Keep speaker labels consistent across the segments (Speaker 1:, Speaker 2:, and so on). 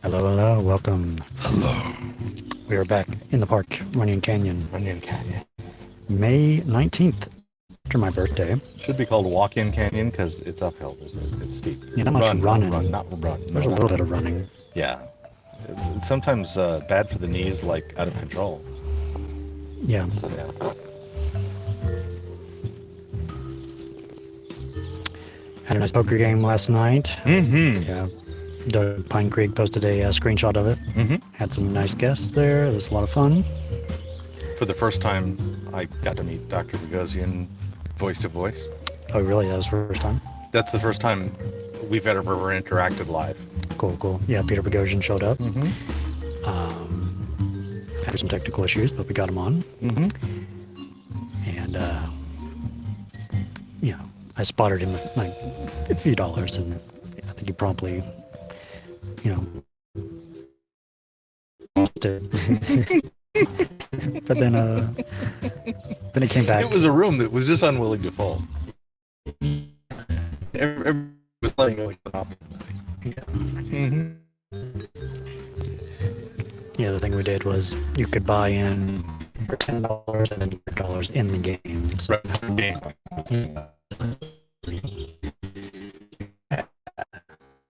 Speaker 1: Hello, hello, welcome.
Speaker 2: Hello.
Speaker 1: We are back in the park, Runyon Canyon,
Speaker 2: Runyon Canyon.
Speaker 1: May 19th, after my birthday.
Speaker 2: Should be called Walk-In Canyon because it's uphill. It's steep.
Speaker 1: Yeah, not much running.
Speaker 2: Not run.
Speaker 1: There's a little bit of running.
Speaker 2: Yeah. It's sometimes bad for the knees, like out of control.
Speaker 1: Yeah.
Speaker 2: Yeah.
Speaker 1: Had a nice poker game last night.
Speaker 2: Mm-hmm.
Speaker 1: Yeah. Doug Pine Creek posted a screenshot of it.
Speaker 2: Mm-hmm.
Speaker 1: Had some nice guests there. It was a lot of fun.
Speaker 2: For the first time, I got to meet Dr. Bogosian voice to voice.
Speaker 1: Oh, really? That was the first time?
Speaker 2: That's the first time we've ever interacted live.
Speaker 1: Cool, cool. Yeah, Peter Bogosian showed up.
Speaker 2: Mm-hmm.
Speaker 1: Had some technical issues, but we got him on.
Speaker 2: Mm-hmm.
Speaker 1: And, you know, I spotted him with like a few dollars, and I think he promptly, you know, lost it. But then it came back.
Speaker 2: It was a room that was just unwilling to fold. Everyone was letting go. Mm-hmm.
Speaker 1: Yeah, the thing we did was you could buy in for $10 and then $100 in the game. So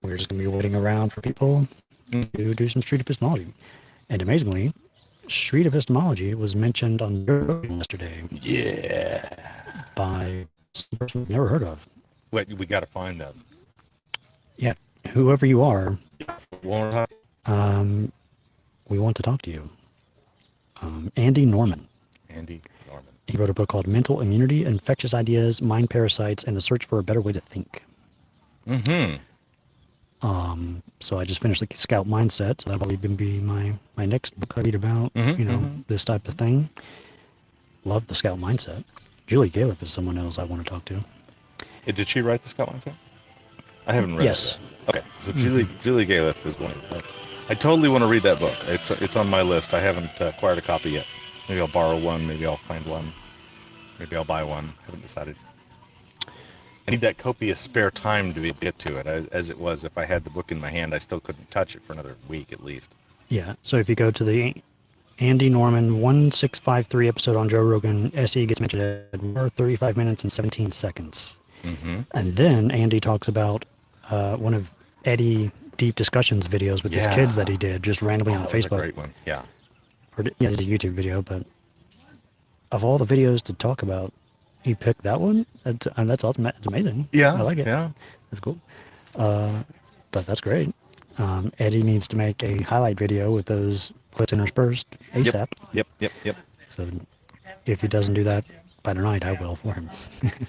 Speaker 1: we're just gonna be waiting around for people to do some street epistemology. And amazingly, street epistemology was mentioned on Joe Rogan yesterday.
Speaker 2: Yeah.
Speaker 1: By some person I've never heard of.
Speaker 2: Wait, we got to find them.
Speaker 1: Yeah, whoever you are,
Speaker 2: One more time.
Speaker 1: we want to talk to you. Andy Norman.
Speaker 2: Andy Norman.
Speaker 1: He wrote a book called Mental Immunity, Infectious Ideas, Mind Parasites, and the Search for a Better Way to Think.
Speaker 2: Mm-hmm.
Speaker 1: So I just finished the Scout Mindset, so that'll probably be my next book I read about, this type of thing. Love the Scout Mindset. Julie Galef is someone else I want to talk to.
Speaker 2: Did she write the Scout Mindset? I haven't read
Speaker 1: yes.
Speaker 2: it yet. Okay, so Julie Galef is one. I totally want to read that book. It's on my list. I haven't acquired a copy yet. Maybe I'll borrow one. Maybe I'll find one. Maybe I'll buy one. Haven't decided. I need that copious spare time to get to it. As it was, if I had the book in my hand, I still couldn't touch it for another week at least.
Speaker 1: Yeah, so if you go to the Andy Norman 1653 episode on Joe Rogan, SE gets mentioned at 35 minutes and 17 seconds.
Speaker 2: Mm-hmm.
Speaker 1: And then Andy talks about one of Eddie Deep Discussions videos with his kids that he did just randomly on Facebook.
Speaker 2: That's a great one, yeah.
Speaker 1: Yeah, it's a YouTube video, but of all the videos to talk about, you picked that one? That's awesome. It's amazing.
Speaker 2: Yeah,
Speaker 1: I like it.
Speaker 2: Yeah.
Speaker 1: That's cool. But that's great. Eddie needs to make a highlight video with those clips interspersed ASAP.
Speaker 2: Yep.
Speaker 1: So if he doesn't do that by tonight, I will for him.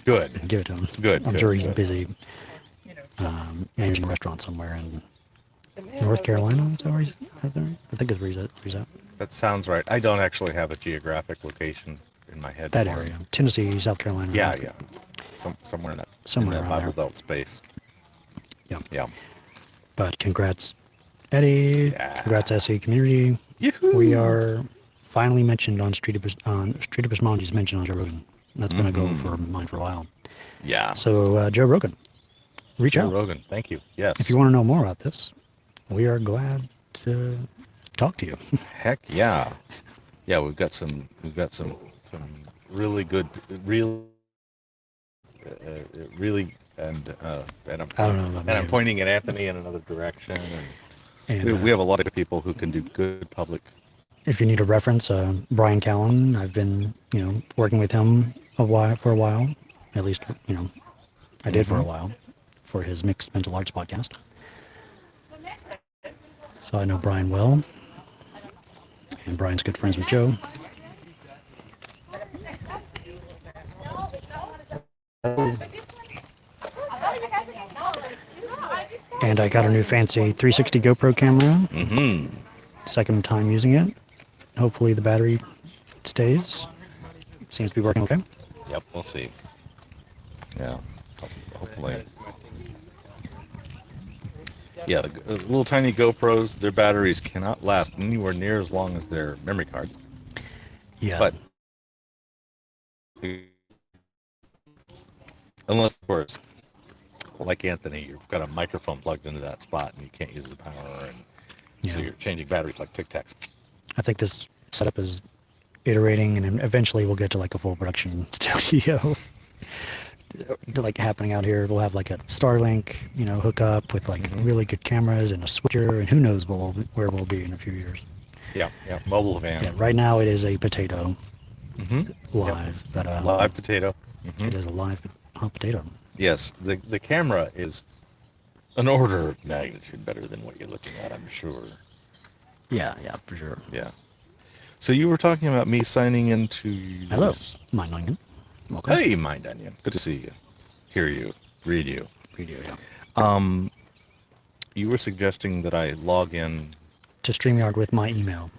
Speaker 2: Good.
Speaker 1: Give it to him. I'm sure he's busy managing a restaurant somewhere in North Carolina. Is that where he's at? I think it's where he's at.
Speaker 2: That sounds right. I don't actually have a geographic location in my head.
Speaker 1: That area. Tennessee, South Carolina.
Speaker 2: Yeah. Somewhere in that Bible Belt space. Yeah.
Speaker 1: But congrats, Eddie.
Speaker 2: Yeah.
Speaker 1: Congrats, SE community.
Speaker 2: Yoo-hoo.
Speaker 1: We are finally mentioned on Street Epistemology's mentioned on Joe Rogan. That's been a goal for mine for a while.
Speaker 2: Yeah.
Speaker 1: So Joe Rogan, reach out.
Speaker 2: Joe Rogan, thank you. Yes.
Speaker 1: If you want to know more about this, we are glad to talk to you.
Speaker 2: Heck yeah. Yeah, we've got some really good, and I'm pointing at Anthony in another direction, and we have a lot of people who can do good public.
Speaker 1: If you need a reference, Brian Callen, I've been working with him for a while, at least I did for a while, for his Mixed Mental Arts podcast. So I know Brian well, and Brian's good friends with Joe. And I got a new fancy 360 GoPro camera. Second time using it. Hopefully the battery stays. Seems to be working okay.
Speaker 2: Yep, we'll see. Yeah, hopefully. Yeah, the little tiny GoPros, their batteries cannot last anywhere near as long as their memory cards.
Speaker 1: Yeah.
Speaker 2: But unless, of course, like Anthony, you've got a microphone plugged into that spot and you can't use the power, and So you're changing batteries like Tic Tacs.
Speaker 1: I think this setup is iterating, and eventually we'll get to like a full production studio. Like happening out here, we'll have like a Starlink, hookup with like really good cameras and a switcher, and who knows where we'll be in a few years.
Speaker 2: Yeah, mobile van.
Speaker 1: Yeah, right now it is a potato live,
Speaker 2: yep.
Speaker 1: but
Speaker 2: live potato.
Speaker 1: It is a live hot potato.
Speaker 2: Yes, the camera is an order of magnitude better than what you're looking at, I'm sure.
Speaker 1: Yeah, for sure.
Speaker 2: Yeah. So you were talking about me signing into...
Speaker 1: Hello, Mind Onion.
Speaker 2: Welcome. Hey, Mind Onion. Good to see you. Hear you. Read you.
Speaker 1: Yeah.
Speaker 2: You were suggesting that I log in...
Speaker 1: to StreamYard with my email.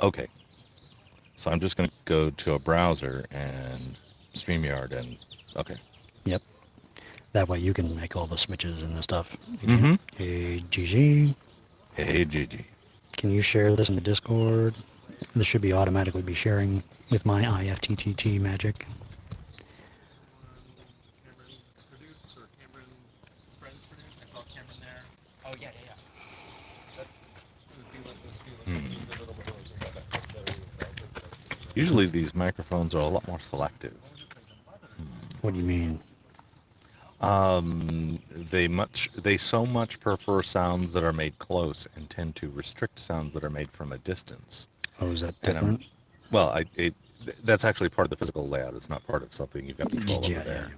Speaker 2: Okay. So I'm just going to go to a browser and StreamYard and... Okay.
Speaker 1: Yep. That way you can make all the switches and the stuff.
Speaker 2: Mm-hmm.
Speaker 1: Hey, GG.
Speaker 2: Hey, GG.
Speaker 1: Can you share this in the Discord? This should be automatically be sharing with my IFTTT magic.
Speaker 2: Usually these microphones are a lot more selective.
Speaker 1: What do you mean?
Speaker 2: They so much prefer sounds that are made close and tend to restrict sounds that are made from a distance.
Speaker 1: Oh, is that different?
Speaker 2: That's actually part of the physical layout. It's not part of something you've got control over there.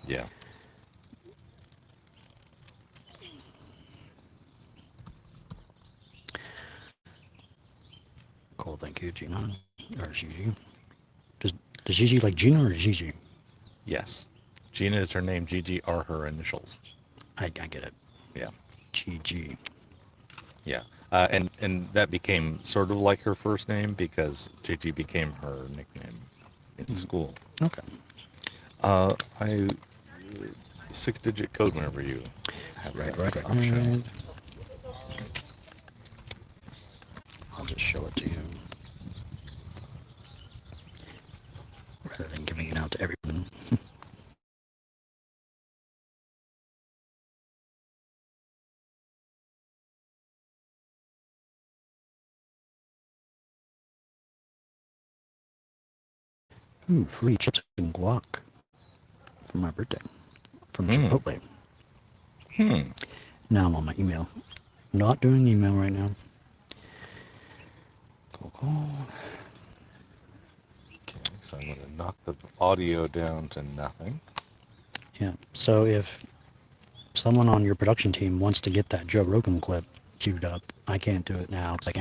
Speaker 2: Yeah.
Speaker 1: Cool, thank you, Gina. Or Gigi. Does Gigi like Gina or Gigi?
Speaker 2: Yes. Gina is her name. Gigi are her initials.
Speaker 1: I get it.
Speaker 2: Yeah.
Speaker 1: Gigi.
Speaker 2: Yeah. And that became sort of like her first name because Gigi became her nickname in school.
Speaker 1: Okay.
Speaker 2: I 6-digit code whenever you have that option.
Speaker 1: I'll just show it to you. Rather than giving it out to everyone. Free chips and guac for my birthday from Chipotle. Now I'm on my email. Not doing email right now. Cool.
Speaker 2: Okay, so I'm going to knock the audio down to nothing.
Speaker 1: Yeah, so if someone on your production team wants to get that Joe Rogan clip queued up, I can't do it now because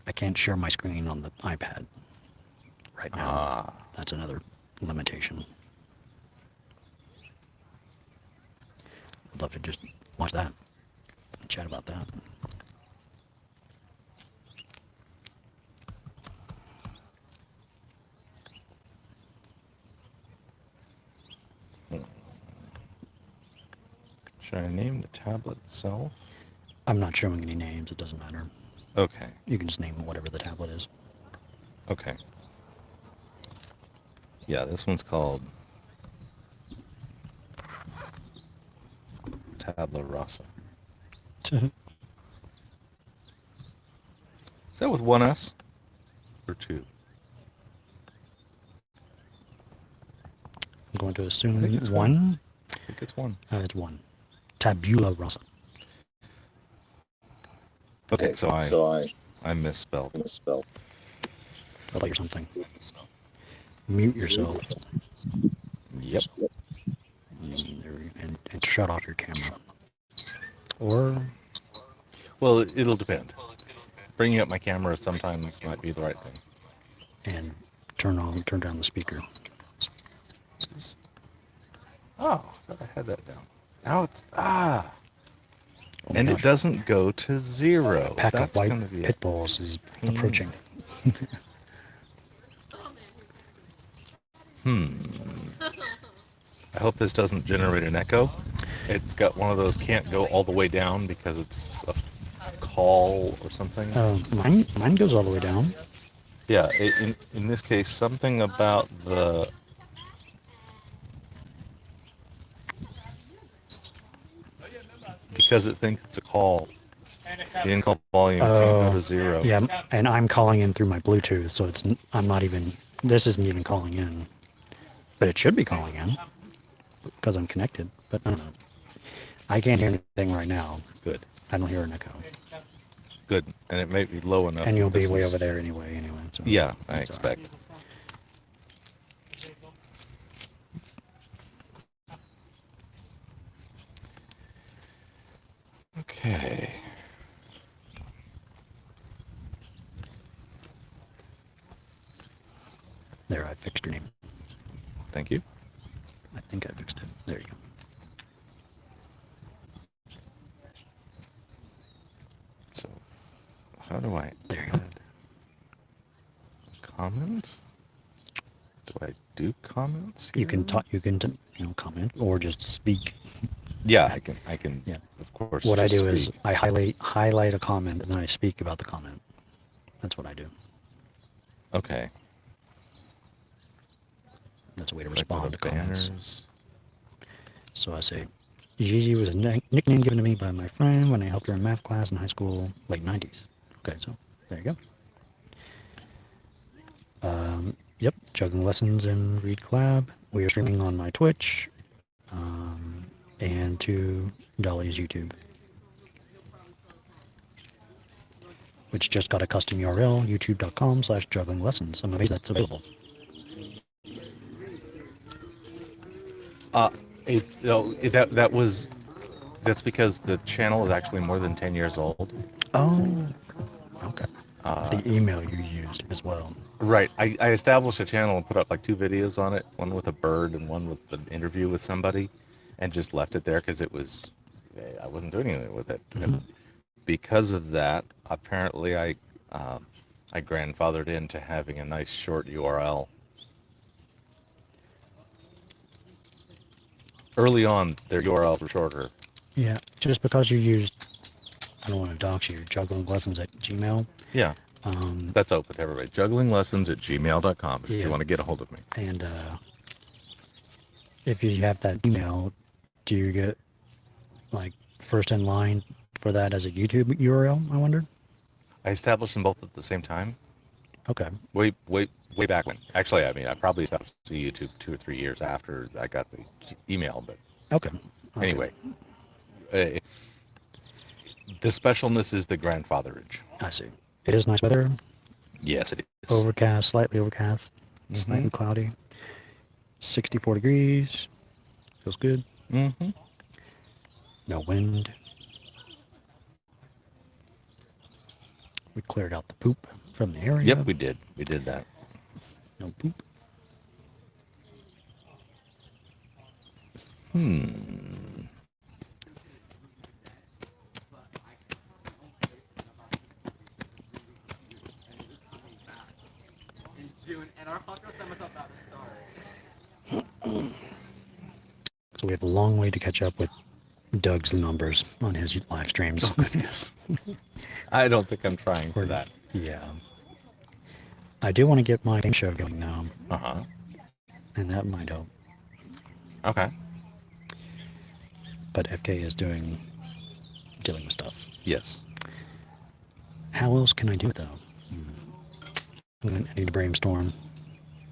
Speaker 1: I can't share my screen on the iPad right now. That's another limitation. I'd love to just watch that and chat about that.
Speaker 2: Should I name the tablet itself?
Speaker 1: I'm not showing any names. It doesn't matter.
Speaker 2: Okay.
Speaker 1: You can just name whatever the tablet is.
Speaker 2: Okay. Yeah, this one's called Tabla Rasa. Is that with one S or two?
Speaker 1: I'm going to assume it's one.
Speaker 2: I think it's one.
Speaker 1: It's one. Tabula Rasa.
Speaker 2: Okay, so I misspelled.
Speaker 1: I'll tell you something. Mute yourself.
Speaker 2: Yep.
Speaker 1: And shut off your camera. Or...
Speaker 2: Well, it'll depend. Bringing up my camera sometimes might be the right thing.
Speaker 1: And turn down the speaker.
Speaker 2: Oh, I thought I had that down. Now it's... And it doesn't go to 0.
Speaker 1: A pack of white pit bulls is approaching.
Speaker 2: I hope this doesn't generate an echo. It's got one of those can't go all the way down because it's a call or something.
Speaker 1: Mine goes all the way down.
Speaker 2: Yeah, in this case, something about the... because it thinks it's a call. The in-call volume can't go to 0.
Speaker 1: Yeah, and I'm calling in through my Bluetooth, so I'm not even, this isn't even calling in. But it should be calling in, because I'm connected, but I don't know. I can't hear anything right now.
Speaker 2: Good.
Speaker 1: I don't hear an echo.
Speaker 2: Good. And it may be low enough.
Speaker 1: And you'll be way over there anyway. So
Speaker 2: yeah, I expect.
Speaker 1: Right.
Speaker 2: Okay.
Speaker 1: There, I fixed your name.
Speaker 2: Thank you.
Speaker 1: I think I fixed it. There you go.
Speaker 2: So, how do I
Speaker 1: there you go.
Speaker 2: add comments? Do I do comments here?
Speaker 1: You can talk. You can, comment or just speak.
Speaker 2: Yeah, I can.
Speaker 1: Yeah.
Speaker 2: Of course.
Speaker 1: What I do
Speaker 2: speak.
Speaker 1: is I highlight a comment and then I speak about the comment. That's what I do.
Speaker 2: Okay.
Speaker 1: That's a way to respond to comments.
Speaker 2: Banners.
Speaker 1: So I say, Gigi was a nickname given to me by my friend when I helped her in math class in high school, late 90s. Okay, so there you go. Yep, juggling lessons and read collab. We are streaming on my Twitch and to Dolly's YouTube, which just got a custom URL, youtube.com/jugglingLessons. I'm amazed that's available.
Speaker 2: That's because the channel is actually more than 10 years old.
Speaker 1: Oh, okay. The email you used as well.
Speaker 2: Right. I established a channel and put up like 2 videos on it, one with a bird and one with an interview with somebody, and just left it there because I wasn't doing anything with it.
Speaker 1: Mm-hmm.
Speaker 2: And because of that, apparently I grandfathered into having a nice short URL. Early on, their URLs were shorter.
Speaker 1: Yeah, just because you used, I don't want to dox you, juggling lessons at Gmail.
Speaker 2: Yeah, that's open to everybody. JugglingLessons@gmail.com if you want to get a hold of me.
Speaker 1: And if you have that email, do you get like first in line for that as a YouTube URL, I wonder?
Speaker 2: I established them both at the same time.
Speaker 1: Okay.
Speaker 2: Way back when. Actually, I probably established the YouTube 2 or 3 years after I got the email, but
Speaker 1: okay.
Speaker 2: Anyway, the specialness is the grandfatherage.
Speaker 1: I see. It is nice weather.
Speaker 2: Yes, it is.
Speaker 1: Overcast, slightly overcast, slightly cloudy. 64 degrees. Feels good.
Speaker 2: Mm-hmm.
Speaker 1: No wind. We cleared out the poop from the area.
Speaker 2: Yep, we did. We did that.
Speaker 1: No poop. So we have a long way to catch up with Doug's numbers on his live streams.
Speaker 2: Oh, goodness. I don't think I'm trying for that.
Speaker 1: Yeah. I do want to get my game show going now.
Speaker 2: Uh-huh.
Speaker 1: And that might help.
Speaker 2: Okay.
Speaker 1: But FK is dealing with stuff.
Speaker 2: Yes.
Speaker 1: How else can I do it, though? I need to brainstorm.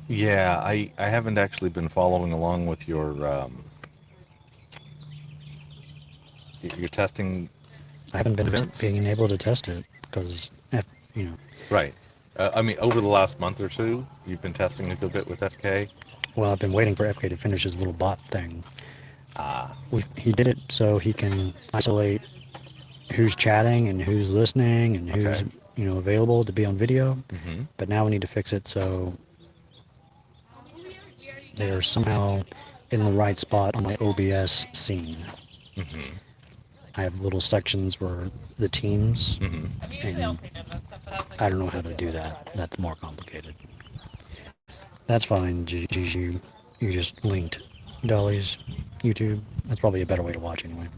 Speaker 2: Yeah, I haven't actually been following along with your testing.
Speaker 1: I haven't been
Speaker 2: events.
Speaker 1: being able to test it because,
Speaker 2: Right. Over the last month or two, you've been testing a good bit with FK.
Speaker 1: Well, I've been waiting for FK to finish his little bot thing.
Speaker 2: Ah.
Speaker 1: He did it so he can isolate who's chatting and who's listening and who's available to be on video.
Speaker 2: Mm-hmm.
Speaker 1: But now we need to fix it so they're somehow in the right spot on my OBS scene.
Speaker 2: Mm-hmm.
Speaker 1: I have little sections for the teams, and I don't know how to do that. That's more complicated. That's fine, Gigi. You just linked Dolly's YouTube. That's probably a better way to watch anyway.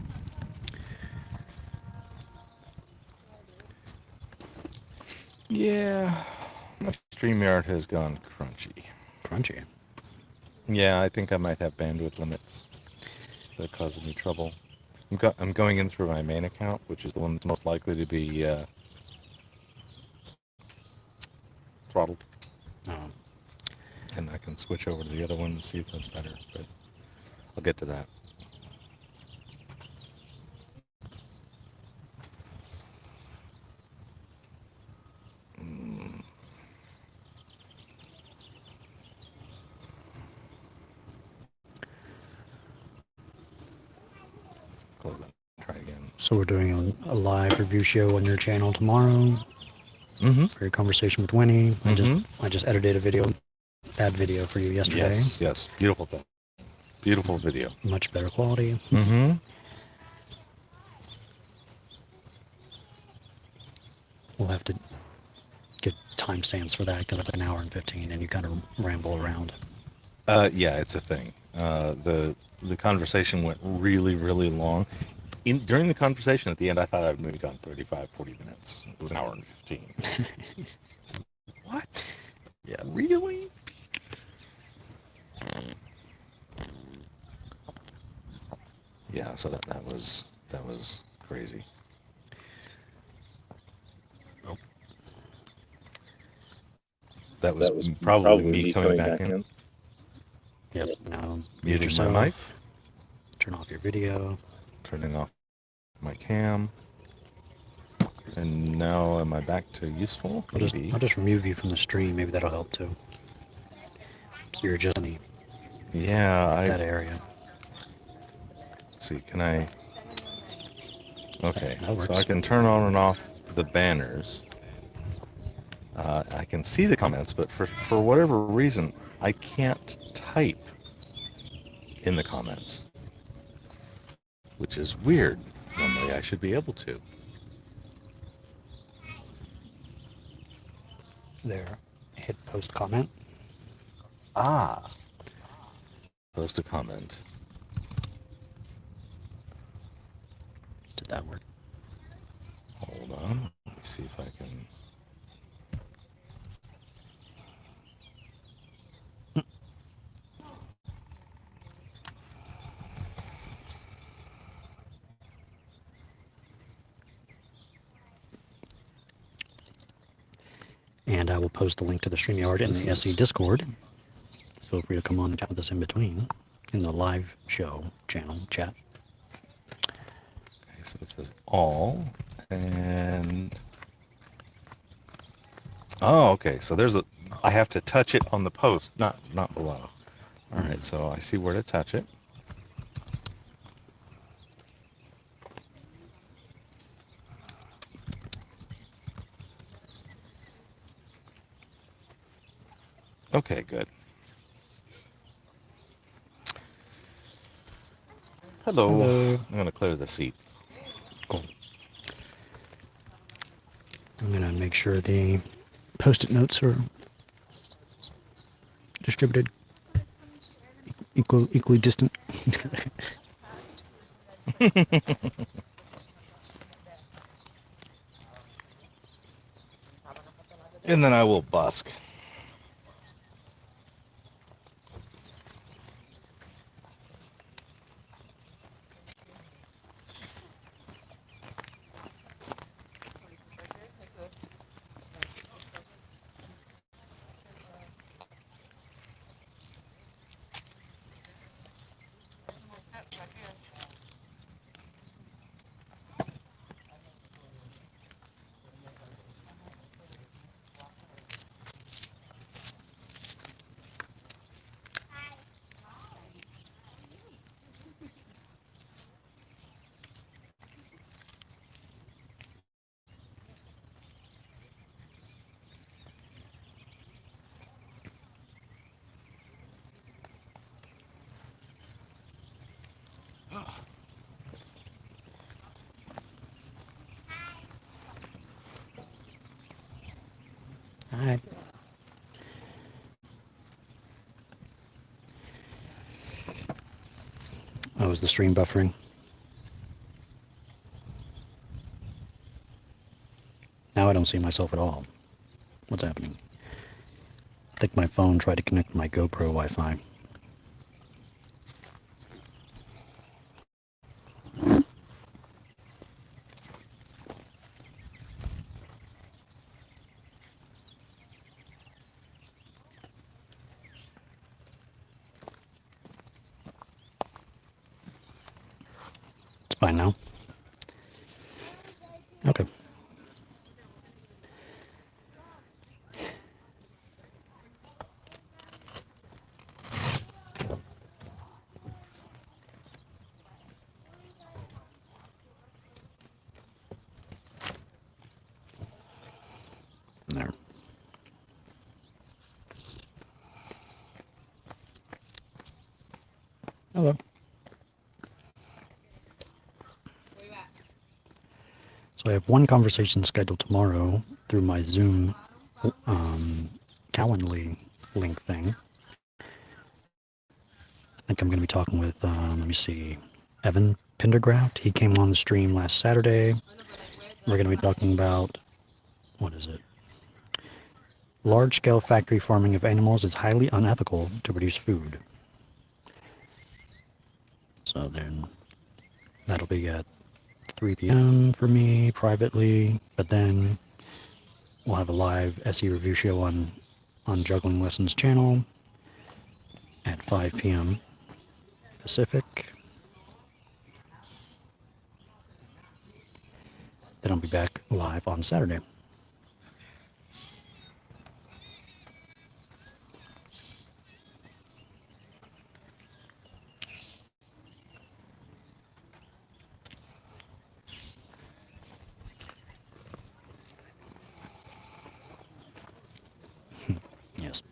Speaker 2: Yeah, my StreamYard has gone crunchy.
Speaker 1: Crunchy?
Speaker 2: Yeah, I think I might have bandwidth limits that are causing me trouble. I'm going in through my main account, which is the one that's most likely to be throttled.
Speaker 1: Oh.
Speaker 2: And I can switch over to the other one to see if that's better, but I'll get to that. Close that. Try again.
Speaker 1: So we're doing a live review show on your channel tomorrow. For your conversation with Winnie. I just edited a video, bad video for you yesterday.
Speaker 2: Yes. Beautiful thing. Beautiful video.
Speaker 1: Much better quality. We'll have to get timestamps for that because it's an hour and 15 and you kind of ramble around.
Speaker 2: Yeah, it's a thing. The conversation went really, really long. During the conversation at the end, I thought I'd maybe gone 35, 40 minutes. It was an hour and 15. What? Yeah, really? Yeah, so that was crazy.
Speaker 1: Oh.
Speaker 2: That was probably me coming back in.
Speaker 1: Yep. Now
Speaker 2: Muting
Speaker 1: yourself.
Speaker 2: my mic.
Speaker 1: Turn off your video.
Speaker 2: Turning off my cam. And now am I back to useful?
Speaker 1: I'll just remove you from the stream. Maybe that'll help too. So you're just in that area.
Speaker 2: Let's see, can I... Okay,
Speaker 1: that works.
Speaker 2: So I can turn on and off the banners. I can see the comments, but for whatever reason, I can't type in the comments. Which is weird. Normally I should be able to.
Speaker 1: There. Hit post comment.
Speaker 2: Ah. Post a comment.
Speaker 1: Did that work?
Speaker 2: Hold on. Let me see if I can...
Speaker 1: And I will post the link to the StreamYard in the SE Discord. Feel free to come on and chat with us in between in the live show channel chat.
Speaker 2: Okay, so it says all, and... Oh, okay, so I have to touch it on the post, not below. All right, so I see where to touch it. Okay, good. Hello. I'm going to clear the seat.
Speaker 1: Cool. I'm going to make sure the post-it notes are distributed equally distant.
Speaker 2: And then I will busk.
Speaker 1: Hi. Oh, is the stream buffering? Now I don't see myself at all. What's happening? I think my phone tried to connect to my GoPro Wi-Fi. Fine now. Okay. There. Hello. So I have one conversation scheduled tomorrow through my Zoom Calendly link thing. I think I'm going to be talking with, let me see, Evan Pendergraft. He came on the stream last Saturday. We're going to be talking about, what is it? Large-scale factory farming of animals is highly unethical to produce food. So then that'll be at 3 p.m. for me privately, but then we'll have a live SE review show on Juggling Lessons channel at 5 p.m. Pacific. Then I'll be back live on Saturday. Yes.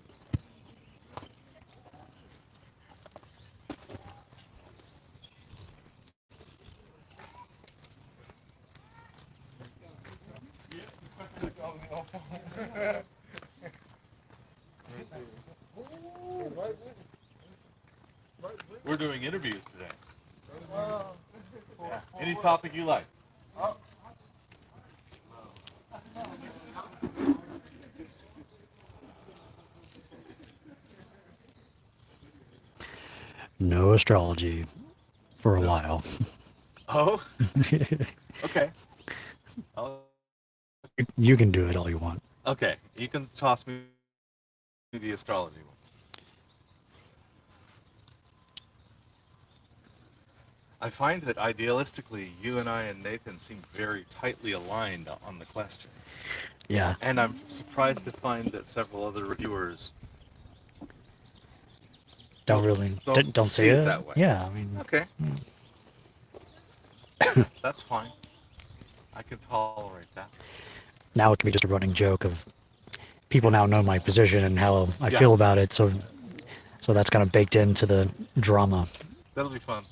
Speaker 2: We're doing interviews today. Yeah. Any topic you like.
Speaker 1: No astrology for a
Speaker 2: No.
Speaker 1: while.
Speaker 2: Oh? Okay.
Speaker 1: You can do it all you want.
Speaker 2: Okay, you can toss me the astrology ones. I find that idealistically, you and I and Nathan seem very tightly aligned on the question.
Speaker 1: Yeah.
Speaker 2: And I'm surprised to find that several other reviewers
Speaker 1: don't
Speaker 2: see
Speaker 1: say
Speaker 2: it that way.
Speaker 1: Yeah, I mean.
Speaker 2: Okay. That's fine. I can tolerate that.
Speaker 1: Now it can be just a running joke of people now know my position and how I
Speaker 2: Yeah.
Speaker 1: feel about it, so that's kind of baked into the drama.
Speaker 2: That'll be fun.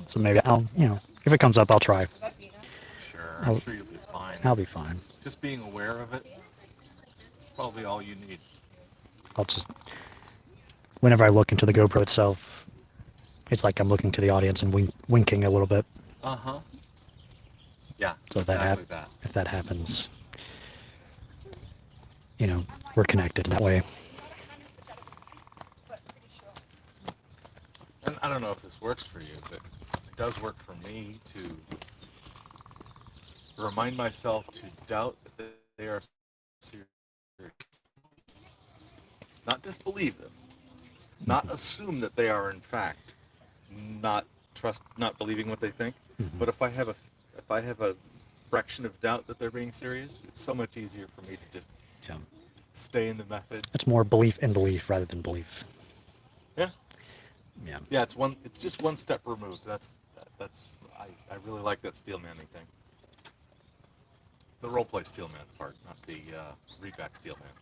Speaker 1: So maybe if it comes up, I'll try.
Speaker 2: Sure, I'm sure you'll be fine.
Speaker 1: I'll be fine.
Speaker 2: Just being aware of it is probably all you need.
Speaker 1: I'll just, whenever I look into the GoPro itself, it's like I'm looking to the audience and winking a little bit.
Speaker 2: Uh-huh. Yeah,
Speaker 1: So
Speaker 2: exactly
Speaker 1: if that happens, we're connected in that way.
Speaker 2: And I don't know if this works for you, but it does work for me to remind myself to doubt that they are serious. Not disbelieve them. Not assume that they are in fact not believing what they think.
Speaker 1: Mm-hmm.
Speaker 2: But if I have a fraction of doubt that they're being serious, it's so much easier for me to just stay in the method.
Speaker 1: It's more belief in belief rather than belief.
Speaker 2: Yeah.
Speaker 1: Yeah.
Speaker 2: Yeah, it's just one step removed. I really like that steel manning thing. The roleplay steel man part, not the readback steel man.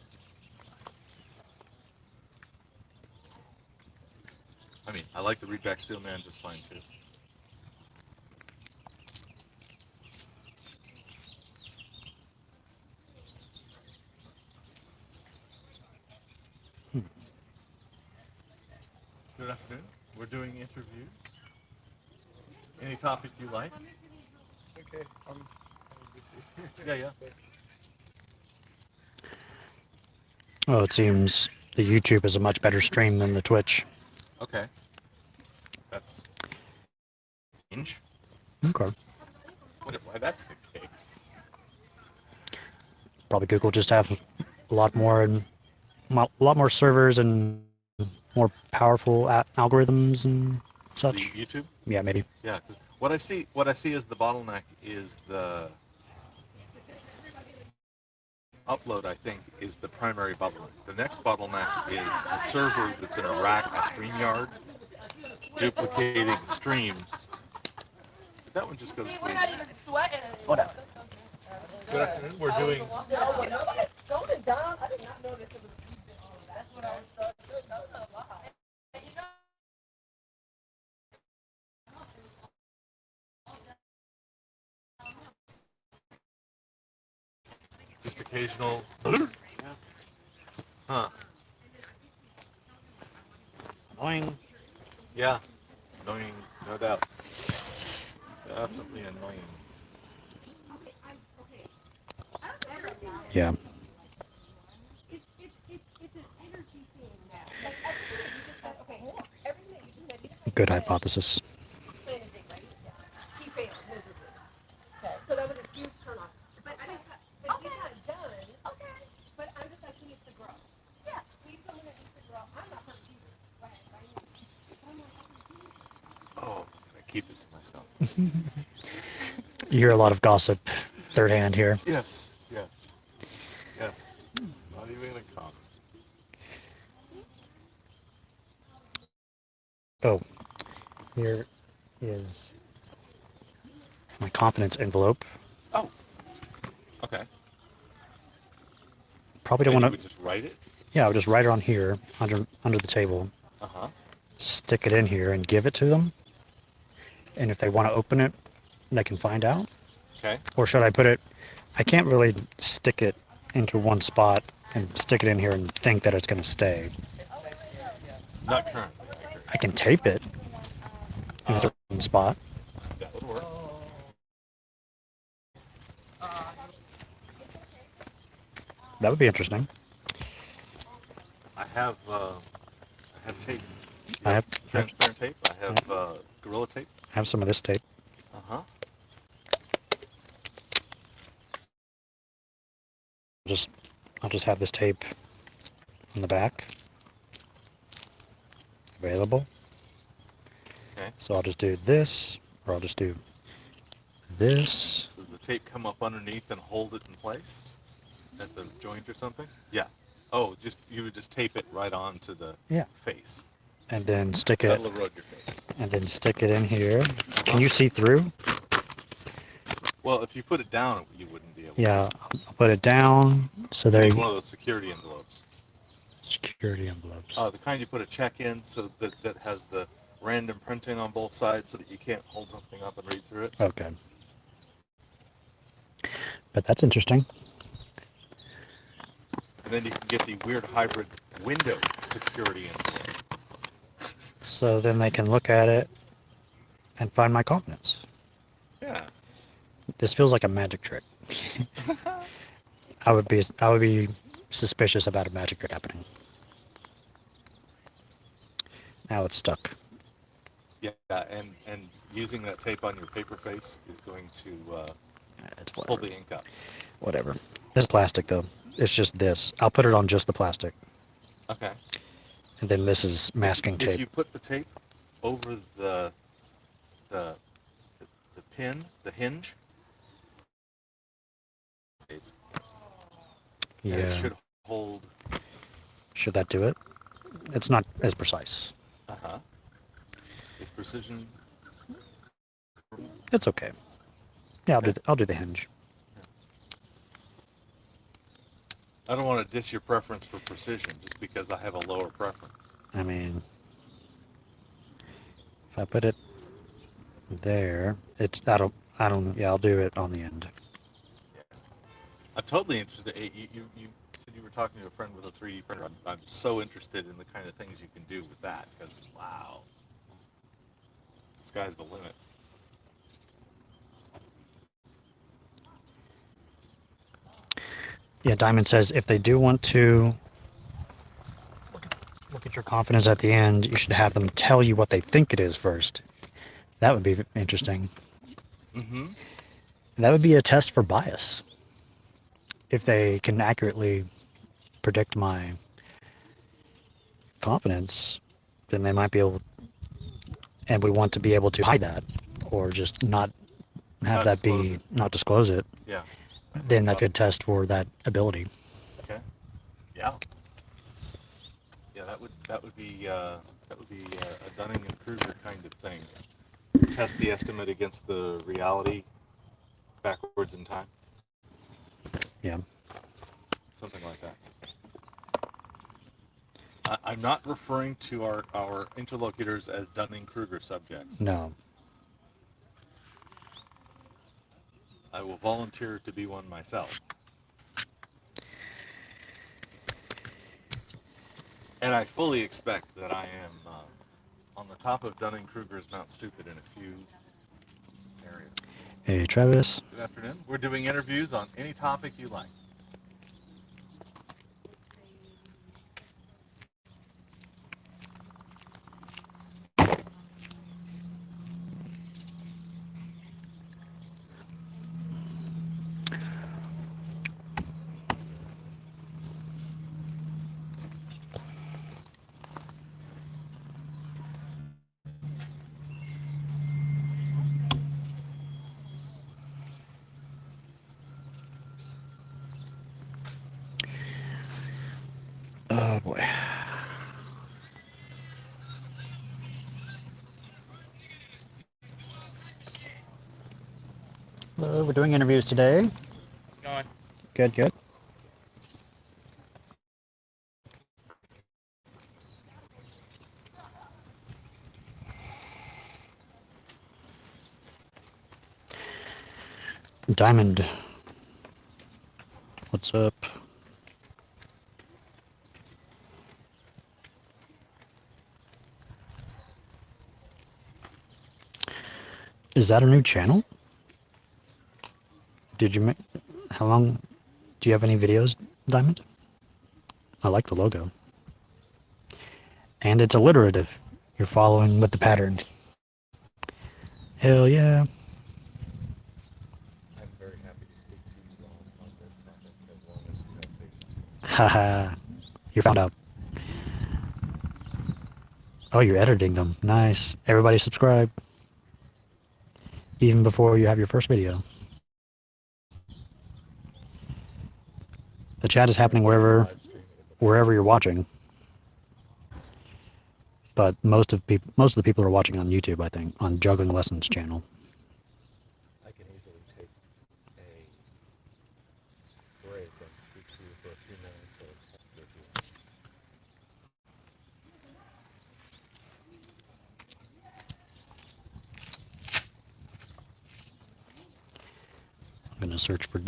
Speaker 2: I mean, I like the readback steel man just fine too. Good afternoon. We're doing interviews. Any topic you like?
Speaker 3: Okay.
Speaker 2: Yeah.
Speaker 1: Oh, it seems the YouTube is a much better stream than the Twitch.
Speaker 2: Okay. That's strange.
Speaker 1: Okay.
Speaker 2: Why that's the case?
Speaker 1: Probably Google just have a lot more servers and more powerful algorithms and such.
Speaker 2: YouTube?
Speaker 1: Yeah, maybe.
Speaker 2: Yeah. 'Cause what I see as the bottleneck is the upload. I think is the primary bottleneck. The next bottleneck is the server that's in a rack, a StreamYard, duplicating streams. Did that one just go to sleep?
Speaker 1: Whatever.
Speaker 2: Good afternoon. We're doing. Just occasional. Huh.
Speaker 1: Annoying.
Speaker 2: Yeah. Annoying, no doubt. Definitely annoying.
Speaker 1: Yeah. Good hypothesis.
Speaker 2: Oh, I keep it to myself.
Speaker 1: You hear a lot of gossip third hand here.
Speaker 2: Yes. Not even a comment.
Speaker 1: Oh, here is my confidence envelope.
Speaker 2: Oh. Okay.
Speaker 1: Probably don't
Speaker 2: And
Speaker 1: want
Speaker 2: you would just write it?
Speaker 1: Yeah, I'll just write it on here under the table. Stick it in here and give it to them. And if they want to open it, they can find out.
Speaker 2: Okay.
Speaker 1: Or should I put it? I can't really stick it into one spot and stick it in here and think that it's going to stay.
Speaker 2: Not currently.
Speaker 1: I can tape it in a certain spot.
Speaker 2: That would work.
Speaker 1: That would be interesting.
Speaker 2: I have tape.
Speaker 1: I have
Speaker 2: transparent tape. I have Gorilla tape.
Speaker 1: I have some of this tape. I'll just have this tape on the back available.
Speaker 2: Okay.
Speaker 1: So I'll just do this, or I'll just do this.
Speaker 2: Does the tape come up underneath and hold it in place at the joint or something? Yeah. Oh, you would just tape it right onto the face.
Speaker 1: And then stick it.
Speaker 2: That'll erode your face.
Speaker 1: And then stick it in here. Can you see through?
Speaker 2: Well, if you put it down, you wouldn't be able to.
Speaker 1: Yeah, I'll put it down. So there you go.
Speaker 2: One of those security envelopes.
Speaker 1: Security envelopes.
Speaker 2: The kind you put a check in so that has the random printing on both sides so that you can't hold something up and read through it.
Speaker 1: Okay. But that's interesting.
Speaker 2: And then you can get the weird hybrid window security envelope.
Speaker 1: So then they can look at it and find my confidence.
Speaker 2: Yeah.
Speaker 1: This feels like a magic trick. I would be suspicious about a magic trick happening. Now it's stuck.
Speaker 2: Yeah, and using that tape on your paper face is going to pull the ink up.
Speaker 1: Whatever. This is plastic though. It's just this. I'll put it on just the plastic.
Speaker 2: Okay.
Speaker 1: And then this is masking tape.
Speaker 2: If you put the tape over the pin, the hinge,
Speaker 1: yeah.
Speaker 2: It should hold.
Speaker 1: Should that do it? It's not as precise.
Speaker 2: Is precision?
Speaker 1: It's okay. Yeah, I'll do the hinge.
Speaker 2: I don't want to diss your preference for precision just because I have a lower preference.
Speaker 1: I mean, if I put it there, I'll do it on the end.
Speaker 2: Yeah. I'm totally interested. You said you were talking to a friend with a 3D printer. I'm so interested in the kind of things you can do with that because, wow, the sky's the limit.
Speaker 1: Yeah, Diamond says if they do want to look at your confidence at the end, you should have them tell you what they think it is first. That would be interesting.
Speaker 2: Mm-hmm.
Speaker 1: That would be a test for bias. If they can accurately predict my confidence, then they might be able, and we want to be able to hide that, or just not have that be, not disclose it.
Speaker 2: Yeah.
Speaker 1: Then that's a good test for that ability.
Speaker 2: Okay. Yeah. Yeah, that would be a Dunning and Kruger kind of thing. Test the estimate against the reality backwards in time.
Speaker 1: Yeah.
Speaker 2: Something like that. I'm not referring to our interlocutors as Dunning-Kruger subjects.
Speaker 1: No.
Speaker 2: I will volunteer to be one myself. And I fully expect that I am on the top of Dunning-Kruger's Mount Stupid in a few areas.
Speaker 1: Hey, Travis.
Speaker 2: Good afternoon. We're doing interviews on any topic you like.
Speaker 1: Oh boy. Hello, we're doing interviews today.
Speaker 2: Going.
Speaker 1: Good, good. Diamond. What's up? Is that a new channel? Did you make... How long... Do you have any videos, Diamond? I like the logo. And it's alliterative. You're following with the pattern. Hell yeah.
Speaker 2: I'm very happy to speak to you on this topic as long as you have patience.
Speaker 1: Haha. You found out. Oh, you're editing them. Nice. Everybody subscribe. Even before you have your first video. The chat is happening wherever you're watching. But most of the people are watching on YouTube, I think, on Juggling Lessons channel.
Speaker 2: I can easily take a break and speak to you for a few minutes or text with you.
Speaker 1: I'm gonna search for...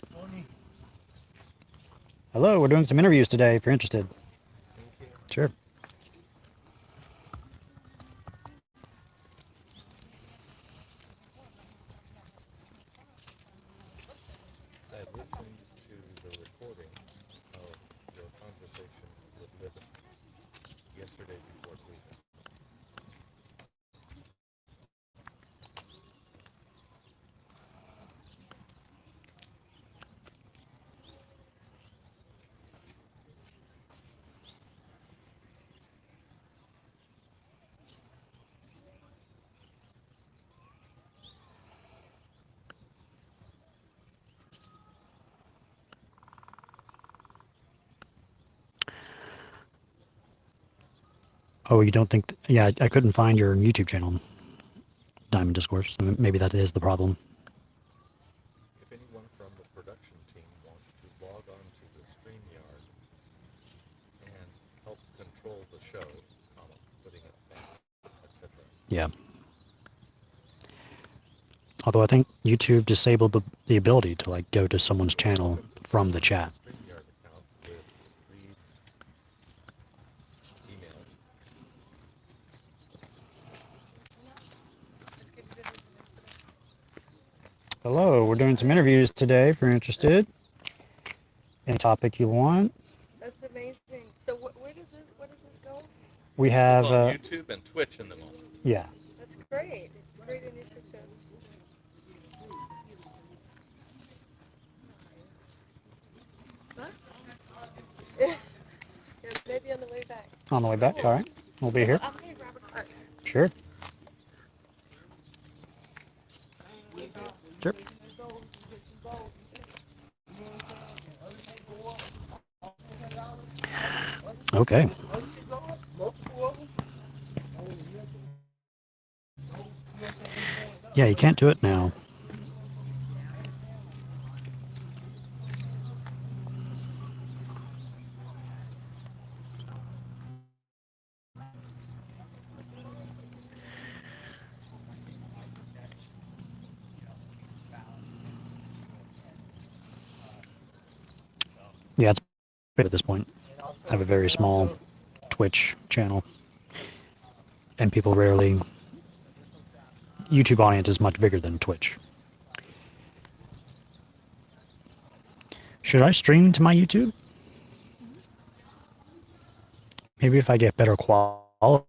Speaker 1: Hello, we're doing some interviews today if you're interested.
Speaker 2: Thank you.
Speaker 1: Sure.
Speaker 2: I listened to the recording of your conversation with Libby yesterday before sleeping.
Speaker 1: Oh, you don't think... Yeah, I couldn't find your YouTube channel, Diamond Discourse. Maybe that is the problem.
Speaker 2: If anyone from the production team wants to log on to the StreamYard and help control the show, putting it fast, etc.
Speaker 1: Yeah. Although I think YouTube disabled the ability to like go to someone's channel from the chat.
Speaker 2: StreamYard account with Reed's email.
Speaker 1: Hello, we're doing some interviews today if you're interested. Any topic you want.
Speaker 3: That's amazing. So where does this go?
Speaker 1: We have
Speaker 2: It's on YouTube and Twitch in the moment.
Speaker 1: Yeah.
Speaker 3: That's great. Great initiative. Huh? Yeah, maybe on the way back.
Speaker 1: On the way back. All right. We'll be here.
Speaker 3: Hey, Robert.
Speaker 1: Sure. Sure. Okay. Yeah, you can't do it now. Yeah, it's big at this point. I have a very small Twitch channel, and people rarely. YouTube audience is much bigger than Twitch. Should I stream to my YouTube? Maybe if I get better quality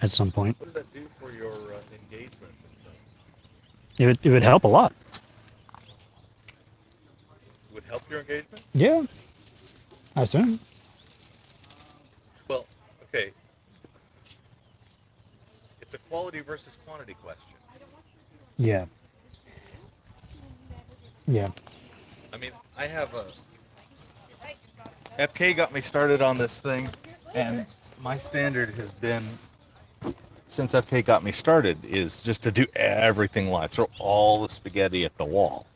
Speaker 1: at some point.
Speaker 2: What does that do for your engagement?
Speaker 1: It would help a lot.
Speaker 2: Would help your engagement?
Speaker 1: Yeah, I assume.
Speaker 2: Well, okay. It's a quality versus quantity question.
Speaker 1: Yeah. Yeah.
Speaker 2: I mean, I have a... FK got me started on this thing, and my standard has been, since FK got me started, is just to do everything live. Throw all the spaghetti at the wall.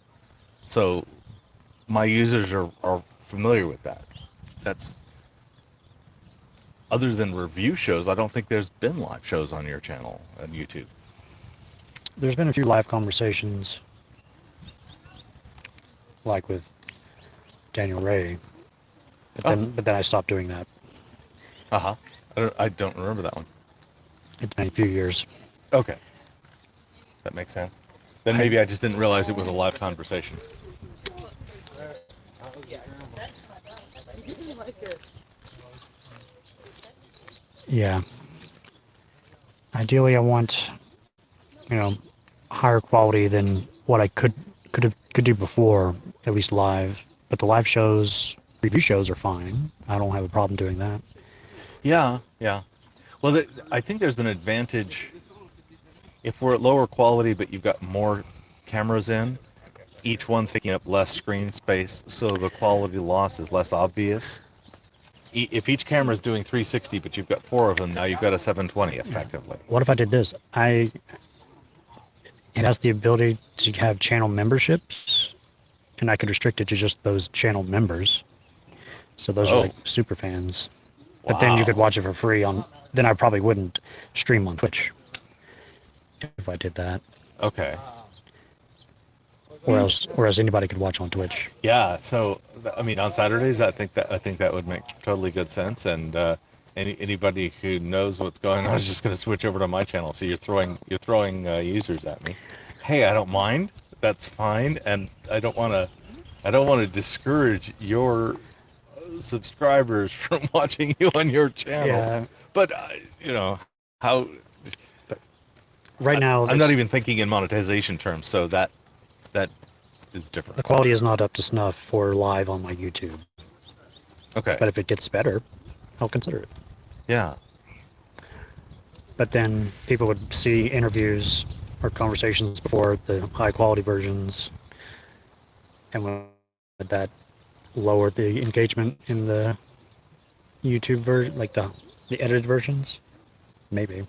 Speaker 2: So my users are familiar with that. That's... Other than review shows, I don't think there's been live shows on your channel on YouTube.
Speaker 1: There's been a few live conversations, like with Daniel Ray, but then I stopped doing that.
Speaker 2: Uh-huh. I don't remember that one.
Speaker 1: It's been a few years.
Speaker 2: Okay. That makes sense. Then maybe I just didn't realize it was a live conversation.
Speaker 1: Yeah. Ideally, I want, higher quality than what I could do before, at least live. But the live shows, review shows are fine. I don't have a problem doing that.
Speaker 2: Yeah, yeah. Well, I think there's an advantage if we're at lower quality, but you've got more cameras in. Each one's taking up less screen space, so the quality loss is less obvious. If each camera is doing 360, but you've got 4 of them, now you've got a 720 effectively.
Speaker 1: What if I did this? It has the ability to have channel memberships, and I could restrict it to just those channel members. So those are like super fans. But then you could watch it for free on. Then I probably wouldn't stream on Twitch if I did that.
Speaker 2: Okay.
Speaker 1: Or else anybody could watch on Twitch.
Speaker 2: Yeah. So I mean, on Saturdays, I think that would make totally good sense. And anybody who knows what's going on is just going to switch over to my channel. So you're throwing users at me. Hey, I don't mind. That's fine. And I don't want to discourage your subscribers from watching you on your channel.
Speaker 1: Yeah.
Speaker 2: But how?
Speaker 1: Right now,
Speaker 2: I'm not even thinking in monetization terms. So that is different.
Speaker 1: The quality is not up to snuff for live on my YouTube.
Speaker 2: Okay.
Speaker 1: But if it gets better, I'll consider it.
Speaker 2: Yeah.
Speaker 1: But then people would see interviews or conversations before the high quality versions, and would that lower the engagement in the YouTube version, like the edited versions? Maybe.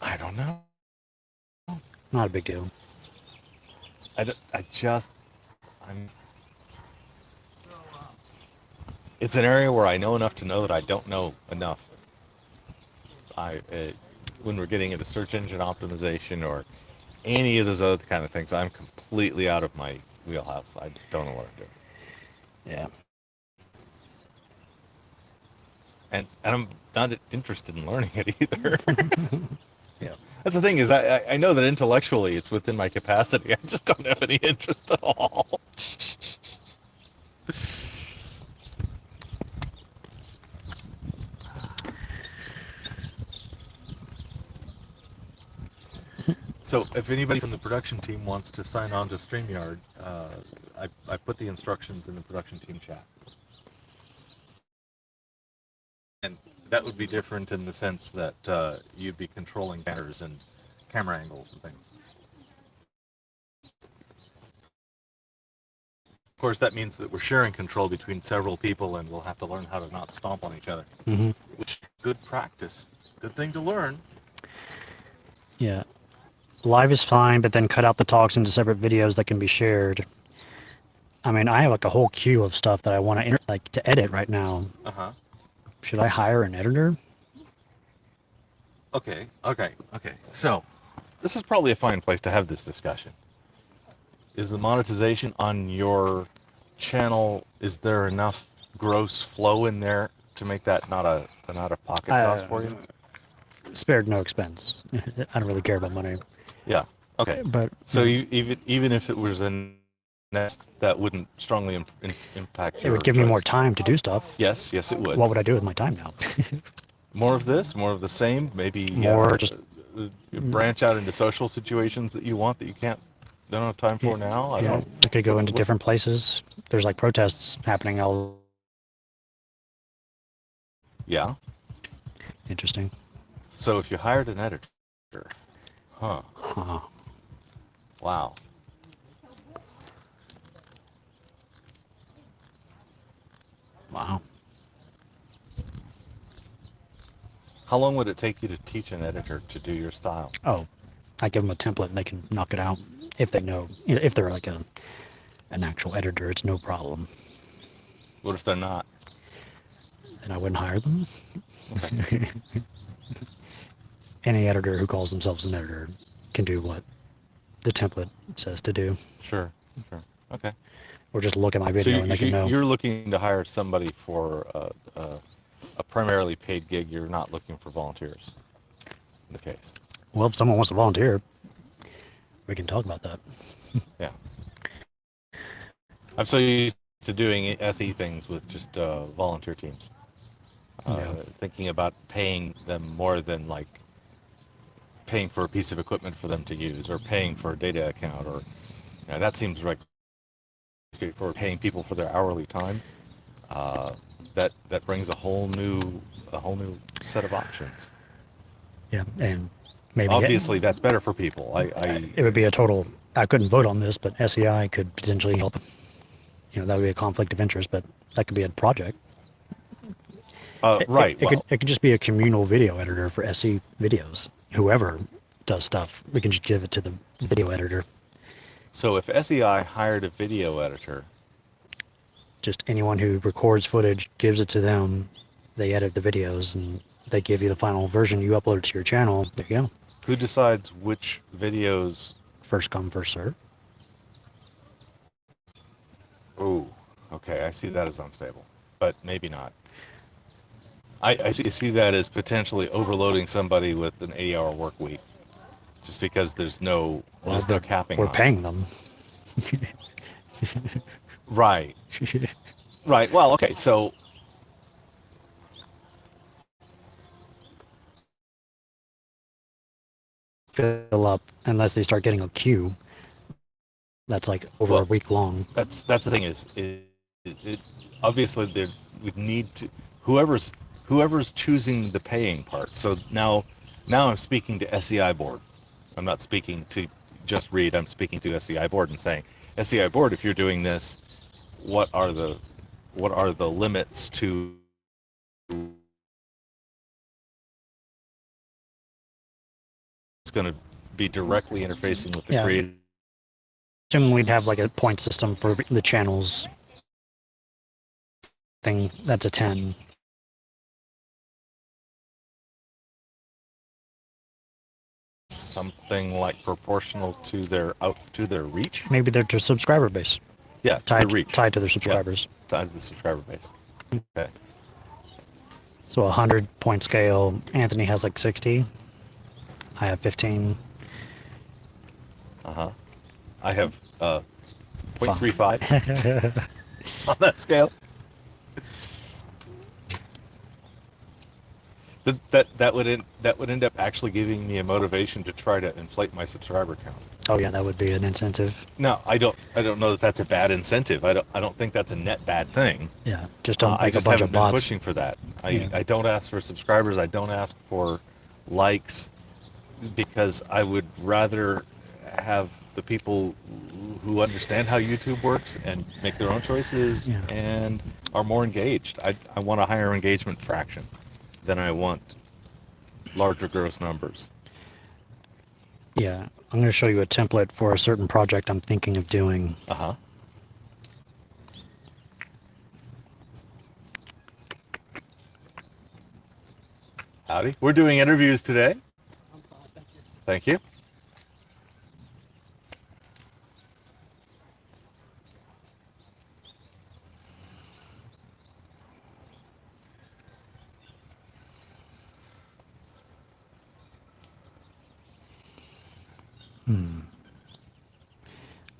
Speaker 2: I don't know.
Speaker 1: Not a big deal.
Speaker 2: It's an area where I know enough to know that I don't know enough. When we're getting into search engine optimization or any of those other kind of things, I'm completely out of my wheelhouse. I don't know what I'm doing.
Speaker 1: Yeah.
Speaker 2: And I'm not interested in learning it either.
Speaker 1: Yeah.
Speaker 2: That's the thing is I know that intellectually it's within my capacity. I just don't have any interest at all. So if anybody from the production team wants to sign on to StreamYard, I put the instructions in the production team chat. And That would be different in the sense that you'd be controlling banners and camera angles and things. Of course, that means that we're sharing control between several people, and we'll have to learn how to not stomp on each other.
Speaker 1: Mm-hmm.
Speaker 2: Which, good practice. Good thing to learn.
Speaker 1: Yeah. Live is fine, but then cut out the talks into separate videos that can be shared. I mean, I have like a whole queue of stuff that I want to edit right now.
Speaker 2: Uh-huh.
Speaker 1: Should I hire an editor?
Speaker 2: Okay. So, this is probably a fine place to have this discussion. Is the monetization on your channel, is there enough gross flow in there to make that not a pocket cost for you?
Speaker 1: Spared no expense. I don't really care about money.
Speaker 2: Yeah. Okay.
Speaker 1: But
Speaker 2: so even if it was a nest, that wouldn't strongly impact your
Speaker 1: it would give me more time to do stuff.
Speaker 2: Yes, it would.
Speaker 1: What would I do with my time now?
Speaker 2: More of this, more of the same, maybe
Speaker 1: more just
Speaker 2: branch out into social situations that you want that you don't have time for now. I don't know.
Speaker 1: I could go into different places. There's like protests happening all.
Speaker 2: Yeah.
Speaker 1: Interesting.
Speaker 2: So if you hired an editor, huh? Wow.
Speaker 1: Wow.
Speaker 2: How long would it take you to teach an editor to do your style?
Speaker 1: Oh, I give them a template and they can knock it out if they know. If they're like an actual editor, it's no problem.
Speaker 2: What if they're not?
Speaker 1: Then I wouldn't hire them.
Speaker 2: Okay.
Speaker 1: Any editor who calls themselves an editor can do what the template says to do.
Speaker 2: Sure. Okay.
Speaker 1: Or just look at my video and they can know.
Speaker 2: You're looking to hire somebody for a primarily paid gig. You're not looking for volunteers in this case.
Speaker 1: Well, if someone wants to volunteer, we can talk about that.
Speaker 2: Yeah. I'm so used to doing SE things with just volunteer teams. Thinking about paying them more than like paying for a piece of equipment for them to use, or paying for a data account, or that seems like for paying people for their hourly time. That brings a whole new set of options.
Speaker 1: Yeah, and maybe
Speaker 2: obviously that's better for people.
Speaker 1: It would be a total. I couldn't vote on this, but SEI could potentially help. That would be a conflict of interest, but that could be a project.
Speaker 2: Right.
Speaker 1: It could just be a communal video editor for SE videos. Whoever does stuff, we can just give it to the video editor.
Speaker 2: So if SEI hired a video editor,
Speaker 1: just anyone who records footage, gives it to them, they edit the videos, and they give you the final version. You upload it to your channel. There you go.
Speaker 2: Who decides which videos?
Speaker 1: First come, first serve.
Speaker 2: Oh, okay. I see that as unstable, but maybe not. I see that as potentially overloading somebody with an 80-hour work week, just because there's no capping.
Speaker 1: We're paying them.
Speaker 2: Right. Right. Well, okay. So
Speaker 1: fill up unless they start getting a queue. That's like over a week long.
Speaker 2: That's the thing is obviously there would need to whoever's choosing the paying part. So now I'm speaking to SEI board. I'm not speaking to just Reed. I'm speaking to SEI board and saying, SEI board, if you're doing this, what are the limits to it's going to be directly interfacing with the creator?
Speaker 1: Assume we'd have like a point system for the channels thing. That's a 10.
Speaker 2: Something like proportional to their reach.
Speaker 1: Maybe they're to subscriber base.
Speaker 2: Yeah,
Speaker 1: tied
Speaker 2: to
Speaker 1: their subscribers.
Speaker 2: Yeah, tied to the subscriber base. Okay.
Speaker 1: So 100 point scale. Anthony has like 60. I have 15.
Speaker 2: I have 0.35 on that scale. That would end up actually giving me a motivation to try to inflate my subscriber count.
Speaker 1: Oh yeah, that would be an incentive.
Speaker 2: No, I don't know that that's a bad incentive. I don't think that's a net bad thing.
Speaker 1: Yeah, just don't
Speaker 2: I
Speaker 1: make a
Speaker 2: just
Speaker 1: bunch
Speaker 2: haven't
Speaker 1: of
Speaker 2: been
Speaker 1: bots.
Speaker 2: pushing for that.
Speaker 1: Yeah.
Speaker 2: I don't ask for subscribers. I don't ask for likes, because I would rather have the people who understand how YouTube works and make their own choices
Speaker 1: Yeah.
Speaker 2: and are more engaged. I want a higher engagement fraction than I want larger gross numbers.
Speaker 1: Yeah, I'm going to show you a template for a certain project I'm thinking of doing.
Speaker 2: Uh-huh. Howdy. We're doing interviews today. Thank you.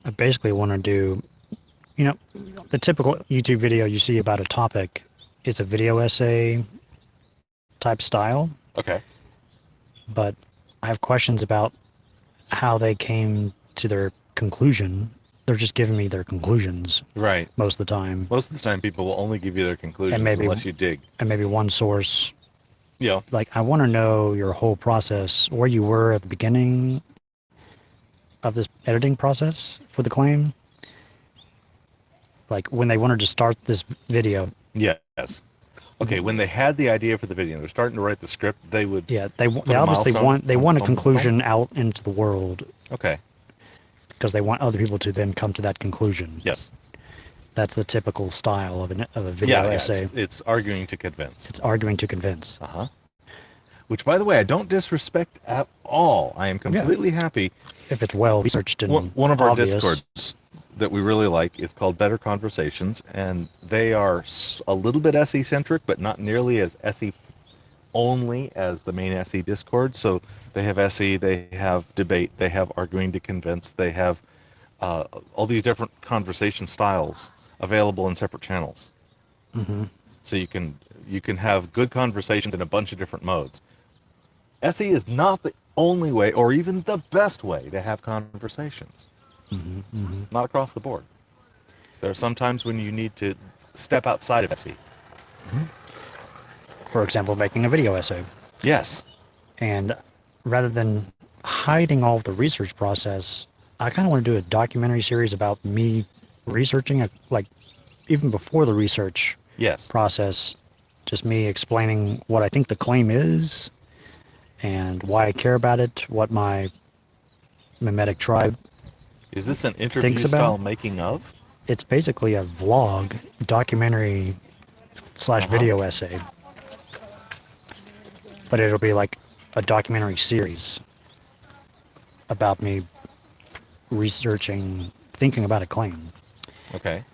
Speaker 1: I basically want to do, the typical YouTube video you see about a topic is a video essay type style,
Speaker 2: Okay.
Speaker 1: but I have questions about how they came to their conclusion. They're just giving me their conclusions
Speaker 2: Right.
Speaker 1: most of the time,
Speaker 2: Most of the time, people will only give you their conclusions
Speaker 1: maybe-
Speaker 2: unless you dig.
Speaker 1: and maybe one source.
Speaker 2: Yeah.
Speaker 1: Like, I want to know your whole process, where you were at the beginning of this editing process for the claim. Like, when they wanted to start this video,
Speaker 2: Yes. Okay, when they had the idea for the video, they're starting to write the script, they would...
Speaker 1: yeah, they
Speaker 2: a
Speaker 1: obviously
Speaker 2: milestone
Speaker 1: want a
Speaker 2: on the
Speaker 1: conclusion out into the world,
Speaker 2: Okay.
Speaker 1: because they want other people to then come to that conclusion.
Speaker 2: Yes.
Speaker 1: That's the typical style of a video essay.
Speaker 2: It's arguing to convince.
Speaker 1: It's arguing to convince.
Speaker 2: Uh-huh. Which, by the way, I don't disrespect at all. I am completely happy.
Speaker 1: If it's well researched and
Speaker 2: One of our
Speaker 1: obvious.
Speaker 2: Discords that we really like is called Better Conversations, and they are a little bit SE-centric, but not nearly as SE only as the main SE Discord. So they have SE, they have debate, they have arguing to convince, they have all these different conversation styles available in separate channels.
Speaker 1: Mm-hmm.
Speaker 2: So you can have good conversations in a bunch of different modes. SE is not the only way, or even the best way, to have conversations.
Speaker 1: Mm-hmm. Mm-hmm.
Speaker 2: Not across the board. There are some times when you need to step outside of SE.
Speaker 1: For example, making a video essay.
Speaker 2: Yes.
Speaker 1: And rather than hiding all of the research process, I kind of want to do a documentary series about me researching, like even before the research
Speaker 2: Yes.
Speaker 1: process, just me explaining what I think the claim is and why I care about it, what my mimetic tribe.
Speaker 2: Is this an interview
Speaker 1: Thinks about-
Speaker 2: style making of?
Speaker 1: It's basically a vlog, documentary / video essay, but it'll be like a documentary series about me researching, thinking about a claim.
Speaker 2: Okay.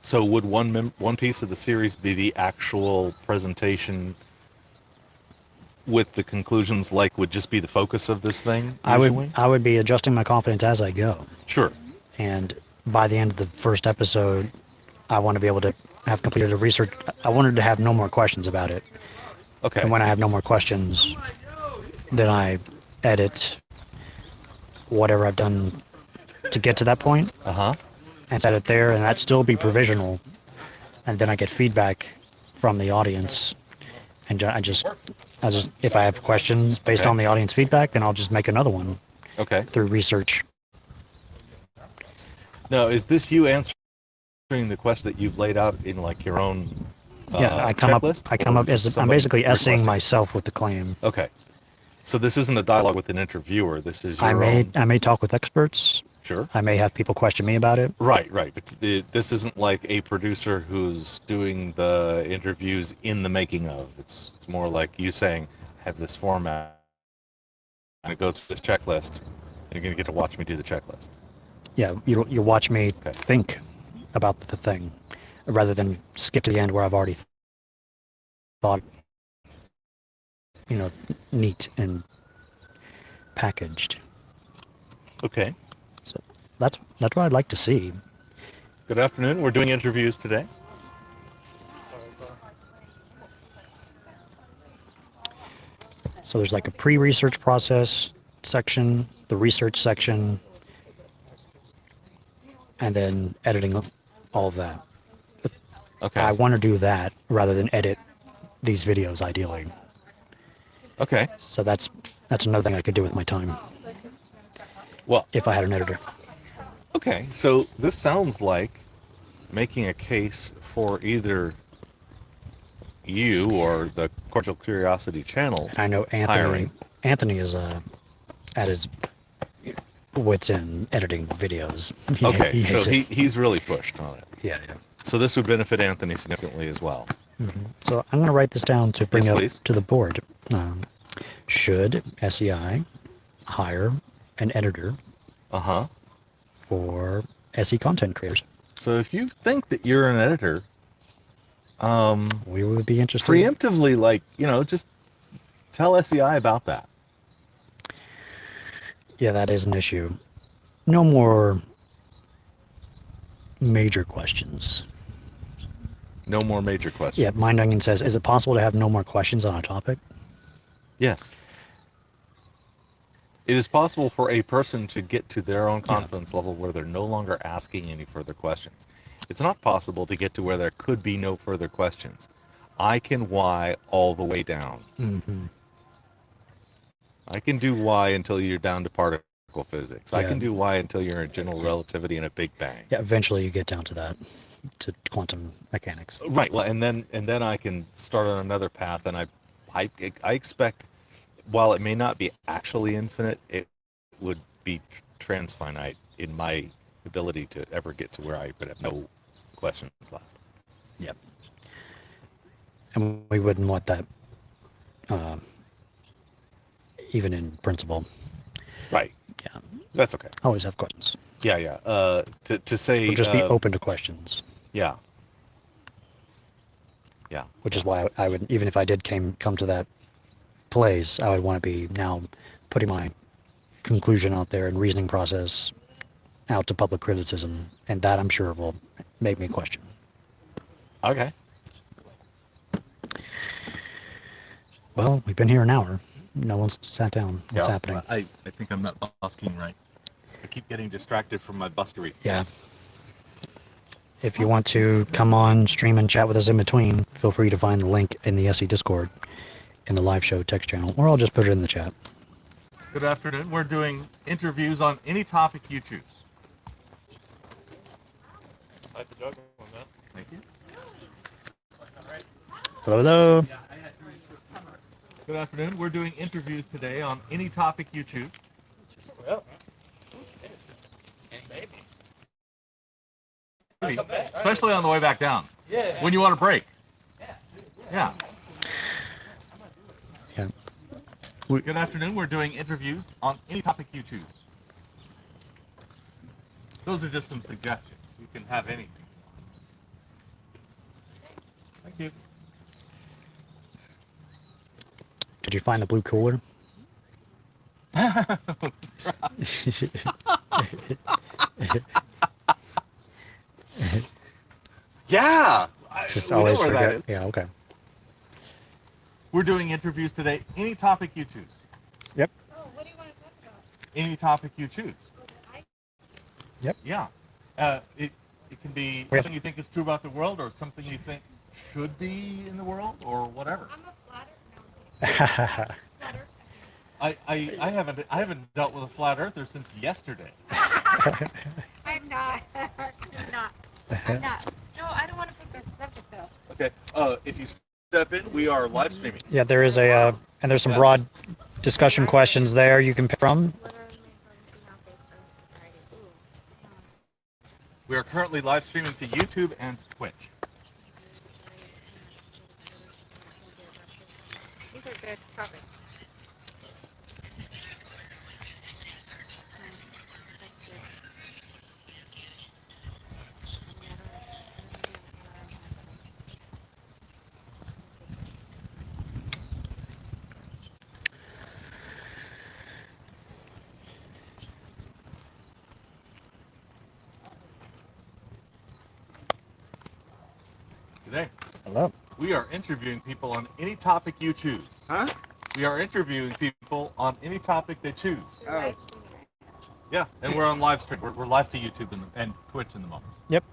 Speaker 2: So would one piece of the series be the actual presentation with the conclusions, like would just be the focus of this thing?
Speaker 1: I
Speaker 2: Usually?
Speaker 1: would be adjusting my confidence as I go,
Speaker 2: Sure.
Speaker 1: and by the end of the first episode, I want to be able to have completed the research. I wanted to have no more questions about it,
Speaker 2: Okay.
Speaker 1: and when I have no more questions, then I edit whatever I've done to get to that point
Speaker 2: Uh-huh.
Speaker 1: and set it there, and that'd still be provisional, and then I get feedback from the audience, and I just if I have questions based
Speaker 2: Okay.
Speaker 1: on the audience feedback, then I'll just make another one
Speaker 2: Okay.
Speaker 1: through research.
Speaker 2: Now, is this you answering the question that you've laid out in like your own
Speaker 1: Yeah, I come
Speaker 2: checklist,
Speaker 1: up
Speaker 2: or
Speaker 1: as
Speaker 2: just
Speaker 1: I'm
Speaker 2: somebody
Speaker 1: basically essaying
Speaker 2: requesting?
Speaker 1: myself with the claim.
Speaker 2: Okay. So this isn't a dialogue with an interviewer. This is your own...
Speaker 1: I may talk with experts.
Speaker 2: Sure.
Speaker 1: I may have people question me about it.
Speaker 2: Right. But this isn't like a producer who's doing the interviews in the making of. It's more like you saying, I have this format, and it goes through this checklist, and you're going to get to watch me do the checklist.
Speaker 1: Yeah, you watch me
Speaker 2: Okay.
Speaker 1: think about the thing, rather than skip to the end where I've already thought, neat and packaged.
Speaker 2: Okay.
Speaker 1: So that's what I'd like to see.
Speaker 2: Good afternoon. We're doing interviews today.
Speaker 1: So there's like a pre-research process section, the research section, and then editing all of that.
Speaker 2: Okay.
Speaker 1: I want to do that rather than edit these videos, ideally.
Speaker 2: Okay.
Speaker 1: So that's another thing I could do with my time.
Speaker 2: Well,
Speaker 1: if I had an editor.
Speaker 2: Okay, so this sounds like making a case for either you or the Cordial Curiosity channel.
Speaker 1: And I know
Speaker 2: hiring.
Speaker 1: Anthony is at his wits end editing videos.
Speaker 2: Okay, so
Speaker 1: hates it.
Speaker 2: he's really pushed on it.
Speaker 1: Yeah.
Speaker 2: So this would benefit Anthony significantly as well.
Speaker 1: Mm-hmm. So I'm going to write this down to bring up
Speaker 2: please.
Speaker 1: to the board. Should SEI hire an editor for SE content creators?
Speaker 2: So if you think that you're an editor,
Speaker 1: we would be interested.
Speaker 2: Preemptively, just tell SEI about that.
Speaker 1: Yeah, that is an issue. No more major questions.
Speaker 2: No more major questions.
Speaker 1: Yeah, Mind Onion says, is it possible to have no more questions on a topic?
Speaker 2: Yes. It is possible for a person to get to their own confidence level where they're no longer asking any further questions. It's not possible to get to where there could be no further questions. I can Y all the way down.
Speaker 1: Mm-hmm.
Speaker 2: I can do Y until you're down to particle physics. I can do Y until you're in general relativity and a Big Bang.
Speaker 1: Yeah, eventually you get down to that, to quantum mechanics.
Speaker 2: Right. Well, and then I can start on another path, and I expect, while it may not be actually infinite, it would be transfinite in my ability to ever get to where I would have no questions left.
Speaker 1: Yep. And we wouldn't want that, even in principle.
Speaker 2: Right.
Speaker 1: Yeah.
Speaker 2: That's okay.
Speaker 1: Always have questions.
Speaker 2: Yeah. To say.
Speaker 1: Or just be open to questions.
Speaker 2: Yeah. Yeah.
Speaker 1: Which is why I would, even if I did come to that place, I would want to be now putting my conclusion out there and reasoning process out to public criticism, and that I'm sure will make me question.
Speaker 2: Okay.
Speaker 1: Well, we've been here an hour. No one's sat down. What's happening?
Speaker 2: I think I'm not busking right. I keep getting distracted from my buskery.
Speaker 1: Yeah. If you want to come on, stream, and chat with us in between, feel free to find the link in the SE Discord in the live show text channel, or I'll just put it in the chat.
Speaker 2: Good afternoon. We're doing interviews on any topic you choose. I have to juggle on that. Thank you.
Speaker 1: Hello.
Speaker 2: Good afternoon. We're doing interviews today on any topic you choose. Well, maybe. Especially on the way back down. Yeah. When you want a break. Yeah.
Speaker 1: Yeah.
Speaker 2: Good afternoon. We're doing interviews on any topic you choose. Those are just some suggestions. You can have anything. Thank you.
Speaker 1: Did you find the blue cooler?
Speaker 2: Yeah.
Speaker 1: Just always forget. Yeah, okay.
Speaker 2: We're doing interviews today. Any topic you choose.
Speaker 1: Yep.
Speaker 3: Oh, what do you want to talk about?
Speaker 2: Any topic you choose.
Speaker 1: Yep.
Speaker 2: Yeah. It can be something you think is true about the world, or something you think should be in the world, or whatever.
Speaker 3: I'm a flat earther.
Speaker 2: I haven't dealt with a flat earther since yesterday.
Speaker 3: I'm not. I'm not. No, I don't want to pick this subject though.
Speaker 2: Okay. If you step in, we are live streaming.
Speaker 1: Yeah, there is and there's some broad discussion questions there you can pick from.
Speaker 2: We are currently live streaming to YouTube and Twitch.
Speaker 3: These are good topics.
Speaker 2: Today,
Speaker 1: Hello.
Speaker 2: we are interviewing people on any topic you choose.
Speaker 4: Huh?
Speaker 2: We are interviewing people on any topic they choose.
Speaker 3: You're live streaming, right?
Speaker 2: Yeah, and we're on live stream. We're live to YouTube and Twitch in the moment.
Speaker 1: Yep.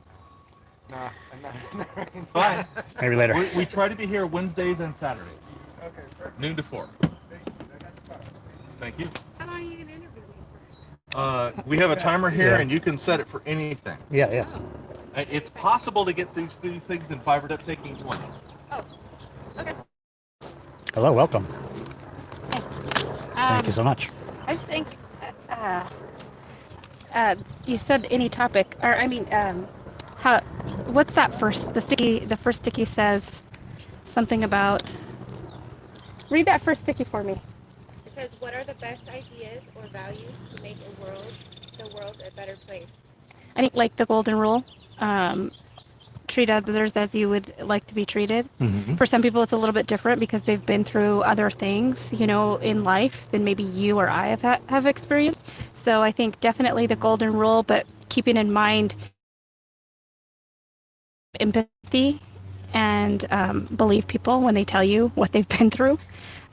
Speaker 4: Nah, I'm not.
Speaker 2: It's fine.
Speaker 1: Maybe later.
Speaker 2: We try to be here Wednesdays and Saturdays,
Speaker 4: Okay, perfect.
Speaker 2: noon to 4.
Speaker 4: Thank you. I got the box.
Speaker 2: Thank you.
Speaker 3: How long are you going to interview me for?
Speaker 2: We have a timer here,
Speaker 1: Yeah.
Speaker 2: and you can set it for anything.
Speaker 1: Yeah, yeah.
Speaker 2: It's possible to get these things in 5 or taking 20.
Speaker 3: Oh, okay.
Speaker 1: Hello, welcome.
Speaker 3: Hey.
Speaker 1: Thank you so much.
Speaker 3: I just think, you said any topic, or I mean, what's that first? The first sticky says something about. Read that first sticky for me.
Speaker 5: It says, what are the best ideas or values to make the world a better place?
Speaker 3: I think like the golden rule. Treat others as you would like to be treated.
Speaker 1: Mm-hmm.
Speaker 3: For some people, it's a little bit different because they've been through other things, in life than maybe you or I have experienced. So I think definitely the golden rule, but keeping in mind empathy and believe people when they tell you what they've been through.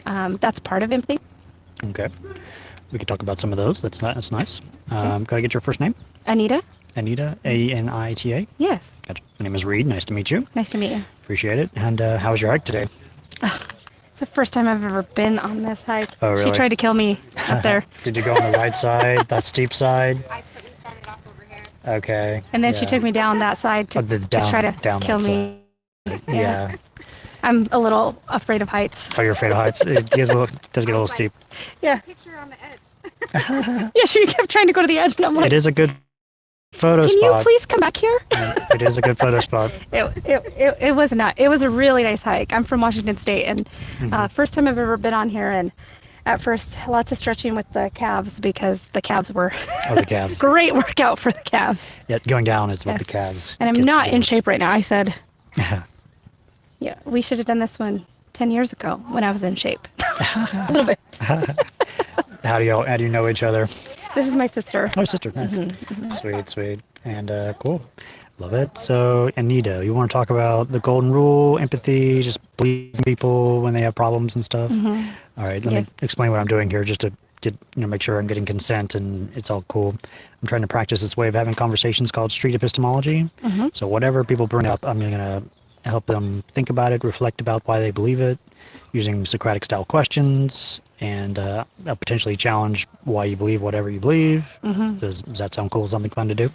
Speaker 3: That's part of empathy.
Speaker 1: Okay. We could talk about some of those. That's nice. Could I get your first name?
Speaker 3: Anita?
Speaker 1: Anita, Anita.
Speaker 3: Yes.
Speaker 1: Gotcha. My name is Reed. Nice to meet you.
Speaker 3: Nice to meet you.
Speaker 1: Appreciate it. And how was your hike today?
Speaker 3: It's the first time I've ever been on this hike.
Speaker 1: Oh, really?
Speaker 3: She tried to kill me up there.
Speaker 1: Did you go on the right side, that steep side?
Speaker 5: I started off over here.
Speaker 1: Okay.
Speaker 3: And then
Speaker 1: yeah.
Speaker 3: she took me down that side to,
Speaker 1: Oh,
Speaker 3: to try to
Speaker 1: down
Speaker 3: kill
Speaker 1: that
Speaker 3: me.
Speaker 1: side. Yeah.
Speaker 3: I'm a little afraid of heights.
Speaker 1: Oh, you're afraid of heights? It does get a little steep.
Speaker 3: Yeah.
Speaker 5: Picture on the edge.
Speaker 3: Yeah, she kept trying to go to the edge, and I'm like,
Speaker 1: It is a good photo
Speaker 3: can
Speaker 1: spot.
Speaker 3: you please come back here?
Speaker 1: It is a good photo spot.
Speaker 3: It was not. It was a really nice hike. I'm from Washington State, and first time I've ever been on here. And at first, lots of stretching with the calves because the calves were
Speaker 1: Oh, the calves.
Speaker 3: great workout for the calves.
Speaker 1: Yeah, going down is what
Speaker 3: Yes.
Speaker 1: the calves.
Speaker 3: And I'm
Speaker 1: gets
Speaker 3: not
Speaker 1: you
Speaker 3: in shape right now. I said,
Speaker 1: doing.
Speaker 3: yeah, we should have done this one 10 years ago when I was in shape. A little bit.
Speaker 1: How do you know each other?
Speaker 3: This is my sister.
Speaker 1: Oh, sister. Nice. Sweet. And cool. Love it. So, Anita, you want to talk about the golden rule, empathy, just believing people when they have problems and stuff? All right, let
Speaker 3: Yes.
Speaker 1: me explain what I'm doing here just to get, make sure I'm getting consent and it's all cool. I'm trying to practice this way of having conversations called street epistemology. So whatever people bring up, I'm going to help them think about it, reflect about why they believe it, using Socratic style questions, and I'll potentially challenge why you believe whatever you believe. Does that sound cool? Something fun to do?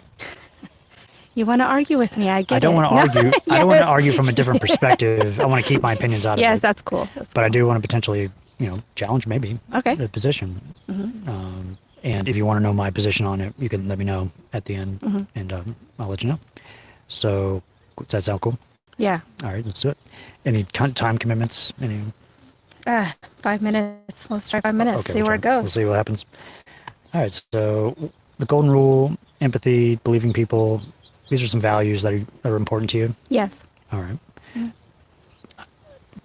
Speaker 3: You want to argue with me? I get it.
Speaker 1: I don't want to argue. I don't want to argue from a different perspective. I want to keep my opinions out of
Speaker 3: Yes,
Speaker 1: it.
Speaker 3: that's cool.
Speaker 1: But I do want to potentially, challenge maybe
Speaker 3: Okay.
Speaker 1: the position. And if you want to know my position on it, you can let me know at the end, and I'll let you know. So, does that sound cool?
Speaker 3: Yeah.
Speaker 1: All right, let's do it. Any time commitments? Any?
Speaker 3: 5 minutes. Let's try 5 minutes.
Speaker 1: Okay,
Speaker 3: See
Speaker 1: we'll
Speaker 3: where it
Speaker 1: try.
Speaker 3: goes.
Speaker 1: We'll see what happens. All right, so the golden rule, empathy, believing people, these are some values that are important to you.
Speaker 3: Yes.
Speaker 1: All right.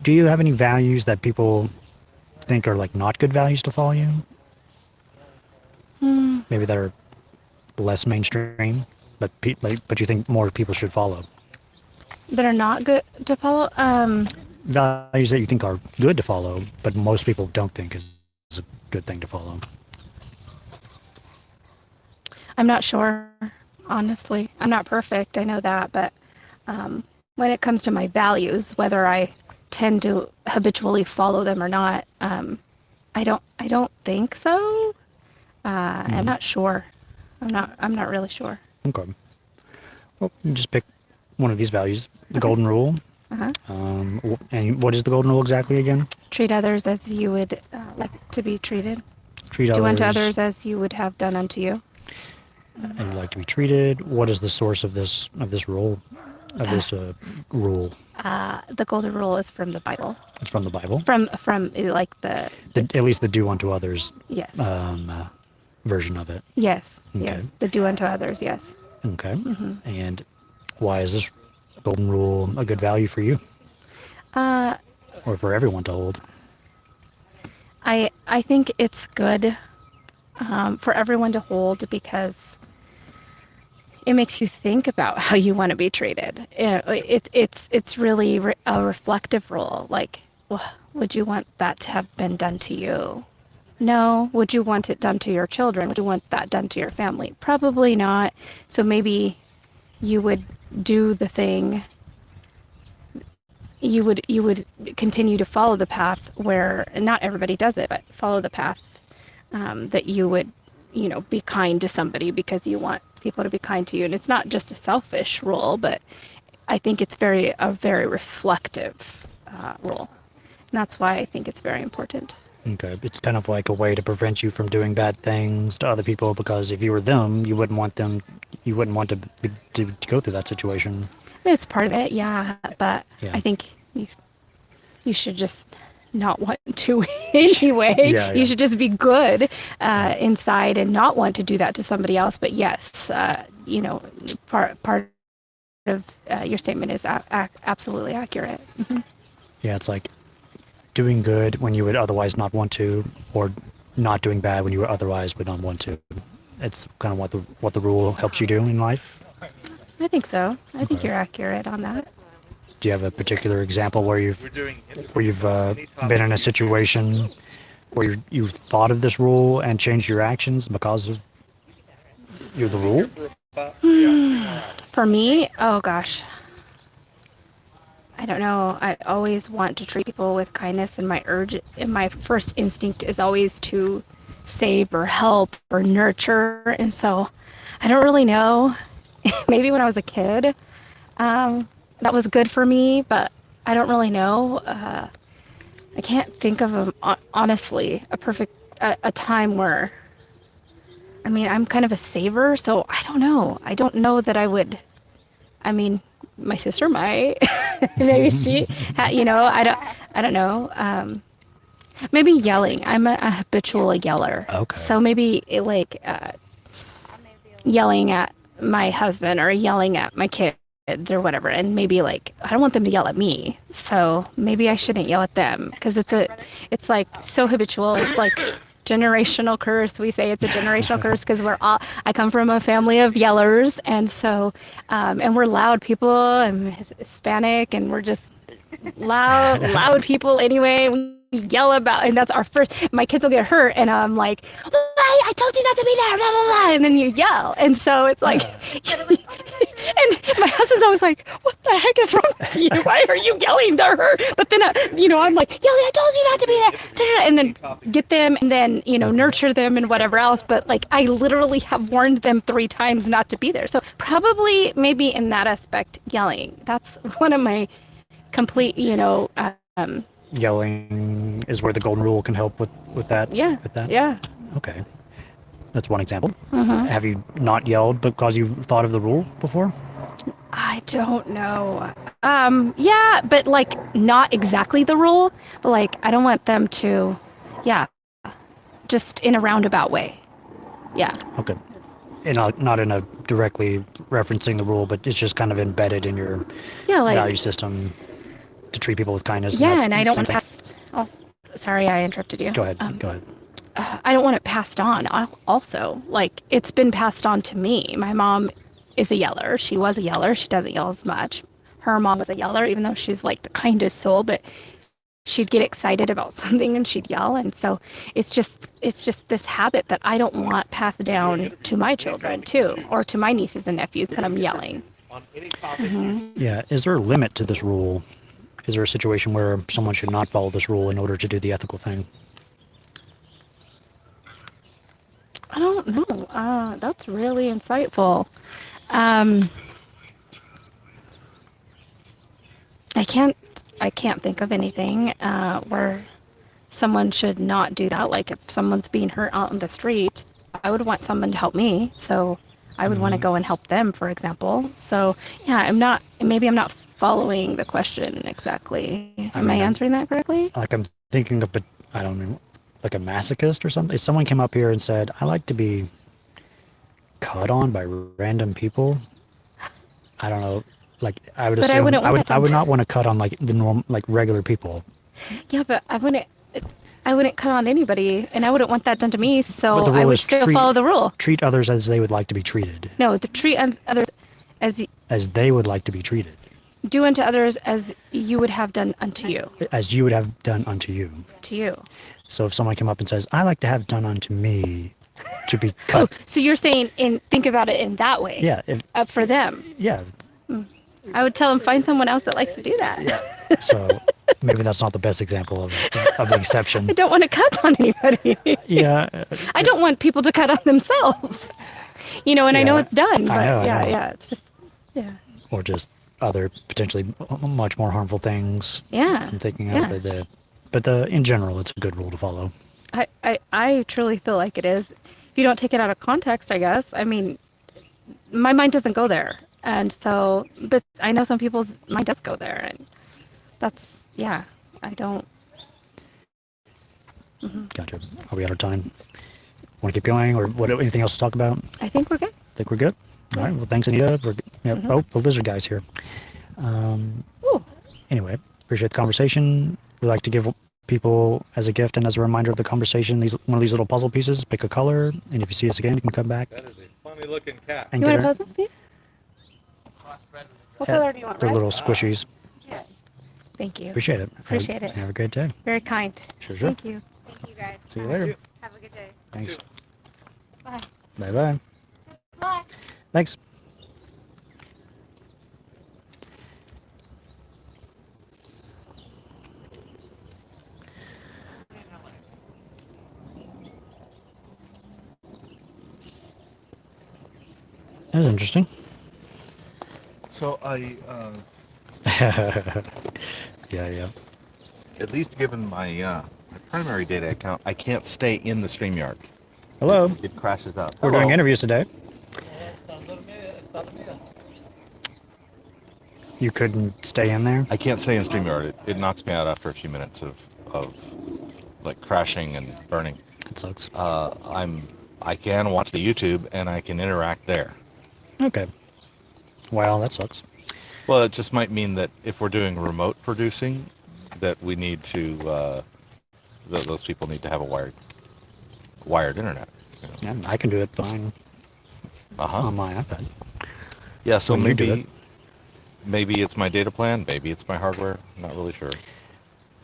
Speaker 1: Do you have any values that people think are like not good values to follow you? Maybe that are less mainstream, but but you think more people should follow?
Speaker 3: That are not good to follow?
Speaker 1: Values that you think are good to follow, but most people don't think is a good thing to follow.
Speaker 3: I'm not sure, honestly. I'm not perfect. I know that. But when it comes to my values, whether I tend to habitually follow them or not, I don't think so. I'm not sure. I'm not really sure.
Speaker 1: Okay. Well, you just pick one of these values, the golden rule. And what is the golden rule exactly again?
Speaker 3: Treat others as you would like to be treated.
Speaker 1: Treat
Speaker 3: Do
Speaker 1: others.
Speaker 3: unto others as you would have done unto you.
Speaker 1: And you like to be treated. What is the source of this rule? Rule.
Speaker 3: The golden rule is from the Bible.
Speaker 1: It's from the Bible.
Speaker 3: From like the
Speaker 1: At least the do unto others
Speaker 3: yes.
Speaker 1: Version of it.
Speaker 3: Yes.
Speaker 1: Okay.
Speaker 3: Yes. The do unto others. Yes.
Speaker 1: Okay. And why is this golden rule a good value for you, or for everyone to hold?
Speaker 3: I think it's good for everyone to hold because it makes you think about how you want to be treated. It's really a reflective role. Like, would you want that to have been done to you? No. Would you want it done to your children? Would you want that done to your family? Probably not. So maybe you would do the thing. You would continue to follow the path where not everybody does it, but follow the path that you would, be kind to somebody because you want people to be kind to you. And it's not just a selfish rule, but I think it's a very reflective rule. And that's why I think it's very important.
Speaker 1: Okay, it's kind of like a way to prevent you from doing bad things to other people, because if you were them, you wouldn't want to go through that situation.
Speaker 3: It's part of it, yeah. But
Speaker 1: Yeah.
Speaker 3: I think you should just not want to anyway.
Speaker 1: Yeah.
Speaker 3: You should just be good inside and not want to do that to somebody else. But yes, part of your statement is absolutely accurate. Mm-hmm.
Speaker 1: Yeah, it's like doing good when you would otherwise not want to, or not doing bad when you otherwise would not want to. It's kind of what the rule helps you do in life.
Speaker 3: I think so. I think you're accurate on that.
Speaker 1: Do you have a particular example where you've been in a situation where you thought of this rule and changed your actions because of the rule?
Speaker 3: For me, oh gosh, I don't know. I always want to treat people with kindness, and my first instinct is always to save or help or nurture. And so I don't really know. Maybe when I was a kid, that was good for me, but I don't really know. I can't think of honestly a time where, I'm kind of a saver, so I don't know. I don't know that I would. My sister might. Maybe she, I don't know. Maybe yelling. I'm a habitual yeller.
Speaker 1: Okay.
Speaker 3: So maybe yelling at my husband or yelling at my kids or whatever, and maybe I don't want them to yell at me, so maybe I shouldn't yell at them, because it's like so habitual. It's like generational curse. We say it's a generational curse because I come from a family of yellers, and so and we're loud people. I'm Hispanic, and we're just loud people anyway. We yell about, and that's our first. My kids will get hurt, and I'm like, I told you not to be there, blah blah blah, and then you yell, and so it's like, and my husband's always like, what the heck is wrong with you? Why are you yelling to her? But then I'm like, yelling, I told you not to be there, and then get them, and then nurture them and whatever else. But I literally have warned them 3 times not to be there. So probably maybe in that aspect, yelling. That's one of my complete,
Speaker 1: Yelling is where the golden rule can help with that.
Speaker 3: Yeah.
Speaker 1: With that.
Speaker 3: Yeah.
Speaker 1: Okay, that's one example.
Speaker 3: Uh-huh.
Speaker 1: Have you not yelled because you've thought of the rule before?
Speaker 3: I don't know. Yeah, but not exactly the rule, but I don't want them to, just in a roundabout way. Yeah.
Speaker 1: Okay. And not in a directly referencing the rule, but it's just kind of embedded in your value system to treat people with kindness.
Speaker 3: Yeah, and I don't want to pass. Sorry, I interrupted you.
Speaker 1: Go ahead. Go ahead.
Speaker 3: I don't want it passed on. Also, it's been passed on to me. My mom is a yeller. She was a yeller. She doesn't yell as much. Her mom was a yeller, even though she's the kindest soul, but she'd get excited about something and she'd yell. And so it's just this habit that I don't want passed down to my children too, or to my nieces and nephews, that I'm yelling. Mm-hmm.
Speaker 1: Yeah. Is there a limit to this rule? Is there a situation where someone should not follow this rule in order to do the ethical thing?
Speaker 3: I don't know. That's really insightful. I can't think of anything where someone should not do that. If someone's being hurt out on the street, I would want someone to help me. So I would want to go and help them, for example. So yeah, maybe I'm not following the question exactly. Am I answering that correctly?
Speaker 1: I'm thinking of, I don't know, like a masochist or something. If someone came up here and said, I like to be cut on by random people, I don't know, I would assume, I would not want to cut on the normal, regular people.
Speaker 3: Yeah, but I wouldn't cut on anybody, and I wouldn't want that done to me, so I would still follow the rule.
Speaker 1: Treat others as they would like to be treated.
Speaker 3: No, treat others as
Speaker 1: they would like to be treated.
Speaker 3: Do unto others as you would have done unto you.
Speaker 1: As you would have done unto you.
Speaker 3: To you.
Speaker 1: So if someone came up and says, I like to have done unto me to be
Speaker 3: Oh,
Speaker 1: cut.
Speaker 3: so you're saying think about it in that way.
Speaker 1: Yeah.
Speaker 3: For them.
Speaker 1: Yeah.
Speaker 3: I would tell them find someone else that likes to do that.
Speaker 1: Yeah. So maybe that's not the best example of the exception.
Speaker 3: I don't want to cut on anybody.
Speaker 1: Yeah.
Speaker 3: I don't want people to cut on themselves. You know, and I know it's done, but
Speaker 1: I know.
Speaker 3: yeah, it's just, yeah.
Speaker 1: Or just other potentially much more harmful things.
Speaker 3: Yeah.
Speaker 1: I'm thinking of but in general, it's a good rule to follow.
Speaker 3: I truly feel like it is. If you don't take it out of context, I guess. I mean, my mind doesn't go there. And so, but I know some people's mind does go there. And that's, yeah, I don't. Mm-hmm.
Speaker 1: Gotcha. Are we out of time? Want to keep going, or anything else to talk about?
Speaker 3: I think we're good.
Speaker 1: Think we're good? All right. Well, thanks, Anita. Oh, the lizard guy's here. Anyway, appreciate the conversation. We like to give people as a gift and as a reminder of the conversation one of these little puzzle pieces. Pick a color, and if you see us again, you can come back.
Speaker 2: That is a funny-looking cat.
Speaker 1: And
Speaker 3: You want a puzzle piece? What color do you want?
Speaker 1: They're
Speaker 3: Red?
Speaker 1: little squishies.
Speaker 3: Thank you.
Speaker 1: Appreciate it.
Speaker 3: Appreciate it.
Speaker 1: Have a great day.
Speaker 3: Very kind.
Speaker 1: Sure.
Speaker 3: Thank you.
Speaker 5: Thank you guys.
Speaker 1: See you later.
Speaker 5: Have a good day.
Speaker 1: Thanks.
Speaker 3: Bye.
Speaker 1: Bye-bye.
Speaker 5: Bye.
Speaker 1: Thanks. That was interesting.
Speaker 2: So
Speaker 1: Yeah.
Speaker 2: at least given my primary data account, I can't stay in the StreamYard.
Speaker 1: Hello.
Speaker 2: It crashes out.
Speaker 1: We're doing interviews today. You couldn't stay in there?
Speaker 2: I can't stay in StreamYard. It knocks me out after a few minutes of like crashing and burning.
Speaker 1: That sucks.
Speaker 2: I can watch the YouTube and I can interact there.
Speaker 1: Okay. Well, that sucks.
Speaker 2: Well, it just might mean that if we're doing remote producing, that we need to those people need to have a wired internet. You know?
Speaker 1: Yeah, I can do it fine on my iPad.
Speaker 2: Yeah, so
Speaker 1: When you do
Speaker 2: maybe it's my data plan, maybe it's my hardware. I'm not really sure.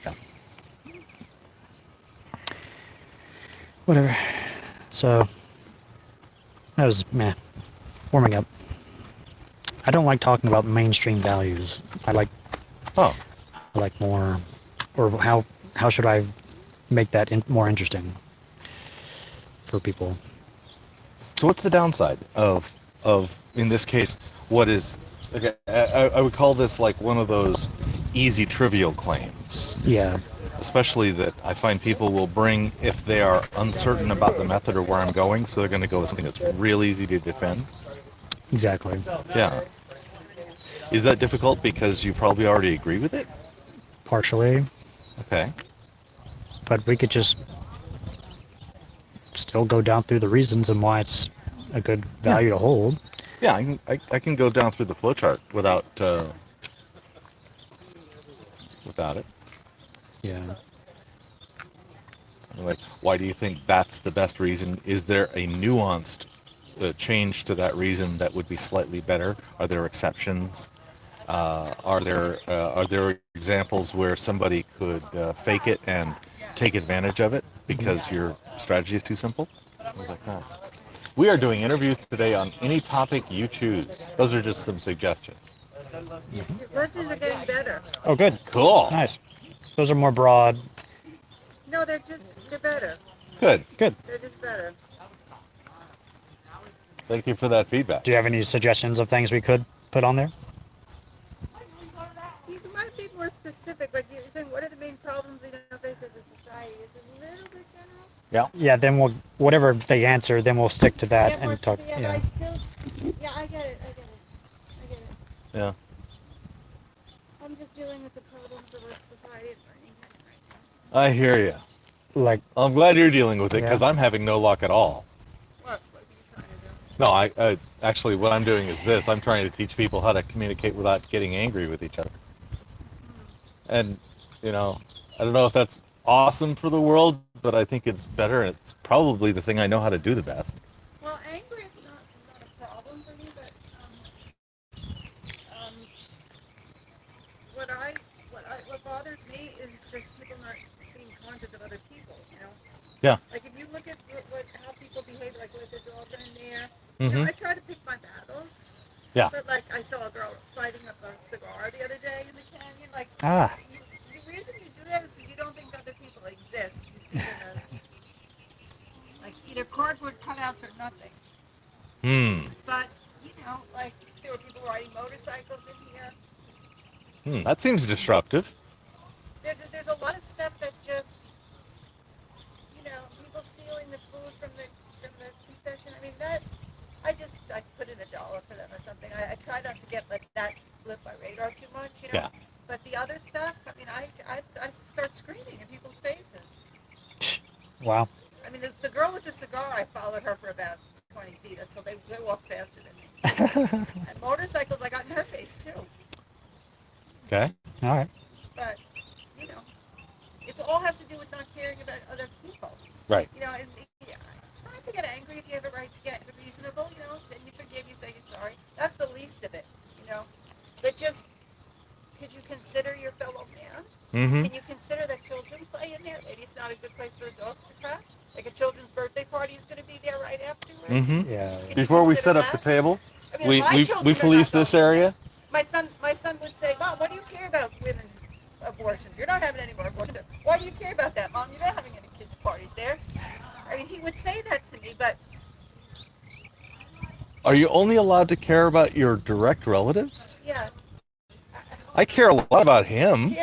Speaker 1: Yeah. Whatever. So that was warming up. I don't like talking about mainstream values. I like more, or how should I make that more interesting for people?
Speaker 2: So what's the downside of in this case, what is, okay, I would call this like one of those easy trivial claims.
Speaker 1: Yeah.
Speaker 2: Especially that I find people will bring if they are uncertain about the method or where I'm going, so they're going to go with something that's real easy to defend.
Speaker 1: Exactly.
Speaker 2: Yeah. Is that difficult because you probably already agree with it?
Speaker 1: Partially.
Speaker 2: Okay.
Speaker 1: But we could just still go down through the reasons and why it's a good value to hold.
Speaker 2: Yeah, I can go down through the flowchart without it.
Speaker 1: Yeah.
Speaker 2: Like, why do you think that's the best reason? Is there a nuanced change to that reason that would be slightly better? Are there exceptions? Are there examples where somebody could fake it and take advantage of it because your strategy is too simple? Things like that. We are doing interviews today on any topic you choose. Those are just some suggestions.
Speaker 6: Your questions are getting better.
Speaker 1: Oh, good.
Speaker 2: Cool.
Speaker 1: Nice. Those are more broad.
Speaker 6: No, they're better.
Speaker 2: Good.
Speaker 1: Good.
Speaker 6: They're just better.
Speaker 2: Thank you for that feedback.
Speaker 1: Do you have any suggestions of things we could put on there?
Speaker 6: You might be more specific, like you're saying, what are the main problems we don't face as a society? Is it a little bit general?
Speaker 1: Yeah. Yeah. Then whatever they answer, then we'll stick to that
Speaker 6: More
Speaker 1: and talk.
Speaker 6: specific,
Speaker 1: Yeah.
Speaker 6: but I still, I get it.
Speaker 2: Yeah.
Speaker 6: I'm just dealing with the problems of our society at Runyon Canyon right now.
Speaker 2: I hear you.
Speaker 1: Like.
Speaker 2: I'm glad you're dealing with it because
Speaker 1: Yeah.
Speaker 2: I'm having no luck at all.
Speaker 6: What are you trying to do?
Speaker 2: No, I actually what I'm doing is this. I'm trying to teach people how to communicate without getting angry with each other. And, I don't know if that's awesome for the world, but I think it's better. It's probably the thing I know how to do the best.
Speaker 6: Well, anger is not a problem for me, but aren't being conscious of other people, you know?
Speaker 2: Yeah.
Speaker 6: Like if you look at how people behave, like with their dog in there,
Speaker 2: Mm-hmm.
Speaker 6: I try to pick my battles.
Speaker 2: Yeah.
Speaker 6: But like I saw a girl lighting up a cigar the other day in the canyon. Like the reason you do that is because you don't think other people exist. You see them as like either cardboard cutouts or nothing. But like there were people riding motorcycles in here.
Speaker 2: That seems disruptive.
Speaker 6: There's a lot of stuff that just people stealing the food from the concession. I mean that. I put in $1 for them or something. I try not to let that lift my radar too much,
Speaker 2: Yeah.
Speaker 6: But the other stuff, I mean, I start screaming in people's faces.
Speaker 1: Wow.
Speaker 6: I mean, the girl with the cigar, I followed her for about 20 feet until they walked faster than me. And motorcycles, I got in her face too.
Speaker 2: Okay.
Speaker 1: All right.
Speaker 6: But it all has to do with not caring about other people.
Speaker 2: Right.
Speaker 6: And it's fine to get angry if you have a right to get reasonable, then you forgive, you say you're sorry. That's the least of it, But just, could you consider your fellow man?
Speaker 2: Mm-hmm.
Speaker 6: Can you consider that children play in there? Maybe it's not a good place for the dogs to crap. Like a children's birthday party is going to be there right afterwards.
Speaker 2: Mm-hmm.
Speaker 1: Yeah.
Speaker 2: Before we set up the table,
Speaker 6: I mean,
Speaker 2: we police this area.
Speaker 6: My son would say, Mom, what do you care about women's abortions? You're not having any more abortions. Why do you care about that, Mom? You're not having any kids' parties there. I mean, he would say that to me, but...
Speaker 2: Are you only allowed to care about your direct relatives?
Speaker 6: Yeah.
Speaker 2: I care a lot about him,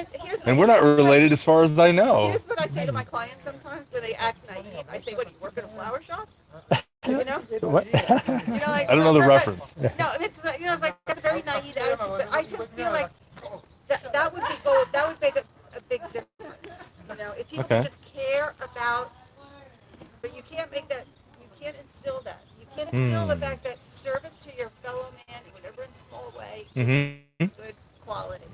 Speaker 2: and we're not related as far as I know.
Speaker 6: Here's what I say to my clients sometimes where they act naive. I say, what, do you work at a flower shop?
Speaker 1: What?
Speaker 6: Like,
Speaker 2: I don't know the reference.
Speaker 6: No, it's it's like that's a very naive attitude, but I just feel like that would make a big difference. If people could just care about, but you can't make that, you can't instill that. You can't instill the fact that service to your fellow man, whatever in small way, is good quality.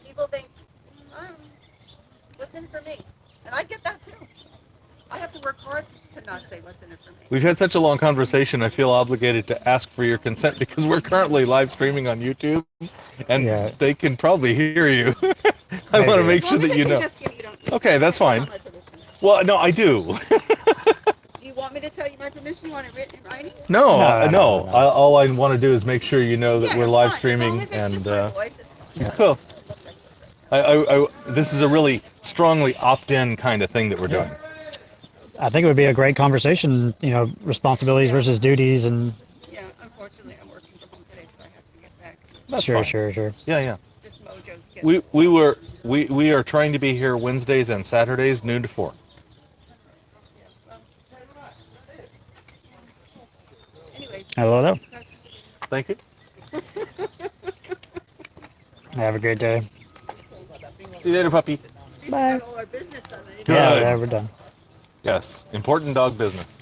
Speaker 6: People think, what's in it for me? And I get that too. I have to work hard to not say what's in it for me.
Speaker 2: We've had such a long conversation, I feel obligated to ask for your consent because we're currently live streaming on YouTube, and they can probably hear you. I want to make sure that you know. Okay, that's fine. Well, no, I do.
Speaker 6: Do you want me to tell you my permission? You want it written in writing?
Speaker 2: No. All I want to do is make sure you know that we're live streaming,
Speaker 6: as long as it's just my voice, it's fine.
Speaker 2: Yeah, cool. This is a really strongly opt-in kind of thing that we're doing.
Speaker 1: I think it would be a great conversation, responsibilities versus duties, and
Speaker 6: yeah, unfortunately, I'm working from home today, so I have to get back.
Speaker 2: That's
Speaker 1: sure,
Speaker 2: fine.
Speaker 1: sure.
Speaker 2: Yeah.
Speaker 6: This mojo's getting...
Speaker 2: We are trying to be here Wednesdays and Saturdays, noon to 4.
Speaker 6: Anyway.
Speaker 1: Hello.
Speaker 2: Thank you.
Speaker 1: Have a great day.
Speaker 2: See you later, puppy.
Speaker 1: Bye.
Speaker 6: All our business done.
Speaker 1: Yeah, we're done.
Speaker 2: Yes, important dog business.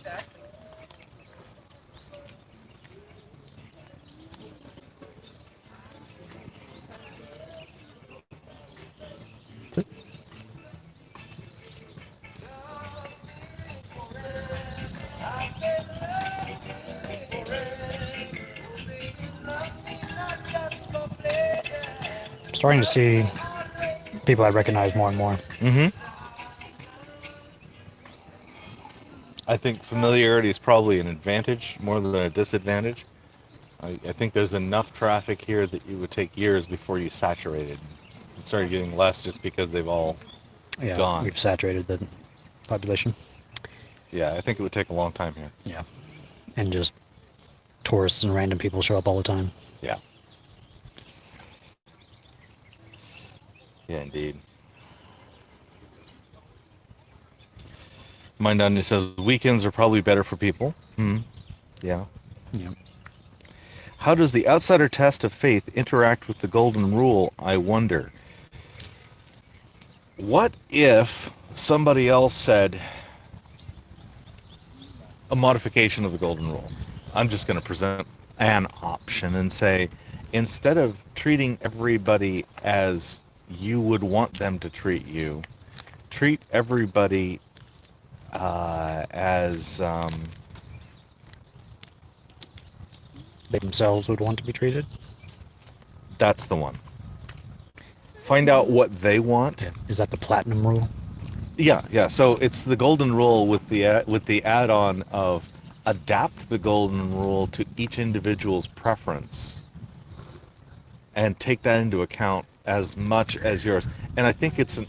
Speaker 6: Exactly.
Speaker 1: I'm starting to see people I recognize more and more.
Speaker 2: Mm-hmm. I think familiarity is probably an advantage more than a disadvantage. I think there's enough traffic here that you would take years before you saturated. It started getting less just because they've all gone.
Speaker 1: We've saturated the population.
Speaker 2: Yeah, I think it would take a long time here.
Speaker 1: Yeah. And just tourists and random people show up all the time.
Speaker 2: Yeah. Yeah, indeed. Mindanya says weekends are probably better for people. Yeah.
Speaker 1: Yeah.
Speaker 2: How does the outsider test of faith interact with the golden rule, I wonder? What if somebody else said a modification of the golden rule? I'm just going to present an option and say, instead of treating everybody as you would want them to treat you, treat everybody as
Speaker 1: They themselves would want to be treated.
Speaker 2: that's the one. find out what they want.
Speaker 1: Yeah. Is that the platinum rule?
Speaker 2: Yeah. So it's the golden rule with the add-on of adapt the golden rule to each individual's preference and take that into account as much as yours. And I think it's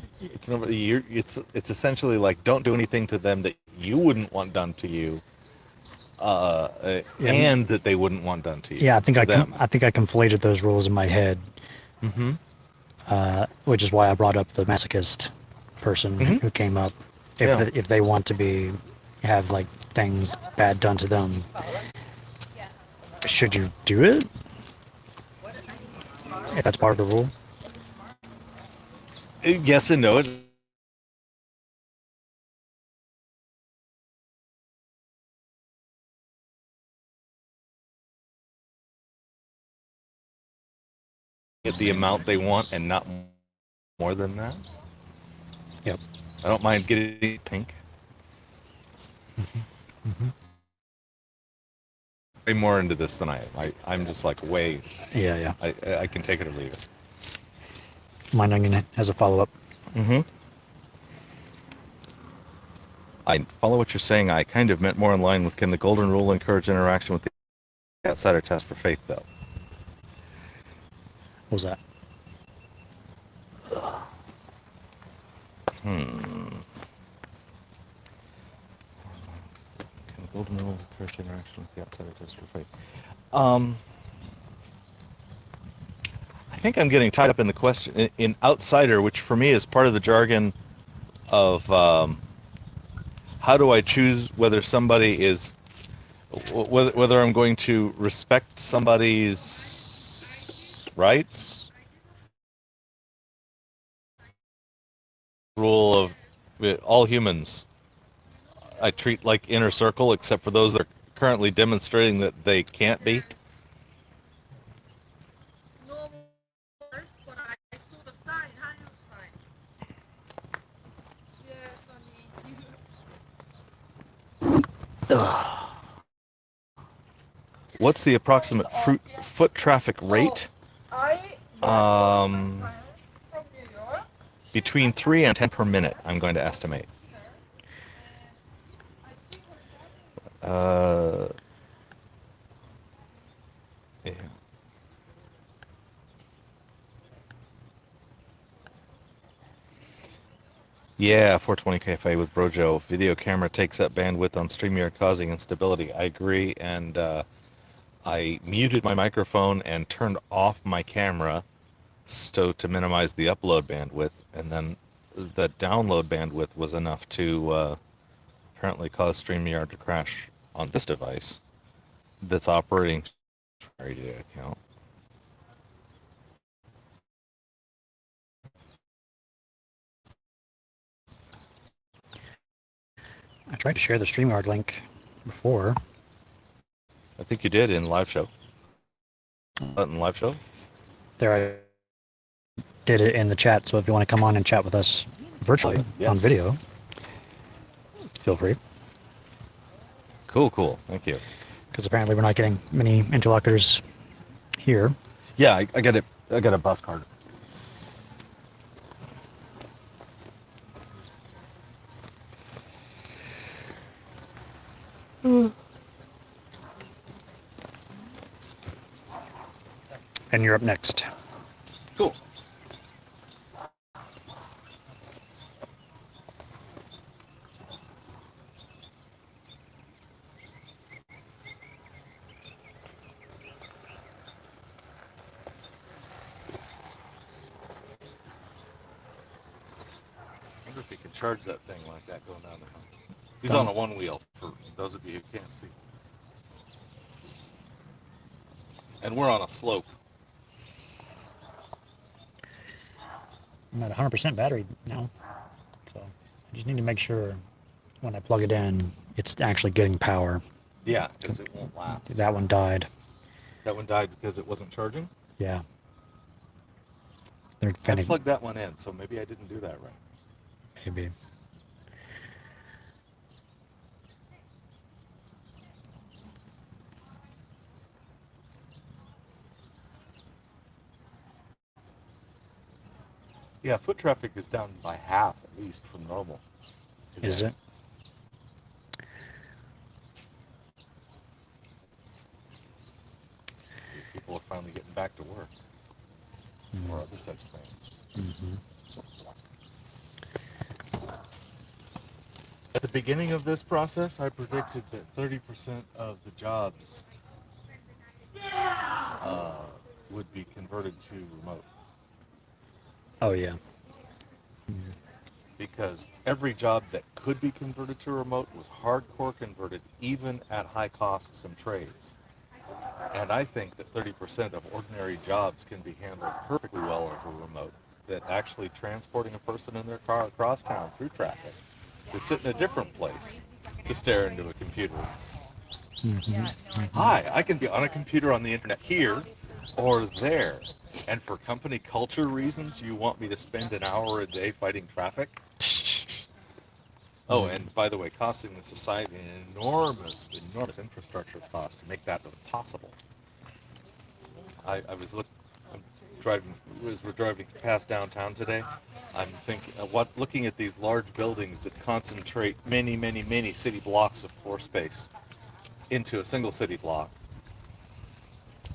Speaker 2: essentially like, don't do anything to them that you wouldn't want done to you, and that they wouldn't want done to you.
Speaker 1: Yeah, I think I
Speaker 2: them.
Speaker 1: think I conflated those rules in my head.
Speaker 2: Mm-hmm.
Speaker 1: Which is why I brought up the masochist person who came up. If they want to have like things bad done to them, should you do it? If that's part of the rule.
Speaker 2: Yes and no. Get the amount they want and not more than that.
Speaker 1: Yep.
Speaker 2: I don't mind getting pink. Way more into this than I'm just like way.
Speaker 1: Yeah.
Speaker 2: I can take it or leave it.
Speaker 1: Mine Onion has a follow-up.
Speaker 2: I follow what you're saying. I kind of meant more in line with, can the golden rule encourage interaction with the outsider test for faith, though?
Speaker 1: What was that?
Speaker 2: Can the golden rule encourage interaction with the outsider test for faith? I think I'm getting tied up in the question in outsider, which for me is part of the jargon of how do I choose whether somebody is, whether I'm going to respect somebody's rights. Rule of all humans I treat like inner circle, except for those that are currently demonstrating that they can't be. What's the approximate foot traffic rate? Between 3 and 10 per minute, I'm going to estimate. Yeah. Yeah, 420 Cafe with Brojo. Video camera takes up bandwidth on StreamYard, causing instability. I agree, and I muted my microphone and turned off my camera to minimize the upload bandwidth, and then the download bandwidth was enough to apparently cause StreamYard to crash on this device that's operating data account.
Speaker 1: I tried to share the StreamYard link before.
Speaker 2: I think you did in live show. In live show?
Speaker 1: There, I did it in the chat, so if you want to come on and chat with us virtually on video, feel free.
Speaker 2: Cool. Thank you.
Speaker 1: Because apparently we're not getting many interlocutors here.
Speaker 2: Yeah, I got it. I got a bus card.
Speaker 1: And you're up next.
Speaker 2: Cool. I wonder if he can charge that thing like that going down the hill. He's on a one wheel, for those of you who can't see. And we're on a slope.
Speaker 1: I'm at 100% battery now, so I just need to make sure when I plug it in, it's actually getting power.
Speaker 2: Yeah, because it won't last.
Speaker 1: That one died.
Speaker 2: That one died because it wasn't charging?
Speaker 1: Yeah.
Speaker 2: I plugged that one in, so maybe I didn't do that right.
Speaker 1: Maybe.
Speaker 2: Yeah, foot traffic is down by half at least from normal. Today.
Speaker 1: Is it?
Speaker 2: People are finally getting back to work or other such things.
Speaker 1: Mm-hmm.
Speaker 2: At the beginning of this process, I predicted that 30% of the jobs would be converted to remote.
Speaker 1: Oh, yeah.
Speaker 2: Because every job that could be converted to remote was hardcore converted, even at high costs and trades. And I think that 30% of ordinary jobs can be handled perfectly well over remote. That actually transporting a person in their car across town through traffic to sit in a different place to stare into a computer.
Speaker 1: Mm-hmm.
Speaker 2: Hi, I can be on a computer on the internet here or there. And for company culture reasons, you want me to spend an hour a day fighting traffic? Oh, and by the way, costing the society an enormous infrastructure cost to make that possible. I was driving, as we're driving past downtown today, I'm thinking, looking at these large buildings that concentrate many city blocks of floor space into a single city block,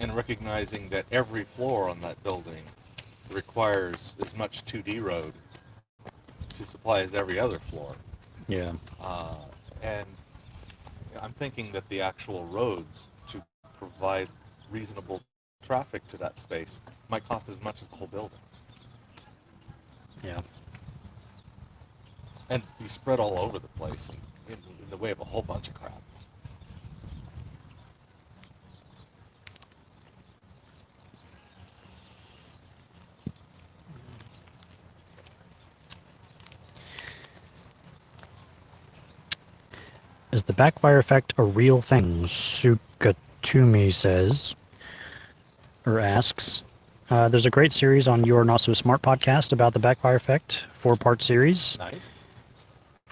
Speaker 2: and recognizing that every floor on that building requires as much 2D road to supply as every other floor.
Speaker 1: Yeah.
Speaker 2: And I'm thinking that the actual roads to provide reasonable traffic to that space might cost as much as the whole building.
Speaker 1: Yeah.
Speaker 2: And be spread all over the place in the way of a whole bunch of crap.
Speaker 1: Is the backfire effect a real thing? Sukatumi says, or asks. There's a great series on You're Not So Smart podcast about the backfire effect, 4-part series.
Speaker 2: Nice.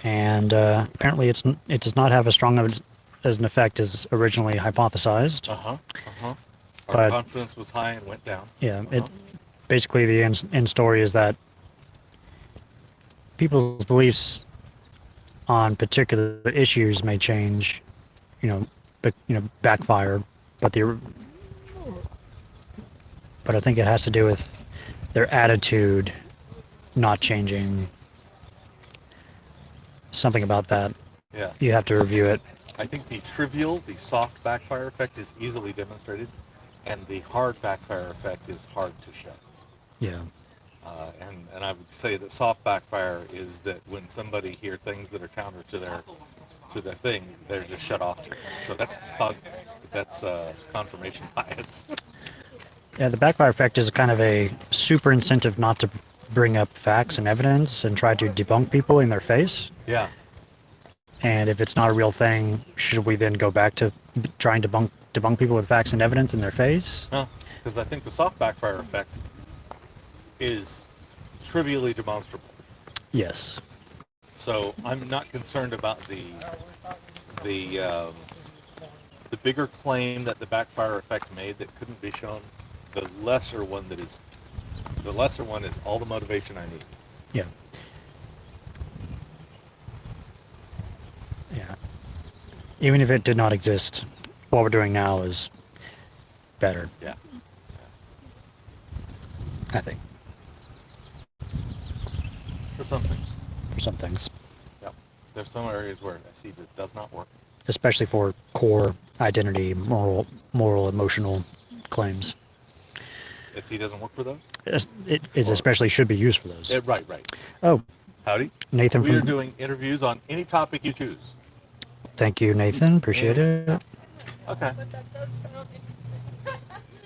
Speaker 1: And apparently it does not have as strong as an effect as originally hypothesized.
Speaker 2: Our
Speaker 1: But
Speaker 2: confidence was high and went down.
Speaker 1: Yeah, it basically the end story is that people's beliefs on particular issues may change, backfire, but I think it has to do with their attitude not changing. Something about that.
Speaker 2: Yeah.
Speaker 1: You have to review it.
Speaker 2: I think the soft backfire effect is easily demonstrated, and the hard backfire effect is hard to show.
Speaker 1: Yeah.
Speaker 2: And I would say that soft backfire is that when somebody hears things that are counter to their thing, they're just shut off to it. So that's confirmation bias.
Speaker 1: Yeah, the backfire effect is kind of a super incentive not to bring up facts and evidence and try to debunk people in their face.
Speaker 2: Yeah.
Speaker 1: And if it's not a real thing, should we then go back to trying to debunk people with facts and evidence in their face?
Speaker 2: No, because I think the soft backfire effect is trivially demonstrable.
Speaker 1: Yes.
Speaker 2: So I'm not concerned about the bigger claim that the backfire effect made that couldn't be shown. The lesser one is all the motivation I need.
Speaker 1: Yeah. Yeah. Even if it did not exist, what we're doing now is better.
Speaker 2: Yeah.
Speaker 1: I think.
Speaker 2: For some things.
Speaker 1: For some things.
Speaker 2: Yeah. There's some areas where SE does not work.
Speaker 1: Especially for core identity, moral, emotional claims.
Speaker 2: SE doesn't work for those?
Speaker 1: It especially should be used for those.
Speaker 2: Right.
Speaker 1: Oh.
Speaker 2: Howdy.
Speaker 1: Nathan
Speaker 2: We are doing interviews on any topic you choose.
Speaker 1: Thank you, Nathan. Appreciate it.
Speaker 2: Okay.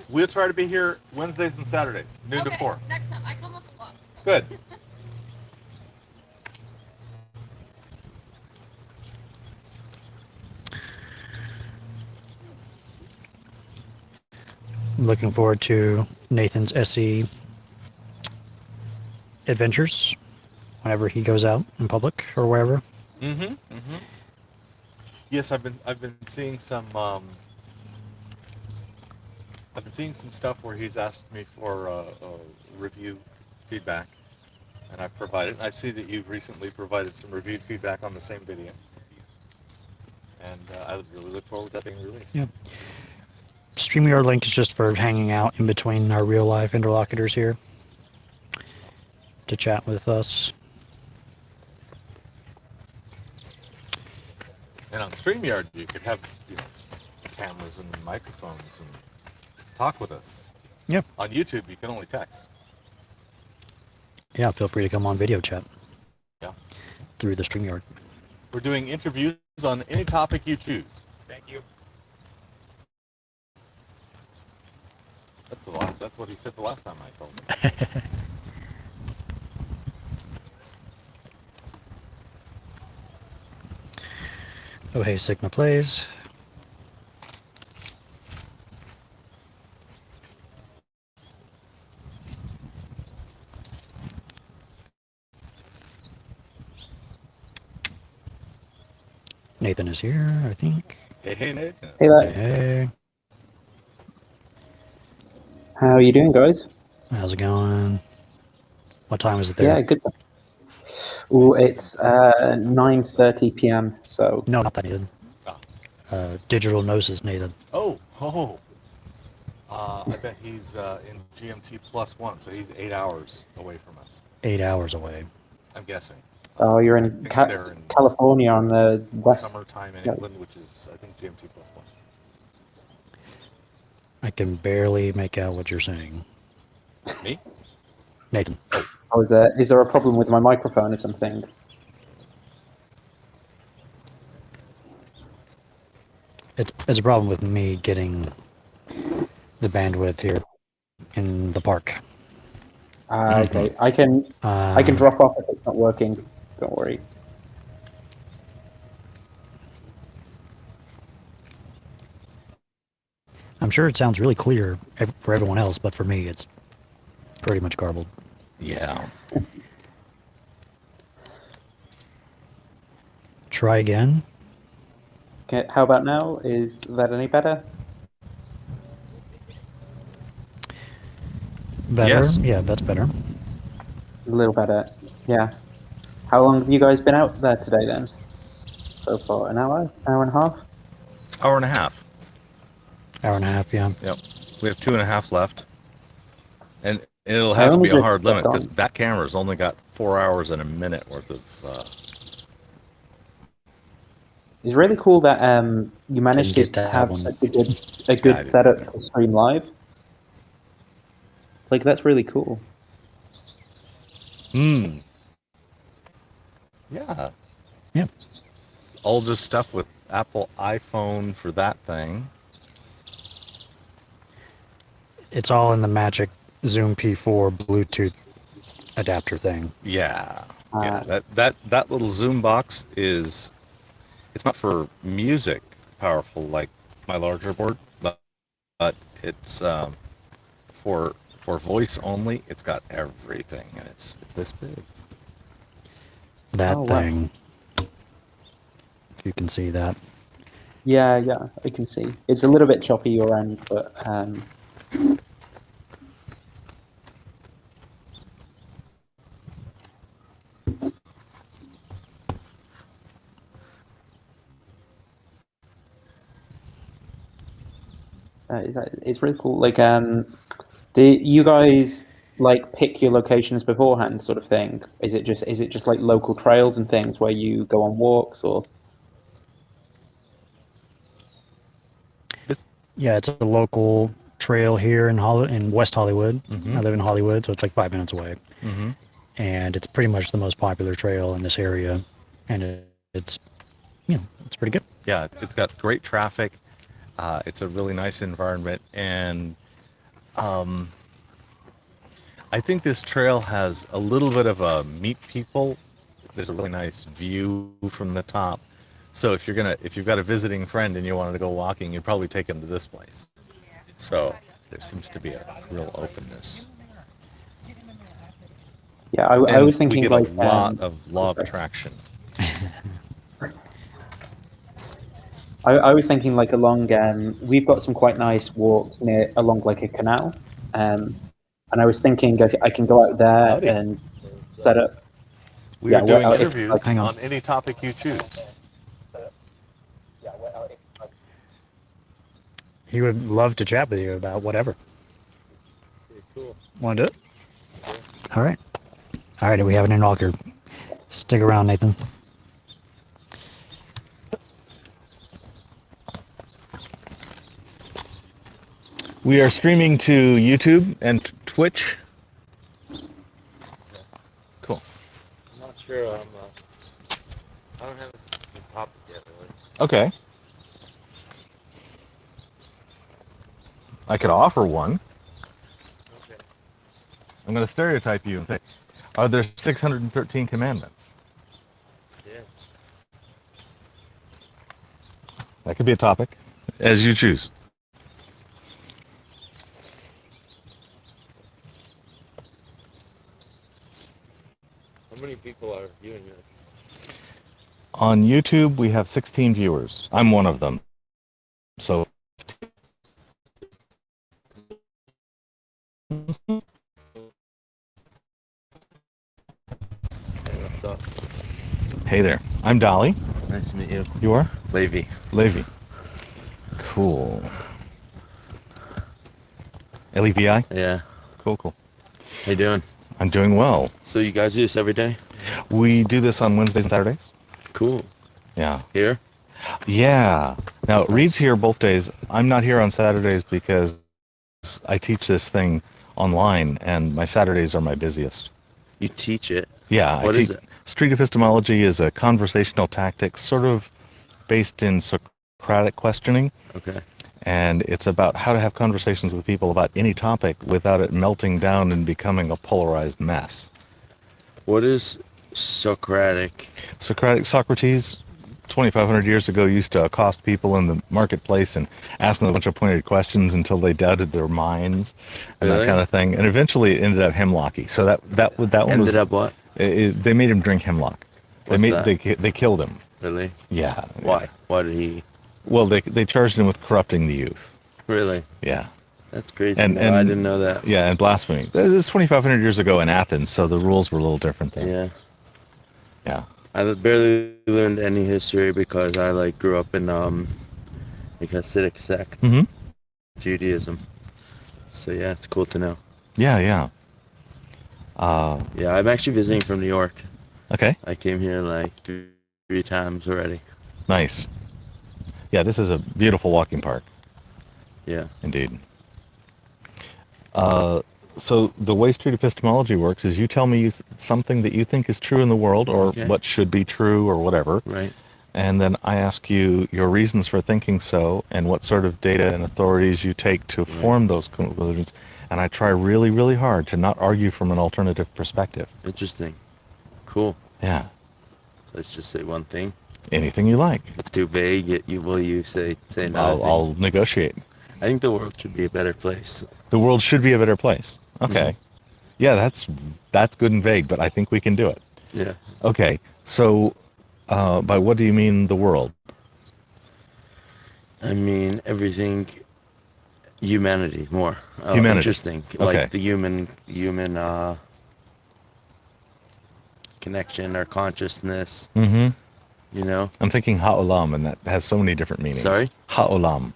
Speaker 2: We'll try to be here Wednesdays and Saturdays, noon to 4.
Speaker 5: Next time. I come up a lot.
Speaker 2: Good.
Speaker 1: I'm looking forward to Nathan's SE adventures whenever he goes out in public or wherever.
Speaker 2: Yes, I've been seeing some stuff where he's asked me for review feedback, and I see that you've recently provided some reviewed feedback on the same video. And I would really look forward to that being released.
Speaker 1: Yeah. StreamYard link is just for hanging out in between our real life interlocutors here to chat with us.
Speaker 2: And on StreamYard, you could have cameras and microphones and talk with us.
Speaker 1: Yep.
Speaker 2: On YouTube, you can only text.
Speaker 1: Yeah, feel free to come on video chat.
Speaker 2: Yeah.
Speaker 1: Through the StreamYard.
Speaker 2: We're doing interviews on any topic you choose.
Speaker 4: Thank you.
Speaker 2: That's what he said the last time I told him.
Speaker 1: Oh, hey, Sigma plays. Nathan is here, I think.
Speaker 2: Hey, Nathan.
Speaker 7: Hey there.
Speaker 1: Hey,
Speaker 7: How are you doing, guys?
Speaker 1: how's it going? What time is it there?
Speaker 7: Yeah, good. Oh, it's 9:30 p.m. So
Speaker 1: No, not that Nathan. Digital Gnosis Nathan.
Speaker 2: Oh. I bet he's in GMT +1, so he's 8 hours away from us.
Speaker 1: 8 hours away.
Speaker 2: I'm guessing.
Speaker 7: you're
Speaker 2: I
Speaker 7: in,
Speaker 2: think they're in
Speaker 7: California on the west.
Speaker 2: summertime in
Speaker 7: yes.
Speaker 2: England, which is, I think, GMT +1.
Speaker 1: I can barely make out what you're saying.
Speaker 2: Me?
Speaker 1: Nathan.
Speaker 7: Oh, is there a problem with my microphone or something?
Speaker 1: It's a problem with me getting the bandwidth here in the park.
Speaker 7: Okay, I can drop off if it's not working. Don't worry.
Speaker 1: I'm sure it sounds really clear for everyone else, but for me, it's pretty much garbled.
Speaker 2: Yeah.
Speaker 1: Try again.
Speaker 7: Okay, how about now? Is that any better?
Speaker 1: Better?
Speaker 2: Yes.
Speaker 1: Yeah, that's better.
Speaker 7: A little better. Yeah. How long have you guys been out there today then? So far, an hour and a half?
Speaker 2: Hour and a half.
Speaker 1: Hour and a half, yeah.
Speaker 2: Yep. We have 2.5 left. And it'll
Speaker 7: I
Speaker 2: have to
Speaker 7: only
Speaker 2: be a
Speaker 7: just
Speaker 2: hard limit
Speaker 7: stepped
Speaker 2: because
Speaker 7: on.
Speaker 2: that camera's only got 4 hours and a minute worth of.
Speaker 7: It's really cool that you managed
Speaker 1: Didn't
Speaker 7: to
Speaker 1: get that
Speaker 7: have
Speaker 1: one.
Speaker 7: such a good
Speaker 2: I didn't
Speaker 7: setup
Speaker 2: get it.
Speaker 7: to stream live. Like, that's really cool.
Speaker 2: Yeah.
Speaker 1: Yeah.
Speaker 2: All just stuff with Apple iPhone for that thing.
Speaker 1: It's all in the magic Zoom P4 Bluetooth adapter thing.
Speaker 2: Yeah. Yeah. That little Zoom box is. It's not for music powerful like my larger board, but it's for voice only. It's got everything, and it's this big.
Speaker 1: That
Speaker 7: Oh, wow.
Speaker 1: thing. You can see that.
Speaker 7: Yeah, I can see. It's a little bit choppy your end, but it's really cool. Like, do you guys like pick your locations beforehand, sort of thing? Is it just like local trails and things where you go on walks, or?
Speaker 1: Yeah, it's a local trail here in West Hollywood.
Speaker 2: Mhm.
Speaker 1: I live in Hollywood, so it's like 5 minutes away.
Speaker 2: Mm-hmm.
Speaker 1: And it's pretty much the most popular trail in this area. And it's pretty good.
Speaker 2: Yeah, it's got great traffic. It's a really nice environment, and I think this trail has a little bit of a meet people. There's a really nice view from the top. So if you've got a visiting friend and you wanted to go walking, you'd probably take them to this place. So there seems to be a real openness.
Speaker 7: Yeah, I was thinking
Speaker 2: we get
Speaker 7: like
Speaker 2: a lot of law of attraction.
Speaker 7: I was thinking like along. We've got some quite nice walks along like a canal, and I was thinking I can go out there
Speaker 2: Howdy.
Speaker 7: and set up.
Speaker 2: We
Speaker 7: Yeah,
Speaker 2: are doing
Speaker 7: well, if,
Speaker 2: interviews
Speaker 7: like,
Speaker 1: Hang on.
Speaker 2: on any topic you choose.
Speaker 1: He would love to chat with you about whatever.
Speaker 4: Cool.
Speaker 1: Want to do it? All right. All right, we have an interlocutor. Stick around, Nathan.
Speaker 2: We are streaming to YouTube and Twitch. Cool.
Speaker 4: I'm not sure. I don't have a topic yet, really.
Speaker 2: Okay. I could offer one.
Speaker 4: Okay.
Speaker 2: I'm going to stereotype you and say, are there 613 commandments?
Speaker 4: Yeah.
Speaker 2: That could be a topic, as you choose.
Speaker 4: How many people are viewing this?
Speaker 2: On YouTube, we have 16 viewers. I'm one of them. So,
Speaker 4: Hey, what's up?
Speaker 2: hey there. I'm Dolly.
Speaker 4: Nice to meet you.
Speaker 2: You are?
Speaker 4: Levy.
Speaker 2: Levi. Cool. L-E-V-I?
Speaker 4: Yeah.
Speaker 2: Cool, cool.
Speaker 4: How you doing?
Speaker 2: I'm doing well.
Speaker 4: So you guys do this every day?
Speaker 2: We do this on Wednesdays and Saturdays.
Speaker 4: Cool.
Speaker 2: Yeah.
Speaker 4: Here?
Speaker 2: Yeah. Now, Reed's here both days. I'm not here on Saturdays because I teach this thing online, and my Saturdays are my busiest.
Speaker 4: You teach it?
Speaker 2: Yeah.
Speaker 4: What
Speaker 2: I
Speaker 4: is
Speaker 2: teach,
Speaker 4: it?
Speaker 2: Street epistemology is a conversational tactic sort of based in Socratic questioning,
Speaker 4: Okay.
Speaker 2: and it's about how to have conversations with people about any topic without it melting down and becoming a polarized mess.
Speaker 4: What is Socratic?
Speaker 2: Socrates, 2,500 years ago, used to accost people in the marketplace and ask them a bunch of pointed questions until they doubted their minds and
Speaker 4: Really?
Speaker 2: that kind of thing. And eventually, it ended up hemlocky. So that one
Speaker 4: Ended
Speaker 2: was
Speaker 4: up what?
Speaker 2: they made him drink hemlock.
Speaker 4: What's that?
Speaker 2: They killed him.
Speaker 4: Really?
Speaker 2: Yeah.
Speaker 4: Why? Why did he?
Speaker 2: Well, they charged him with corrupting the youth.
Speaker 4: Really?
Speaker 2: Yeah.
Speaker 4: That's crazy.
Speaker 2: And-
Speaker 4: No,
Speaker 2: and-
Speaker 4: I didn't know that.
Speaker 2: Yeah, and blasphemy. This is 2,500 years ago in Athens, so the rules were a little different then.
Speaker 4: Yeah.
Speaker 2: Yeah.
Speaker 4: I barely learned any history because I grew up in like Hasidic sect,
Speaker 2: Mm-hmm.
Speaker 4: Judaism. So yeah, it's cool to know.
Speaker 2: Yeah, yeah.
Speaker 4: Yeah, I'm actually visiting from New York.
Speaker 2: Okay.
Speaker 4: I came here like three times already.
Speaker 2: Nice. Yeah, this is a beautiful walking park.
Speaker 4: Yeah.
Speaker 2: Indeed. So the way street epistemology works is you tell me something that you think is true in the world, or
Speaker 4: Okay.
Speaker 2: what should be true, or whatever,
Speaker 4: Right.
Speaker 2: and then I ask you your reasons for thinking so, and what sort of data and authorities you take to form those conclusions, and I try really, really hard to not argue from an alternative perspective.
Speaker 4: Interesting. Cool.
Speaker 2: Yeah.
Speaker 4: Let's just say one thing.
Speaker 2: Anything you like.
Speaker 4: If it's too vague, will you say another thing?
Speaker 2: I'll negotiate.
Speaker 4: I think the world should be a better place.
Speaker 2: The world should be a better place. Okay. Yeah, that's good and vague, but I think we can do it.
Speaker 4: Yeah.
Speaker 2: Okay. So, by what do you mean the world?
Speaker 4: I mean everything. Humanity more.
Speaker 2: Humanity.
Speaker 4: Interesting.
Speaker 2: Okay.
Speaker 4: Like the human connection or consciousness.
Speaker 2: Mm-hmm.
Speaker 4: You know.
Speaker 2: I'm thinking ha'olam, and that has so many different meanings.
Speaker 4: Sorry?
Speaker 2: Ha'olam.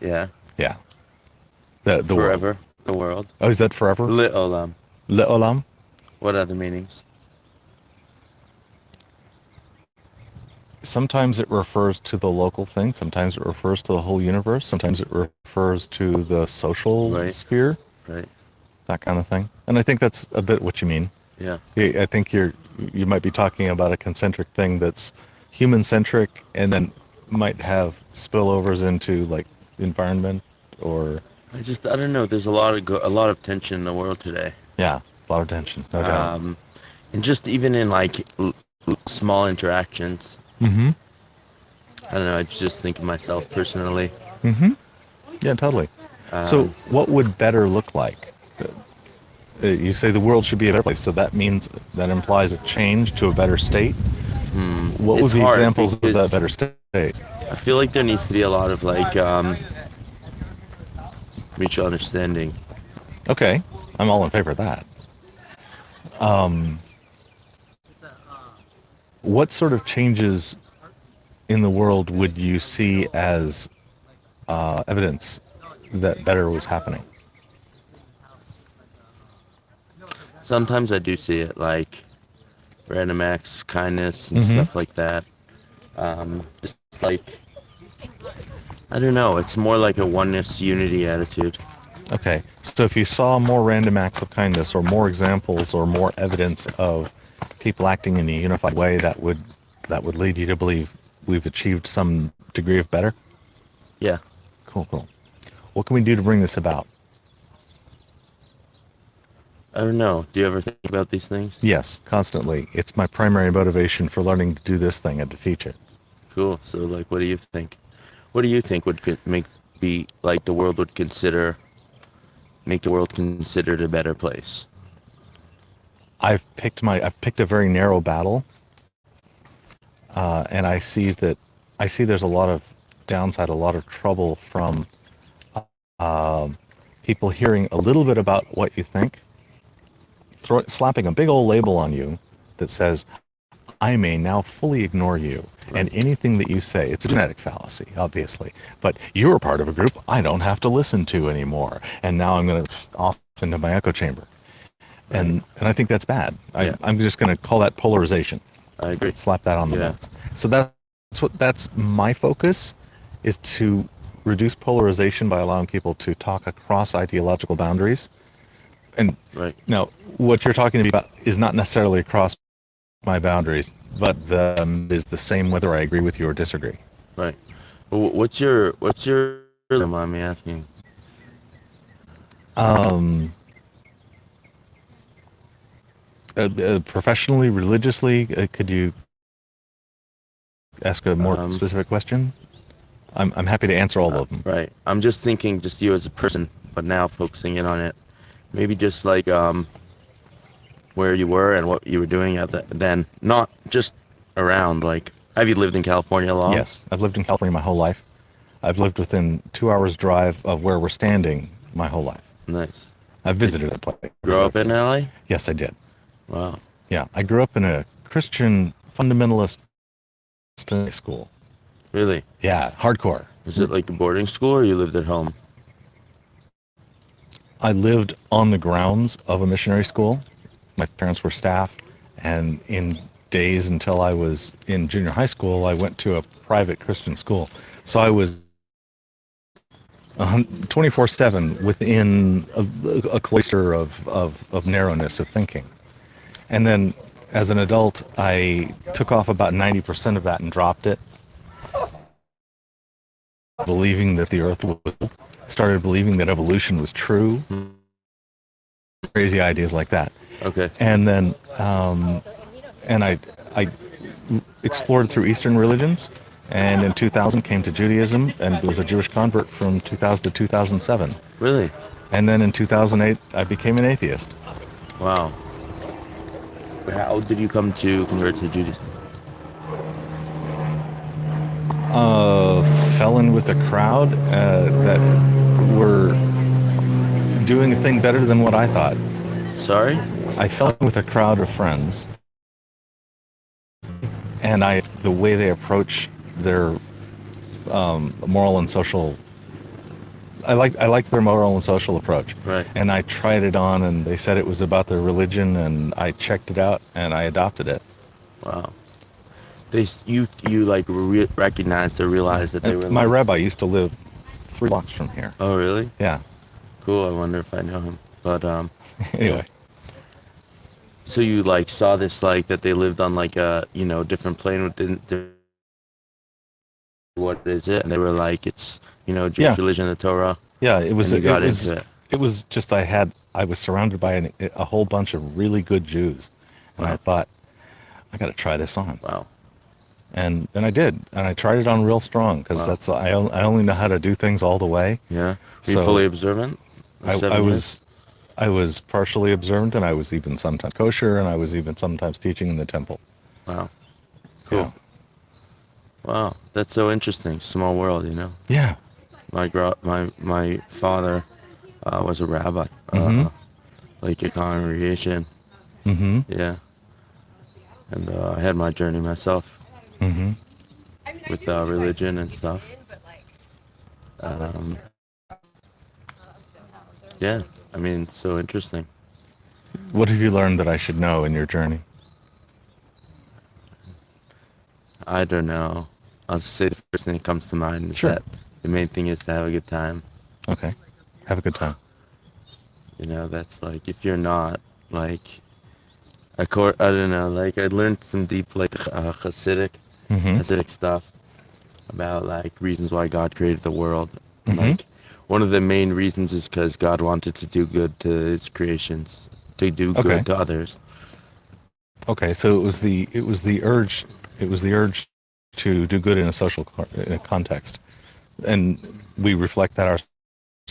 Speaker 4: Yeah.
Speaker 2: Yeah. The world.
Speaker 4: Forever. The world.
Speaker 2: Oh, is that forever?
Speaker 4: Li'olam.
Speaker 2: Le'olam?
Speaker 4: What other meanings?
Speaker 2: Sometimes it refers to the local thing. Sometimes it refers to the whole universe. Sometimes it refers to the social
Speaker 4: Right.
Speaker 2: sphere.
Speaker 4: Right.
Speaker 2: That kind of thing. And I think that's a bit what you mean.
Speaker 4: Yeah.
Speaker 2: I think you might be talking about a concentric thing that's human-centric, and then might have spillovers into like environment or
Speaker 4: I don't know. There's a lot of tension in the world today.
Speaker 2: yeah, a lot of tension. No doubt.
Speaker 4: And just even in like small interactions.
Speaker 2: Mm-hmm.
Speaker 4: I don't know. I just think of myself personally.
Speaker 2: Mm-hmm. Yeah, totally. So what would better look like? You say the world should be a better place, so that implies a change to a better state. What would
Speaker 4: It's
Speaker 2: be
Speaker 4: hard
Speaker 2: examples of that
Speaker 4: because
Speaker 2: better state?
Speaker 4: I feel like there needs to be a lot of like mutual understanding.
Speaker 2: Okay, I'm all in favor of that. what sort of changes in the world would you see as evidence that better was happening?
Speaker 4: Sometimes I do see it, like random acts, kindness, and
Speaker 2: Mhm.
Speaker 4: stuff like that. Just like, I don't know, it's more like a oneness, unity attitude.
Speaker 2: Okay, so if you saw more random acts of kindness or more examples or more evidence of people acting in a unified way, that would lead you to believe we've achieved some degree of better?
Speaker 4: Yeah.
Speaker 2: Cool. What can we do to bring this about?
Speaker 4: I don't know. Do you ever think about these things?
Speaker 2: Yes, constantly. It's my primary motivation for learning to do this thing and to teach it.
Speaker 4: Cool. So, like, what do you think? What do you think would be like the world would make the world considered a better place?
Speaker 2: I've picked a very narrow battle, and I see there's a lot of downside, a lot of trouble from people hearing a little bit about what you think, slapping a big old label on you that says, I may now fully ignore you, and anything that you say, it's a genetic fallacy, obviously, but you're part of a group I don't have to listen to anymore, and now I'm going to off into my echo chamber. And I think that's bad. I'm just going to call that polarization.
Speaker 4: I agree.
Speaker 2: Slap that on the box. So that's my focus, is to reduce polarization by allowing people to talk across ideological boundaries. And now, what you're talking about is not necessarily across my boundaries, but is the same whether I agree with you or disagree.
Speaker 4: Right. Well, what's your mind me asking?
Speaker 2: Professionally, religiously, could you ask a more specific question? I'm happy to answer all of them.
Speaker 4: Right. I'm just thinking, just you as a person, but now focusing in on it. Maybe just like where you were and what you were doing then, not just around. Like, have you lived in California long?
Speaker 2: Yes, I've lived in California my whole life. I've lived within 2 hours drive of where we're standing my whole life.
Speaker 4: Nice.
Speaker 2: I've visited a place.
Speaker 4: Grow up in LA?
Speaker 2: Yes, I did.
Speaker 4: Wow.
Speaker 2: Yeah, I grew up in a Christian fundamentalist school.
Speaker 4: Really?
Speaker 2: Yeah, hardcore.
Speaker 4: Is it like a boarding school, or you lived at home?
Speaker 2: I lived on the grounds of a missionary school. My parents were staff, and in days until I was in junior high school, I went to a private Christian school. So I was 24/7 within a cloister of narrowness of thinking. And then as an adult, I took off about 90% of that and dropped it, believing that the earth was, started believing that evolution was true. Crazy ideas like that.
Speaker 4: Okay.
Speaker 2: And then and I explored through Eastern religions, and in 2000 came to Judaism and was a Jewish convert from 2000 to 2007.
Speaker 4: Really?
Speaker 2: And then in 2008 I became an atheist.
Speaker 4: Wow. How did you come to convert to Judaism?
Speaker 2: Fell in with a crowd that were doing a thing better than what I thought.
Speaker 4: Sorry?
Speaker 2: I fell in with a crowd of friends, and the way they approach their moral and social, I liked their moral and social approach.
Speaker 4: Right.
Speaker 2: And I tried it on, and they said it was about their religion, and I checked it out, and I adopted it.
Speaker 4: Wow. You like recognized or realized that they were.
Speaker 2: My rabbi used to live 3 blocks from here.
Speaker 4: Oh, really?
Speaker 2: Yeah.
Speaker 4: Cool. I wonder if I know him. But
Speaker 2: anyway.
Speaker 4: So you like saw this, like that they lived on like a different plane within what is it? And they were like, it's Jewish religion, the Torah.
Speaker 2: Yeah, it was.
Speaker 4: And you got into it.
Speaker 2: It was just I was surrounded by a whole bunch of really good Jews, and I thought, I got to try this on.
Speaker 4: Wow.
Speaker 2: And then I did, and I tried it on real strong, because I only know how to do things all the way.
Speaker 4: Yeah. Were you fully observant?
Speaker 2: I was partially observant, and I was even sometimes kosher, and I was even sometimes teaching in the temple.
Speaker 4: Wow. Cool.
Speaker 2: Yeah.
Speaker 4: Wow, that's so interesting. Small world,
Speaker 2: Yeah.
Speaker 4: My father was a rabbi, like a congregation.
Speaker 2: Mm-hmm.
Speaker 4: Yeah. and I had my journey myself
Speaker 2: Mm-hmm.
Speaker 4: with religion and stuff. Um, yeah, I mean, it's so interesting.
Speaker 2: What have you learned that I should know in your journey?
Speaker 4: I don't know. I'll just say the first thing that comes to mind is
Speaker 2: Sure.
Speaker 4: that the main thing is to have a good time.
Speaker 2: Okay. Have a good time.
Speaker 4: You know, that's like, if you're not, like, I don't know, like, I learned some deep, like,
Speaker 2: Mm-hmm.
Speaker 4: Hasidic stuff about, like, reasons why God created the world.
Speaker 2: Mm-hmm.
Speaker 4: Like, one of the main reasons is because God wanted to do good to his creations, to do
Speaker 2: Okay.
Speaker 4: good to others.
Speaker 2: Okay, so it was the urge to do good in a context, and we reflect that ourselves.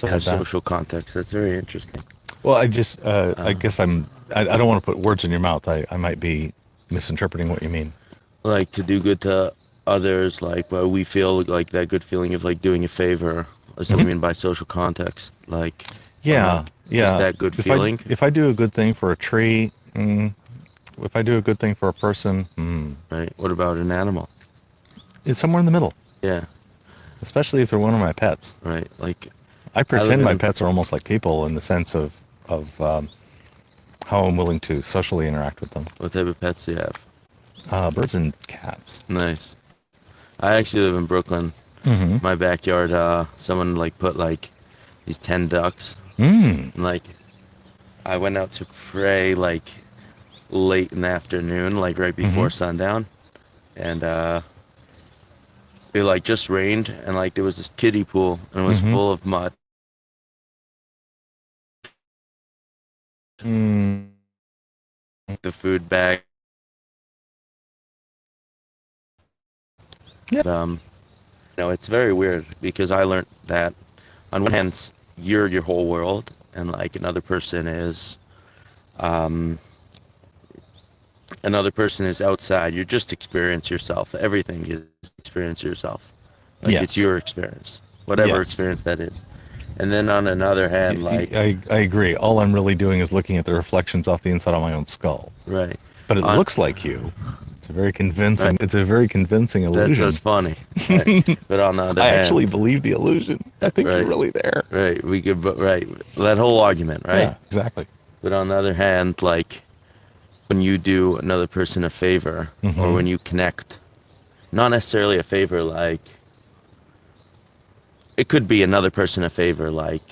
Speaker 4: Yeah, social context. That's very interesting.
Speaker 2: Well, I guess I don't want to put words in your mouth. I might be misinterpreting what you mean.
Speaker 4: Like, to do good to others, like, well, we feel like that good feeling of like doing a favor. That's what we mean by social context. Like,
Speaker 2: Yeah,
Speaker 4: just that good feeling.
Speaker 2: If I do a good thing for a tree, if I do a good thing for a person,
Speaker 4: Right. What about an animal?
Speaker 2: it's somewhere in the middle.
Speaker 4: Yeah.
Speaker 2: Especially if they're one of my pets.
Speaker 4: Right. Like,
Speaker 2: I pretend my pets are almost like people in the sense of how I'm willing to socially interact with them.
Speaker 4: what type of pets do you have?
Speaker 2: Birds and cats.
Speaker 4: Nice. I actually live in Brooklyn.
Speaker 2: Mm-hmm.
Speaker 4: My backyard, someone like put like these 10 ducks.
Speaker 2: Mm.
Speaker 4: And like, I went out to pray like late in the afternoon, like right before sundown, and it like just rained, and like there was this kiddie pool, and it was full of mud.
Speaker 2: Mm.
Speaker 4: The food bag.
Speaker 2: Yeah.
Speaker 4: It's very weird because I learned that on one hand, you're your whole world, and like another person is outside. You just experience yourself. Everything is experience yourself. Like,
Speaker 2: Yes.
Speaker 4: it's your experience, whatever
Speaker 2: Yes.
Speaker 4: experience that is. And then on another hand, like,
Speaker 2: I agree. All I'm really doing is looking at the reflections off the inside of my own skull.
Speaker 4: right.
Speaker 2: But it looks like you. It's a very convincing.
Speaker 4: Right.
Speaker 2: It's a very convincing illusion.
Speaker 4: That's what's funny. Right. But on the other
Speaker 2: I
Speaker 4: hand,
Speaker 2: actually believe the illusion. I think
Speaker 4: Right.
Speaker 2: you're really there.
Speaker 4: right, we could, right, that whole argument, right?
Speaker 2: Yeah, exactly.
Speaker 4: But on the other hand, like, when you do another person a favor, or when you connect, not necessarily a favor, like, it could be another person a favor, like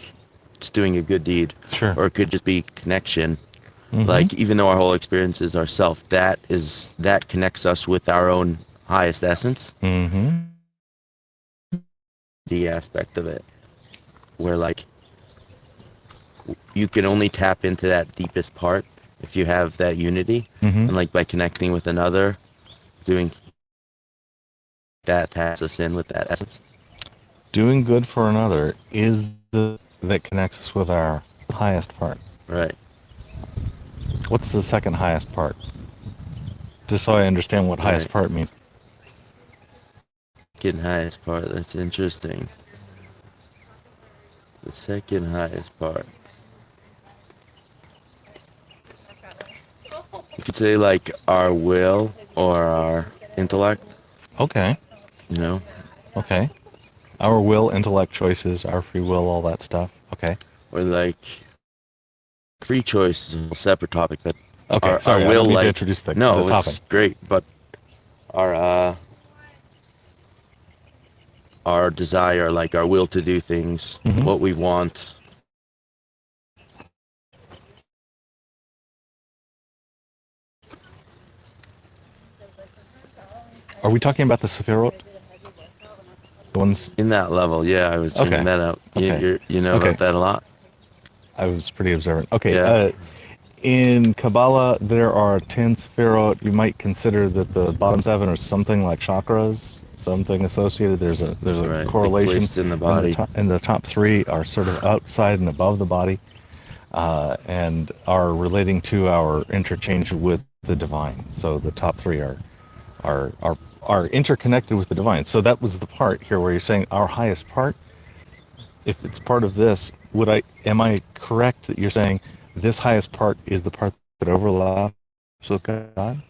Speaker 4: just doing a good deed,
Speaker 2: Sure.
Speaker 4: or it could just be connection. Like, even though our whole experience is ourself, that connects us with our own highest essence.
Speaker 2: Mm-hmm.
Speaker 4: The aspect of it, where like you can only tap into that deepest part if you have that unity, and like by connecting with another, doing that taps us in with that essence.
Speaker 2: Doing good for another is that connects us with our highest part.
Speaker 4: Right.
Speaker 2: What's the second highest part? Just so I understand what highest part means.
Speaker 4: Second highest part. That's interesting. The second highest part. You could say like our will or our intellect.
Speaker 2: Okay.
Speaker 4: You know.
Speaker 2: Okay. Our will, intellect, choices, our free will, all that stuff. Okay.
Speaker 4: Or like free choice is a separate topic, but
Speaker 2: Okay.
Speaker 4: our
Speaker 2: Sorry,
Speaker 4: will,
Speaker 2: I don't need
Speaker 4: like,
Speaker 2: to introduce the
Speaker 4: no,
Speaker 2: topic.
Speaker 4: it's great, but our desire, like our will to do things, what we want.
Speaker 2: Are we talking about the Sephirot? The ones
Speaker 4: In that level, yeah, I was checking that out.
Speaker 2: Okay.
Speaker 4: You know
Speaker 2: Okay.
Speaker 4: about that a lot.
Speaker 2: I was pretty observant. Okay.
Speaker 4: Yeah.
Speaker 2: In Kabbalah, there are 10 Sephirot. You might consider that the bottom 7 are something like chakras, something associated. There's a
Speaker 4: Right,
Speaker 2: correlation.
Speaker 4: placed in the body.
Speaker 2: And the top 3 are sort of outside and above the body, and are relating to our interchange with the divine. So the top 3 are interconnected with the divine. So that was the part here where you're saying our highest part. If it's part of this, am I correct that you're saying this highest part is the part that overlaps with God?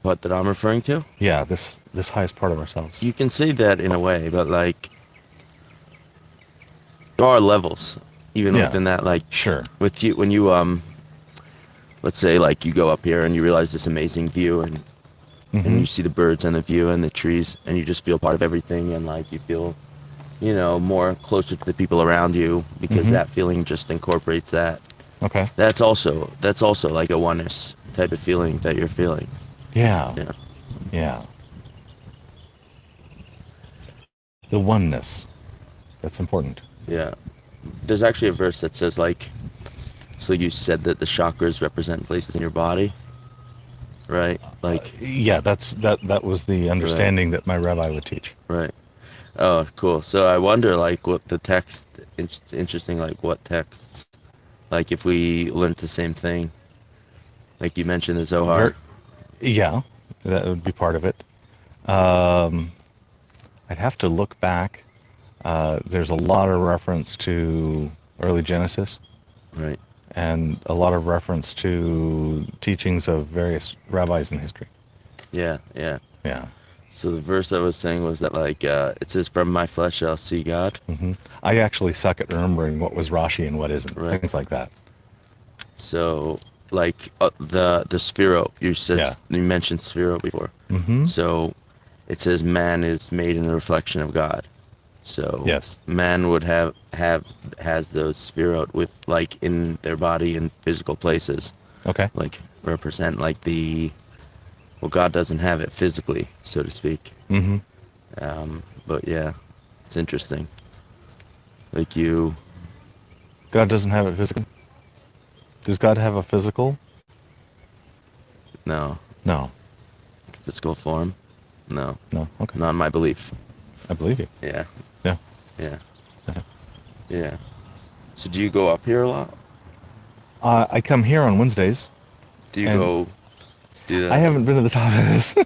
Speaker 4: part that I'm referring to?
Speaker 2: Yeah, this highest part of ourselves.
Speaker 4: You can say that in a way, but like there are levels even
Speaker 2: Yeah.
Speaker 4: within that. Like
Speaker 2: Sure.
Speaker 4: with you, when you let's say like you go up here and you realize this amazing view and you see the birds and the view and the trees and you just feel part of everything and like you feel, you know, more closer to the people around you because that feeling just incorporates that.
Speaker 2: Okay.
Speaker 4: That's also like a oneness type of feeling that you're feeling.
Speaker 2: Yeah.
Speaker 4: Yeah.
Speaker 2: Yeah. The oneness. That's important.
Speaker 4: Yeah. There's actually a verse that says like, so you said that the chakras represent places in your body, right? Like
Speaker 2: Yeah, that was the understanding that my rabbi would teach.
Speaker 4: right. Oh, cool. So I wonder like what the text, it's interesting, like what texts, like if we learned the same thing, like you mentioned the Zohar.
Speaker 2: Yeah, that would be part of it. I'd have to look back. There's a lot of reference to early Genesis.
Speaker 4: Right.
Speaker 2: And a lot of reference to teachings of various rabbis in history.
Speaker 4: Yeah, yeah.
Speaker 2: Yeah.
Speaker 4: So the verse I was saying was that like, it says, from my flesh I'll see God.
Speaker 2: I actually suck at remembering what was Rashi and what isn't,
Speaker 4: Right.
Speaker 2: things like that.
Speaker 4: So like the Sphiro, you mentioned Sphiro before. So it says man is made in the reflection of God. So
Speaker 2: yes,
Speaker 4: man would has those Sphirot with like in their body in physical places.
Speaker 2: Okay.
Speaker 4: Like represent like well, God doesn't have it physically, so to speak. But yeah, it's interesting. Like
Speaker 2: God doesn't have it physically? Does God have a physical?
Speaker 4: No.
Speaker 2: No.
Speaker 4: Physical form? No.
Speaker 2: No. Okay.
Speaker 4: Not in my belief.
Speaker 2: I believe you.
Speaker 4: Yeah.
Speaker 2: Yeah.
Speaker 4: Yeah. Yeah. So do you go up here a lot?
Speaker 2: I come here on Wednesdays.
Speaker 4: Do you go do that?
Speaker 2: I haven't been to the top of this.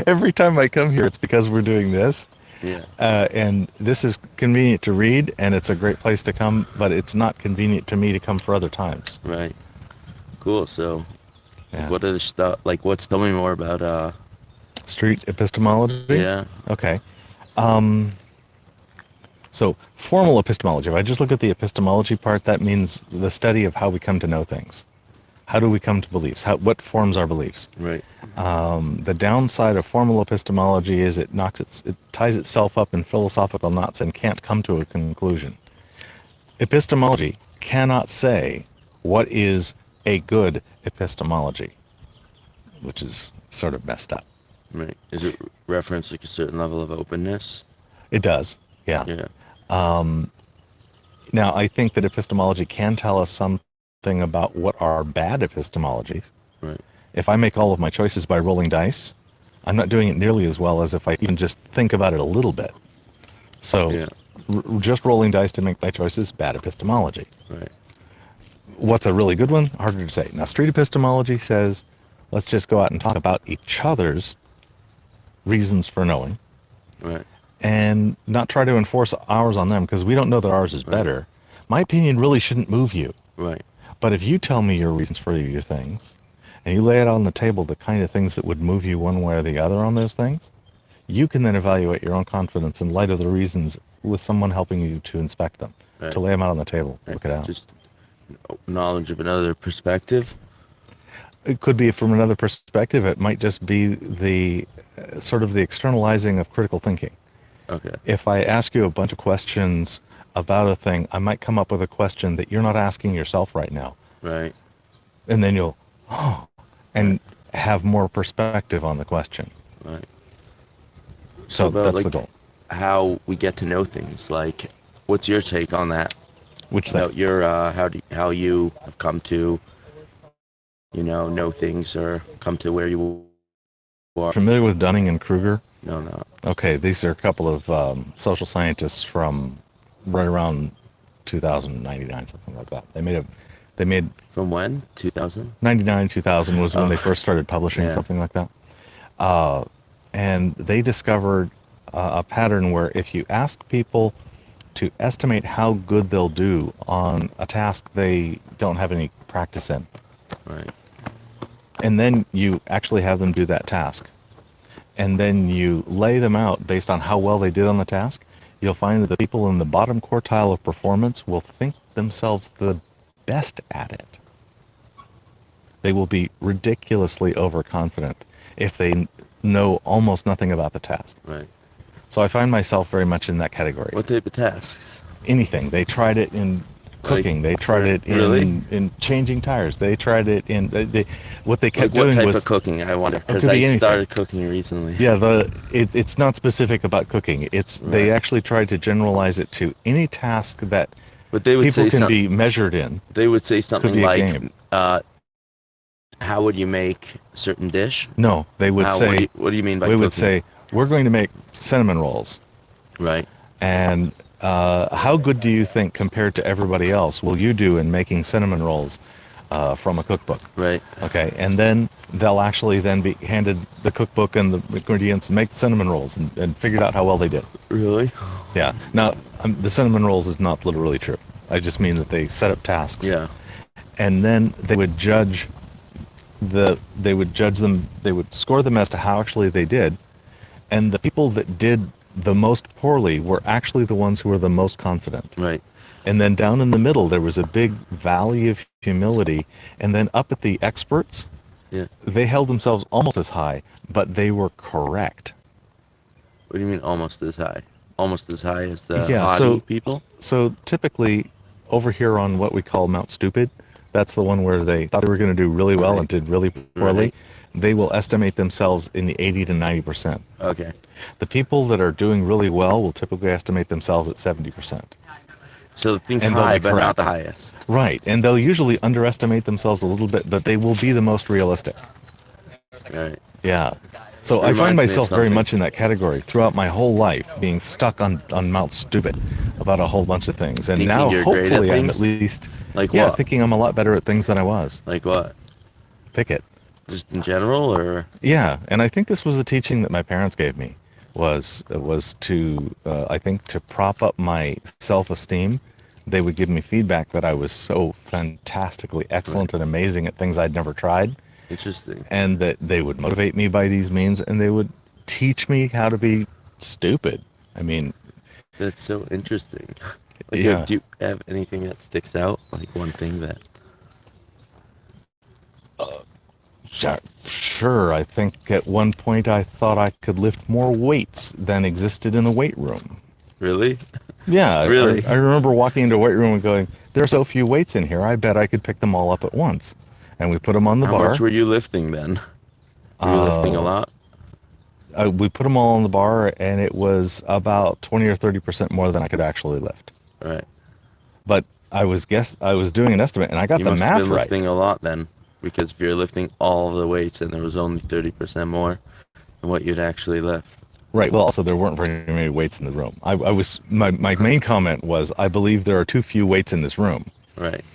Speaker 2: Every time I come here, it's because we're doing this.
Speaker 4: Yeah.
Speaker 2: And this is convenient to read, and it's a great place to come, but it's not convenient to me to come for other times.
Speaker 4: Right. Cool. So,
Speaker 2: yeah.
Speaker 4: What are the stuff? Like, tell me more about
Speaker 2: street epistemology?
Speaker 4: Yeah.
Speaker 2: Okay. So formal epistemology. If I just look at the epistemology part, that means the study of how we come to know things. How do we come to beliefs? What forms our beliefs?
Speaker 4: Right.
Speaker 2: The downside of formal epistemology is it ties itself up in philosophical knots and can't come to a conclusion. Epistemology cannot say what is a good epistemology, which is sort of messed up.
Speaker 4: Right. Is it reference like a certain level of openness?
Speaker 2: It does. Yeah.
Speaker 4: Yeah.
Speaker 2: Now, I think that epistemology can tell us something about what are bad epistemologies.
Speaker 4: Right.
Speaker 2: If I make all of my choices by rolling dice, I'm not doing it nearly as well as if I even just think about it a little bit. So, just rolling dice to make my choices, bad epistemology.
Speaker 4: Right.
Speaker 2: What's a really good one? Harder to say. Now, street epistemology says, let's just go out and talk about each other's reasons for knowing.
Speaker 4: Right.
Speaker 2: And not try to enforce ours on them, because we don't know that ours is better. My opinion really shouldn't move you.
Speaker 4: Right.
Speaker 2: But if you tell me your reasons for your things, and you lay it on the table, the kind of things that would move you one way or the other on those things, you can then evaluate your own confidence in light of the reasons with someone helping you to inspect them, to lay them out on the table, look it out.
Speaker 4: Just knowledge of another perspective.
Speaker 2: It could be from another perspective. It might just be the sort of the externalizing of critical thinking.
Speaker 4: Okay.
Speaker 2: If I ask you a bunch of questions about a thing, I might come up with a question that you're not asking yourself right now.
Speaker 4: Right.
Speaker 2: And then you'll, have more perspective on the question.
Speaker 4: Right.
Speaker 2: So that's
Speaker 4: like,
Speaker 2: the goal.
Speaker 4: How we get to know things. Like, what's your take on that?
Speaker 2: Which
Speaker 4: about your how you have come to, know things or come to where you are?
Speaker 2: Familiar with Dunning and Kruger?
Speaker 4: No.
Speaker 2: Okay, these are a couple of social scientists from right around 2099, something like that. They made
Speaker 4: from when? 2000?
Speaker 2: 99, 2000 was when they first started publishing, something like that. And they discovered a pattern where if you ask people to estimate how good they'll do on a task they don't have any practice in,
Speaker 4: right,
Speaker 2: and then you actually have them do that task, and then you lay them out based on how well they did on the task, you'll find that the people in the bottom quartile of performance will think themselves the best at it. They will be ridiculously overconfident if they know almost nothing about the task.
Speaker 4: Right.
Speaker 2: So I find myself very much in that category.
Speaker 4: What type of tasks?
Speaker 2: Anything. They tried it in cooking. They tried it in changing tires. They tried it in what they kept doing was.
Speaker 4: What type of cooking? I wonder, because I started cooking recently.
Speaker 2: Yeah, it's not specific about cooking. They actually tried to generalize it to any task that people can be measured in.
Speaker 4: They would say something like, how would you make a certain dish?
Speaker 2: No, they would say.
Speaker 4: What do you mean by
Speaker 2: cooking?
Speaker 4: They
Speaker 2: would say, we're going to make cinnamon rolls.
Speaker 4: Right.
Speaker 2: And how good do you think, compared to everybody else, will you do in making cinnamon rolls from a cookbook?
Speaker 4: Right.
Speaker 2: Okay, and then they'll actually then be handed the cookbook and the ingredients and make the cinnamon rolls and figured out how well they did.
Speaker 4: Really?
Speaker 2: Yeah. Now, the cinnamon rolls is not literally true. I just mean that they set up tasks.
Speaker 4: Yeah.
Speaker 2: And then they would judge them. They would score them as to how actually they did, and the people that did the most poorly were actually the ones who were the most confident.
Speaker 4: Right.
Speaker 2: And then down in the middle there was a big valley of humility, and then up at the experts, they held themselves almost as high, but they were correct.
Speaker 4: What do you mean almost as high? Almost as high as the haughty people?
Speaker 2: So typically over here on what we call Mount Stupid, that's the one where they thought they were going to do really well and did really poorly.
Speaker 4: Right.
Speaker 2: They will estimate themselves in the 80 to 90%.
Speaker 4: Okay.
Speaker 2: The people that are doing really well will typically estimate themselves at 70%.
Speaker 4: So think high, but not the highest.
Speaker 2: Right, and they'll usually underestimate themselves a little bit, but they will be the most realistic.
Speaker 4: Right.
Speaker 2: Yeah. So I find myself very much in that category throughout my whole life, being stuck on Mount Stupid about a whole bunch of things. And
Speaker 4: thinking
Speaker 2: now hopefully I'm at least thinking I'm a lot better at things than I was.
Speaker 4: Like what?
Speaker 2: Pick it.
Speaker 4: Just in general, or?
Speaker 2: Yeah, and I think this was a teaching that my parents gave me, was to I think to prop up my self-esteem. They would give me feedback that I was so fantastically excellent and amazing at things I'd never tried.
Speaker 4: Interesting.
Speaker 2: And that they would motivate me by these means, and they would teach me how to be stupid. I mean,
Speaker 4: that's so interesting. Do you have anything that sticks out? Like one thing that?
Speaker 2: Sure. I think at one point I thought I could lift more weights than existed in the weight room.
Speaker 4: Really?
Speaker 2: Yeah.
Speaker 4: Really?
Speaker 2: I remember walking into a weight room and going, there are so few weights in here, I bet I could pick them all up at once. And we put them on the bar.
Speaker 4: How much were you lifting then? Were you lifting a lot?
Speaker 2: We put them all on the bar, and it was about 20 or 30% more than I could actually lift.
Speaker 4: Right.
Speaker 2: But I was doing an estimate, and I got the math right.
Speaker 4: You must have been lifting a lot then, because if you're lifting all of the weights and there was only 30% more than what you'd actually lift.
Speaker 2: Right. Well, also there weren't very many weights in the room. My main comment was, I believe there are too few weights in this room.
Speaker 4: Right.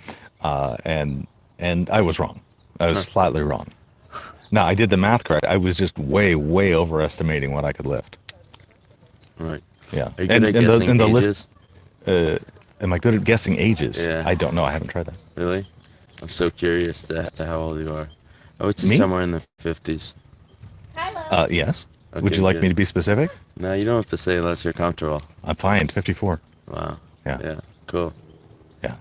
Speaker 2: And I was wrong. I was flatly wrong. Now, I did the math correct. I was just way, way overestimating what I could lift.
Speaker 4: Right.
Speaker 2: Yeah.
Speaker 4: Are you good at guessing ages?
Speaker 2: Am I good at guessing ages?
Speaker 4: Yeah.
Speaker 2: I don't know. I haven't tried that.
Speaker 4: Really? I'm so curious to how old you are. I would say somewhere in the 50s.
Speaker 3: Hello.
Speaker 2: Yes.
Speaker 4: Okay,
Speaker 2: would you like me to be specific?
Speaker 4: No, you don't have to say unless you're comfortable.
Speaker 2: I'm fine. 54.
Speaker 4: Wow.
Speaker 2: Yeah.
Speaker 4: Yeah. Cool.
Speaker 2: Yeah.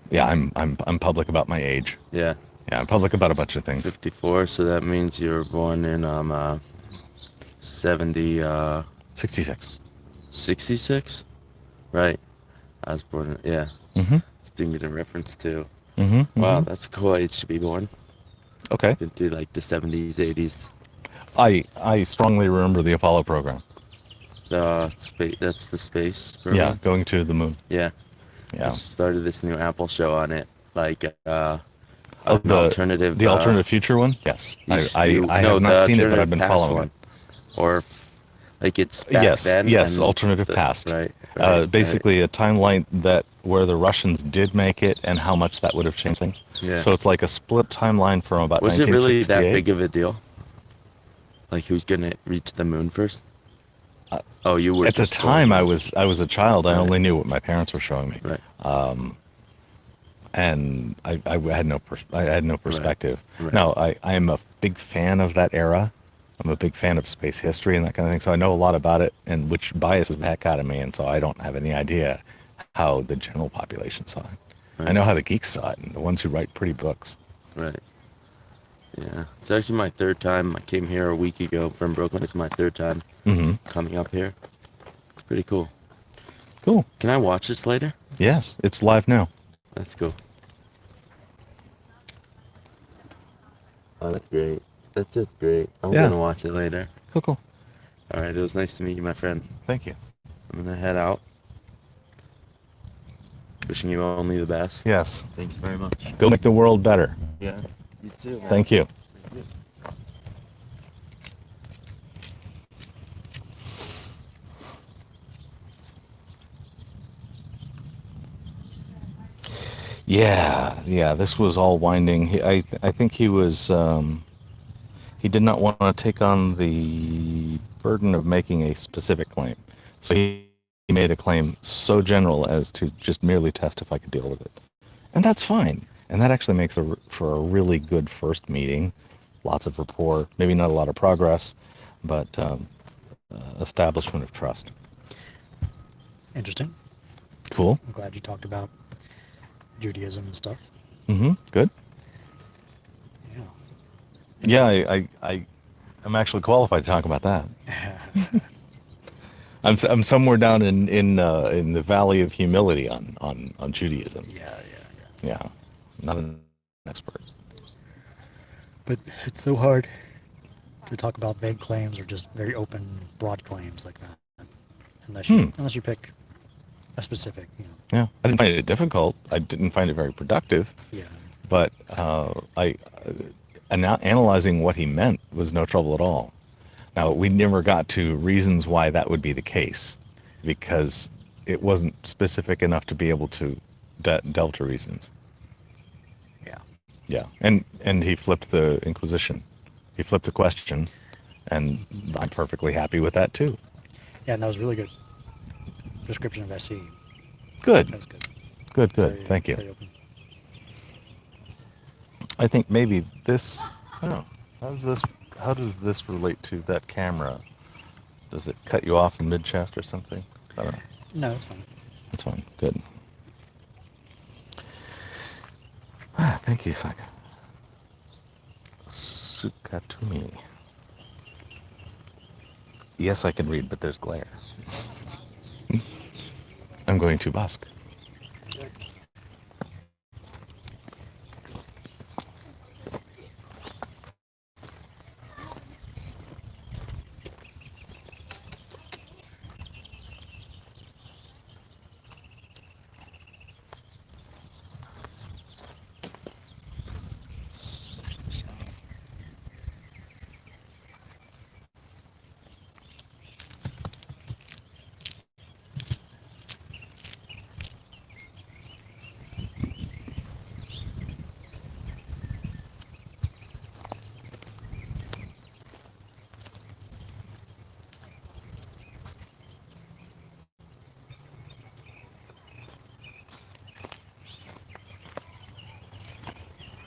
Speaker 2: Yeah. I'm public about my age.
Speaker 4: Yeah.
Speaker 2: Yeah. I'm public about a bunch of things.
Speaker 4: 54. So that means you were born in
Speaker 2: 66.
Speaker 4: 66. Right. I was born in
Speaker 2: Mm-hmm.
Speaker 4: It's doing it in reference to.
Speaker 2: Mm-hmm.
Speaker 4: Wow, that's a cool age to be born.
Speaker 2: Okay.
Speaker 4: Into like the 70s, 80s.
Speaker 2: I strongly remember the Apollo program.
Speaker 4: Space. That's the space program.
Speaker 2: Yeah, going to the moon.
Speaker 4: Yeah.
Speaker 2: Yeah.
Speaker 4: Just started this new Apple show on it, like
Speaker 2: the
Speaker 4: alternative.
Speaker 2: The alternative future one. Yes. I have not seen it, but I've been following it.
Speaker 4: Or like it's back then.
Speaker 2: Yes. Alternative past.
Speaker 4: Right.
Speaker 2: Basically, a timeline where the Russians did make it, and how much that would have changed things.
Speaker 4: Yeah.
Speaker 2: So it's like a split timeline from about 1968.
Speaker 4: Was it really that big of a deal? Like who's gonna reach the moon first? You were.
Speaker 2: At the time, I was a child. I
Speaker 4: Right.
Speaker 2: only knew what my parents were showing me.
Speaker 4: Right.
Speaker 2: and I had I had no perspective.
Speaker 4: Right.
Speaker 2: Now I am a big fan of that era. I'm a big fan of space history and that kind of thing, so I know a lot about it, and which biases the heck out of me, and so I don't have any idea how the general population saw it.
Speaker 4: Right.
Speaker 2: I know how the geeks saw it, and the ones who write pretty books.
Speaker 4: Right. Yeah. It's actually my third time. I came here a week ago from Brooklyn. It's my third time coming up here. It's pretty cool.
Speaker 2: Cool.
Speaker 4: Can I watch this later?
Speaker 2: Yes, it's live now.
Speaker 4: That's cool. Oh, that's great. That's just great. I'm
Speaker 2: Yeah.
Speaker 4: gonna watch it later.
Speaker 2: Cool.
Speaker 4: All right. It was nice to meet you, my friend.
Speaker 2: Thank you.
Speaker 4: I'm gonna head out. Wishing you only the best.
Speaker 2: Yes.
Speaker 4: Thanks very much.
Speaker 2: Go make the world better.
Speaker 4: Yeah. You too, man.
Speaker 2: Thank you.
Speaker 4: Thank you.
Speaker 2: Yeah. This was all winding. I think he was. He did not want to take on the burden of making a specific claim, so he made a claim so general as to just merely test if I could deal with it, and that's fine. And that actually makes for a really good first meeting. Lots of rapport, maybe not a lot of progress, but establishment of trust.
Speaker 1: Interesting.
Speaker 2: Cool.
Speaker 1: I'm glad you talked about Judaism and stuff.
Speaker 2: Good.
Speaker 1: Yeah.
Speaker 2: Yeah, I'm actually qualified to talk about that. I'm somewhere down in the valley of humility on Judaism. Yeah, not an expert.
Speaker 1: But it's so hard to talk about vague claims or just very open, broad claims like that, unless you pick a specific,
Speaker 2: Yeah, I didn't find it difficult. I didn't find it very productive.
Speaker 1: Yeah.
Speaker 2: But analyzing what he meant was no trouble at all. Now, we never got to reasons why that would be the case, because it wasn't specific enough to be able to delve to reasons. Yeah, and he flipped the Inquisition. He flipped the question, and I'm perfectly happy with that too.
Speaker 1: Yeah, and that was really good description of SE.
Speaker 2: Good.
Speaker 1: That was good.
Speaker 2: Good.
Speaker 1: Very,
Speaker 2: Thank you.
Speaker 1: very open.
Speaker 2: I think maybe this. I don't know. How does this relate to that camera? Does it cut you off in mid-chest or something? I don't know.
Speaker 1: No, it's fine.
Speaker 2: That's fine. Good. Thank you, Saka. Sukatumi. Yes, I can read, but there's glare. I'm going to busk.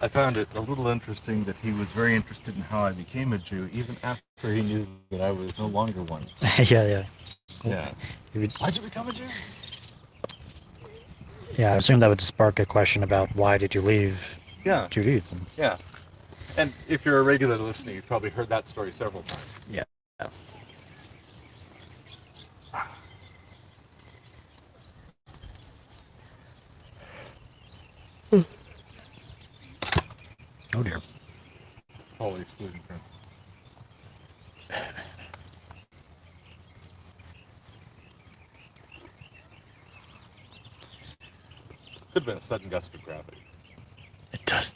Speaker 2: I found it a little interesting that he was very interested in how I became a Jew, even after he knew that I was no longer one.
Speaker 1: Yeah.
Speaker 2: Yeah. Why'd you become a Jew?
Speaker 1: Yeah, I assume that would spark a question about why did you leave Judaism?
Speaker 2: Yeah. And if you're a regular listener, you've probably heard that story several times.
Speaker 1: Yeah. Oh dear.
Speaker 2: Pauli excluding principle. Could have been a sudden gust of gravity.
Speaker 1: It does.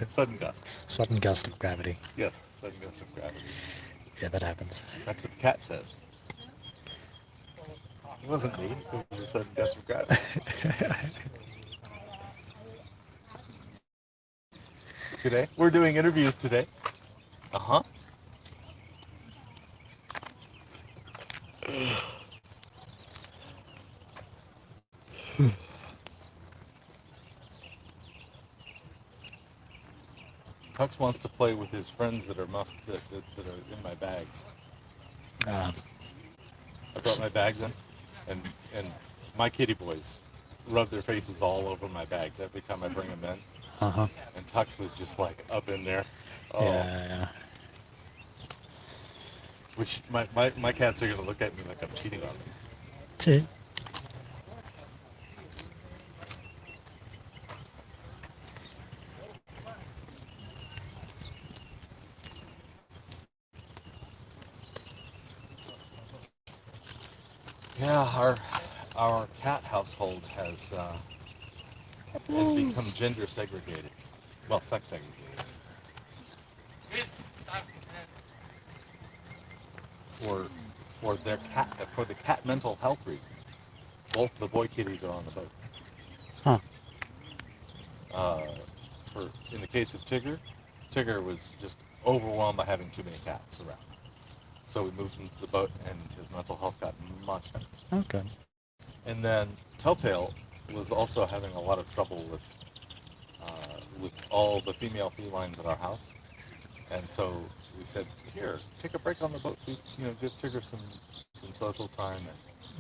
Speaker 2: Sudden gust.
Speaker 1: Sudden gust of gravity.
Speaker 2: Yes, sudden gust of gravity.
Speaker 1: Yeah, that happens.
Speaker 2: That's what the cat says. It wasn't me. It was a sudden gust of gravity. Today? We're doing interviews today. Uh-huh. Tux wants to play with his friends that are that are in my bags. I brought my bags in, and my kitty boys rub their faces all over my bags every time I bring them in.
Speaker 1: Uh-huh.
Speaker 2: And Tux was just like up in there. Oh.
Speaker 1: Yeah.
Speaker 2: Which my cats are gonna look at me like I'm cheating on them.
Speaker 1: That's it.
Speaker 2: Yeah, our cat household has become gender segregated. Well, sex segregated. For the cat mental health reasons. Both the boy kitties are on the boat.
Speaker 1: Huh.
Speaker 2: In the case of Tigger was just overwhelmed by having too many cats around. So we moved him to the boat, and his mental health got much better.
Speaker 1: Okay.
Speaker 2: And then Telltale was also having a lot of trouble with all the female felines at our house. And so we said, here, take a break on the boat. Give Tigger some social time.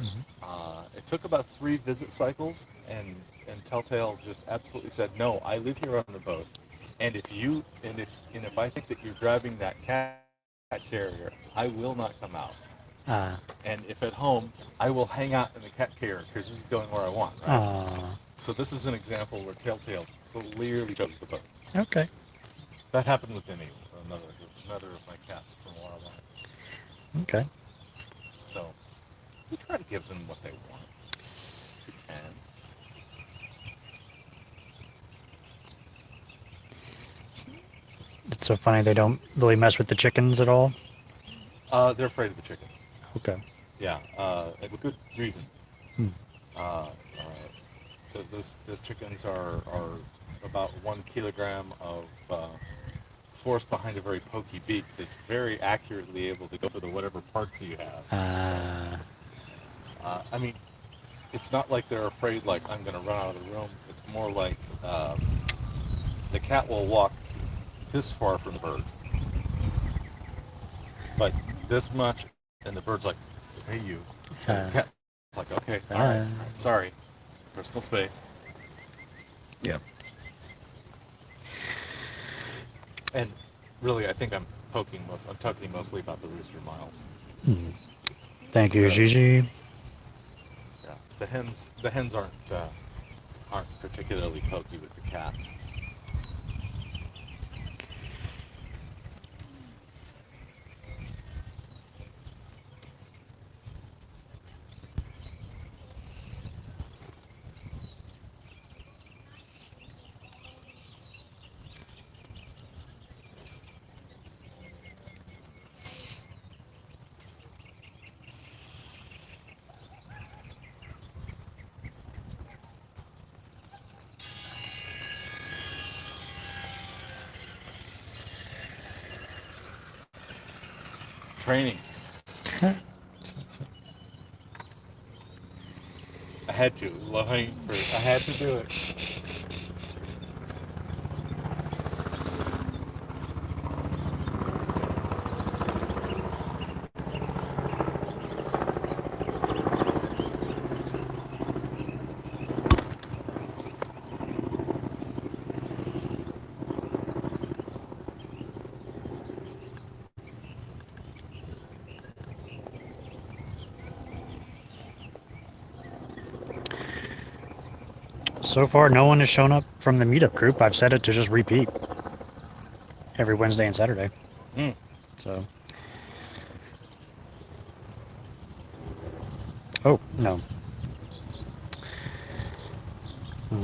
Speaker 2: And it took about 3 visit cycles, and Telltale just absolutely said, no, I live here on the boat. And if I think that you're driving that cat carrier, I will not come out. And if at home, I will hang out in the cat carrier because this is going where I want, right? So this is an example where Telltale clearly chose the boat.
Speaker 1: Okay.
Speaker 2: That happened with another of my cats from a while back.
Speaker 1: Okay.
Speaker 2: So we try to give them what they want. If we can.
Speaker 1: It's so funny they don't really mess with the chickens at all.
Speaker 2: They're afraid of the chickens.
Speaker 1: Okay.
Speaker 2: Yeah, and with good reason.
Speaker 1: Hmm.
Speaker 2: Those chickens are about 1 kilogram of force behind a very pokey beak that's very accurately able to go for the whatever parts you have. I mean, it's not like they're afraid like I'm going to run out of the room. It's more like the cat will walk this far from the bird, like this much, and the bird's like, hey you. And the cat's like, okay, all right, sorry, personal space.
Speaker 1: Yep.
Speaker 2: And really, I think I'm talking mostly about the rooster Miles.
Speaker 1: Thank you, Gigi.
Speaker 2: Yeah, the hens aren't particularly pokey with the cats. Training. I had to. It was low-hanging fruit. I had to do it.
Speaker 1: So far, no one has shown up from the meetup group. I've set it to just repeat every Wednesday and Saturday. So. Oh, no.
Speaker 2: I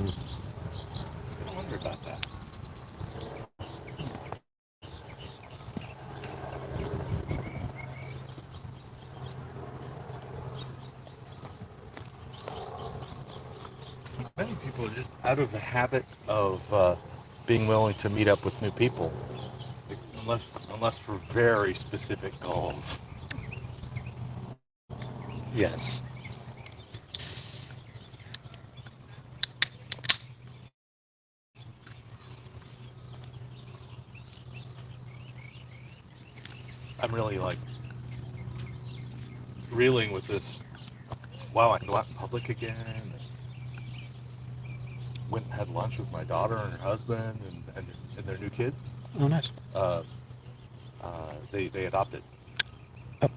Speaker 2: wonder about that. Many people are just out of the habit of being willing to meet up with new people, unless for very specific goals.
Speaker 1: Yes.
Speaker 2: I'm really like reeling with this. Wow, I can go out in public again. Went and had lunch with my daughter and her husband and their new kids.
Speaker 1: Oh, nice.
Speaker 2: They adopted.
Speaker 1: Oh.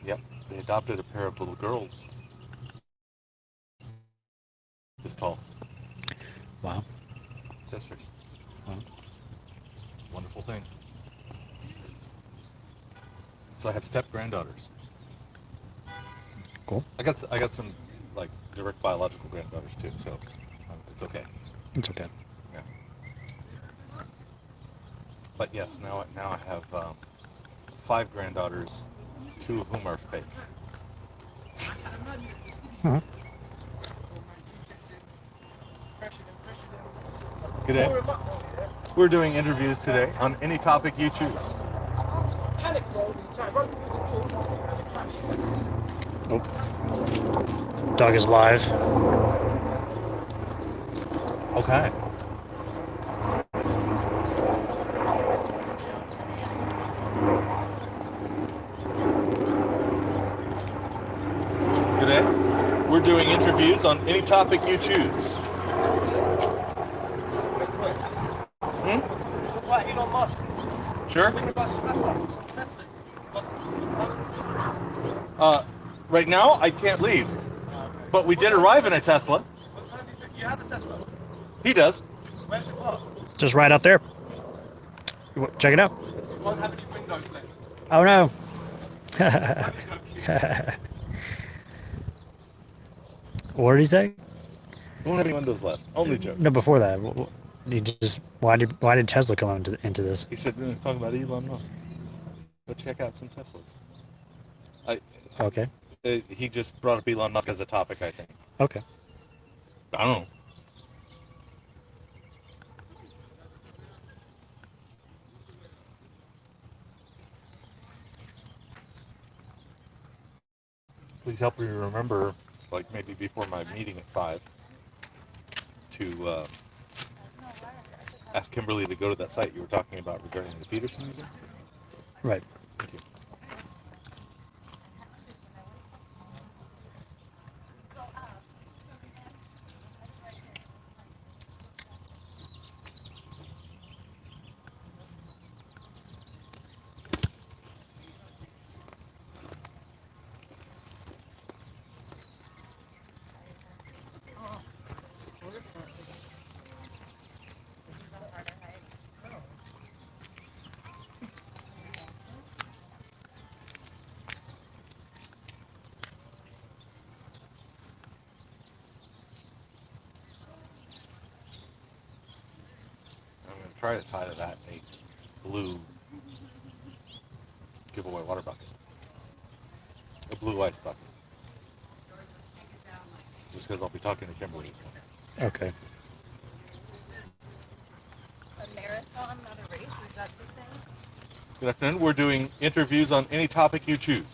Speaker 2: Yep, they adopted a pair of little girls. This tall.
Speaker 1: Wow.
Speaker 2: Sisters.
Speaker 1: Wow.
Speaker 2: It's a wonderful thing. So I have step granddaughters.
Speaker 1: Cool.
Speaker 2: I got some like direct biological granddaughters too, so it's okay.
Speaker 1: It's okay.
Speaker 2: Yeah. But yes, now I have 5 granddaughters, 2 of whom are fake.
Speaker 1: Uh-huh.
Speaker 2: Good day. We're doing interviews today on any topic you choose.
Speaker 1: Nope. Dog is live.
Speaker 2: Okay. Good day. We're doing interviews on any topic you choose.
Speaker 8: What Elon Musk?
Speaker 2: Sure.
Speaker 8: When you got smashed up with some Teslas.
Speaker 2: Right now I can't leave, but we did arrive in a Tesla.
Speaker 8: What time do you think you have a Tesla?
Speaker 2: He does.
Speaker 8: Where's it parked?
Speaker 1: Just right out there. Check it out.
Speaker 8: You won't have any windows left.
Speaker 1: Oh no. What did he say?
Speaker 2: We won't have any windows left. Only joke.
Speaker 1: No, before that. Why did Tesla come into this?
Speaker 2: He said, talking about Elon Musk. Go check out some Teslas.
Speaker 1: Okay.
Speaker 2: He just brought up Elon Musk as a topic, I think.
Speaker 1: Okay.
Speaker 2: I don't know. Please help me remember, like maybe before my meeting at 5, to ask Kimberly to go to that site you were talking about regarding the Peterson Museum.
Speaker 1: Right.
Speaker 2: Thank you. I'm going to try to tie to that a blue giveaway water bucket. A blue ice bucket. Just because I'll be talking to Kimberly as well.
Speaker 1: Okay.
Speaker 5: A marathon, not a race, is that the same?
Speaker 2: Good afternoon. We're doing interviews on any topic you choose.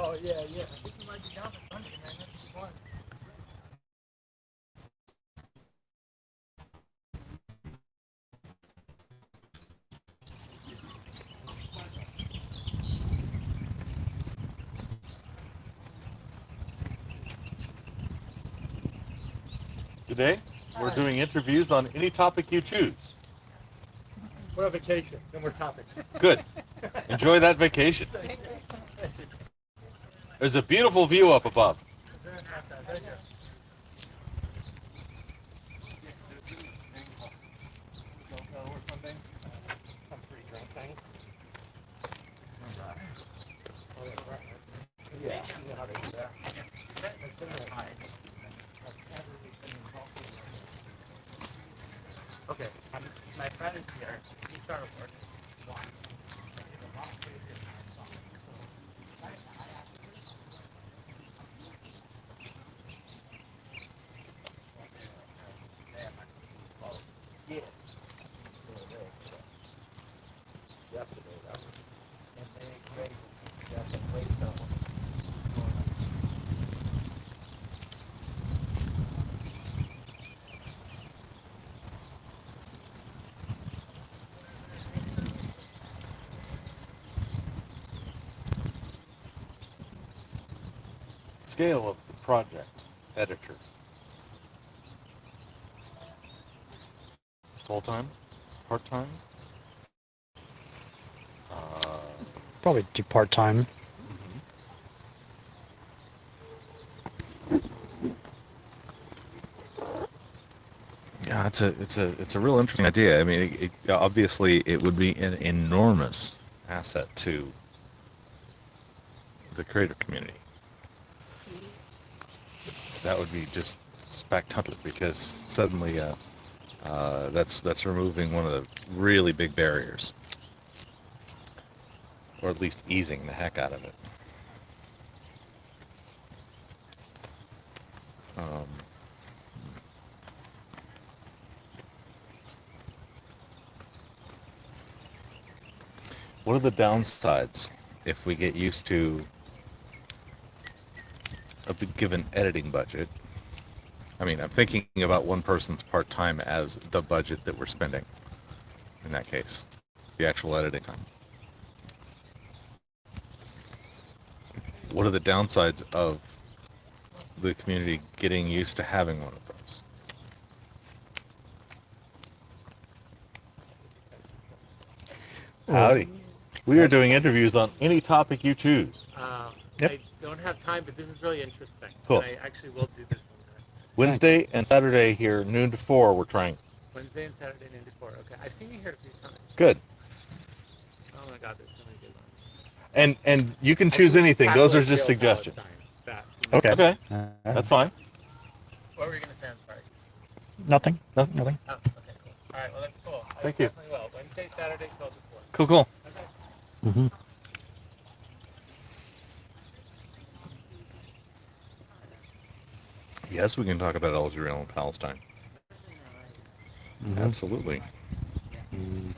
Speaker 8: Oh, yeah. I think you might be down for Sunday, man. That's fun.
Speaker 2: Today, we're doing interviews on any topic you choose.
Speaker 8: We're on vacation. No more topics.
Speaker 2: Good. Enjoy that vacation. There's a beautiful view up above.
Speaker 8: Thank you. Some free drink thing. Yeah, you know how to do that. Okay, my friend is here. He started work. Yeah. Yesterday, that was. And they great. Yeah, great stuff.
Speaker 2: Scale of the project, editor. Full-time? Part-time?
Speaker 1: Probably do part-time.
Speaker 2: Yeah, it's a real interesting idea. I mean, obviously it would be an enormous asset to the creator community. That would be just spectacular because suddenly that's removing one of the really big barriers, or at least easing the heck out of it. What are the downsides if we get used to a given editing budget? I mean, I'm thinking about one person's part-time as the budget that we're spending in that case, the actual editing time. What are the downsides of the community getting used to having one of those? Howdy. We are doing interviews on any topic you choose.
Speaker 9: Yep. I don't have time, but this is really interesting.
Speaker 2: Cool.
Speaker 9: And I actually will do this sometime.
Speaker 2: Wednesday and Saturday here, noon to 4, we're trying.
Speaker 9: Wednesday and Saturday, noon to 4. Okay. I've seen you here a few times.
Speaker 2: Good.
Speaker 9: Oh my God, there's so many good ones.
Speaker 2: And you can choose anything. Those are just suggestions. Okay. That's fine.
Speaker 9: What were you going to say? I'm sorry.
Speaker 1: Nothing.
Speaker 9: Oh, okay, cool. All right, well, that's cool.
Speaker 2: Thank you.
Speaker 9: Definitely will. Wednesday, Saturday, 12 to 4.
Speaker 2: Cool.
Speaker 9: Okay.
Speaker 1: Mm-hmm.
Speaker 2: Yes, we can talk about Israel and Palestine.
Speaker 1: Mm-hmm.
Speaker 2: Absolutely.
Speaker 1: Mm.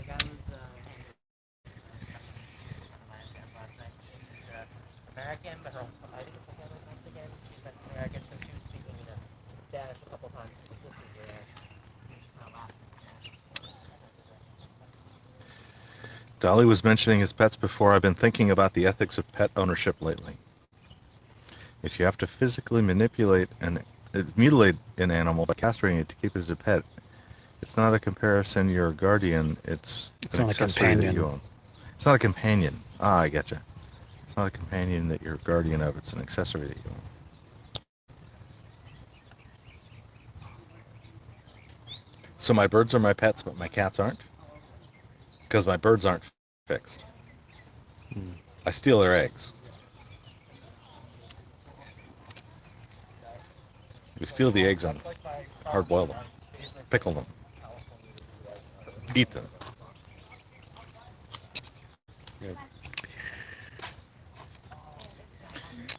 Speaker 9: American, but I think it's Mexican. She's American, so she was speaking Spanish a couple times.
Speaker 2: Dolly was mentioning his pets before. I've been thinking about the ethics of pet ownership lately. If you have to physically mutilate an animal by castrating it to keep it as a pet, it's not a comparison. You're a guardian. It's an
Speaker 1: not a
Speaker 2: accessory that
Speaker 1: companion.
Speaker 2: you own. It's not a companion. Ah, I getcha. It's not a companion that you're a guardian of. It's an accessory that you own. So my birds are my pets, but my cats aren't? Because my birds aren't fixed. I steal their eggs. We steal the eggs and hard boil them, pickle them, eat them.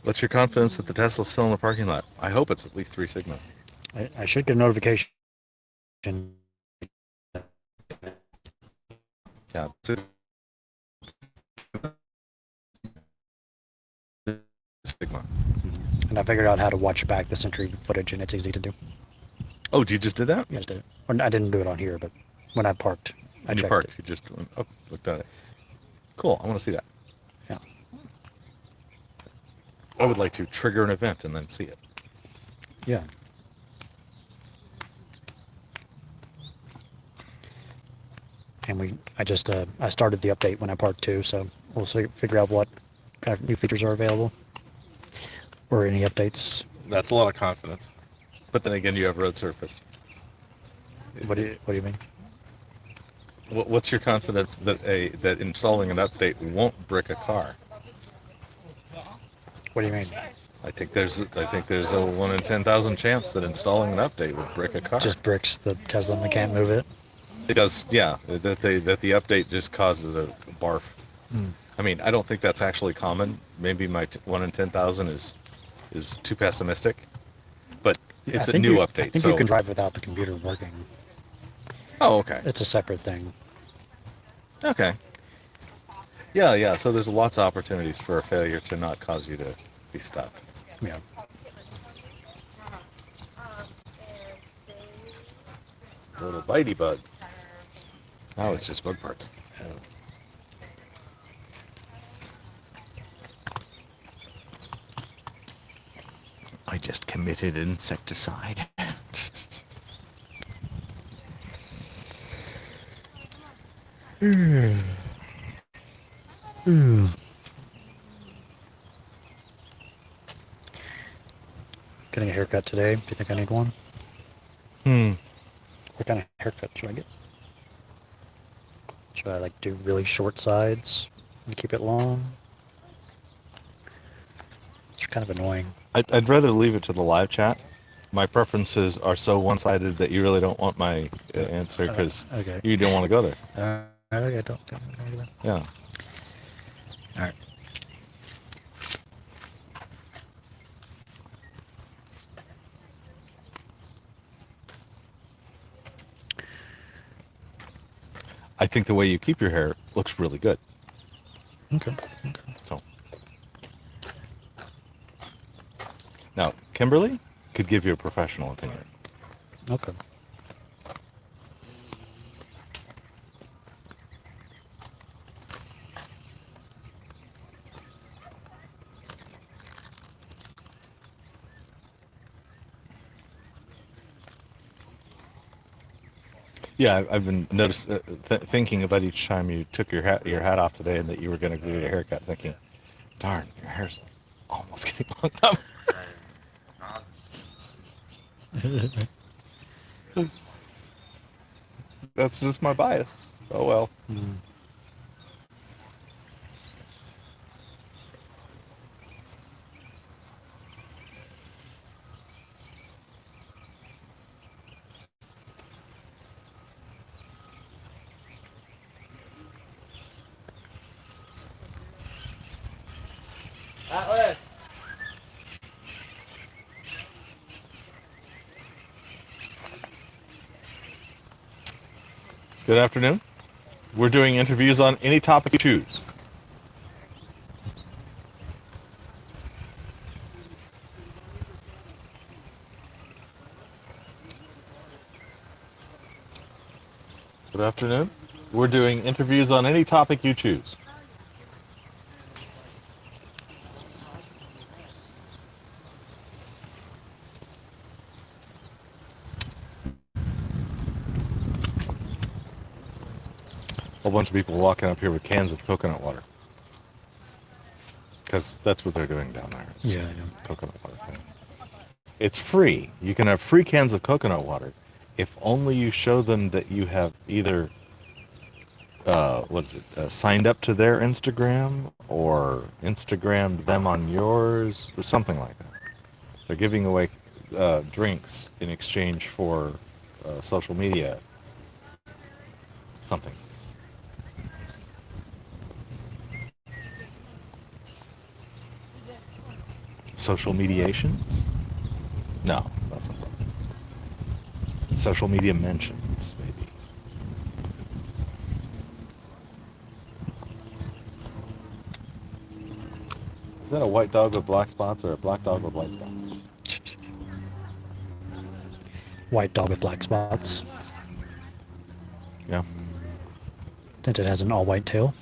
Speaker 2: What's your confidence that the Tesla's still in the parking lot? I hope it's at least 3 Sigma.
Speaker 1: I should get a notification.
Speaker 2: Yeah. Sigma.
Speaker 1: And I figured out how to watch back the Sentry footage, and it's easy to do.
Speaker 2: Oh, you just did that?
Speaker 1: Yeah, I just did it. Or I didn't do it on here, but when I parked, I checked it.
Speaker 2: You just looked at it. Cool. I want to see that.
Speaker 1: Yeah.
Speaker 2: I would like to trigger an event and then see it.
Speaker 1: Yeah. And I started the update when I parked too, so we'll figure out what kind of new features are available or any updates.
Speaker 2: That's a lot of confidence. But then again, you have road surface.
Speaker 1: What do you mean?
Speaker 2: What's your confidence that installing an update won't brick a car?
Speaker 1: What do you mean?
Speaker 2: I think there's a 1 in 10,000 chance that installing an update would brick a car.
Speaker 1: Just bricks the Tesla and they can't move it.
Speaker 2: It does, yeah. That the update just causes a barf. I mean, I don't think that's actually common. Maybe my 1 in 10,000 is too pessimistic, but it's a new update.
Speaker 1: I think you can drive without the computer working.
Speaker 2: Oh, okay.
Speaker 1: It's a separate thing.
Speaker 2: Okay. Yeah. So there's lots of opportunities for a failure to not cause you to be stuck.
Speaker 1: Yeah.
Speaker 2: Little bitey bug. Oh, it's just bug parts. I just committed insecticide.
Speaker 1: Getting a haircut today. Do you think I need one? What kind of haircut should I get? Should I do really short sides and keep it long? It's kind of annoying.
Speaker 2: I'd rather leave it to the live chat. My preferences are so one-sided that you really don't want my answer because you don't want to go there.
Speaker 1: I don't.
Speaker 2: Yeah.
Speaker 1: All right.
Speaker 2: I think the way you keep your hair looks really good.
Speaker 1: Okay.
Speaker 2: So. Now, Kimberly could give you a professional opinion.
Speaker 1: Okay.
Speaker 2: Yeah, I've been thinking about each time you took your hat off today and that you were going to get a haircut, thinking, darn, your hair's almost getting long enough. That's just my bias. Oh well.
Speaker 8: Atlas.
Speaker 2: Good afternoon. We're doing interviews on any topic you choose. Good afternoon. We're doing interviews on any topic you choose. A whole bunch of people walking up here with cans of coconut water. Because that's what they're doing down there.
Speaker 1: Yeah, I know.
Speaker 2: Coconut water thing. It's free. You can have free cans of coconut water if only you show them that you have either signed up to their Instagram or Instagrammed them on yours or something like that. They're giving away drinks in exchange for social media something. Social mediations? No, that's not right. Social media mentions, maybe. Is that a white dog with black spots or a black dog with white spots?
Speaker 1: White dog with black spots.
Speaker 2: Yeah.
Speaker 1: Since it has an all-white tail.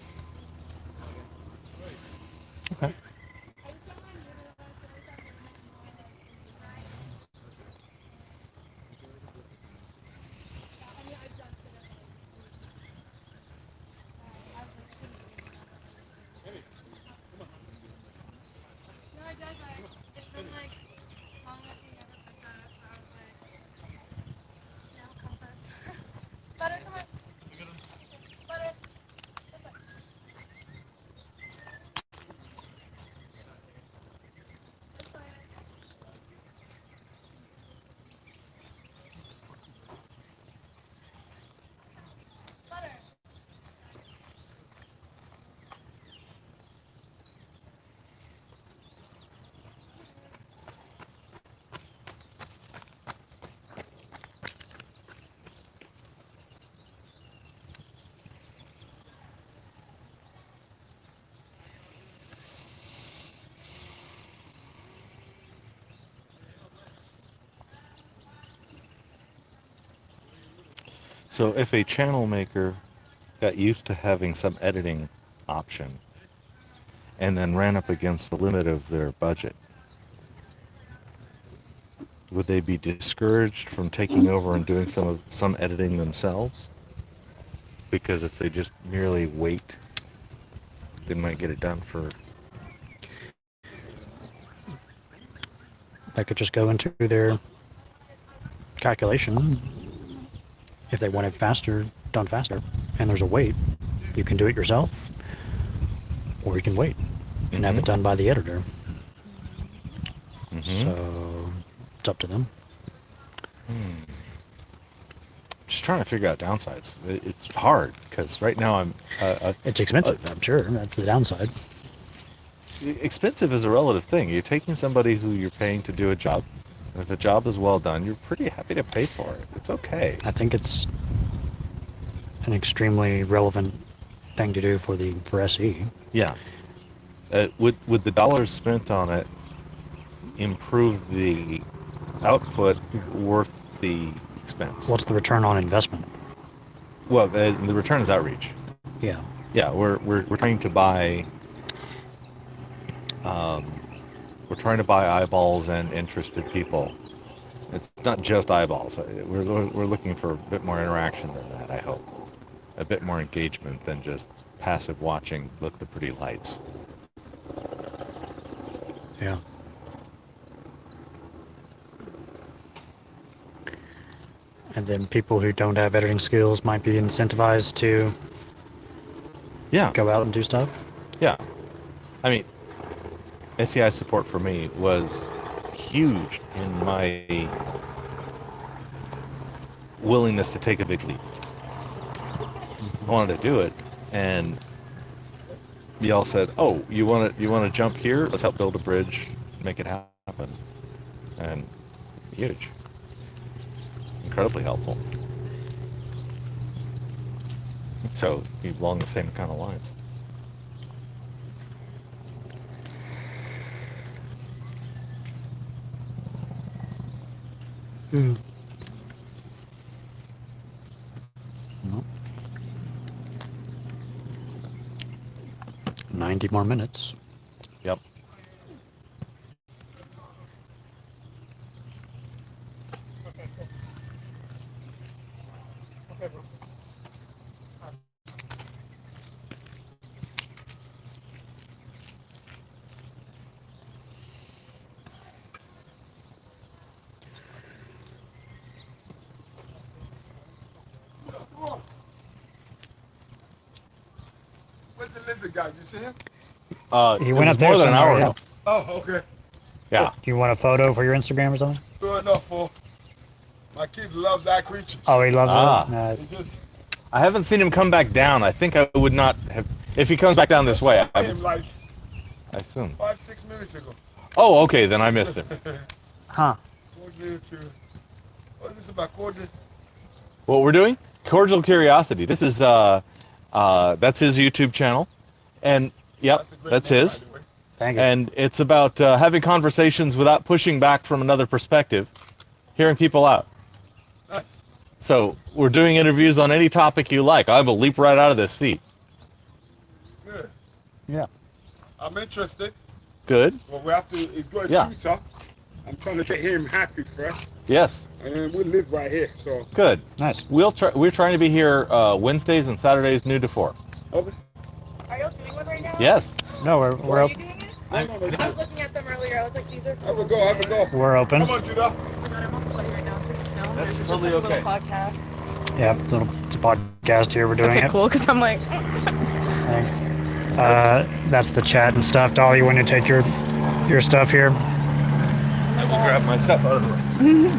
Speaker 2: Okay. So if a channel maker got used to having some editing option and then ran up against the limit of their budget, would they be discouraged from taking over and doing some editing themselves? Because if they just merely wait, they might get it done for...
Speaker 1: That could just go into their calculation. If they want it faster, done faster, and there's a wait, you can do it yourself, or you can wait and have it done by the editor. So it's up to them.
Speaker 2: Just trying to figure out downsides. It's hard because right now I'm...
Speaker 1: it's expensive, I'm sure. That's the downside.
Speaker 2: Expensive is a relative thing. You're taking somebody who you're paying to do a job. If the job is well done, you're pretty happy to pay for it. It's okay.
Speaker 1: I think it's an extremely relevant thing to do for SE.
Speaker 2: Yeah. Would the dollars spent on it improve the output worth the expense?
Speaker 1: What's the return on investment?
Speaker 2: Well, the return is outreach.
Speaker 1: Yeah.
Speaker 2: Yeah, we're trying to buy... we're trying to buy eyeballs and interested people. It's not just eyeballs. We're looking for a bit more interaction than that, I hope. A bit more engagement than just passive watching, look at the pretty lights.
Speaker 1: Yeah. And then people who don't have editing skills might be incentivized to go out and do stuff.
Speaker 2: Yeah. I mean, SEI support for me was huge in my willingness to take a big leap. I wanted to do it, and y'all said, "Oh, you want to jump here? Let's help build a bridge, make it happen." And huge, incredibly helpful. So along the same kind of lines.
Speaker 1: Mm. Nope. 90 more minutes.
Speaker 2: Yep.
Speaker 10: Where's the lizard guy? You see him?
Speaker 1: He went up there
Speaker 2: more than an hour ago.
Speaker 10: Oh, okay.
Speaker 2: Yeah.
Speaker 1: Do you want a photo for your Instagram or something?
Speaker 10: Good enough for my kid loves our creatures.
Speaker 1: Oh, he loves it?
Speaker 10: He
Speaker 1: Nice.
Speaker 10: just
Speaker 2: I haven't seen him come back down. I think I would not have... If he comes back down this way, I
Speaker 10: him like
Speaker 2: assume.
Speaker 10: 5-6 minutes ago.
Speaker 2: Oh, okay, then I missed it.
Speaker 1: Huh.
Speaker 10: What is this about cordial?
Speaker 2: What we're doing? Cordial Curiosity. This is that's his YouTube channel, and yep, that's his.
Speaker 1: Thank you.
Speaker 2: And it's about having conversations without pushing back from another perspective, hearing people out.
Speaker 10: Nice.
Speaker 2: So we're doing interviews on any topic you like. I will leap right out of this seat.
Speaker 10: Good.
Speaker 2: Yeah.
Speaker 10: I'm interested.
Speaker 2: Good.
Speaker 10: Well, we have to go to
Speaker 2: Yeah.
Speaker 10: Utah. I'm trying to get him happy first.
Speaker 2: Yes.
Speaker 10: And we live right here, so.
Speaker 2: Good.
Speaker 1: Nice.
Speaker 2: We're trying to be here Wednesdays and Saturdays noon to 4.
Speaker 10: Okay.
Speaker 11: Are y'all doing one right now?
Speaker 2: Yes.
Speaker 1: No, we're
Speaker 11: Are
Speaker 1: up.
Speaker 11: you doing it?
Speaker 10: No,
Speaker 11: I was looking at them earlier. I was like, these are cool.
Speaker 10: Have a go, have a go.
Speaker 1: We're open.
Speaker 10: Come on, Judah.
Speaker 11: Oh my God, I'm all sweaty right now. Is this film?
Speaker 2: That's
Speaker 11: Or is it
Speaker 2: totally
Speaker 11: just like
Speaker 2: okay.
Speaker 11: a little podcast?
Speaker 1: Yeah, it's a podcast here. We're doing
Speaker 11: Okay,
Speaker 1: it.
Speaker 11: cool. Because I'm like,
Speaker 1: Thanks. That's the chat and stuff. Dolly, you want to take your stuff here?
Speaker 2: I will grab my stuff out of the way.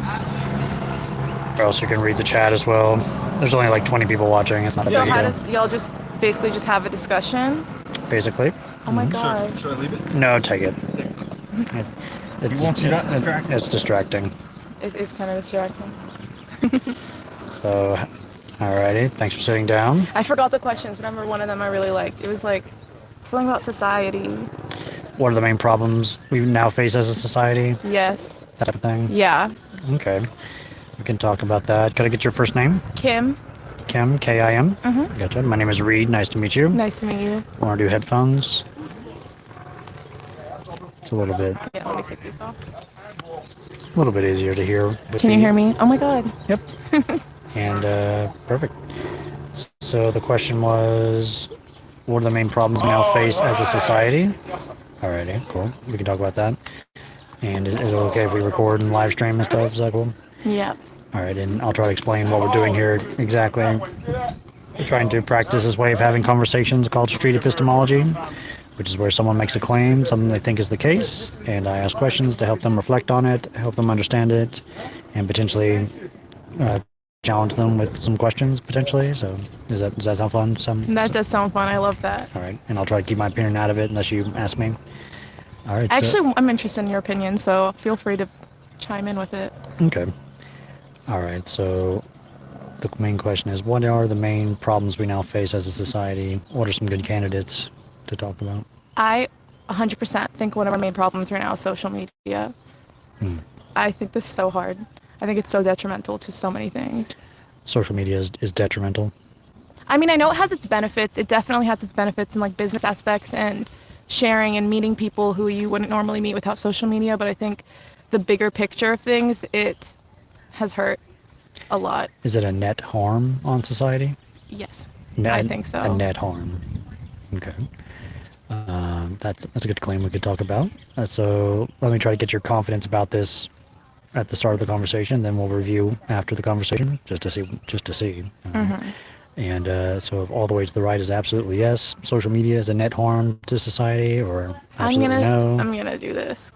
Speaker 1: Or else you can read the chat as well. There's only like 20 people watching. It's not a
Speaker 11: so
Speaker 1: big
Speaker 11: how
Speaker 1: deal.
Speaker 11: does y'all just basically just have a discussion?
Speaker 1: Basically.
Speaker 11: Oh my God.
Speaker 2: Should I leave it?
Speaker 1: No, take it.
Speaker 2: You're not distracted?
Speaker 1: It's distracting.
Speaker 11: It is kind of distracting.
Speaker 1: So, alrighty. Thanks for sitting down.
Speaker 11: I forgot the questions, but I remember one of them I really liked. It was like something about society.
Speaker 1: What are the main problems we now face as a society?
Speaker 11: Yes.
Speaker 1: That type of thing.
Speaker 11: Yeah.
Speaker 1: Okay. We can talk about that. Could I get your first name?
Speaker 11: Kim.
Speaker 1: Kim, K-I-M.
Speaker 11: Mm-hmm.
Speaker 1: Gotcha. My name is Reed. Nice to meet you.
Speaker 11: Nice to meet you.
Speaker 1: Want to do headphones? It's a little bit
Speaker 11: Yeah, let me take these off.
Speaker 1: easier to hear.
Speaker 11: Can you hear me? Oh my God.
Speaker 1: Yep. And perfect. So the question was, what are the main problems we now face as a society? Alrighty, cool. We can talk about that. And is it okay if we record and live stream and stuff? Is that cool?
Speaker 11: Yeah.
Speaker 1: Alright, and I'll try to explain what we're doing here exactly. We're trying to practice this way of having conversations called street epistemology, which is where someone makes a claim, something they think is the case, and I ask questions to help them reflect on it, help them understand it, and potentially challenge them with some questions, potentially. So does that sound fun?
Speaker 11: That does sound fun. I love that.
Speaker 1: Alright, and I'll try to keep my opinion out of it unless you ask me. Alright.
Speaker 11: Actually, I'm interested in your opinion, so feel free to chime in with it.
Speaker 1: Okay. Alright, so the main question is, what are the main problems we now face as a society? What are some good candidates to talk about?
Speaker 11: I 100% think one of our main problems right now is social media. I think this is so hard. I think it's so detrimental to so many things.
Speaker 1: Social media is detrimental.
Speaker 11: I mean, I know it has its benefits. It definitely has its benefits in like business aspects and sharing and meeting people who you wouldn't normally meet without social media. But I think the bigger picture of things, it has hurt a lot.
Speaker 1: Is it a net harm on society?
Speaker 11: Yes,
Speaker 1: Net,
Speaker 11: I think so.
Speaker 1: A net harm. Okay. That's a good claim we could talk about. So let me try to get your confidence about this at the start of the conversation. Then we'll review after the conversation just to see.
Speaker 11: Mm-hmm.
Speaker 1: And so if all the way to the right is absolutely yes, social media is a net harm to society, or absolutely no?
Speaker 11: I'm gonna do this.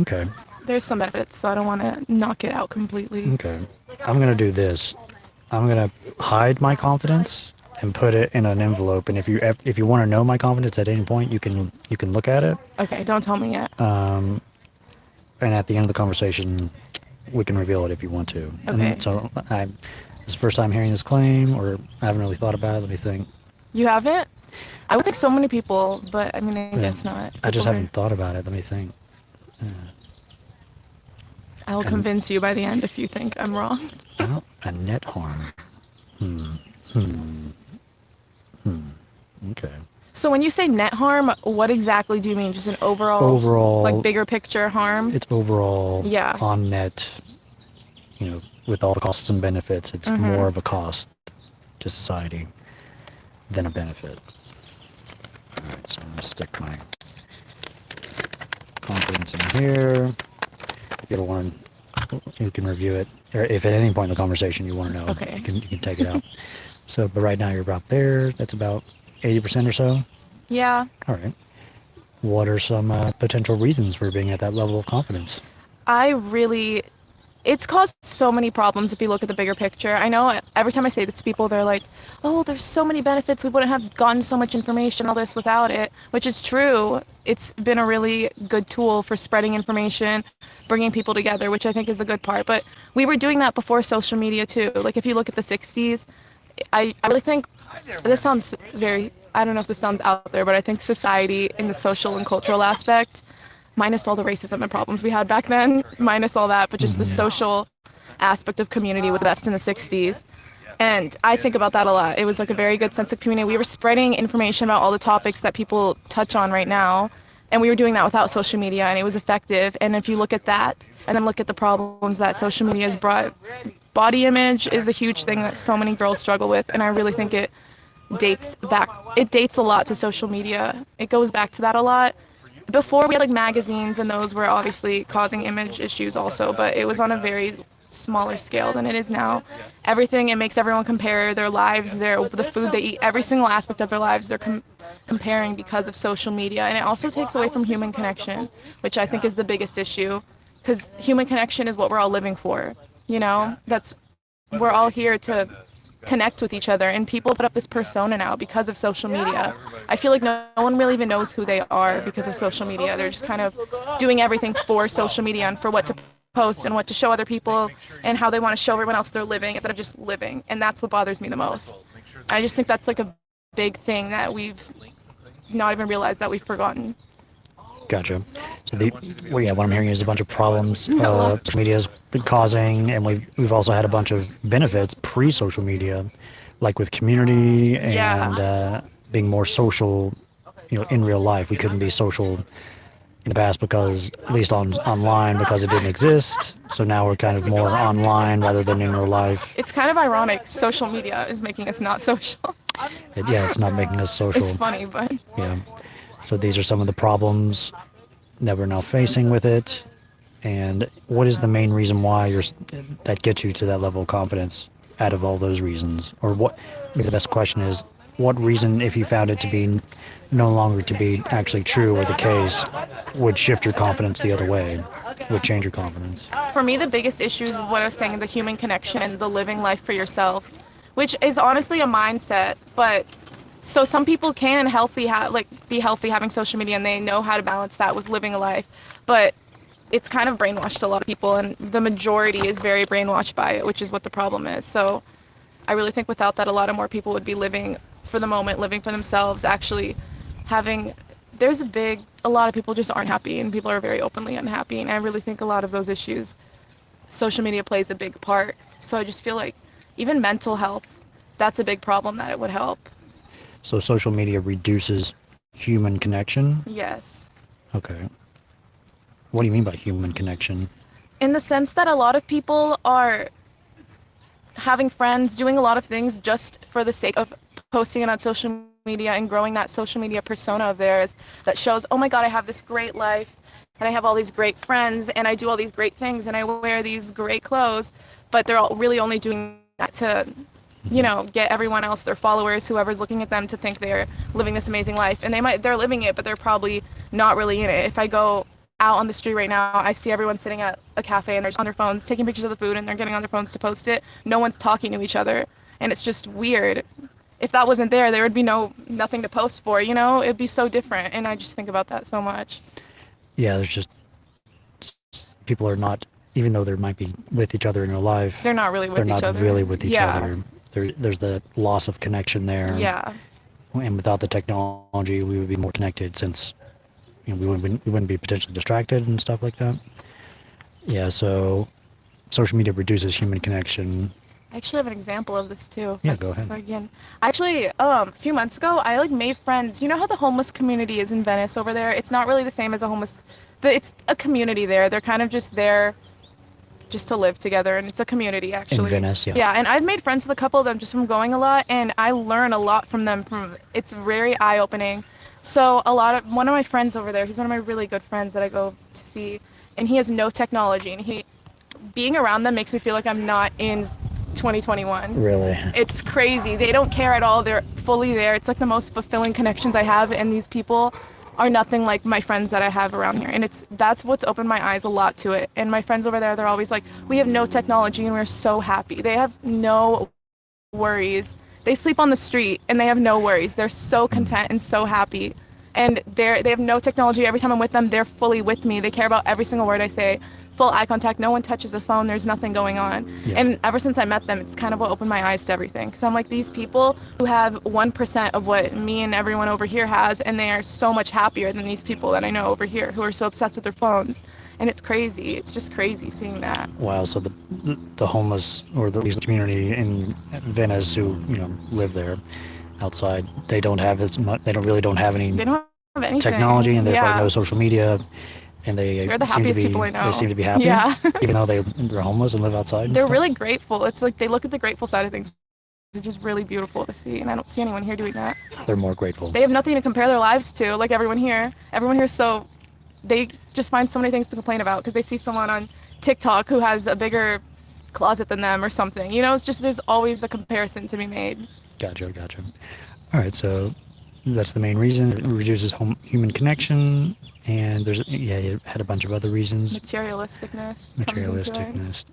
Speaker 1: Okay.
Speaker 11: There's some benefits, so I don't want to knock it out completely.
Speaker 1: Okay. I'm gonna do this. I'm gonna hide my confidence and put it in an envelope. And if you want to know my confidence at any point, you can look at it.
Speaker 11: Okay, don't tell me yet.
Speaker 1: And at the end of the conversation, we can reveal it if you want to.
Speaker 11: Okay.
Speaker 1: And so this is the first time hearing this claim, or I haven't really thought about it. Let me think.
Speaker 11: You haven't? I would think so many people, but I mean, I guess not.
Speaker 1: I just
Speaker 11: People
Speaker 1: haven't thought about it. Let me think.
Speaker 11: I'll convince you by the end if you think I'm wrong.
Speaker 1: Well, a net harm. Okay.
Speaker 11: So when you say net harm, what exactly do you mean? Just an overall, like bigger picture harm?
Speaker 1: It's overall
Speaker 11: Yeah.
Speaker 1: on net, with all the costs and benefits, it's more of a cost to society than a benefit. All right, so I'm going to stick my confidence in here. You can review it, or if at any point in the conversation you want to know,
Speaker 11: Okay.
Speaker 1: you can take it out. So, but right now you're about there. That's about 80% or so.
Speaker 11: Yeah.
Speaker 1: All right. What are some potential reasons for being at that level of confidence?
Speaker 11: I really It's caused so many problems if you look at the bigger picture. I know every time I say this to people, they're like, oh, there's so many benefits. We wouldn't have gotten so much information, all this without it, which is true. It's been a really good tool for spreading information, bringing people together, which I think is the good part. But we were doing that before social media too. Like if you look at the 60s, I really think, this sounds very, I don't know if this sounds out there, but I think society in the social and cultural aspect, minus all the racism and problems we had back then, minus all that, but just the social aspect of community was best in the 60s. And I think about that a lot. It was like a very good sense of community. We were spreading information about all the topics that people touch on right now, and we were doing that without social media, and it was effective. And if you look at that, and then look at the problems that social media has brought, body image is a huge thing that so many girls struggle with, and I really think it dates a lot to social media. It goes back to that a lot. Before we had like magazines, and those were obviously causing image issues also, but it was on a very smaller scale than it is now. Everything, it makes everyone compare their lives, the food they eat, every single aspect of their lives they're comparing because of social media. And it also takes away from human connection, which I think is the biggest issue, because human connection is what we're all living for. You know, we're all here to connect with each other, and people put up this persona now because of social media. I feel like no one really even knows who they are because of social media. They're just kind of doing everything for social media and for what to post and what to show other people and how they want to show everyone else they're living instead of just living. And that's what bothers me the most. I just think that's like a big thing that we've not even realized that we've forgotten.
Speaker 1: Gotcha. So what I'm hearing is a bunch of problems social media has been causing, and we've also had a bunch of benefits pre-social media, like with community and being more social, in real life. We couldn't be social in the past because, at least online, because it didn't exist. So now we're kind of more online rather than in real life.
Speaker 11: It's kind of ironic. Social media is making us not social.
Speaker 1: It's not making us social.
Speaker 11: It's funny, but...
Speaker 1: Yeah. So these are some of the problems that we're now facing with it. And what is the main reason why that gets you to that level of confidence out of all those reasons? Or maybe the best question is, what reason, if you found it to be no longer to be actually true or the case, would shift your confidence the other way, would change your confidence?
Speaker 11: For me, the biggest issue is what I was saying, the human connection and the living life for yourself, which is honestly a mindset. But so some people can be healthy having social media, and they know how to balance that with living a life. But it's kind of brainwashed a lot of people, and the majority is very brainwashed by it, which is what the problem is. So I really think without that, a lot of more people would be living for the moment, living for themselves, actually having... a lot of people just aren't happy, and people are very openly unhappy, and I really think a lot of those issues, social media plays a big part. So I just feel like even mental health, that's a big problem that it would help.
Speaker 1: So social media reduces human connection?
Speaker 11: Yes.
Speaker 1: Okay. What do you mean by human connection?
Speaker 11: In the sense that a lot of people are having friends, doing a lot of things just for the sake of posting it on social media and growing that social media persona of theirs that shows, oh my God, I have this great life, and I have all these great friends, and I do all these great things, and I wear these great clothes, but they're all really only doing that to, get everyone else, their followers, whoever's looking at them, to think they're living this amazing life. And they're living it, but they're probably not really in it. If I go out on the street right now, I see everyone sitting at a cafe and they're on their phones taking pictures of the food, and they're getting on their phones to post it. No one's talking to each other, and it's just weird. If that wasn't there would be nothing to post for, it'd be so different. And I just think about that so much.
Speaker 1: Yeah, there's just, people are not, even though they might be with each other in real life,
Speaker 11: they're not really with each other.
Speaker 1: They're not really with each other. There's the loss of connection there.
Speaker 11: Yeah.
Speaker 1: And without the technology, we would be more connected, since we wouldn't be potentially distracted and stuff like that. Yeah, so social media reduces human connection.
Speaker 11: I actually have an example of this too.
Speaker 1: Yeah, go ahead.
Speaker 11: Again, actually, a few months ago, I made friends. You know how the homeless community is in Venice over there? It's not really the same as it's a community there. They're kind of just there just to live together, and it's a community, actually.
Speaker 1: In Venice, yeah.
Speaker 11: Yeah, and I've made friends with a couple of them just from going a lot, and I learn a lot from them. It's very eye-opening. So one of my friends over there, he's one of my really good friends that I go to see, and he has no technology, and being around them makes me feel like I'm not in 2021.
Speaker 1: Really?
Speaker 11: It's crazy. They don't care at all. They're fully there. It's like the most fulfilling connections I have, and these people are nothing like my friends that I have around here. And that's what's opened my eyes a lot to it. And my friends over there, they're always like, we have no technology and we're so happy. They have no worries. They sleep on the street and they have no worries. They're so content and so happy. And they have no technology. Every time I'm with them, they're fully with me. They care about every single word I say. Full eye contact. No one touches a phone. There's nothing going on.
Speaker 1: Yeah.
Speaker 11: And ever since I met them, it's kind of what opened my eyes to everything. Because I'm like, these people who have 1% of what me and everyone over here has, and they are so much happier than these people that I know over here who are so obsessed with their phones. And it's crazy. It's just crazy seeing that.
Speaker 1: Wow. So the homeless, or at least the community in Venice who live there outside, they don't have as much. They don't have any
Speaker 11: They don't have anything.
Speaker 1: technology, and therefore
Speaker 11: Yeah.
Speaker 1: no social media. And
Speaker 11: They're the
Speaker 1: seem to
Speaker 11: happiest
Speaker 1: be,
Speaker 11: people I know.
Speaker 1: They seem to be happy,
Speaker 11: Yeah.
Speaker 1: even though they're homeless and live outside. And
Speaker 11: They're
Speaker 1: stuff.
Speaker 11: really grateful. It's like they look at the grateful side of things, which is really beautiful to see. And I don't see anyone here doing that.
Speaker 1: They're more grateful.
Speaker 11: They have nothing to compare their lives to, like everyone here. Everyone here, so they just find so many things to complain about because they see someone on TikTok who has a bigger closet than them or something. It's just there's always a comparison to be made.
Speaker 1: Gotcha. All right, so that's the main reason. It reduces human connection, and you had a bunch of other reasons.
Speaker 11: Materialisticness.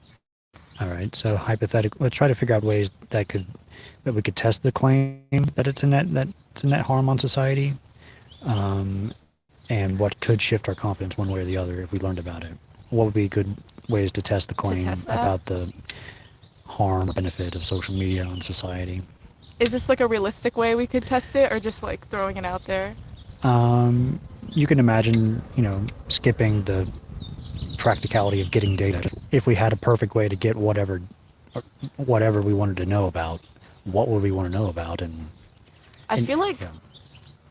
Speaker 1: All right, so hypothetically, let's try to figure out ways that we could test the claim that it's a net harm on society, and what could shift our confidence one way or the other if we learned about it. What would be good ways to test the claim about the harm or benefit of social media on society?
Speaker 11: Is this like a realistic way we could test it, or just like throwing it out there?
Speaker 1: You can imagine, skipping the practicality of getting data. If we had a perfect way to get whatever we wanted to know about, what would we want to know about?
Speaker 11: I feel like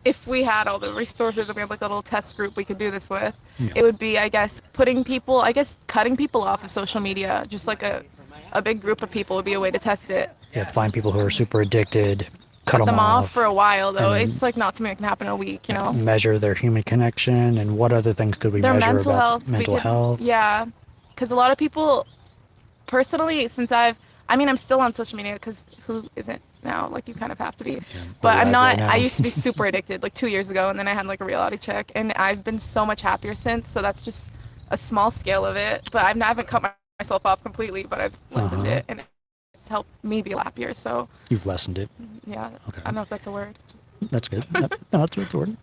Speaker 11: if we had all the resources and we had like a little test group we could do this with, it would be, I guess, cutting people off of social media. Just like a big group of people would be a way to test it.
Speaker 1: Yeah, find people who are super addicted, cut them
Speaker 11: off for a while, though.
Speaker 1: and
Speaker 11: It's like not something that can happen in a week,
Speaker 1: measure their human connection, and what other things could we
Speaker 11: Their
Speaker 1: measure
Speaker 11: mental
Speaker 1: about
Speaker 11: health.
Speaker 1: mental health?
Speaker 11: Yeah, because a lot of people, personally, I'm still on social media because who isn't now? Like, you kind of have to be. But I'm not. I used to be super addicted like 2 years ago, and then I had like a reality check, and I've been so much happier since. So that's just a small scale of it. But I haven't cut myself off completely, but I've lessened it, and it's helped me be happier. So
Speaker 1: You've lessened it.
Speaker 11: yeah.
Speaker 1: Okay.
Speaker 11: I don't know if that's a word.
Speaker 1: That's good. No, that's a word.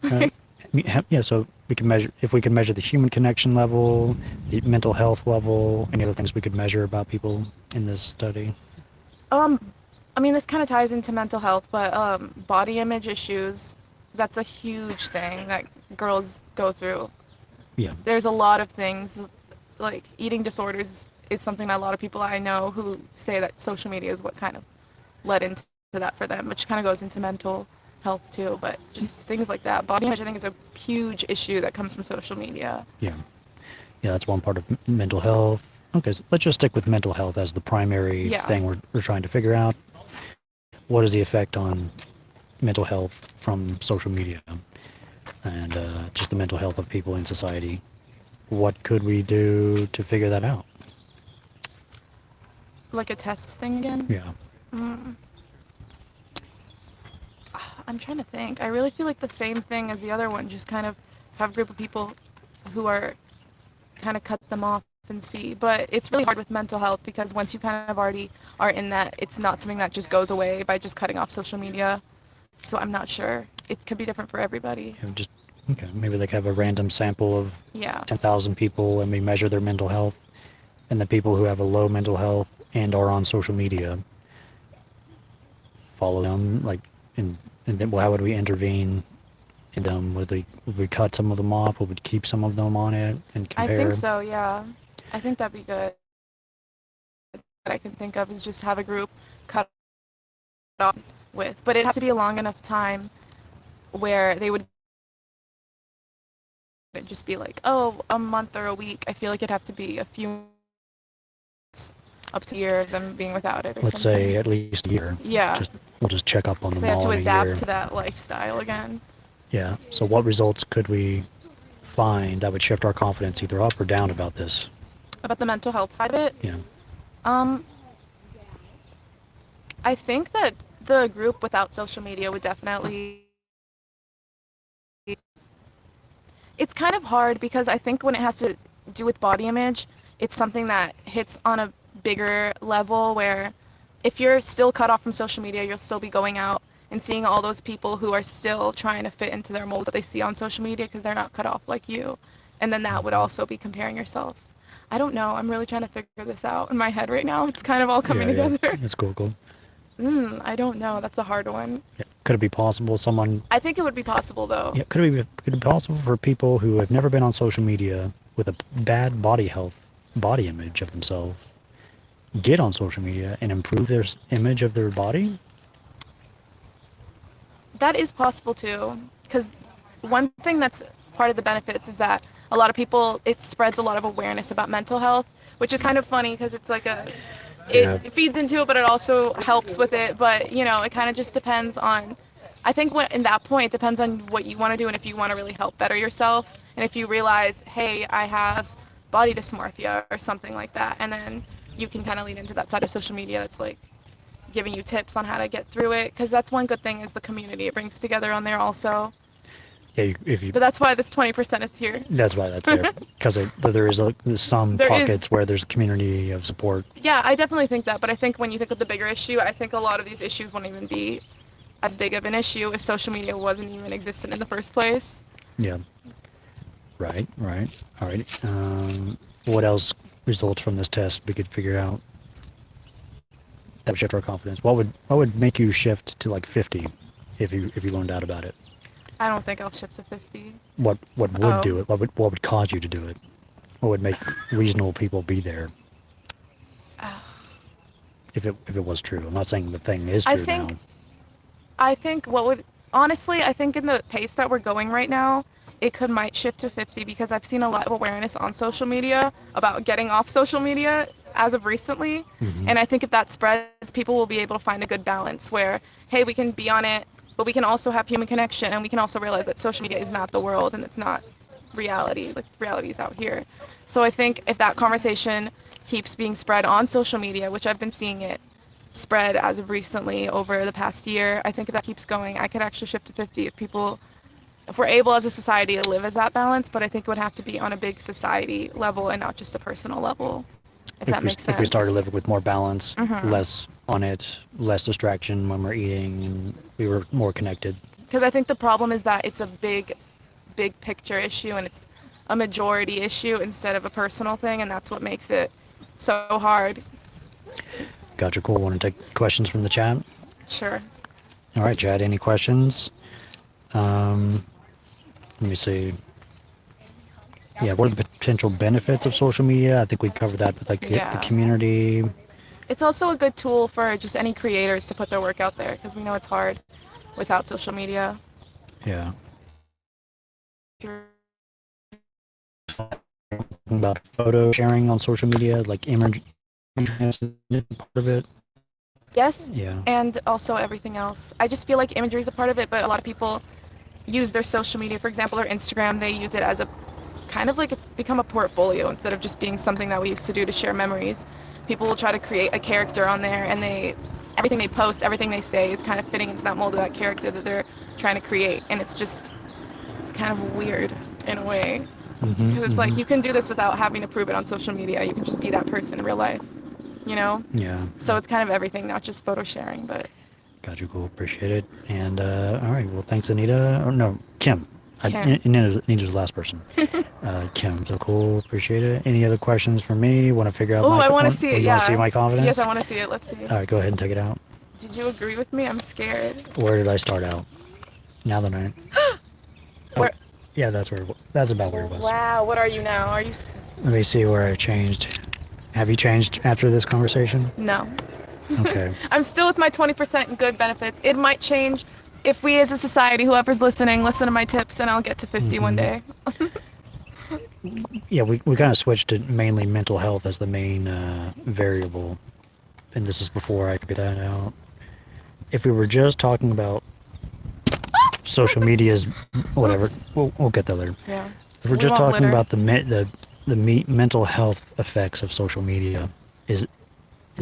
Speaker 1: So we can measure, if we can measure the human connection level, the mental health level, any other things we could measure about people in this study.
Speaker 11: This kind of ties into mental health, but body image issues, that's a huge thing that girls go through.
Speaker 1: Yeah.
Speaker 11: There's a lot of things, like eating disorders is something that a lot of people I know who say that social media is what kind of led into that for them, which kind of goes into mental health too, but just things like that. Body image, I think, is a huge issue that comes from social media.
Speaker 1: Yeah, that's one part of mental health. Okay, so let's just stick with mental health as the primary thing we're trying to figure out. What is the effect on mental health from social media and just the mental health of people in society? What could we do to figure that out?
Speaker 11: Like a test thing again?
Speaker 1: Yeah.
Speaker 11: I'm trying to think. I really feel like the same thing as the other one, just kind of have a group of people who are kind of cut them off and see. But it's really hard with mental health because once you kind of already are in that, it's not something that just goes away by just cutting off social media. So I'm not sure. It could be different for everybody.
Speaker 1: Maybe they have a random sample of 10,000 people and we measure their mental health, and the people who have a low mental health and are on social media, follow them, and then how would we intervene in them? Would we cut some of them off? Would we keep some of them on it and compare?
Speaker 11: I think so, yeah. I think that'd be good. What I can think of is just have a group cut off with, but it'd have to be a long enough time where they would just be like, oh, a month or a week. I feel like it'd have to be a few months, up to a year of them being without it.
Speaker 1: Let's say at least a year.
Speaker 11: Yeah.
Speaker 1: We'll just check up on them
Speaker 11: all in a year. They have to adapt to that lifestyle again.
Speaker 1: Yeah. So what results could we find that would shift our confidence either up or down about this?
Speaker 11: About the mental health side of it?
Speaker 1: Yeah.
Speaker 11: I think that the group without social media would definitely It's kind of hard because I think when it has to do with body image, it's something that hits on a bigger level where if you're still cut off from social media, you'll still be going out and seeing all those people who are still trying to fit into their mold that they see on social media because they're not cut off like you. And then that would also be comparing yourself. I don't know. I'm really trying to figure this out in my head right now. It's kind of all coming together.
Speaker 1: It's cool.
Speaker 11: I don't know. That's a hard one.
Speaker 1: Yeah. Could it be possible someone...
Speaker 11: I think it would be possible, though.
Speaker 1: Yeah, could it be possible for people who have never been on social media with a bad body image of themselves, get on social media and improve their image of their body?
Speaker 11: That is possible, too. Because one thing that's part of the benefits is that a lot of people, it spreads a lot of awareness about mental health, which is kind of funny because it's like it feeds into it, but it also helps with it. But, you know, it kind of just depends on, I think in that point, it depends on what you want to do and if you want to really help better yourself. And if you realize, hey, I have body dysmorphia or something like that, and then you can kind of lean into that side of social media that's like giving you tips on how to get through it. Because that's one good thing is the community it brings together on there also.
Speaker 1: Yeah,
Speaker 11: but that's why this 20% is here.
Speaker 1: That's why that's there, because there's some pockets where there's a community of support.
Speaker 11: Yeah, I definitely think that, but I think when you think of the bigger issue, I think a lot of these issues wouldn't even be as big of an issue if social media wasn't even existent in the first place.
Speaker 1: Yeah. Right. All right. What else results from this test we could figure out that would shift our confidence? What would make you shift to like 50 if you learned out about it?
Speaker 11: I don't think I'll shift to 50.
Speaker 1: What would do it? What would cause you to do it? What would make reasonable people be there? If it was true. I'm not saying the thing is true now.
Speaker 11: I think I think in the pace that we're going right now, it might shift to 50 because I've seen a lot of awareness on social media about getting off social media as of recently. And I think if that spreads, people will be able to find a good balance where, hey, we can be on it, but we can also have human connection, and we can also realize that social media is not the world and it's not reality. Like, reality is out here. So I think if that conversation keeps being spread on social media, which I've been seeing it spread as of recently over the past year, I think if that keeps going, I could actually shift to 50 if we're able as a society to live as that balance, but I think it would have to be on a big society level and not just a personal level, if that makes sense.
Speaker 1: If we started living with more balance, less on it, less distraction when we're eating, and we were more connected.
Speaker 11: Because I think the problem is that it's a big picture issue and it's a majority issue instead of a personal thing, and that's what makes it so hard.
Speaker 1: Gotcha, cool. Want to take questions from the chat?
Speaker 11: Sure.
Speaker 1: All right, Chad, any questions? Let me see. Yeah, what are the potential benefits of social media? I think we covered that with like the community.
Speaker 11: It's also a good tool for just any creators to put their work out there because we know it's hard without social media.
Speaker 1: Yeah. About photo sharing on social media, like image part of it.
Speaker 11: Yes.
Speaker 1: Yeah.
Speaker 11: And also everything else. I just feel like imagery is a part of it, but a lot of people use their social media, for example, their Instagram, they use it as a kind of like it's become a portfolio instead of just being something that we used to do to share memories. People will try to create a character on there, and everything they post, everything they say is kind of fitting into that mold of that character that they're trying to create, and it's kind of weird in a way. Because it's like you can do this without having to prove it on social media. You can just be that person in real life, you know?
Speaker 1: Yeah.
Speaker 11: So it's kind of everything, not just photo sharing, but...
Speaker 1: Got you, cool. Appreciate it. And, all right, well, thanks, Anita. Oh, no, Kim.
Speaker 11: Kim.
Speaker 1: Anita's the last person. Kim, so cool. Appreciate it. Any other questions for me? Want to figure out
Speaker 11: I want to see it,
Speaker 1: You want to see my confidence?
Speaker 11: Yes, I want to see it. Let's see it.
Speaker 1: All right, go ahead and take it out.
Speaker 11: Did you agree with me? I'm scared.
Speaker 1: Where did I start out? Now that I...
Speaker 11: Where?
Speaker 1: Yeah, that's about where it was.
Speaker 11: Wow, what are you now? Are you...
Speaker 1: Let me see where I changed. Have you changed after this conversation?
Speaker 11: No.
Speaker 1: Okay.
Speaker 11: I'm still with my 20% good benefits. It might change if we as a society, whoever's listening, listen to my tips, and I'll get to 50 one day.
Speaker 1: Yeah, we kind of switched to mainly mental health as the main variable. And this is before I figured that out. If we were just talking about social media's whatever, we'll get there later.
Speaker 11: Yeah.
Speaker 1: If we're just talking about the mental health effects of social media, is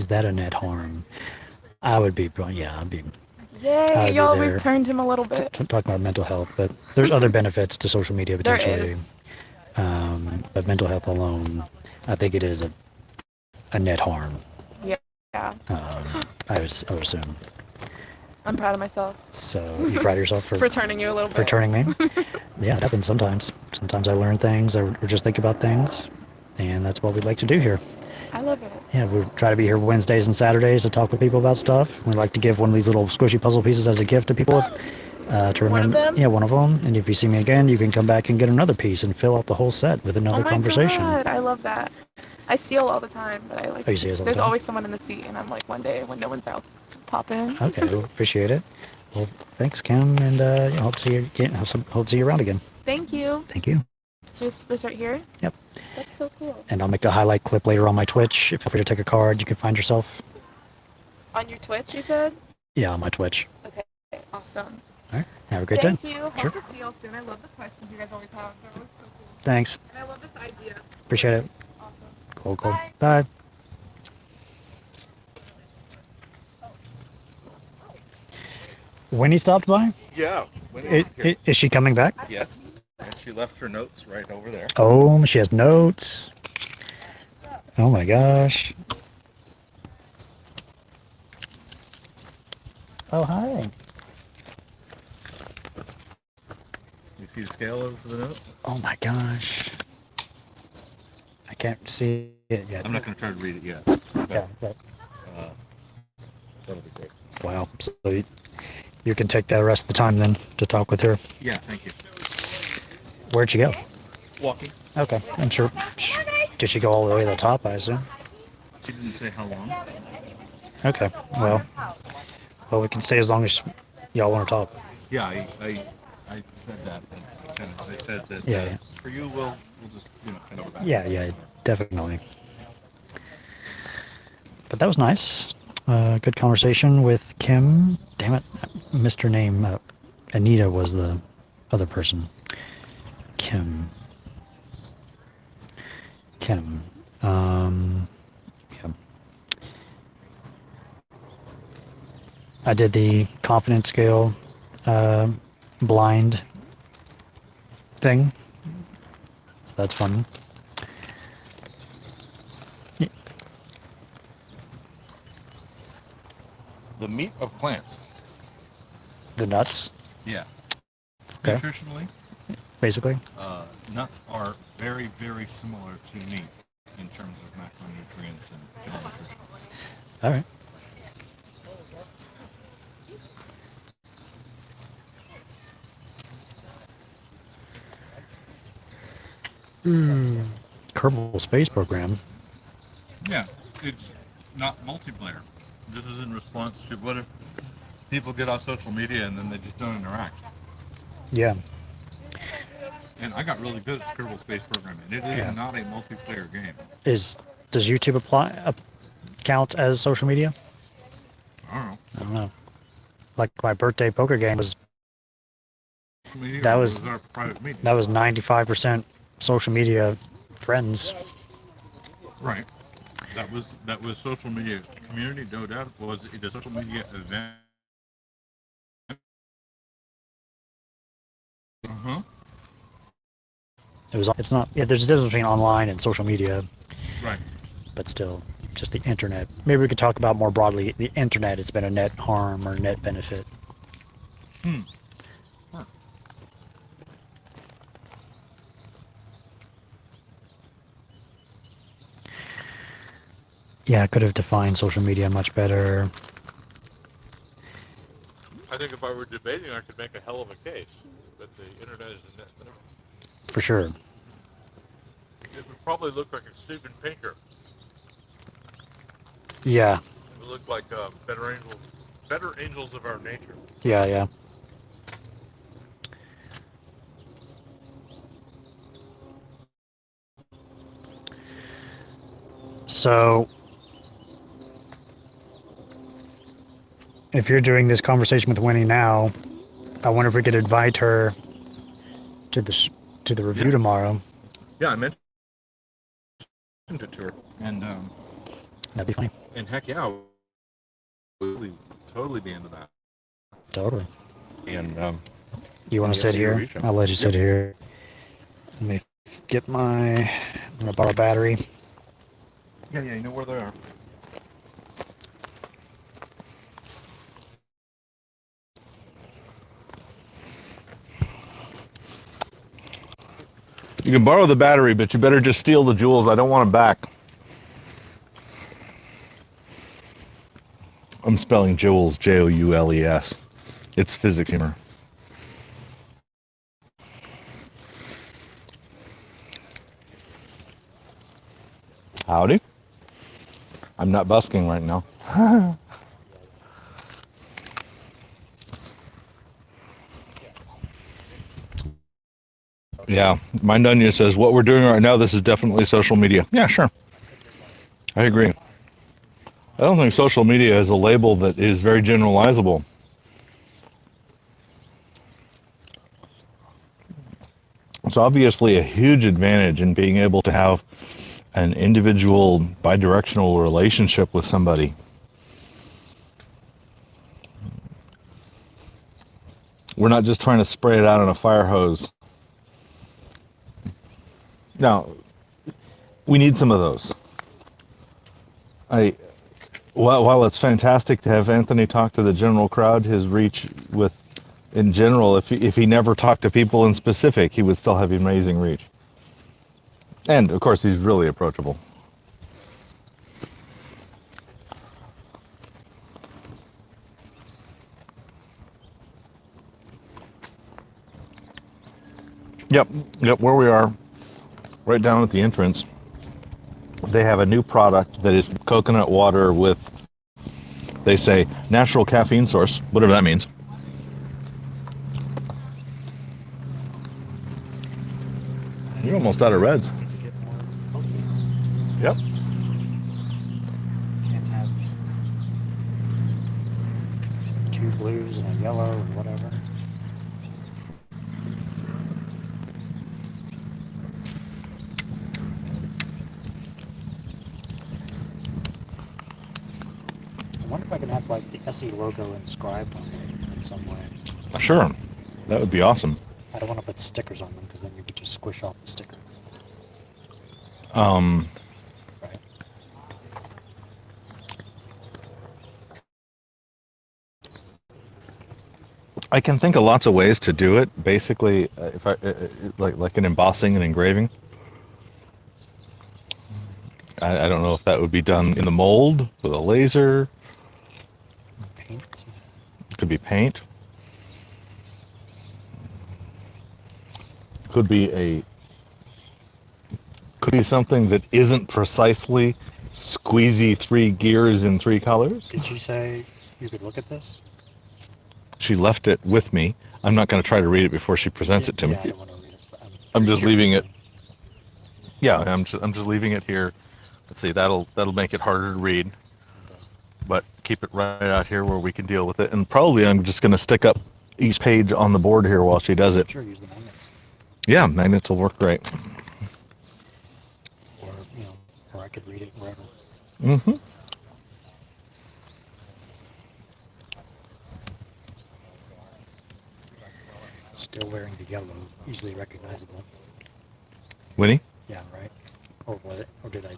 Speaker 1: that a net harm? I would be, yeah, I'd be.
Speaker 11: Yay,
Speaker 1: be
Speaker 11: y'all,
Speaker 1: there
Speaker 11: we've turned him a little bit.
Speaker 1: talking about mental health, but there's other benefits to social media
Speaker 11: There
Speaker 1: potentially.
Speaker 11: is.
Speaker 1: But mental health alone, I think it is a net harm.
Speaker 11: Yeah.
Speaker 1: I would assume.
Speaker 11: I'm proud of myself.
Speaker 1: So you proud of yourself
Speaker 11: For turning you a little bit.
Speaker 1: For turning me? Yeah, it happens sometimes. Sometimes I learn things or just think about things, and that's what we'd like to do here.
Speaker 11: I love it.
Speaker 1: Yeah, we try to be here Wednesdays and Saturdays to talk with people about stuff. We like to give one of these little squishy puzzle pieces as a gift to people. To remember,
Speaker 11: one of them?
Speaker 1: Yeah, one of them. And if you see me again, you can come back and get another piece and fill out the whole set with another conversation.
Speaker 11: Oh my God, I love that. I steal all the time, but I like.
Speaker 1: Oh, you see us all the
Speaker 11: There's
Speaker 1: time?
Speaker 11: always someone in the seat, and I'm like, one day when no one's there, I'll pop in.
Speaker 1: Okay, well, appreciate it. Well, thanks, Kim, and hope to see you again. Hope to see you around again.
Speaker 11: Thank you.
Speaker 1: Thank you.
Speaker 11: Just this right here?
Speaker 1: Yep.
Speaker 11: That's so cool.
Speaker 1: And I'll make a highlight clip later on my Twitch. Feel free to take a card. You can find yourself.
Speaker 11: On your Twitch, you said?
Speaker 1: Yeah, on my Twitch.
Speaker 11: Okay, awesome.
Speaker 1: All right. Have a great
Speaker 11: Thank
Speaker 1: day.
Speaker 11: you. Hope
Speaker 1: Sure.
Speaker 11: to see y'all soon. I love the questions you guys always have. They're always so cool.
Speaker 1: Thanks.
Speaker 11: And I love this idea.
Speaker 1: Appreciate it.
Speaker 11: Awesome.
Speaker 1: Cool, cool.
Speaker 11: Bye.
Speaker 1: Bye. Winnie stopped by?
Speaker 2: Yeah.
Speaker 1: Is she coming back?
Speaker 2: Yes. And she left her notes right over there.
Speaker 1: Oh, she has notes. Oh my gosh. Oh, hi.
Speaker 2: You see the scale over the notes?
Speaker 1: Oh my gosh. I can't see it yet.
Speaker 2: I'm not going to try to read it yet.
Speaker 1: Yeah, but,
Speaker 2: that'll be great.
Speaker 1: wow. So you can take the rest of the time then to talk with her.
Speaker 2: Yeah, thank you.
Speaker 1: Where'd she go?
Speaker 2: Walking.
Speaker 1: Okay, I'm sure. Did she go all the way to the top, I assume?
Speaker 2: She didn't say how long.
Speaker 1: Okay, well, we can stay as long as y'all want to talk.
Speaker 2: Yeah, I said that. I said that
Speaker 1: Yeah.
Speaker 2: for you, we'll just, kind of go back.
Speaker 1: Yeah, definitely. But that was nice. Good conversation with Kim. Damn it, I missed her name. Anita was the other person. Kim. Yeah. I did the confidence scale blind thing. So that's fun. Yeah.
Speaker 2: The meat of plants.
Speaker 1: The nuts,
Speaker 2: Yeah.
Speaker 1: Okay.
Speaker 2: Nutritionally,
Speaker 1: basically.
Speaker 2: nuts are very, very similar to meat in terms of macronutrients and general nutrition.
Speaker 1: All right. Kerbal Space Program.
Speaker 2: Yeah, it's not multiplayer. This is in response to what if people get off social media and then they just don't interact.
Speaker 1: Yeah.
Speaker 2: And I got really good at Kerbal Space Programming. It is not a multiplayer game.
Speaker 1: Does YouTube count as social media?
Speaker 2: I
Speaker 1: don't know. Like my birthday poker game was.
Speaker 2: mean,
Speaker 1: That was
Speaker 2: our private meeting.
Speaker 1: That was 95% social media friends.
Speaker 2: Right. That was social media community. No doubt was it a social media event.
Speaker 1: It's not. Yeah, there's a difference between online and social media.
Speaker 2: Right.
Speaker 1: But still, just the internet. Maybe we could talk about more broadly the internet. It's been a net harm or net benefit.
Speaker 2: Huh.
Speaker 1: Yeah, I could have defined social media much better.
Speaker 2: I think if I were debating, I could make a hell of a case that the internet is a net benefit.
Speaker 1: For sure.
Speaker 2: It would probably look like a Steven Pinker.
Speaker 1: Yeah.
Speaker 2: It would look like better angels of our nature.
Speaker 1: Yeah. So, if you're doing this conversation with Winnie now, I wonder if we could invite her to the review tomorrow.
Speaker 2: Yeah, I mentioned it to her, and
Speaker 1: that'd be funny.
Speaker 2: And heck yeah, I would totally be into that.
Speaker 1: Totally.
Speaker 2: And
Speaker 1: you want to sit here? I'll let you sit here. Let me get my. I'm gonna borrow a battery.
Speaker 2: Yeah, you know where they are. You can borrow the battery, but you better just steal the jewels. I don't want them back. I'm spelling jewels, Joules. It's physics humor. Howdy. I'm not busking right now. Yeah, Mind Onion says, what we're doing right now, this is definitely social media. Yeah, sure. I agree. I don't think social media is a label that is very generalizable. It's obviously a huge advantage in being able to have an individual bidirectional relationship with somebody. We're not just trying to spray it out on a fire hose. Now, we need some of those. While it's fantastic to have Anthony talk to the general crowd, his reach with, in general, if he never talked to people in specific, he would still have amazing reach. And, of course, he's really approachable. Yep, where we are, right down at the entrance, they have a new product that is coconut water with, they say, natural caffeine source, whatever that means. You're almost out of reds. Yep.
Speaker 1: Can't have 2 blues and a yellow and whatever. I wonder if I can have like the SE logo inscribed on it in some way.
Speaker 2: Sure, that would be awesome.
Speaker 1: I don't want to put stickers on them because then you could just squish off the sticker. Right.
Speaker 2: I can think of lots of ways to do it. Basically, if I like an embossing and engraving. I don't know if that would be done in the mold with a laser.
Speaker 1: Paint.
Speaker 2: Could be paint. Could be something that isn't precisely squeezy 3 gears in 3 colors.
Speaker 1: Did she say you could look at this?
Speaker 2: She left it with me. I'm not going to try to read it before she presents it to me.
Speaker 1: I don't want to read it.
Speaker 2: I'm just leaving it. Yeah, I'm just leaving it here. Let's see. That'll make it harder to read. But keep it right out here where we can deal with it. And probably I'm just going to stick up each page on the board here while she does it.
Speaker 1: Sure, use the magnets.
Speaker 2: Yeah, magnets will work great.
Speaker 1: Or I could read it wherever.
Speaker 2: Mm-hmm.
Speaker 1: Still wearing the yellow, easily recognizable.
Speaker 2: Winnie?
Speaker 1: Yeah, right. Or what? Or did I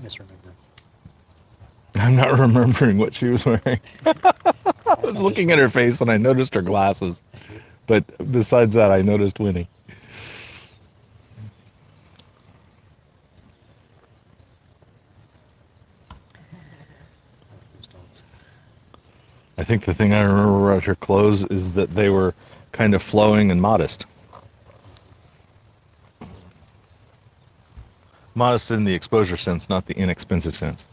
Speaker 1: misremember?
Speaker 2: I'm not remembering what she was wearing. I was looking at her face and I noticed her glasses. But besides that, I noticed Winnie. I think the thing I remember about her clothes is that they were kind of flowing and modest. Modest in the exposure sense, not the inexpensive sense.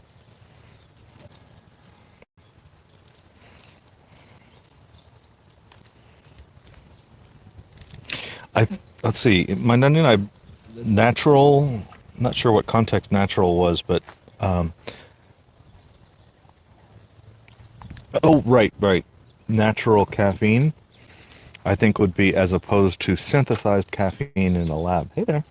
Speaker 2: Let's see, Mind Onion, natural, not sure what context natural was, but oh, right. Natural caffeine, I think, would be as opposed to synthesized caffeine in a lab. Hey there.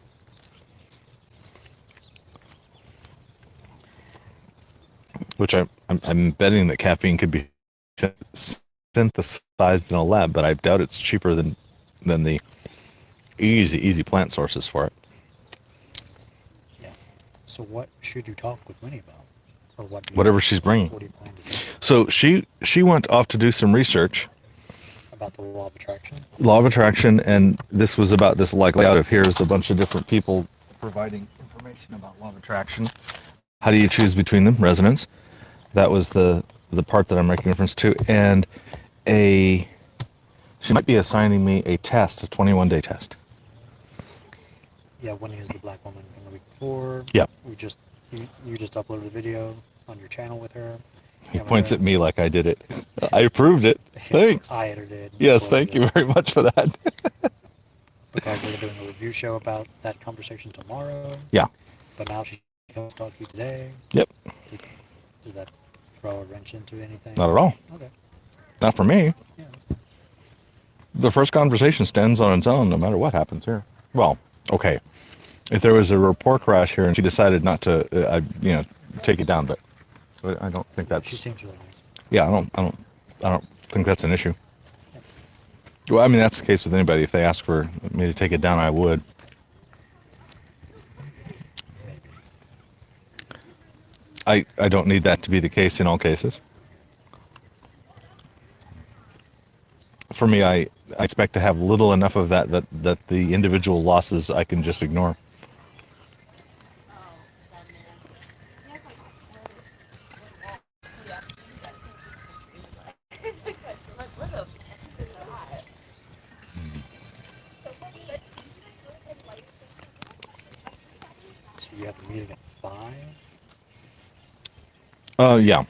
Speaker 2: Which I'm betting that caffeine could be synthesized in a lab, but I doubt it's cheaper than the easy plant sources for it.
Speaker 1: Yeah. So what should you talk with Winnie about? Or
Speaker 2: Whatever she's bringing.
Speaker 1: What do you plan to do?
Speaker 2: So she went off to do some research
Speaker 1: about the law of attraction.
Speaker 2: Law of attraction, and this was about this like layout of here's a bunch of different people providing information about law of attraction. How do you choose between them? Resonance. That was the part that I'm making reference to, and she might be assigning me a test, a 21-day test.
Speaker 1: Yeah, Winnie is the black woman from the week before.
Speaker 2: Yeah.
Speaker 1: You just uploaded a video on your channel with her.
Speaker 2: He points at me like I did it. I approved it. Thanks.
Speaker 1: I edited it.
Speaker 2: Yes, thank you very much for that.
Speaker 1: Because we're doing a review show about that conversation tomorrow.
Speaker 2: Yeah.
Speaker 1: But now she can't talk to you today.
Speaker 2: Yep.
Speaker 1: Does that throw a wrench into anything?
Speaker 2: Not at all.
Speaker 1: Okay.
Speaker 2: Not for me.
Speaker 1: Yeah.
Speaker 2: The first conversation stands on its own no matter what happens here. Well, okay. If there was a rapport crash here and she decided not to, take it down, but I don't think that's.
Speaker 1: She seems really nice.
Speaker 2: Yeah, I don't think that's an issue. Well, I mean that's the case with anybody. If they ask for me to take it down, I would. I don't need that to be the case in all cases. For me, I expect to have little enough of that the individual losses I can just ignore.
Speaker 1: So you have the meeting at 5?
Speaker 2: Yeah.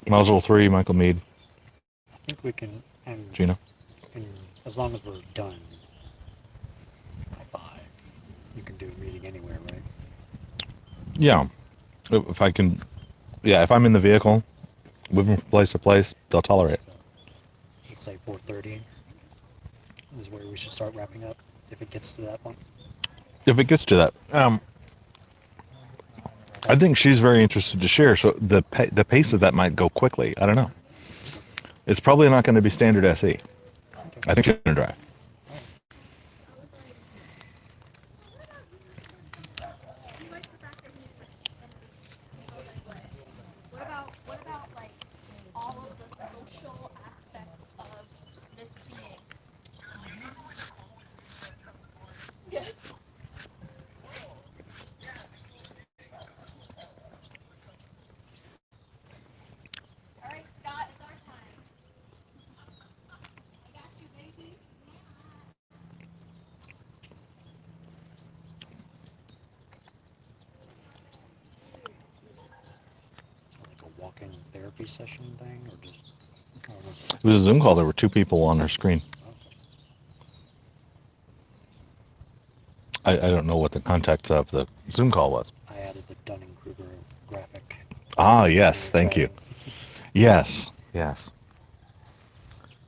Speaker 2: Mazel 3, Michael Mead.
Speaker 1: I think we can, and
Speaker 2: Gina.
Speaker 1: And as long as we're done by 5, you can do a meeting anywhere, right?
Speaker 2: Yeah. If I can, if I'm in the vehicle, moving from place to place, they'll tolerate it.
Speaker 1: So, let's say 4:30 is where we should start wrapping up, if it gets to that point.
Speaker 2: If it gets to that. I think she's very interested to share, so the pace of that might go quickly. I don't know. It's probably not going to be standard SE. Okay. I think she's going to drive.
Speaker 12: What about like all of the social aspects of this being? Yes. All right, Scott, it's our time. I got you, baby.
Speaker 1: Like a walk-in therapy session thing, or just?
Speaker 2: It was a Zoom call. There were 2 people on her screen. I don't know what the context of the Zoom call was.
Speaker 1: I added the Dunning-Kruger graphic.
Speaker 2: Ah, yes, thank you. Yes.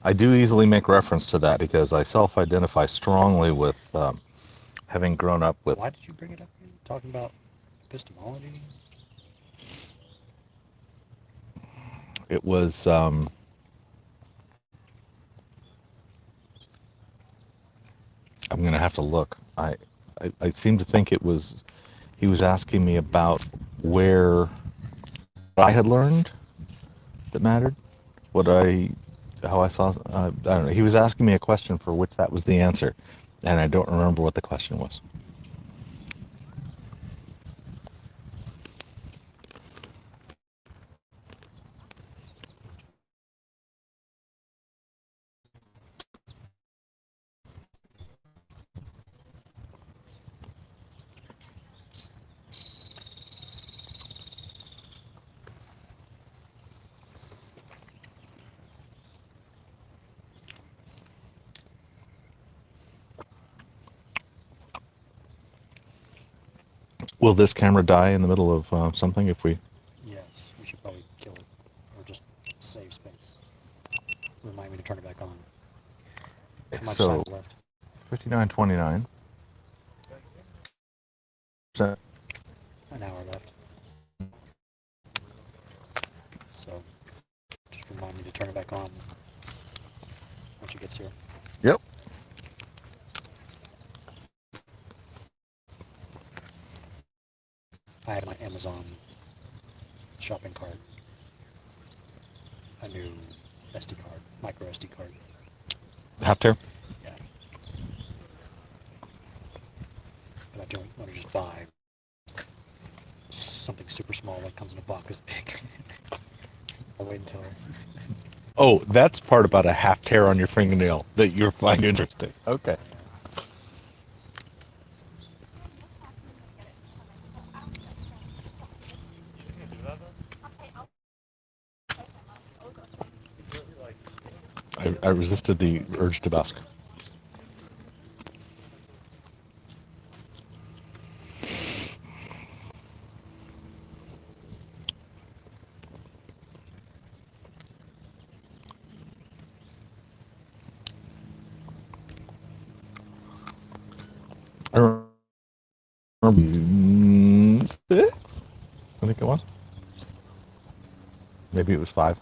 Speaker 2: I do easily make reference to that because I self-identify strongly with having grown up with...
Speaker 1: Why did you bring it up again? Talking about epistemology?
Speaker 2: It was... I'm going to have to look. I seem to think it was... He was asking me about where I had learned that mattered. How I saw... I don't know. He was asking me a question for which that was the answer. And I don't remember what the question was. Will this camera die in the middle of something if we...
Speaker 1: Yes, we should probably kill it, or just save space. Remind me to turn it back on. How much time is left?
Speaker 2: 59:29.
Speaker 1: An hour left. So, just remind me to turn it back on. once she gets here.
Speaker 2: Yep.
Speaker 1: I have my Amazon shopping cart. A new SD card, micro SD card.
Speaker 2: Half tear?
Speaker 1: Yeah. But I don't want to just buy something super small that comes in a box this big. I'll wait until.
Speaker 2: Oh, that's part about a half tear on your fingernail that you find interesting. Okay. I resisted the urge to ask. I remember 6, I think it was. Maybe it was 5.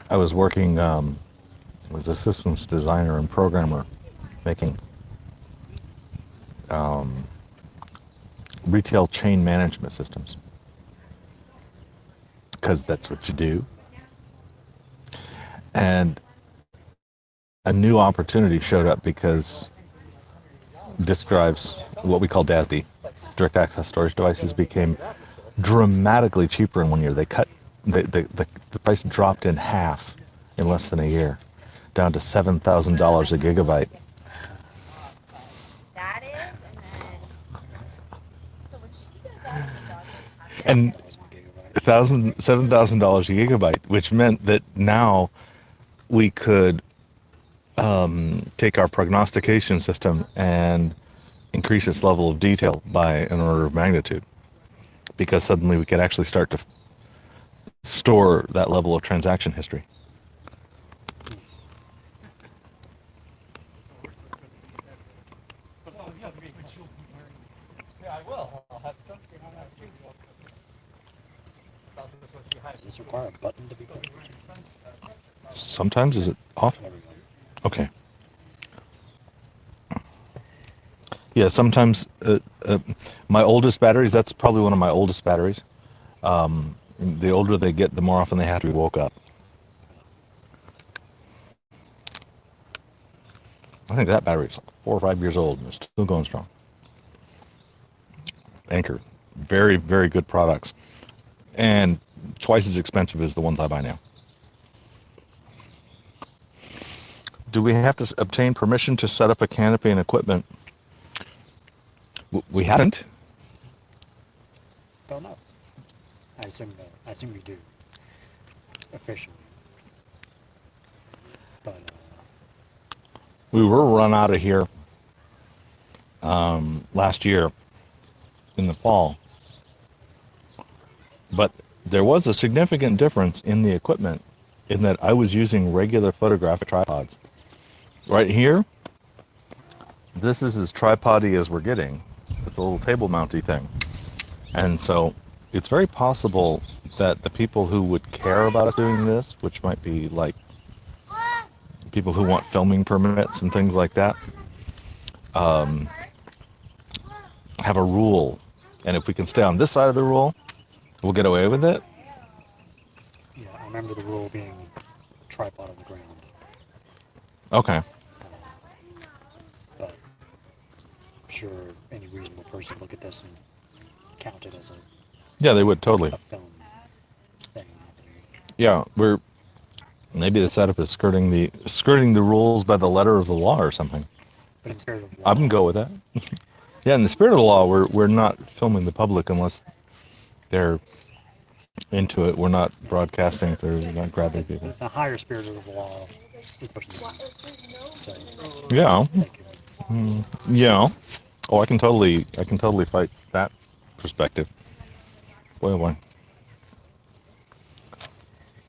Speaker 2: I was working as a systems designer and programmer, making retail chain management systems, because that's what you do. And a new opportunity showed up because disk drives, what we call DASD, direct access storage devices, became dramatically cheaper in 1 year. They cut the price dropped in half in less than a year, down to $7,000 a gigabyte.
Speaker 5: That is,
Speaker 2: And $7,000 a gigabyte, which meant that now we could take our prognostication system and increase its level of detail by an order of magnitude, because suddenly we could actually start to store that level of transaction history.
Speaker 1: Does this require a button to be clicked?
Speaker 2: Sometimes, is it off? Okay. Yeah, sometimes my oldest batteries, that's probably one of my oldest batteries. The older they get, the more often they have to be woke up. I think that battery is like 4 or 5 years old and it's still going strong. Anchor, very, very good products. And twice as expensive as the ones I buy now. Do we have to obtain permission to set up a canopy and equipment? We haven't.
Speaker 1: Don't know. I assume we do. Officially. But
Speaker 2: we were run out of here last year in the fall. But there was a significant difference in the equipment in that I was using regular photographic tripods. Right here, this is as tripody as we're getting. It's a little table mounty thing. And so it's very possible that the people who would care about us doing this, which might be like people who want filming permits and things like that, have a rule. And if we can stay on this side of the rule, we'll get away with it.
Speaker 1: yeah, I remember the rule being tripod on the ground.
Speaker 2: Okay.
Speaker 1: But I'm sure any reasonable person would look at this and count it as a
Speaker 2: Yeah, they would, totally.
Speaker 1: film thing.
Speaker 2: Yeah, maybe the setup is skirting the rules by the letter of the law or something.
Speaker 1: But in spirit of law,
Speaker 2: I can go with that. Yeah, in the spirit of the law, we're not filming the public unless they're into it. We're not broadcasting if they're not grabbing people.
Speaker 1: the higher spirit of the law is the person. So
Speaker 2: Yeah.
Speaker 1: they can,
Speaker 2: Yeah. Oh, I can totally fight that perspective. Boy, boy.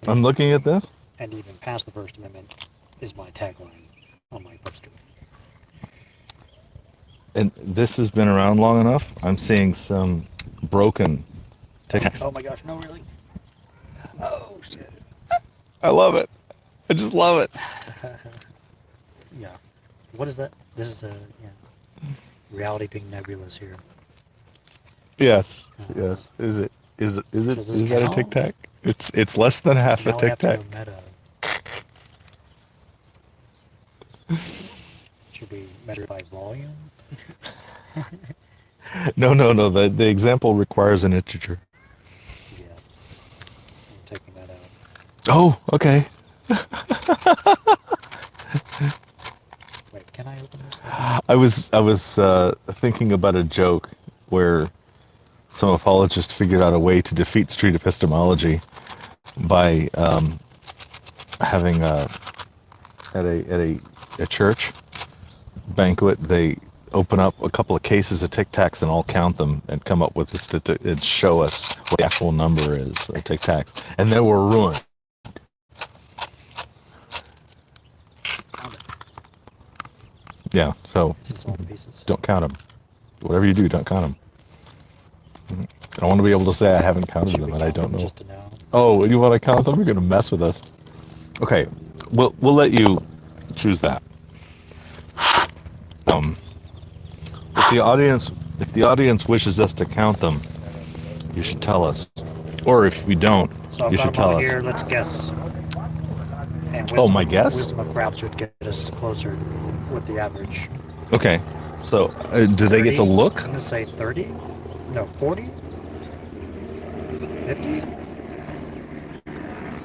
Speaker 2: I'm looking at this.
Speaker 1: and even past the First Amendment is my tagline on my poster.
Speaker 2: And this has been around long enough. I'm seeing some broken text.
Speaker 1: Oh my gosh, no really? Oh shit.
Speaker 2: I love it. I just love it.
Speaker 1: Yeah. What is that? This is a reality being nebulous here.
Speaker 2: Yes. Yes. Is it? Is
Speaker 1: Does this
Speaker 2: that a
Speaker 1: count?
Speaker 2: tic tac? It's less than half
Speaker 1: Now
Speaker 2: a
Speaker 1: I
Speaker 2: tic
Speaker 1: have to
Speaker 2: tac.
Speaker 1: go meta. Should we measure by volume?
Speaker 2: No. The example requires an integer.
Speaker 1: Yeah. I'm taking that out.
Speaker 2: Oh, okay.
Speaker 1: Wait, can I open this?
Speaker 2: I was thinking about a joke where some apologist figured out a way to defeat street epistemology by having at a church banquet, they open up a couple of cases of Tic Tacs and all count them and come up with this and show us what the actual number is of Tic Tacs, and they were ruined. Yeah, so don't count them. Whatever you do, don't count them. I want to be able to say I haven't counted them and I don't know. Oh, you want to count them? You're going to mess with us. Okay, we'll let you choose that. If the audience wishes us to count them, you should tell us. Or if we don't, you should tell us.
Speaker 1: Here, let's guess. And
Speaker 2: my guess?
Speaker 1: Wisdom of crowds would get us closer with the average.
Speaker 2: Okay, so do they get to look?
Speaker 1: I'm going to say 30? No, 40? 50?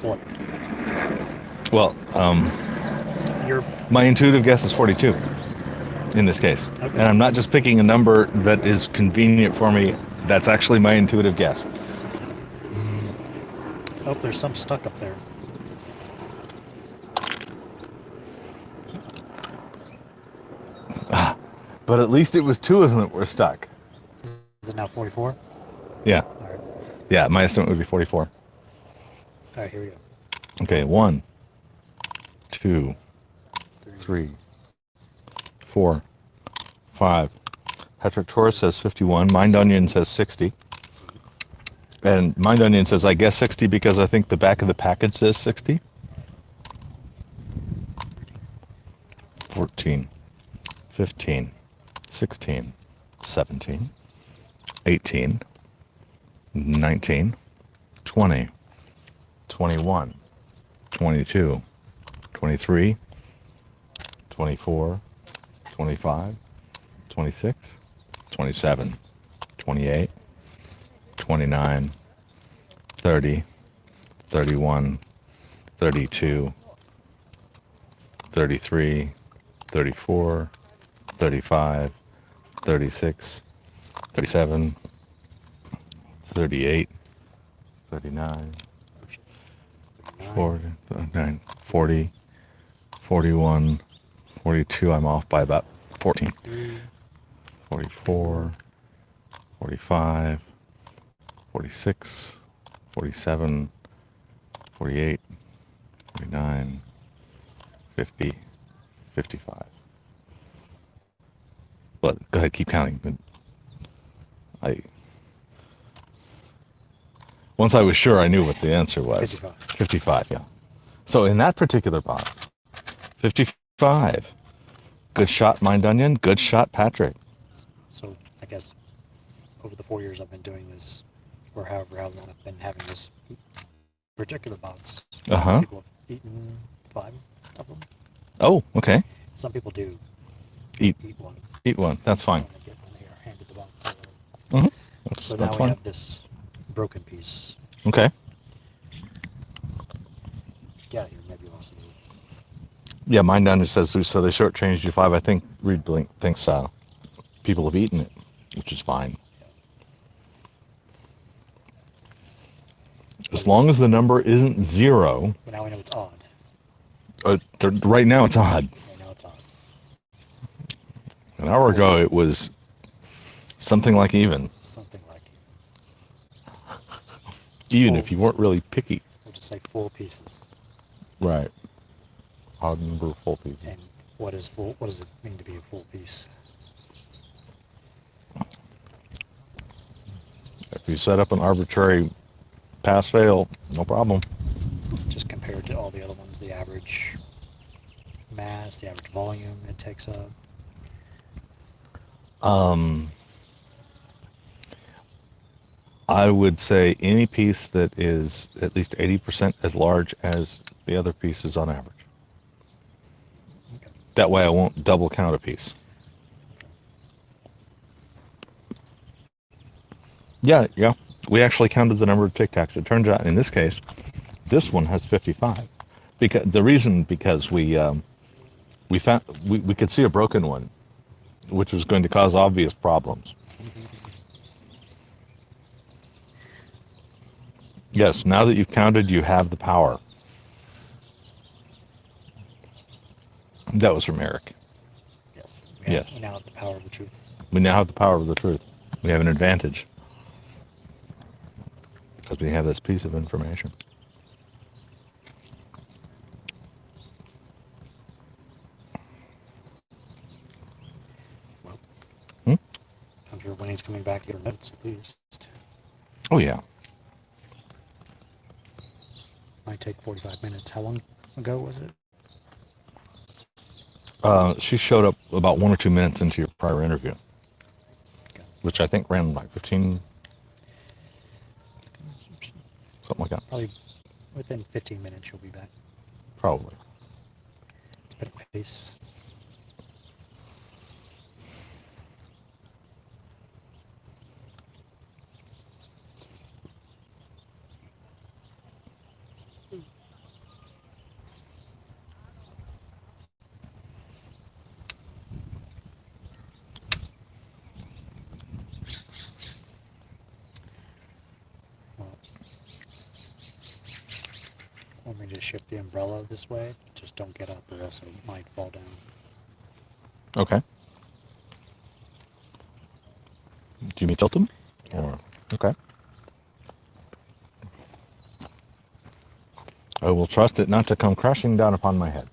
Speaker 1: 40.
Speaker 2: Well, my intuitive guess is 42 in this case. Okay. And I'm not just picking a number that is convenient for me. That's actually my intuitive guess.
Speaker 1: Oh, there's some stuck up there.
Speaker 2: But at least it was two of them that were stuck.
Speaker 1: Is it now 44?
Speaker 2: Yeah.
Speaker 1: All right.
Speaker 2: Yeah, my estimate would be 44.
Speaker 1: All right, here we go.
Speaker 2: Okay, 1, 2, 3, 4, 5. Patrick Torres says 51. Mind Onion says 60. And Mind Onion says, I guess 60 because I think the back of the package says 60. 14, 15, 16, 17, 18, 19, 20, 21, 22, 23, 24, 25, 26, 27, 28, 29, 30, 31, 32, 33, 34, 35, 36, 37, 38, 39, 40, 41, 42. I'm off by about 14. 44, 45, 46, 47, 48, 49, 50, 55. But go ahead, keep counting. Once I was sure I knew what the answer was. 55, yeah. So in that particular box, 55. Good shot, Mind Onion. Good shot, Patrick.
Speaker 1: So I guess over the 4 years I've been doing this, or how long I've been having this particular box, people have eaten 5 of them.
Speaker 2: Oh, okay.
Speaker 1: Some people do
Speaker 2: eat
Speaker 1: one.
Speaker 2: Eat one. That's fine.
Speaker 1: When they are handed the box.
Speaker 2: So
Speaker 1: now
Speaker 2: that's
Speaker 1: we
Speaker 2: fine.
Speaker 1: have this broken piece.
Speaker 2: Okay.
Speaker 1: Get out of here, nebulosity.
Speaker 2: Yeah, Mind Onion says, so they shortchanged you 5. I think Reed Blink thinks people have eaten it, which is fine. As long as the number isn't 0.
Speaker 1: But now we know it's odd.
Speaker 2: Right now it's odd.
Speaker 1: Right now it's odd.
Speaker 2: An hour ago it was something like even.
Speaker 1: Something like
Speaker 2: even if you weren't really picky.
Speaker 1: We'll just say full pieces.
Speaker 2: Right. Odd number of full pieces.
Speaker 1: And what is full? What does it mean to be a full piece?
Speaker 2: If you set up an arbitrary pass-fail, no problem.
Speaker 1: Just compared to all the other ones, the average mass, the average volume it takes up?
Speaker 2: I would say any piece that is at least 80% as large as the other pieces on average.
Speaker 1: Okay.
Speaker 2: That way I won't double count a piece. Yeah. We actually counted the number of Tic Tacs. It turns out in this case, this one has 55. Because we found we could see a broken one, which was going to cause obvious problems. Yes, now that you've counted, you have the power. That was from Eric.
Speaker 1: Yes.
Speaker 2: Yes.
Speaker 1: We now have the power of the truth.
Speaker 2: We now have the power of the truth. We have an advantage. Because we have this piece of information.
Speaker 1: Well,
Speaker 2: Hmm?
Speaker 1: I'm sure when he's coming back, your notes at least.
Speaker 2: Oh, yeah.
Speaker 1: Might take 45 minutes. How long ago was it?
Speaker 2: She showed up about 1 or 2 minutes into your prior interview, which I think ran like 15, something like that.
Speaker 1: Probably within 15 minutes you'll be back.
Speaker 2: Probably.
Speaker 1: It's been a pace. Let me just shift the umbrella this way. Just don't get up or else it might fall down.
Speaker 2: Okay. Do you mean tilt them?
Speaker 1: Yeah.
Speaker 2: Or, okay. I will trust it not to come crashing down upon my head.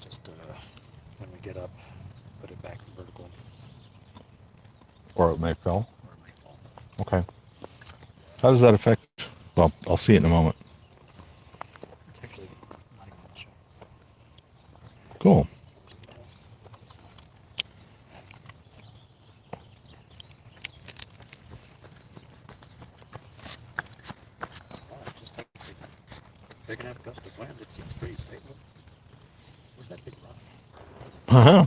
Speaker 1: Just when we get up, put it back vertical.
Speaker 2: Or it may fall.
Speaker 1: Or it might fall.
Speaker 2: Okay. How does that affect? Well, I'll see it in a moment.
Speaker 1: It's actually not even an issue.
Speaker 2: Cool.
Speaker 1: Wow, it just takes a big enough gust of wind. It seems pretty stable. Where's that big rock?
Speaker 2: Uh-huh.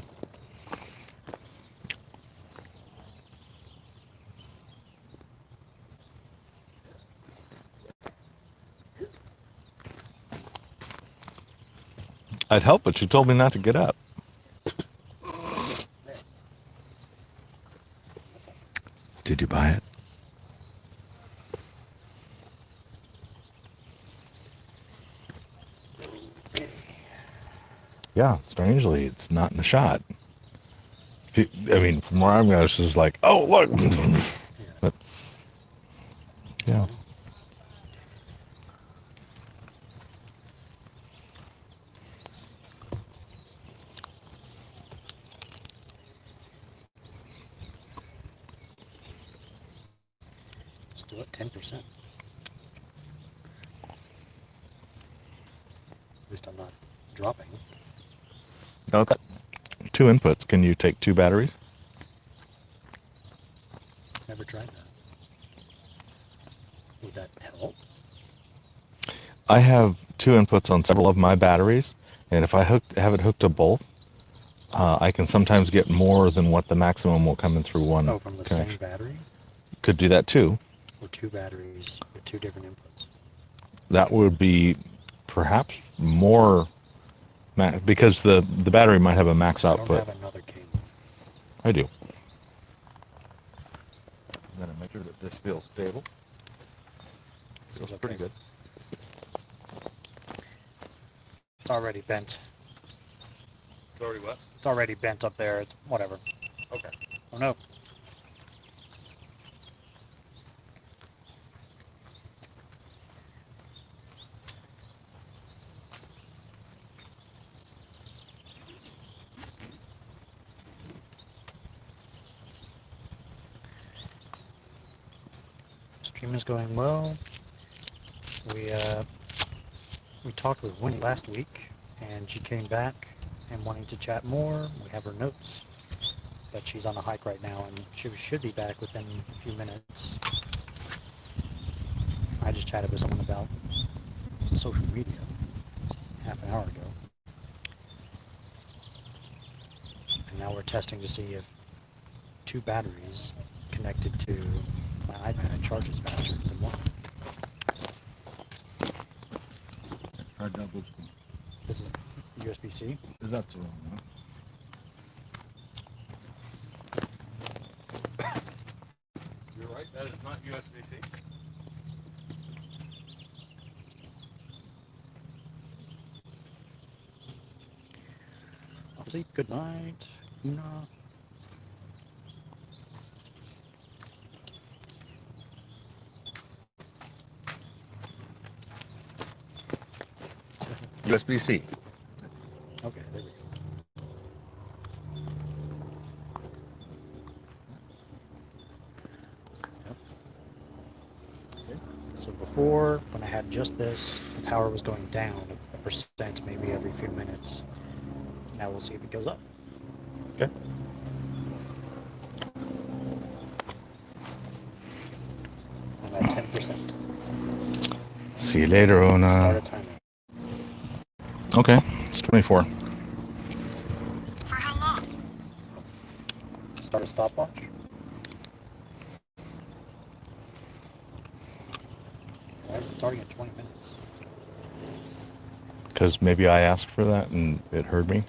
Speaker 2: I'd help, but you told me not to get up. Did you buy it? Yeah, strangely, it's not in the shot. I mean, from where I'm going, it's just like, oh, look. But, yeah.
Speaker 1: Just do it 10%. At least I'm not dropping.
Speaker 2: No, that 2 inputs. Can you take 2 batteries?
Speaker 1: Never tried that. Would that help?
Speaker 2: I have 2 inputs on several of my batteries, and if I have it hooked to both, I can sometimes get more than what the maximum will come in through one.
Speaker 1: Oh, from the
Speaker 2: connection.
Speaker 1: same battery?
Speaker 2: Could do that too.
Speaker 1: Or 2 batteries with 2 different inputs?
Speaker 2: That would be perhaps more, because the battery might have a max output.
Speaker 1: I don't have another cable.
Speaker 2: I do. I'm going to make sure that this feels stable. Feels pretty good.
Speaker 1: It's already bent.
Speaker 2: It's already what?
Speaker 1: It's already bent up there. It's whatever.
Speaker 2: Okay.
Speaker 1: Oh no. Stream is going well. We talked with Winnie last week, and she came back and wanting to chat more. We have her notes, but she's on a hike right now, and she should be back within a few minutes. I just chatted with someone about social media half an hour ago. And now we're testing to see if 2 batteries connected to my iPad charges faster than one.
Speaker 10: Try double.
Speaker 1: This is USB-C.
Speaker 10: That's the wrong one.
Speaker 2: You're right, that is not USB-C.
Speaker 1: Sleep, good night. Una.
Speaker 2: USB-C.
Speaker 1: Okay, there we go. Yep. Okay. So before, when I had just this, the power was going down a percent maybe every few minutes. Now we'll see if it goes up.
Speaker 2: Okay.
Speaker 1: I'm at 10%.
Speaker 2: See you later, Ona.
Speaker 1: Start a timer.
Speaker 2: Okay, it's 24.
Speaker 12: For how long?
Speaker 1: Start a stopwatch. Why is it starting at 20 minutes?
Speaker 2: Because maybe I asked for that and it heard me.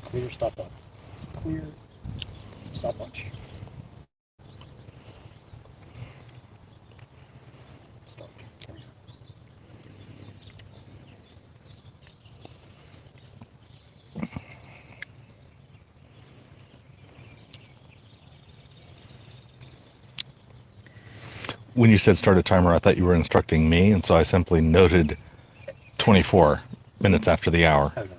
Speaker 1: Clear stopwatch. Clear stopwatch. Start. There we go.
Speaker 2: When you said start a timer, I thought you were instructing me, and so I simply noted 24 minutes after the hour.
Speaker 1: Oh, no.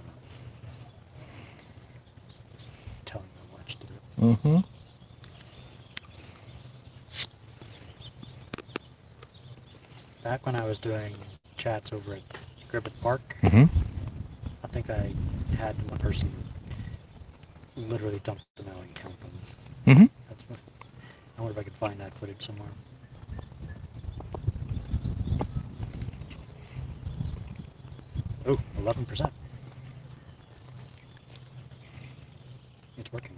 Speaker 1: Telling my watch to do it.
Speaker 2: Mm-hmm.
Speaker 1: Back when I was doing chats over at Griffith Park,
Speaker 2: Mm-hmm.
Speaker 1: I think I had one person literally dump them out and count them.
Speaker 2: Mm-hmm.
Speaker 1: That's what. I wonder if I could find that footage somewhere. Oh, 11%. It's working.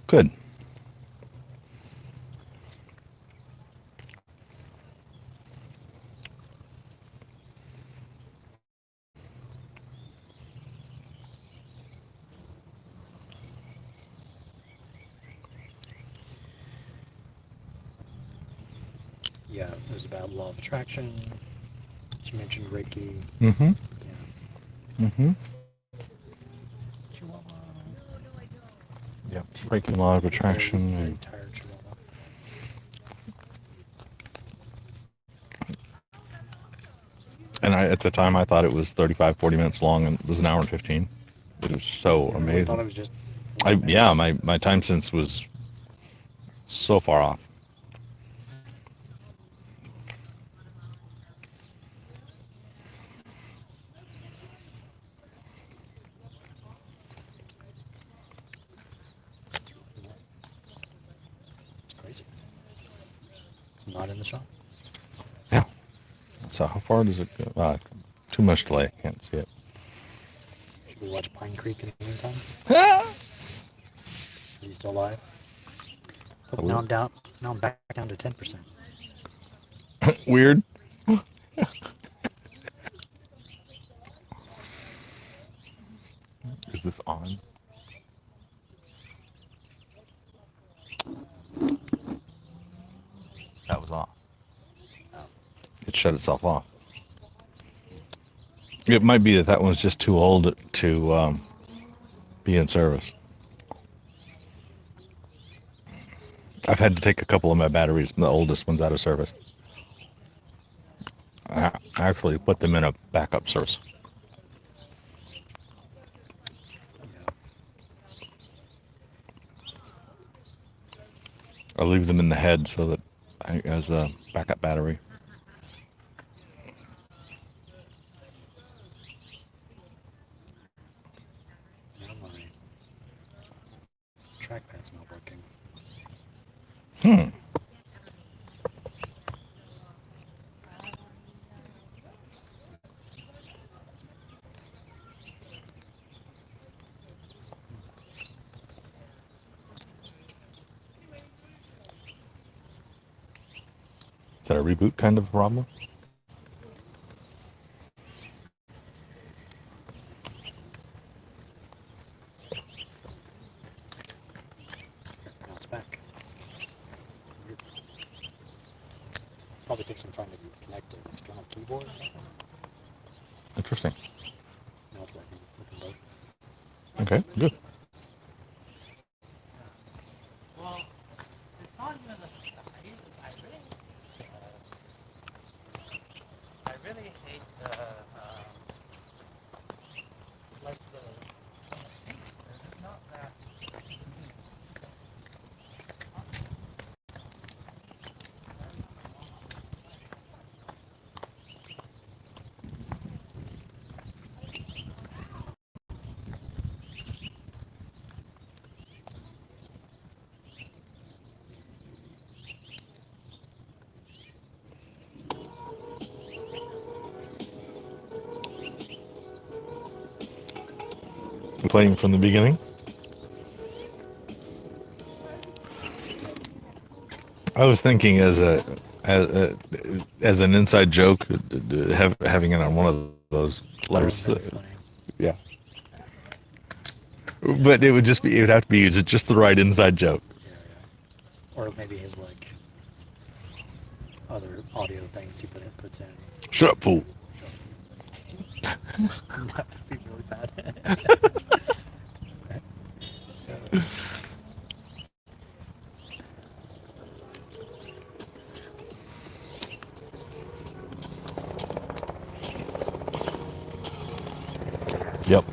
Speaker 2: Good.
Speaker 1: Yeah, it was about law of attraction. She mentioned Reiki.
Speaker 2: Mm-hmm.
Speaker 1: Yeah.
Speaker 2: Mm-hmm.
Speaker 1: Chihuahua.
Speaker 2: Yep. Breaking law of attraction.
Speaker 1: Very
Speaker 2: And
Speaker 1: tired Chihuahua.
Speaker 2: at the time, I thought it was 35, 40 minutes long, and it was an hour and 15. It was so
Speaker 1: I
Speaker 2: amazing.
Speaker 1: thought it was just.
Speaker 2: Yeah, my time sense was so far off.
Speaker 1: It's crazy. It's not in the shop.
Speaker 2: Yeah. So how far does it go? Too much delay. Can't see it.
Speaker 1: Should we watch Pine Creek in the meantime? Is he still alive? Look, now I'm down. Now I'm back down to 10%.
Speaker 2: Weird. Is this on? That was off. It shut itself off. It might be that one's just too old to be in service. I've had to take a couple of my batteries, the oldest ones, out of service. I actually put them in a backup service. I leave them in the head so that as a backup battery.
Speaker 1: Yeah, my trackpad's not working.
Speaker 2: Is that a reboot kind of problem?
Speaker 1: Now it's back. Probably takes some time to connect to an external keyboard.
Speaker 2: Interesting.
Speaker 1: Now it's working with the both.
Speaker 2: Okay, good.
Speaker 9: Well, it's not even the size. I really hate the like the it's not that.
Speaker 2: Playing from the beginning. I was thinking as an inside joke, having it on one of those letters. Yeah. But it would have to be used. It's just the right inside joke.
Speaker 1: Or maybe his like other audio things he puts in.
Speaker 2: Shut up, fool.
Speaker 1: That would be really bad.
Speaker 2: Yep.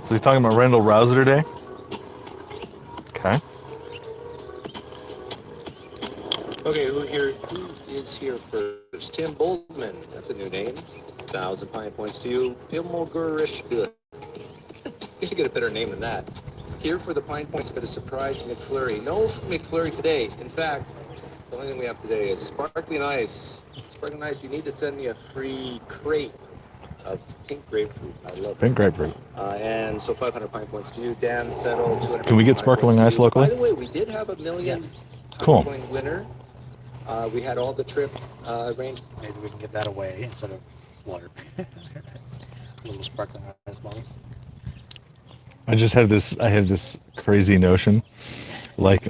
Speaker 2: So he's talking about Randall Rouser today? Okay.
Speaker 13: Okay, who is here first? Tim Boldman. That's a new name. 1,000 pine points to you. Ilmogurish. Good. You should get a better name than that. Here for the pine points for the surprise McFlurry. No McFlurry today. In fact, the only thing we have today is sparkling ice. Sparkling ice, you need to send me a free crate of pink grapefruit. I love
Speaker 2: Pink grapefruit.
Speaker 13: And so 500 pine points to you. Dan Settle, 200.
Speaker 2: Can we get sparkling ice locally?
Speaker 13: By the way, we did have a million
Speaker 2: Cool.
Speaker 13: coin winner. We had all the trip arranged.
Speaker 1: Maybe we can give that away instead of water. Little sparkling ice bottles.
Speaker 2: I have this crazy notion, like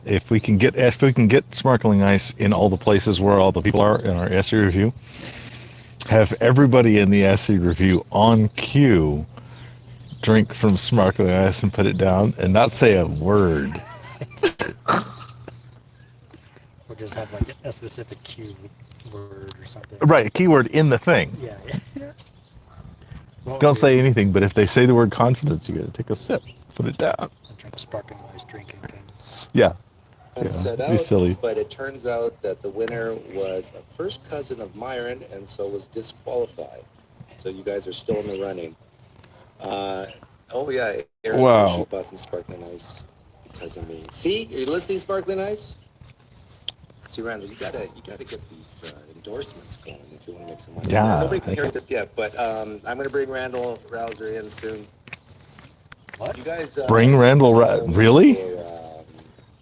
Speaker 2: if we can get sparkling ice in all the places where all the people are in our essay review, have everybody in the essay review on cue drink from sparkling ice and put it down and not say a word.
Speaker 1: Or just have like a specific keyword or something.
Speaker 2: Right, a keyword in the thing.
Speaker 1: Yeah.
Speaker 2: Don't say anything, but if they say the word confidence, you got to take a sip, put it down.
Speaker 1: And drink a sparkling ice drinking thing.
Speaker 2: Yeah.
Speaker 13: Set
Speaker 2: be
Speaker 13: out,
Speaker 2: silly.
Speaker 13: but it turns out that the winner was a first cousin of Myron, and so was disqualified. So you guys are still in the running. Oh yeah, Aaron
Speaker 2: Wow.
Speaker 13: said she bought some sparkling ice because of me. See, are you listening, sparkling ice? See, Randall, you gotta get these endorsements going if you want to make some money.
Speaker 2: Yeah,
Speaker 13: Nobody can hear it just yet, but I'm gonna bring Randall Rouser in soon.
Speaker 1: What?
Speaker 13: You guys
Speaker 2: Bring Randall really?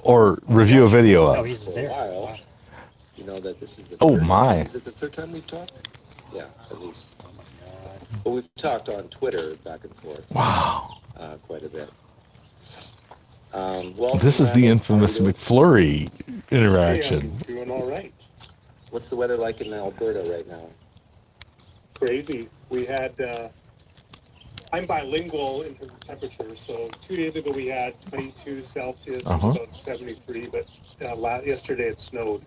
Speaker 2: Or review a video
Speaker 1: Oh,
Speaker 2: of.
Speaker 1: he's there.
Speaker 13: Wow. You know that this is the
Speaker 2: Oh
Speaker 13: third
Speaker 2: my.
Speaker 13: time. Is it the third time we've talked? Yeah, at least.
Speaker 1: Oh my god.
Speaker 13: But we've talked on Twitter back and forth.
Speaker 2: Wow.
Speaker 13: Quite a bit. Well,
Speaker 2: This is the infamous McFlurry interaction.
Speaker 14: Hey, I'm doing all right.
Speaker 13: What's the weather like in Alberta right now?
Speaker 14: Crazy. We had I'm bilingual in terms of temperature. So 2 days ago we had 22 Celsius,
Speaker 2: Uh-huh.
Speaker 14: about 73, but yesterday it snowed.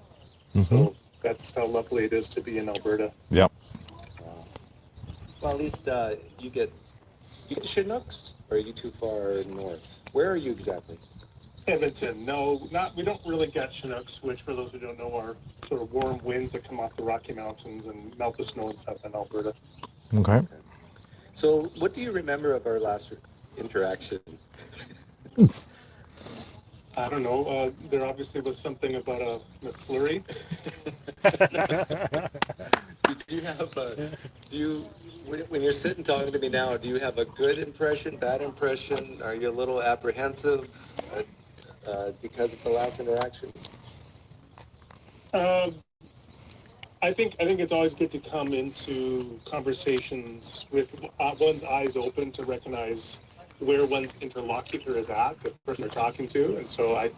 Speaker 2: Mm-hmm.
Speaker 14: So that's how lovely it is to be in Alberta.
Speaker 2: Yep.
Speaker 13: Well, at least you get Chinooks, or are you too far north? Where are you exactly?
Speaker 14: Edmonton, no, we don't really get Chinooks, which for those who don't know are sort of warm winds that come off the Rocky Mountains and melt the snow and stuff in Alberta.
Speaker 2: Okay.
Speaker 13: So what do you remember of our last interaction?
Speaker 14: I don't know. There obviously was something about a McFlurry.
Speaker 13: When you're sitting talking to me now, do you have a good impression, bad impression? Are you a little apprehensive because of the last interaction?
Speaker 14: I think it's always good to come into conversations with one's eyes open to recognize where one's interlocutor is at, the person they're talking to, and so I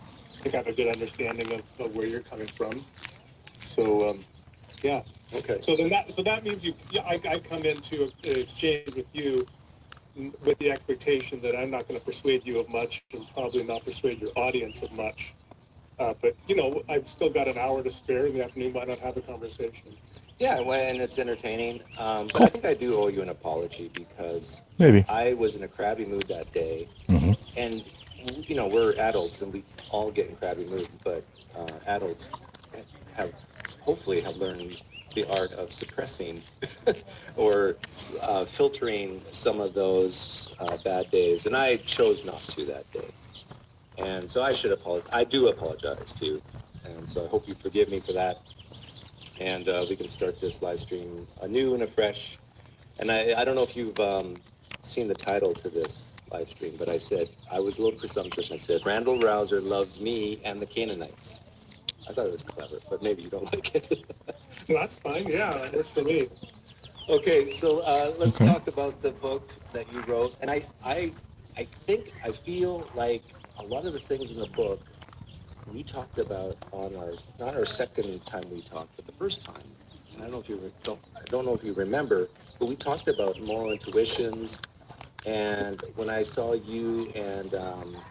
Speaker 14: think I have a good understanding of where you're coming from. So, yeah.
Speaker 13: Okay.
Speaker 14: So that means I come into an exchange with you with the expectation that I'm not going to persuade you of much, and probably not persuade your audience of much. But I've still got an hour to spare in the afternoon. Why not have a conversation?
Speaker 13: Yeah, and it's entertaining. But I think I do owe you an apology because
Speaker 2: Maybe
Speaker 13: I was in a crabby mood that day,
Speaker 2: Mm-hmm.
Speaker 13: and we're adults and we all get in crabby moods, but adults hopefully have learned the art of suppressing or filtering some of those bad days, and I chose not to that day. And so I should apologize. I do apologize to you, and so I hope you forgive me for that. And we can start this live stream anew and afresh. And I don't know if you've seen the title to this live stream, but I said, I was a little presumptuous. I said, Randall Rouser loves me and the Canaanites. I thought it was clever, but maybe you don't like it.
Speaker 14: That's fine. Yeah, it works for me.
Speaker 13: Okay, so let's talk about the book that you wrote. And I feel like a lot of the things in the book we talked about on not our second time we talked, but the first time. And I don't know if you remember, but we talked about moral intuitions. And when I saw you and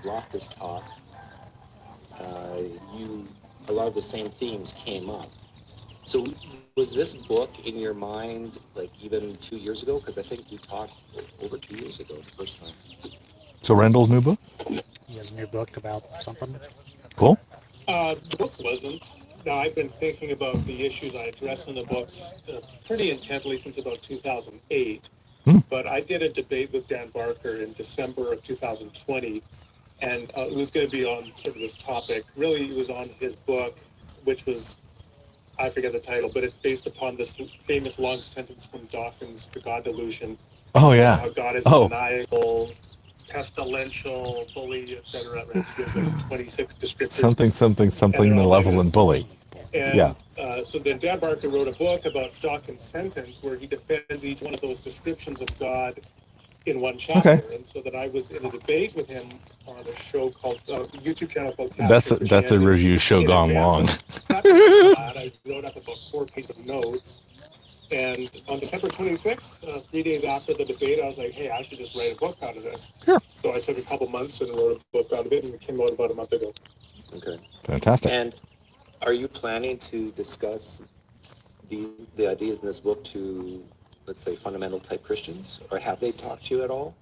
Speaker 13: Loftus talk, a lot of the same themes came up. So was this book in your mind like even 2 years ago? Because I think we talked over 2 years ago the first time.
Speaker 2: So Randall's new book?
Speaker 1: He has a new book about something.
Speaker 2: Cool.
Speaker 14: The book wasn't. Now, I've been thinking about the issues I address in the books pretty intently since about 2008. But I did a debate with Dan Barker in December of 2020, and it was going to be on sort of this topic. Really, it was on his book, which was, I forget the title, but it's based upon this famous long sentence from Dawkins, The God Delusion.
Speaker 2: Oh, yeah.
Speaker 14: How God is maniacal, pestilential, bully, etc. Right? He gives like 26 descriptors.
Speaker 2: Something malevolent bully.
Speaker 14: And so then Dan Barker wrote a book about Dawkins' sentence where he defends each one of those descriptions of God in one chapter.
Speaker 2: Okay.
Speaker 14: And so that I was in a debate with him on a show called, YouTube channel called
Speaker 2: That's a review show gone long.
Speaker 14: I wrote up about 4 pages of notes. And on December 26th, 3 days after the debate, I was like, hey, I should just write a book out of this.
Speaker 2: Sure.
Speaker 14: So I took a couple months and wrote a book out of it, and it came out about a month ago.
Speaker 13: Okay.
Speaker 2: Fantastic.
Speaker 13: And are you planning to discuss the ideas in this book to, let's say, fundamental type Christians? Or have they talked to you at all?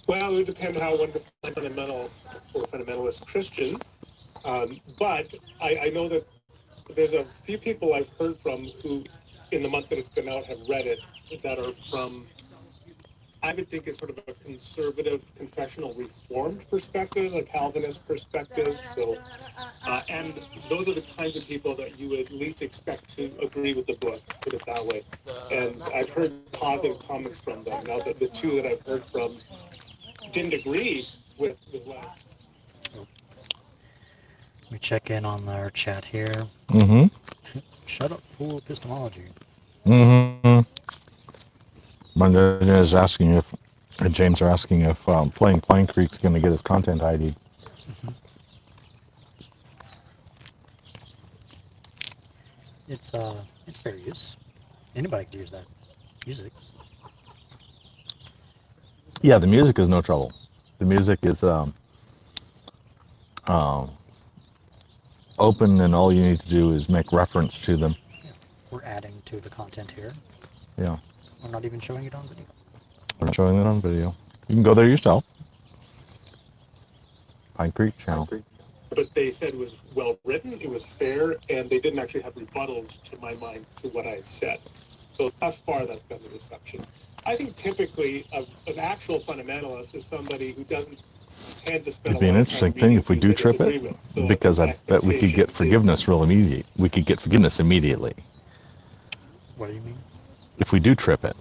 Speaker 14: Well, it would depend how one defines fundamental or fundamentalist Christian. But I know that there's a few people I've heard from who, in the month that it's been out, have read it, that are from, I would think, is sort of a conservative, confessional, reformed perspective, a Calvinist perspective. So, and those are the kinds of people that you would at least expect to agree with the book, put it that way. And I've heard positive comments from them. Now, the two that I've heard from didn't agree with what.
Speaker 1: Let me check in on our chat here.
Speaker 2: Mm-hmm.
Speaker 1: Shut up, fool, epistemology.
Speaker 2: Mm-hmm. James are asking if playing Pine Creek's going to get his content ID.
Speaker 1: Mm-hmm. It's fair use. Anybody can use that music.
Speaker 2: Yeah, the music is no trouble. The music is open, and all you need to do is make reference to them.
Speaker 1: Yeah. We're adding to the content here.
Speaker 2: Yeah.
Speaker 1: We're not even showing it on video.
Speaker 2: We're not showing it on video. You can go there yourself. Pine Creek channel.
Speaker 14: But they said it was well written, it was fair, and they didn't actually have rebuttals, to my mind, to what I had said. So thus far, that's been the reception. I think typically an actual fundamentalist is somebody who doesn't tend to spend
Speaker 2: It'd be
Speaker 14: a
Speaker 2: an
Speaker 14: lot of
Speaker 2: interesting
Speaker 14: time
Speaker 2: thing
Speaker 14: reading
Speaker 2: if we
Speaker 14: things
Speaker 2: do
Speaker 14: they
Speaker 2: trip
Speaker 14: disagree
Speaker 2: it,
Speaker 14: with. So
Speaker 2: because
Speaker 14: I
Speaker 2: I bet we could get forgiveness real immediate. We could get forgiveness immediately.
Speaker 1: What do you mean?
Speaker 2: If we do trip it,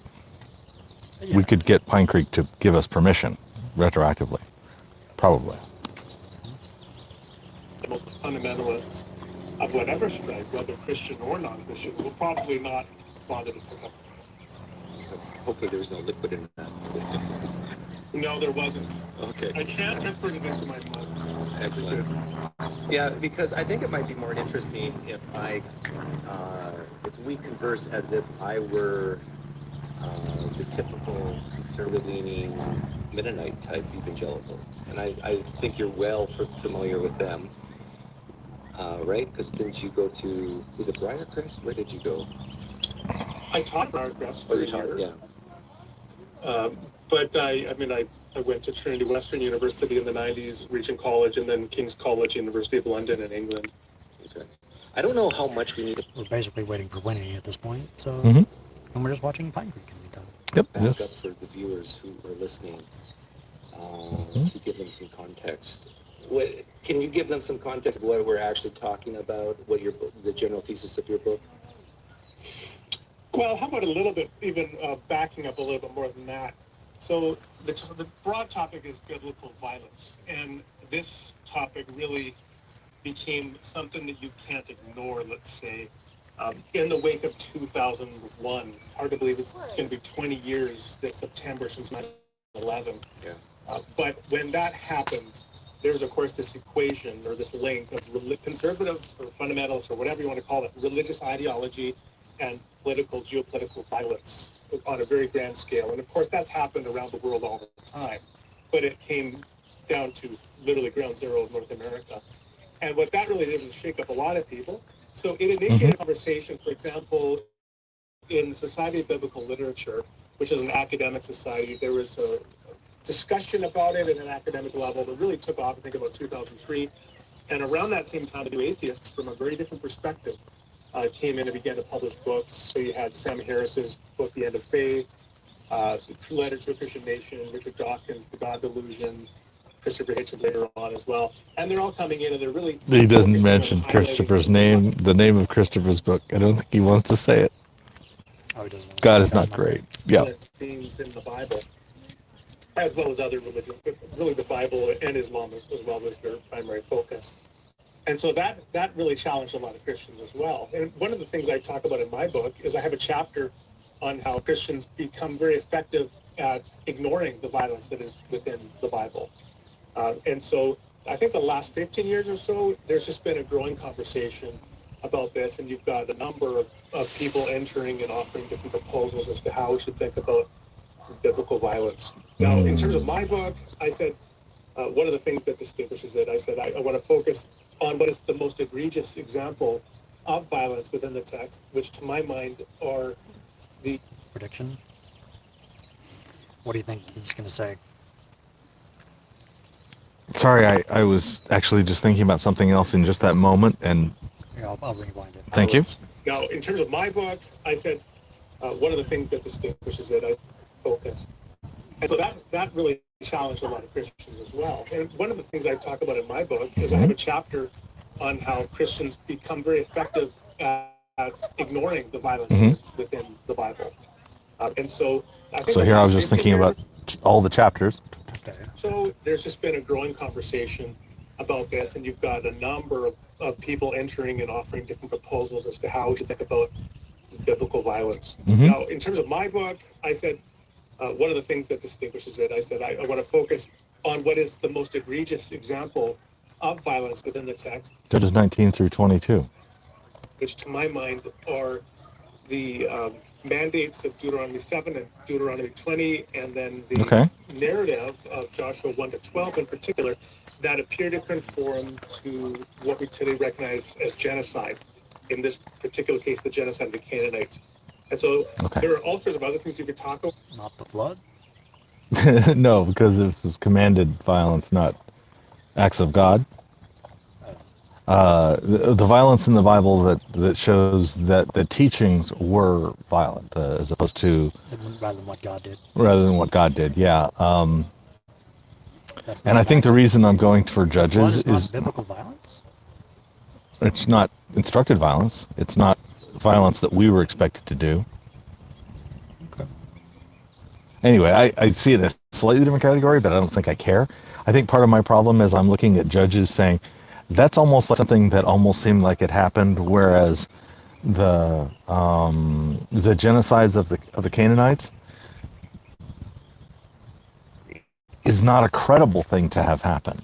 Speaker 2: we could get Pine Creek to give us permission retroactively. Probably.
Speaker 14: Most fundamentalists of whatever stripe, whether Christian or non-Christian, will probably not bother to pick up.
Speaker 13: Hopefully there was no liquid in that.
Speaker 14: No, there wasn't.
Speaker 13: Okay.
Speaker 14: I transferred it into my mug.
Speaker 13: Excellent. Yeah, because I think it might be more interesting if if we converse as if I were the typical conservative-leaning Mennonite type evangelical, and I think you're well familiar with them, right? Because didn't you go to, was it Briarcrest? Where did you go?
Speaker 14: I taught Briarcrest for a year.
Speaker 13: Yeah.
Speaker 14: But I went to Trinity Western University in the 90s, Regent College, and then King's College, University of London in England.
Speaker 13: Okay. I don't know how much we need to...
Speaker 1: We're basically waiting for Winnie at this point, so...
Speaker 2: Mm-hmm.
Speaker 1: And we're just watching Pine Creek in the meantime.
Speaker 2: Yep.
Speaker 13: Back up for the viewers who are listening, to give them some context. Can you give them some context of what we're actually talking about, what the general thesis of your book?
Speaker 14: Well, how about a little bit, even backing up a little bit more than that? So the broad topic is biblical violence, and this topic really became something that you can't ignore, let's say, in the wake of 2001. It's hard to believe it's going to be 20 years this September since 9/11.
Speaker 13: Yeah.
Speaker 14: But when that happened, there's, of course, this equation or this link of conservative or fundamentalists or whatever you want to call it, religious ideology and geopolitical violence on a very grand scale. And, of course, that's happened around the world all the time. But it came down to literally ground zero of North America. And what that really did was shake up a lot of people. So it initiated a conversation, for example, in the Society of Biblical Literature, which is an academic society. There was a discussion about it at an academic level that really took off, I think, about 2003. And around that same time, the new atheists, from a very different perspective, came in and began to publish books. So you had Sam Harris's book, The End of Faith, The Letter to a Christian Nation, Richard Dawkins, The God Delusion, Christopher Hitchens later on as well. And they're all coming in and they're really...
Speaker 2: He doesn't mention Christopher's name, the name of Christopher's book. I don't think he wants to say it.
Speaker 1: Oh, he doesn't.
Speaker 2: God is not great. Yeah.
Speaker 14: Themes in the Bible, as well as other religions, but really the Bible and Islam as well as their primary focus. And so that really challenged a lot of Christians as well. And one of the things I talk about in my book is I have a chapter on how Christians become very effective at ignoring the violence that is within the Bible. And so I think the last 15 years or so, there's just been a growing conversation about this, and you've got a number of people entering and offering different proposals as to how we should think about biblical violence. Now, in terms of my book, I said one of the things that distinguishes it, I said I want to focus on what is the most egregious example of violence within the text, which to my mind are the...
Speaker 1: Prediction? What do you think he's going to say?
Speaker 2: Sorry, I was actually just thinking about something else in just that moment, and...
Speaker 1: Yeah, I'll rewind it.
Speaker 2: Thank you.
Speaker 14: Now, in terms of my book, I said one of the things that distinguishes it, I focus. And so that really challenged a lot of Christians as well. And one of the things I talk about in my book is I have a chapter on how Christians become very effective at ignoring the violence within the Bible. And so I think...
Speaker 2: So here I was just thinking about all the chapters.
Speaker 14: So there's just been a growing conversation about this, and you've got a number of people entering and offering different proposals as to how we should think about biblical violence. Now, in terms of my book, I said one of the things that distinguishes it, I said I want to focus on what is the most egregious example of violence within the text.
Speaker 2: Judges 19 through 22.
Speaker 14: Which to my mind are the mandates of Deuteronomy 7 and Deuteronomy 20, and then the narrative of Joshua 1 to 12 in particular, that appear to conform to what we today recognize as genocide. In this particular case, the genocide of the Canaanites. And so there are all sorts of other things you could talk about.
Speaker 1: Not the flood?
Speaker 2: No, because this is commanded violence, not acts of God. The violence in the Bible that shows that the teachings were violent, as opposed to
Speaker 1: rather than what God did.
Speaker 2: Rather than what God did, yeah. And I think the reason I'm going for Judges
Speaker 1: is not biblical violence.
Speaker 2: It's not instructed violence. It's not violence that we were expected to do.
Speaker 1: Okay.
Speaker 2: Anyway, I see it as a slightly different category, but I don't think I care. I think part of my problem is I'm looking at Judges saying, that's almost like something that almost seemed like it happened, whereas the genocides of the Canaanites is not a credible thing to have happened,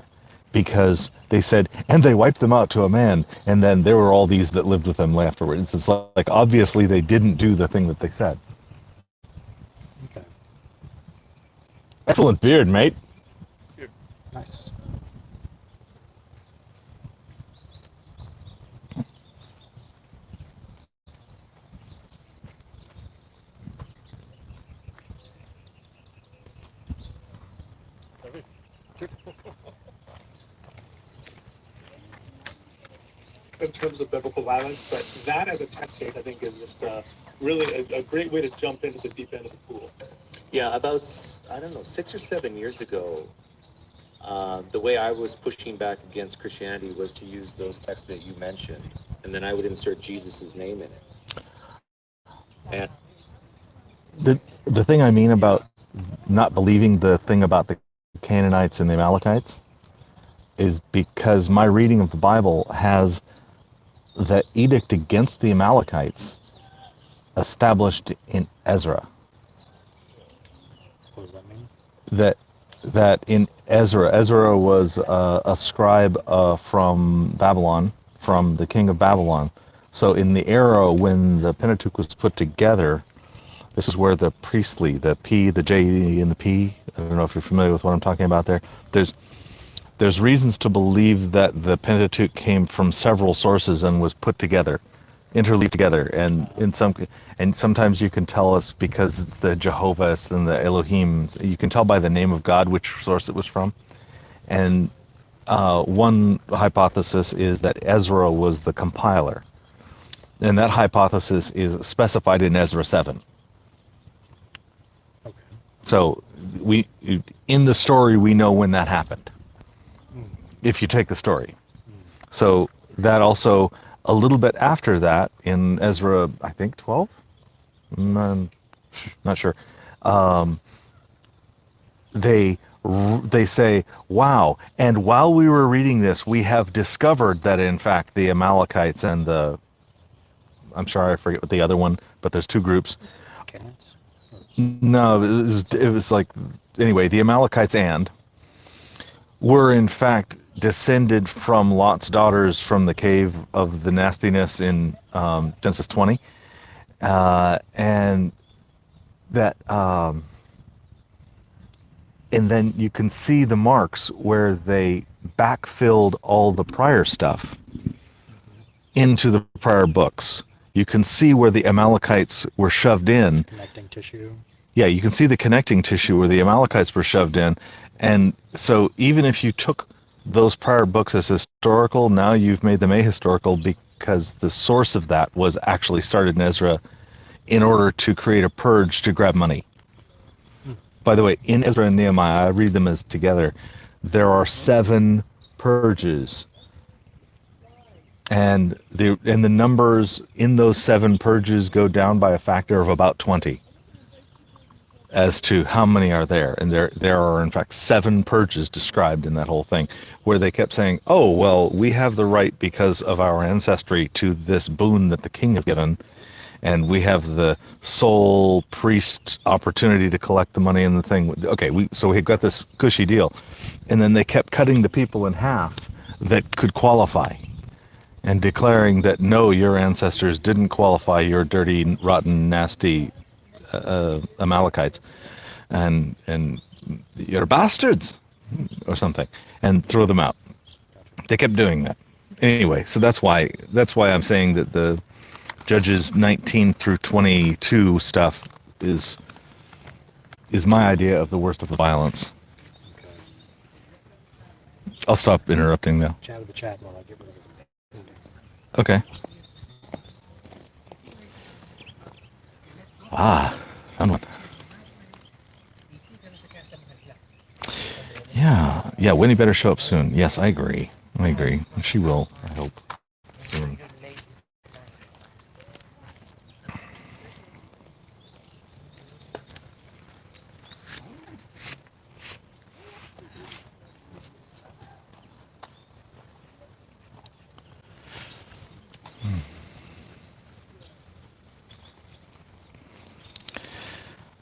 Speaker 2: because they said, and they wiped them out to a man, and then there were all these that lived with them afterwards. It's like obviously they didn't do the thing that they said.
Speaker 1: Okay.
Speaker 2: Excellent beard, mate.
Speaker 1: Nice.
Speaker 14: In terms of biblical violence, but that as a test case, I think, is just really a great way to jump into the deep end of the pool.
Speaker 13: Yeah, about, I don't know, 6 or 7 years ago, the way I was pushing back against Christianity was to use those texts that you mentioned, and then I would insert Jesus' name in it.
Speaker 2: And the thing I mean about not believing the thing about the Canaanites and the Amalekites is because my reading of the Bible has the edict against the Amalekites established in Ezra.
Speaker 1: What does that mean?
Speaker 2: That in Ezra was a scribe from Babylon, from the king of Babylon. So in the era when the Pentateuch was put together, this is where the priestly, the P, the J, and the P, I don't know if you're familiar with what I'm talking about there. There's reasons to believe that the Pentateuch came from several sources and was put together, interleaved together, and sometimes you can tell us because it's the Jehovah's and the Elohims. You can tell by the name of God which source it was from. And one hypothesis is that Ezra was the compiler, and that hypothesis is specified in Ezra 7.
Speaker 1: Okay.
Speaker 2: So in the story we know when that happened, if you take the story. So that also, a little bit after that, in Ezra, I think 12? I'm not sure. They say, wow, and while we were reading this, we have discovered that in fact the Amalekites and I'm sorry, I forget what the other one, but there's two groups.
Speaker 1: Canaanites?
Speaker 2: No, it was like, anyway, the Amalekites were in fact descended from Lot's daughters from the cave of the nastiness in Genesis 20, and that, and then you can see the marks where they backfilled all the prior stuff into the prior books. You can see where the Amalekites were shoved in.
Speaker 1: Connecting tissue.
Speaker 2: Yeah, you can see the connecting tissue where the Amalekites were shoved in. And so even if you took those prior books as historical, now you've made them ahistorical because the source of that was actually started in Ezra in order to create a purge to grab money. By the way, in Ezra and Nehemiah, I read them as together, there are 7 purges. And the numbers in those 7 purges go down by a factor of about 20 as to how many are there. And there are in fact 7 purges described in that whole thing, where they kept saying, oh, well, we have the right because of our ancestry to this boon that the king has given, and we have the sole priest opportunity to collect the money and the thing. Okay, so we've got this cushy deal. And then they kept cutting the people in half that could qualify. and declaring that no, your ancestors didn't qualify, you're dirty, rotten, nasty Amalekites, and you're bastards, or something, and throw them out. They kept doing that. Anyway, so that's why I'm saying that the Judges 19 through 22 stuff is my idea of the worst of the violence.
Speaker 1: Okay.
Speaker 2: I'll stop interrupting now.
Speaker 1: Chat with the chat while I get rid of it.
Speaker 2: Okay. Found one. Yeah, Winnie better show up soon. Yes, I agree. She will, I hope, soon.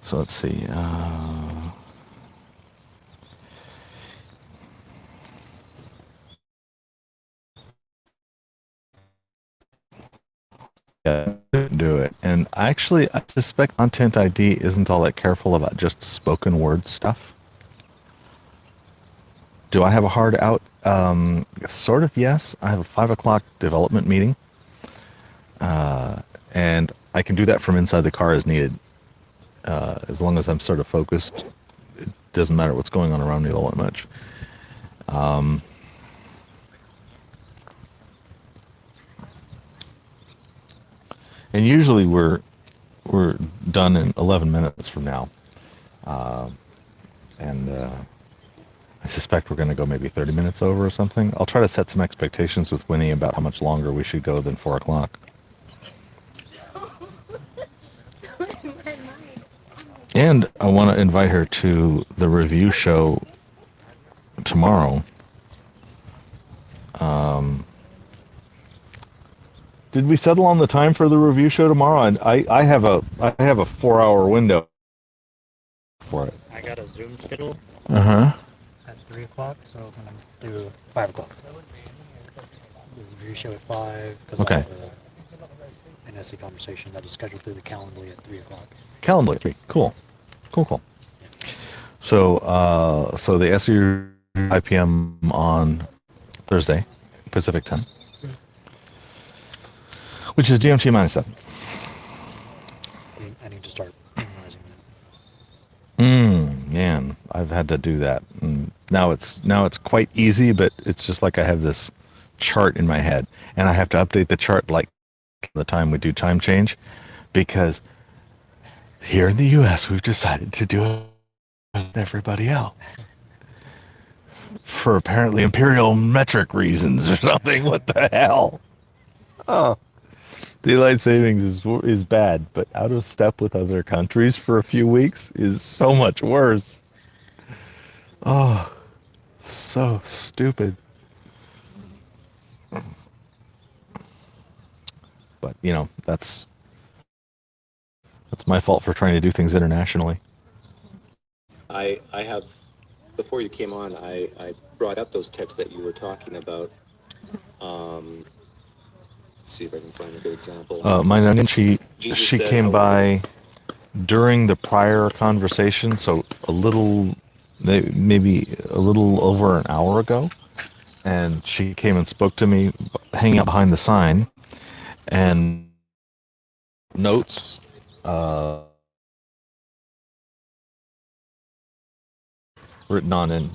Speaker 2: So let's see. Yeah, do it. And actually, I suspect Content ID isn't all that careful about just spoken word stuff. Do I have a hard out? Sort of, yes. I have a 5 o'clock development meeting. And I can do that from inside the car as needed. As long as I'm sort of focused, it doesn't matter what's going on around me all that much. And usually we're done in 11 minutes from now. And I suspect we're going to go maybe 30 minutes over or something. I'll try to set some expectations with Winnie about how much longer we should go than 4 o'clock. And I want to invite her to the review show tomorrow. Did we settle on the time for the review show tomorrow? I have a 4-hour window for it.
Speaker 1: I got a Zoom schedule.
Speaker 2: At
Speaker 1: 3 o'clock, so I'm gonna do 5 o'clock. The review show at 5.
Speaker 2: Okay.
Speaker 1: I have an essay conversation that is scheduled through the Calendly at 3 o'clock.
Speaker 2: Calendly, 3. Cool. So, the SU 5 p.m. on Thursday, Pacific time, which is GMT -7.
Speaker 1: I need to start memorizing that.
Speaker 2: Man, I've had to do that. And now it's quite easy, but it's just like I have this chart in my head, and I have to update the chart like the time we do time change, because here in the U.S. we've decided to do it with everybody else for apparently imperial metric reasons or something. What the hell? Oh, daylight savings is bad, but out of step with other countries for a few weeks is so much worse. Oh, so stupid. But that's my fault for trying to do things internationally.
Speaker 13: I have, before you came on, I brought up those texts that you were talking about. Let's see if I can find a good example.
Speaker 2: My nun, she
Speaker 13: said,
Speaker 2: came by during the prior conversation, so maybe a little over an hour ago, and she came and spoke to me, hanging out behind the sign, and notes. Written on in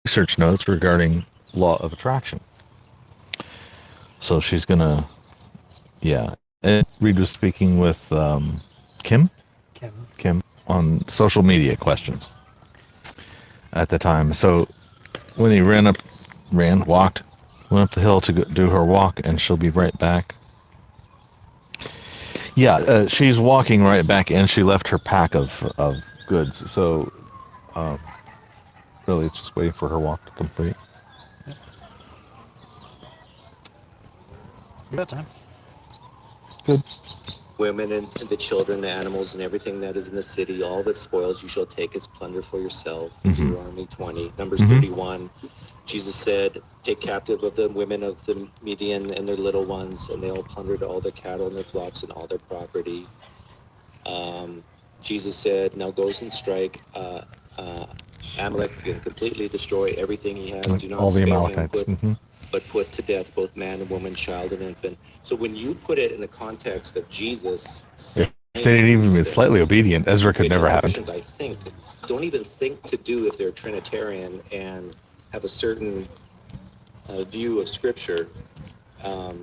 Speaker 2: research notes regarding law of attraction. So she's gonna, and Reed was speaking with Kim on social media questions at the time. So when he went up the hill to do her walk, and she'll be right back. Yeah, she's walking right back, and she left her pack of goods. So, really, it's just waiting for her walk to complete.
Speaker 1: You got time.
Speaker 2: Good.
Speaker 13: women and the children, the animals, and everything that is in the city, all the spoils you shall take as plunder for yourself. Deuteronomy 20. Numbers 31. Jesus said, take captive of the women of the Median and their little ones, and they all plundered all their cattle and their flocks and all their property. Jesus said, now goes and strike Amalek and completely destroy everything he has. Do not
Speaker 2: all the
Speaker 13: spare
Speaker 2: Amalekites.
Speaker 13: him, but put to death both man and woman, child and infant. So when you put it in the context of Jesus saying,
Speaker 2: If they didn't even be slightly obedient, Ezra could never have
Speaker 13: Christians,
Speaker 2: it.
Speaker 13: I think, don't even think to do if they're Trinitarian and have a certain view of Scripture.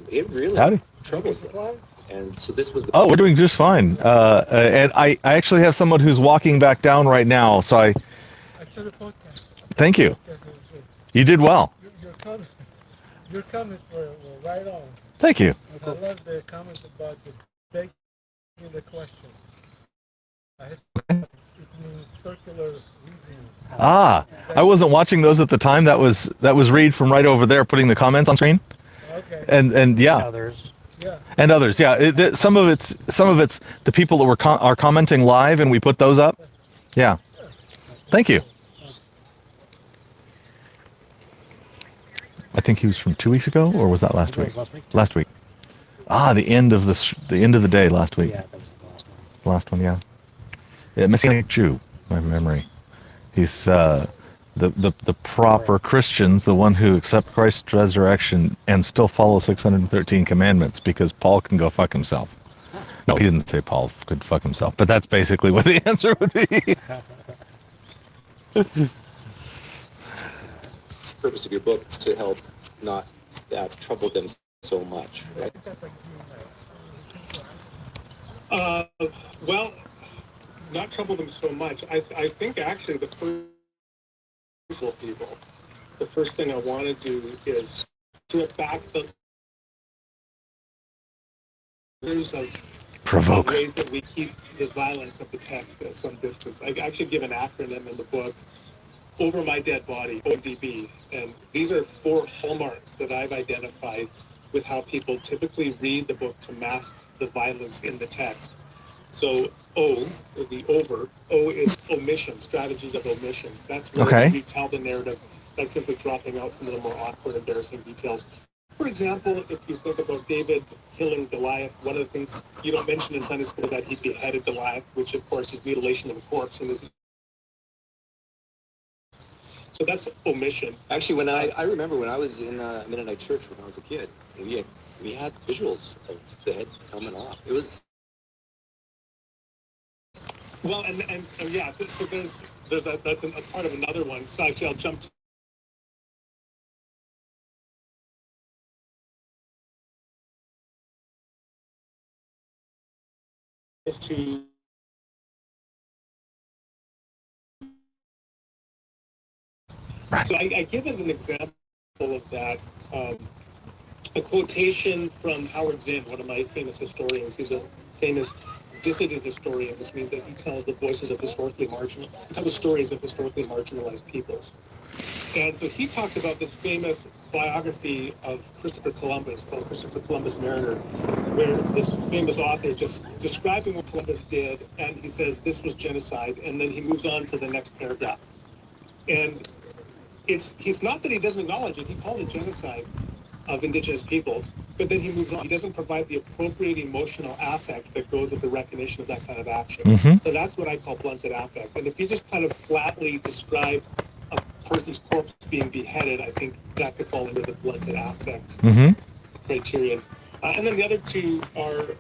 Speaker 13: It really troubles them. And so this was the
Speaker 2: Oh, we're doing just fine. And I actually have someone who's walking back down right now, so I
Speaker 15: saw the podcast.
Speaker 2: thank you. You did well.
Speaker 15: Your comments were right on.
Speaker 2: Thank you.
Speaker 15: I love the comments about the begging the question. It means circular reasoning.
Speaker 2: Ah, I wasn't watching those at the time. That was Reed from right over there putting the comments on screen.
Speaker 15: Okay.
Speaker 2: And yeah.
Speaker 1: Others.
Speaker 15: Yeah.
Speaker 2: And others, yeah. Some of it's the people that are commenting live, and we put those up. Yeah. Thank you. I think he was from 2 weeks ago, or was that last week? Last week. Ah, the end of the day last week.
Speaker 1: Yeah, that was the last one.
Speaker 2: Last one, yeah. Messianic Jew, my memory. He's the proper Christians, the one who accept Christ's resurrection and still follow 613 commandments, because Paul can go fuck himself. No, he didn't say Paul could fuck himself, but that's basically what the answer would be.
Speaker 13: purpose of your book to help not trouble them so much, right?
Speaker 14: Well, not trouble them so much. I think actually the first thing I want to do is strip back the of
Speaker 2: provoke
Speaker 14: ways that we keep the violence of the text at some distance. I actually give an acronym in the book, Over My Dead Body, ODB, and these are 4 hallmarks that I've identified with how people typically read the book to mask the violence in the text. So O, the over, O is omission, strategies of omission. That's where we retell the narrative by simply dropping out some of the more awkward, embarrassing details. For example, if you think about David killing Goliath, one of the things you don't mention in Sunday school that he beheaded Goliath, which of course is mutilation of a corpse. And so that's omission.
Speaker 13: Actually, when I remember when I was in Mennonite church when I was a kid, we had visuals of the head coming off. It was
Speaker 14: well, and yeah. So there's that's a part of another one. So actually, I'll jump to so I give as an example of that a quotation from Howard Zinn, one of my famous historians. He's a famous dissident historian, which means that he tells the voices of he tells the stories of historically marginalized peoples. And so he talks about this famous biography of Christopher Columbus, called Christopher Columbus Mariner, where this famous author just describing what Columbus did, and he says this was genocide, and then he moves on to the next paragraph. And he's not that he doesn't acknowledge it, he calls it genocide of indigenous peoples, but then he moves on. He doesn't provide the appropriate emotional affect that goes with the recognition of that kind of action. So that's what I call blunted affect. And if you just kind of flatly describe a person's corpse being beheaded, I think that could fall under the blunted affect criterion. And then the other two are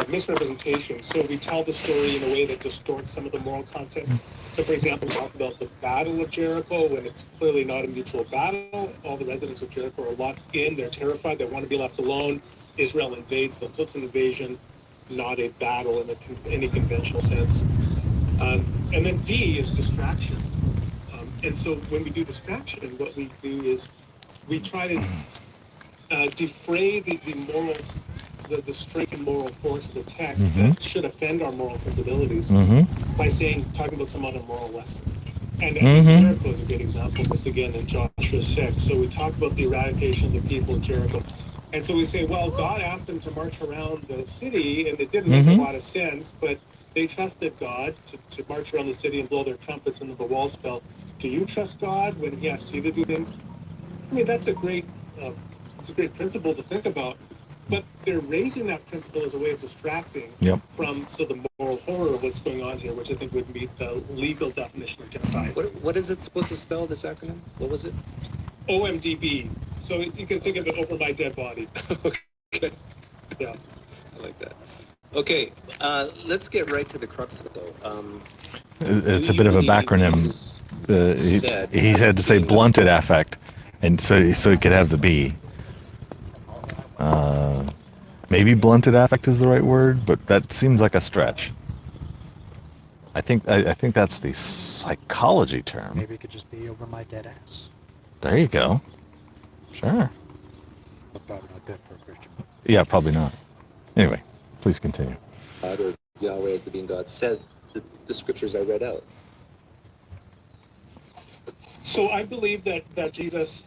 Speaker 14: misrepresentation. So we tell the story in a way that distorts some of the moral content. So, for example, we talk about the Battle of Jericho when it's clearly not a mutual battle. All the residents of Jericho are locked in. They're terrified. They want to be left alone. Israel invades them. So it's an invasion, not a battle in any conventional sense. And then D is distraction. And so when we do distraction, what we do is we try to defray the moral, the strength and moral force of the text that should offend our moral sensibilities by talking about some other moral lesson. And Jericho is a good example of this again in Joshua 6. So we talk about the eradication of the people of Jericho. And so we say, well, God asked them to march around the city, and it didn't make a lot of sense, but they trusted God to march around the city and blow their trumpets, and then the walls fell. Do you trust God when He asks you to do things? I mean, that's a great principle to think about. But they're raising that principle as a way of distracting from the moral horror of what's going on here, which I think would meet the legal definition of genocide.
Speaker 13: What is it supposed to spell, this acronym? What was it?
Speaker 14: OMDB. So you can think of it, over my dead body.
Speaker 13: Okay.
Speaker 14: Yeah.
Speaker 13: I like that. Okay, let's get right to the crux of it, though.
Speaker 2: It's a bit of a backronym. He had to say blunted affect, and so he could have the B. Maybe blunted affect is the right word, but that seems like a stretch. I think that's the psychology term.
Speaker 1: Maybe it could just be over my dead ass.
Speaker 2: There you go. Sure.
Speaker 1: That's probably not good for a Christian.
Speaker 2: Yeah, probably not. Anyway, please continue.
Speaker 13: God, or Yahweh as the being God, said the scriptures I read out.
Speaker 14: So I believe that Jesus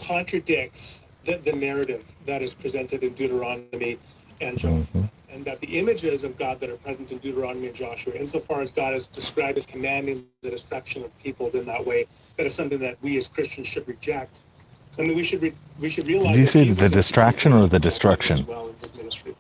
Speaker 14: contradicts the narrative that is presented in Deuteronomy and Joshua, and that the images of God that are present in Deuteronomy and Joshua, insofar as God is described as commanding the destruction of peoples in that way, that is something that we as Christians should reject, and that we should realize.
Speaker 2: Did you say the distraction or the destruction?
Speaker 14: As well in his ministry,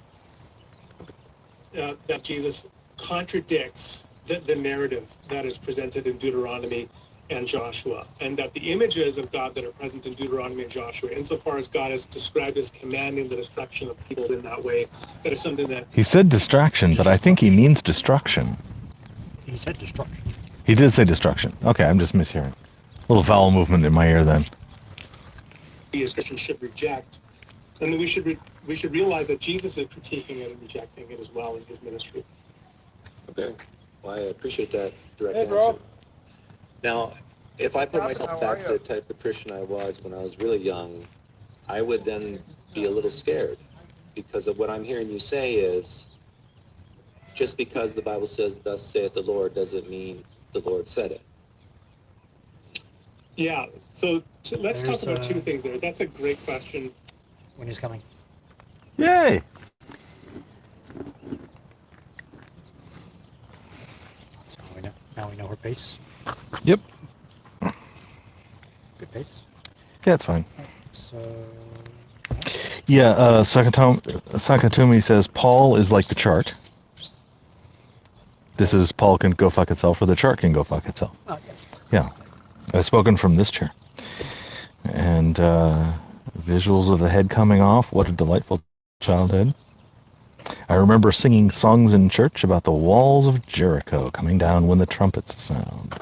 Speaker 14: that Jesus contradicts the narrative that is presented in Deuteronomy and Joshua, and that the images of God that are present in Deuteronomy and Joshua, insofar as God is described as commanding the destruction of people in that way, that is something that...
Speaker 2: He said distraction, but I think he means destruction.
Speaker 1: He said destruction.
Speaker 2: He did say destruction. Okay, I'm just mishearing. A little vowel movement in my ear then.
Speaker 14: We as Christians should reject, and then we should realize that Jesus is critiquing it and rejecting it as well in his ministry.
Speaker 13: Okay, well, I appreciate that direct answer. Now, if I put myself back to the type of Christian I was when I was really young, I would then be a little scared, because of what I'm hearing you say is, just because the Bible says, thus saith the Lord, doesn't mean the Lord said it.
Speaker 14: Yeah, so let's talk about two things there. That's a great question.
Speaker 1: When he's coming.
Speaker 2: Yay!
Speaker 1: So now we know her pace.
Speaker 2: Yep.
Speaker 1: Good pace.
Speaker 2: Yeah, it's fine.
Speaker 1: So...
Speaker 2: Yeah, Sakatumi says, Paul is like the chart. This is Paul can go fuck itself, or the chart can go fuck itself.
Speaker 1: Oh,
Speaker 2: yeah. I've spoken from this chair. And visuals of the head coming off. What a delightful childhood. I remember singing songs in church about the walls of Jericho coming down when the trumpets sound.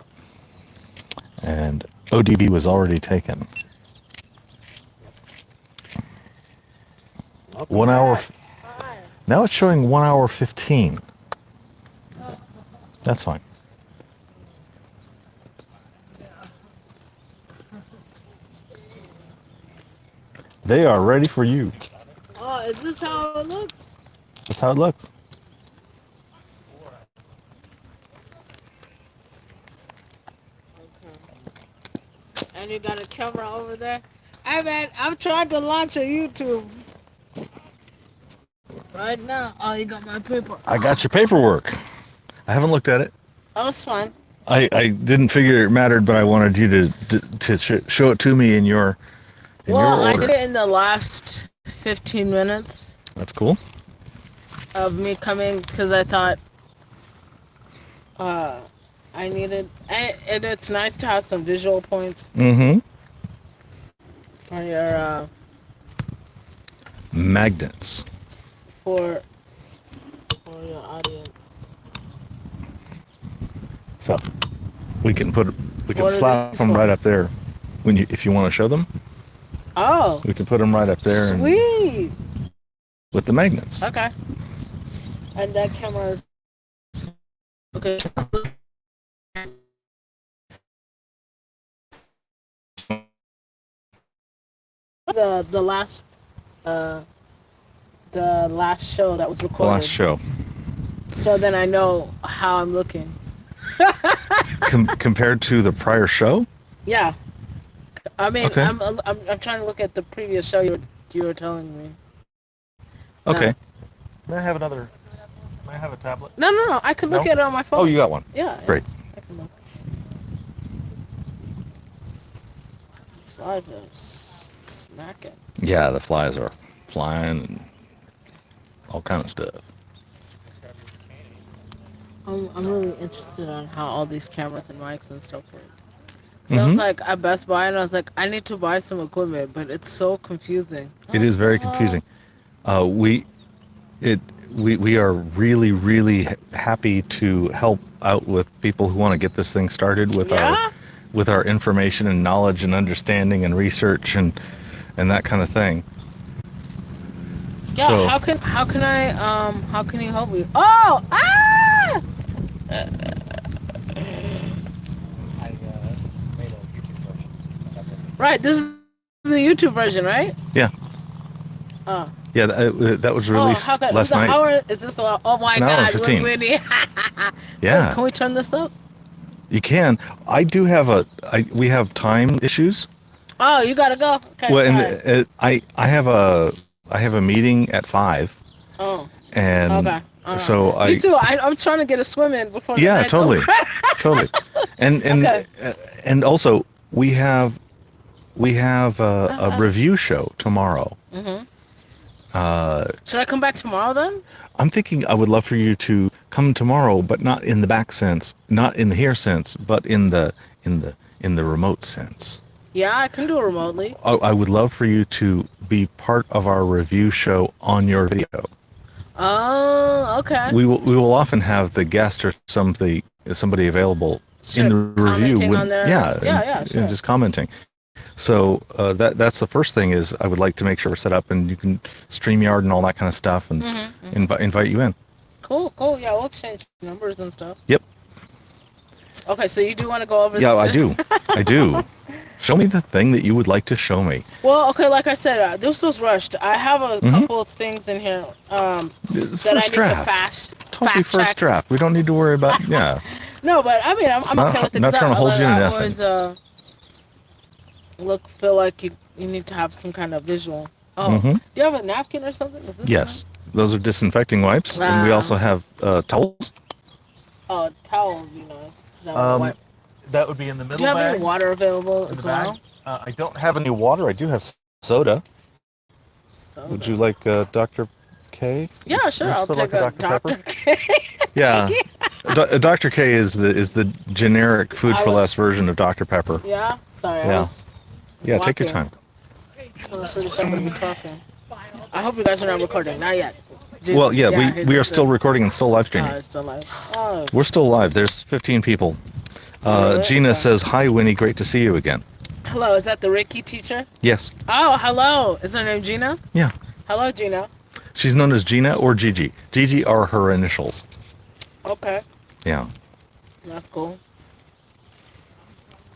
Speaker 2: And ODB was already taken. 1 hour. Now it's showing 1 hour 15. That's fine. They are ready for you.
Speaker 16: Oh, is this how it looks?
Speaker 2: That's how it looks.
Speaker 16: Okay. And you got a camera over there? Hey man, I'm trying to launch a YouTube. Right now. Oh, you got my paper.
Speaker 2: I got your paperwork. I haven't looked at it.
Speaker 16: Oh, it's fine.
Speaker 2: I didn't figure it mattered, but I wanted you to show it to me in your order.
Speaker 16: I did it in the last 15 minutes.
Speaker 2: That's cool.
Speaker 16: Of me coming, because I thought I needed, and it's nice to have some visual points.
Speaker 2: Mm-hmm.
Speaker 16: For your
Speaker 2: magnets.
Speaker 16: For your audience.
Speaker 2: So we can slap them right up there if you want to show them.
Speaker 16: Oh.
Speaker 2: We can put them right up there.
Speaker 16: Sweet.
Speaker 2: With the magnets.
Speaker 16: Okay. And that camera is okay. The last show that was recorded.
Speaker 2: The last show.
Speaker 16: So then I know how I'm looking.
Speaker 2: Compared to the prior show?
Speaker 16: Yeah. I mean,
Speaker 2: Okay.
Speaker 16: I'm trying to look at the previous show you were telling me.
Speaker 2: Okay. May I have another? May I have a tablet?
Speaker 16: No. I could look at it on my phone.
Speaker 2: Oh, you got one.
Speaker 16: Yeah.
Speaker 2: Great.
Speaker 16: I can look. These flies are smacking.
Speaker 2: Yeah, the flies are flying and all kind of stuff.
Speaker 16: I'm really interested on how all these cameras and mics and stuff work. So I was like at Best Buy and I was like, I need to buy some equipment, but it's so confusing.
Speaker 2: It is very confusing. We are really happy to help out with people who want to get this thing started with our information and knowledge and understanding and research and that kind of thing.
Speaker 16: Yeah.
Speaker 2: So,
Speaker 16: how can you help me? Oh! Ah!
Speaker 8: I made a YouTube version.
Speaker 16: Right. This is the YouTube version, right?
Speaker 2: Yeah.
Speaker 16: Oh.
Speaker 2: Yeah, that was released last night.
Speaker 16: Is this oh my
Speaker 2: It's an hour and
Speaker 16: God,
Speaker 2: 15.
Speaker 16: Winnie.
Speaker 2: Yeah.
Speaker 16: Can we turn this up?
Speaker 2: You can. I do have we have time issues.
Speaker 16: Oh, you gotta go. Okay,
Speaker 2: Well, and I have a meeting at 5.
Speaker 16: Oh.
Speaker 2: And
Speaker 16: okay.
Speaker 2: So
Speaker 16: Me too. I'm trying to get a swim in before.
Speaker 2: Yeah,
Speaker 16: the night's
Speaker 2: totally,
Speaker 16: over.
Speaker 2: totally. And also we have a review show tomorrow.
Speaker 16: Mhm.
Speaker 2: Should
Speaker 16: I come back tomorrow then?
Speaker 2: I'm thinking I would love for you to come tomorrow, but not in the back sense, not in the here sense, but in the remote sense.
Speaker 16: Yeah, I can do it remotely.
Speaker 2: I would love for you to be part of our review show on your video.
Speaker 16: Oh, okay.
Speaker 2: We will often have the guest or somebody available in the review.
Speaker 16: Sure.
Speaker 2: Just commenting. So that's the first thing is I would like to make sure we're set up and you can StreamYard and all that kind of stuff and invite you in.
Speaker 16: Cool. Yeah, we'll exchange numbers and stuff.
Speaker 2: Yep.
Speaker 16: Okay, so you do want to go over this?
Speaker 2: Yeah, I do. I do. Show me the thing that you would like to show me.
Speaker 16: Well, okay, like I said, this was rushed. I have a couple of things in here that I need to fact check.
Speaker 2: Draft. We don't need to worry about, yeah.
Speaker 16: No, but I mean, I'm okay with it.
Speaker 2: Not trying to hold you to
Speaker 16: I
Speaker 2: nothing.
Speaker 16: always feel like you need to have some kind of visual. Oh, do you have a napkin or something? Is this
Speaker 2: Yes, those are disinfecting wipes, and we also have towels.
Speaker 16: Oh, towel would be nice. 'Cause I wanna wipe.
Speaker 2: That would be in the middle.
Speaker 16: Do you have any water available as well?
Speaker 2: I don't have any water. I do have soda. Would you like Dr. K?
Speaker 16: Yeah, sure. I'll take a Dr. K.
Speaker 2: Yeah. Dr. K is the generic food for less version of Dr. Pepper.
Speaker 16: Yeah? Sorry,
Speaker 2: Yeah, take your time.
Speaker 16: I'm pretty sure I'm going to be talking. I hope you guys are not recording. Not yet. Jesus.
Speaker 2: Well, yeah, we are still recording and still live streaming.
Speaker 16: It's still live. Oh.
Speaker 2: We're still live. There's 15 people. Gina says, "Hi, Winnie. Great to see you again."
Speaker 16: Hello, is that the Reiki teacher?
Speaker 2: Yes.
Speaker 16: Oh, hello. Is her name Gina?
Speaker 2: Yeah.
Speaker 16: Hello, Gina.
Speaker 2: She's known as Gina or Gigi. Gigi are her initials.
Speaker 16: Okay.
Speaker 2: Yeah.
Speaker 16: That's cool.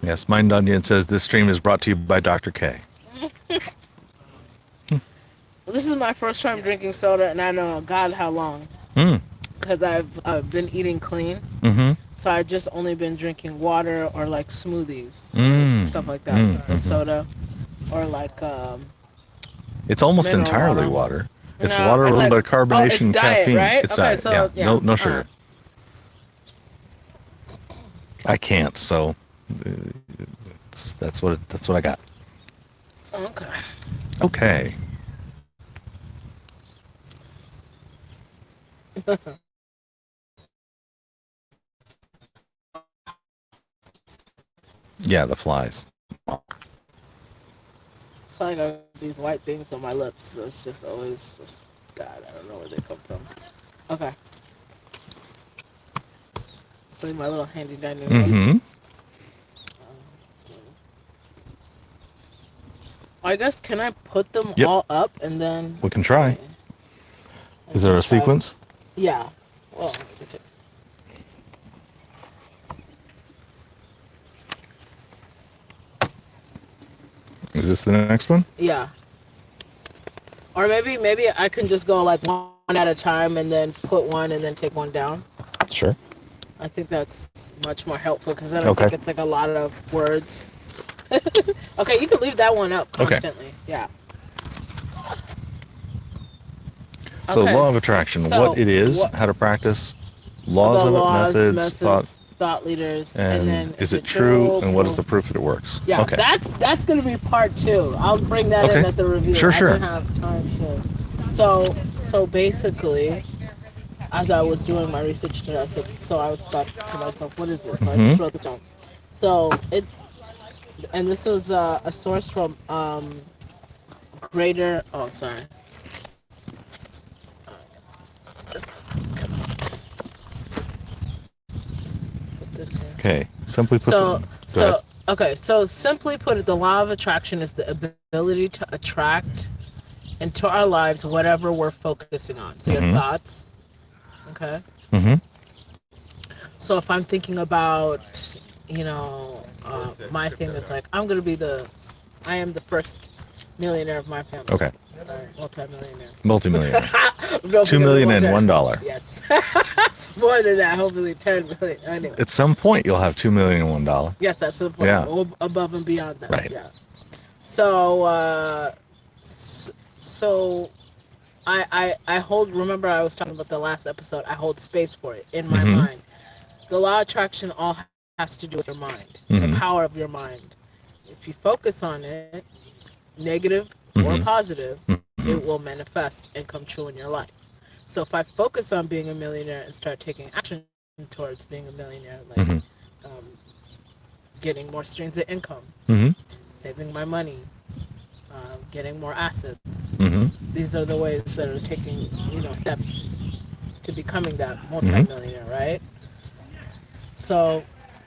Speaker 2: Yes, Mind Onion says this stream is brought to you by Dr. K.
Speaker 16: Well, this is my first time drinking soda, and I know God how long. Because I've been eating clean. So I've just only been drinking water or like smoothies, stuff like that. Soda, or like.
Speaker 2: It's almost entirely water. It's water, a little bit of carbonation,
Speaker 16: it's
Speaker 2: caffeine.
Speaker 16: Diet, right?
Speaker 2: It's
Speaker 16: okay,
Speaker 2: diet.
Speaker 16: So,
Speaker 2: yeah. No sugar. I can't, so that's what I got.
Speaker 16: Okay.
Speaker 2: Okay. Yeah, the flies.
Speaker 16: I feel like I have these white things on my lips, so it's just always just God, I don't know where they come from. Okay. So my little handy dandy notes. I guess can I put them all up and then
Speaker 2: we can try.
Speaker 16: Okay.
Speaker 2: Is there a sequence?
Speaker 16: Yeah. Well,
Speaker 2: is this the next one?
Speaker 16: Yeah. Or maybe I can just go like one at a time and then put one and then take one down.
Speaker 2: Sure.
Speaker 16: I think that's much more helpful because I don't think it's like a lot of words. Okay, you can leave that one up
Speaker 2: Okay.
Speaker 16: constantly. Yeah.
Speaker 2: So
Speaker 16: Okay,
Speaker 2: law of attraction,
Speaker 16: so
Speaker 2: what it is, how to practice, laws
Speaker 16: the
Speaker 2: of it,
Speaker 16: laws,
Speaker 2: methods,
Speaker 16: thought leaders,
Speaker 2: and
Speaker 16: then
Speaker 2: is it true, and what is the proof that it works?
Speaker 16: Yeah,
Speaker 2: Okay.
Speaker 16: that's gonna be part 2. I'll bring that in
Speaker 2: Okay.
Speaker 16: at the review.
Speaker 2: Sure,
Speaker 16: I
Speaker 2: sure.
Speaker 16: didn't have time to. So basically, as I was doing my research today, I said, so I was thought to myself, what is this? So I just wrote this down. So it's, and this was a source from Greater. Oh, sorry. Just put this here.
Speaker 2: Okay. Simply put.
Speaker 16: So
Speaker 2: Go ahead.
Speaker 16: okay. So simply put, the law of attraction is the ability to attract into our lives whatever we're focusing on. So your thoughts. Okay. So if I'm thinking about, my thing is like, I am the first millionaire of my family.
Speaker 2: Okay.
Speaker 16: Multi-millionaire.
Speaker 2: Multi-millionaire. $2 million and $1.
Speaker 16: Yes. More than that, hopefully 10 million. Anyway.
Speaker 2: At some point, you'll have $2 million and $1.
Speaker 16: Yes, that's the point.
Speaker 2: Yeah.
Speaker 16: Above and beyond that.
Speaker 2: Right.
Speaker 16: Yeah. So, so I hold. Remember, I was talking about the last episode. I hold space for it in my mind. The law of attraction all has to do with your mind, the power of your mind. If you focus on it, negative or positive, it will manifest and come true in your life. So if I focus on being a millionaire and start taking action towards being a millionaire, like getting more streams of income, saving my money, getting more assets, these are the ways that are taking, steps to becoming that multi-millionaire, right? So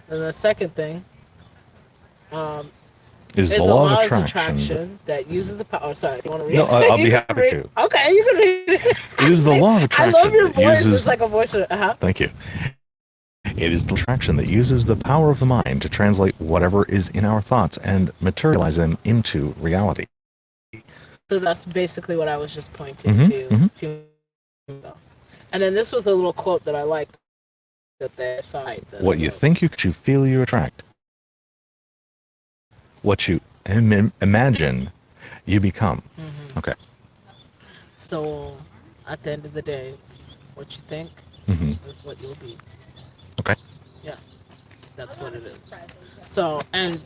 Speaker 16: the second thing
Speaker 2: is the law of attraction
Speaker 16: that uses the power. Oh, sorry, do you want to read
Speaker 2: No,
Speaker 16: it?
Speaker 2: I'll be happy to.
Speaker 16: Okay, you can read it.
Speaker 2: It is the law of attraction.
Speaker 16: I love your voice.
Speaker 2: Uses...
Speaker 16: It's like a voice.
Speaker 2: Thank you. It is the attraction that uses the power of the mind to translate whatever is in our thoughts and materialize them into reality.
Speaker 16: So that's basically what I was just pointing to a few minutes ago. And then this was a little quote that I liked that they cite.
Speaker 2: What you think, you feel, you attract. What you imagine, you become. Okay.
Speaker 16: So at the end of the day, it's what you think is what you'll be.
Speaker 2: Okay.
Speaker 16: Yeah, that's what it is. So, and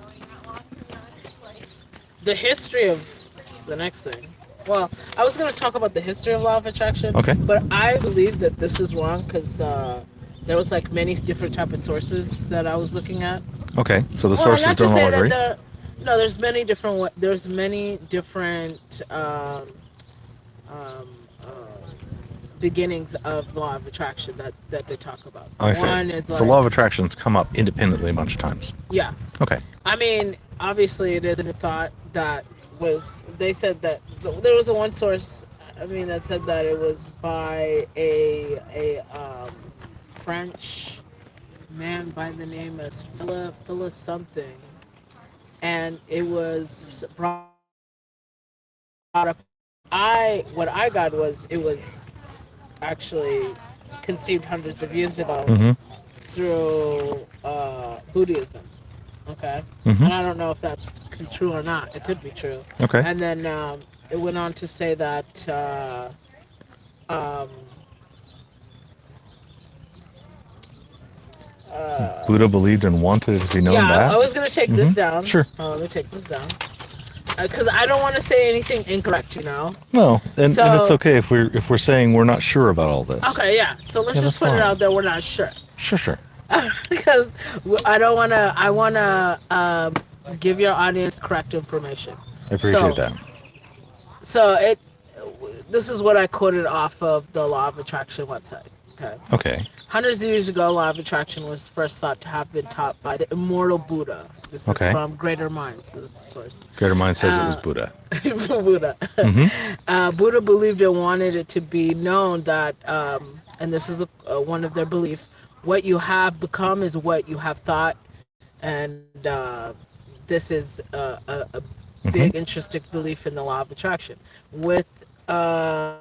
Speaker 16: the history of the next thing. Well, I was going to talk about the history of law of attraction.
Speaker 2: Okay.
Speaker 16: But I believe that this is wrong because there was like many different type of sources that I was looking at.
Speaker 2: Okay. So the sources don't all agree.
Speaker 16: No, there's many different. There's many different beginnings of law of attraction that they talk about.
Speaker 2: I see.
Speaker 16: One is
Speaker 2: so law of attraction's come up independently a bunch of times.
Speaker 16: Yeah.
Speaker 2: Okay.
Speaker 16: I mean, obviously, it is a thought that was. They said that. So there was one source. I mean, that said that it was by a French man by the name of Philip something, and it was brought up. What I got was it was actually conceived hundreds of years ago through Buddhism. Okay, and I don't know if that's true or not. It could be true.
Speaker 2: Okay.
Speaker 16: And then it went on to say that
Speaker 2: Buddha believed and wanted it to be known that?
Speaker 16: Yeah, I was going to take this down.
Speaker 2: Sure.
Speaker 16: Let me take this down. Because I don't want to say anything incorrect,
Speaker 2: No, and it's okay if we're saying we're not sure about all this.
Speaker 16: Okay, yeah. So let's just put it out there. We're not sure.
Speaker 2: Sure.
Speaker 16: Because I don't want to. I want to give your audience correct information.
Speaker 2: I appreciate that.
Speaker 16: So this is what I quoted off of the Law of Attraction website.
Speaker 2: Okay.
Speaker 16: Hundreds of years ago, law of attraction was first thought to have been taught by the immortal Buddha. This is from Greater Minds. This is the source.
Speaker 2: Greater Minds says it was Buddha.
Speaker 16: Buddha. Buddha believed and wanted it to be known that, and this is one of their beliefs, what you have become is what you have thought, and this is a big, interesting belief in the law of attraction. With the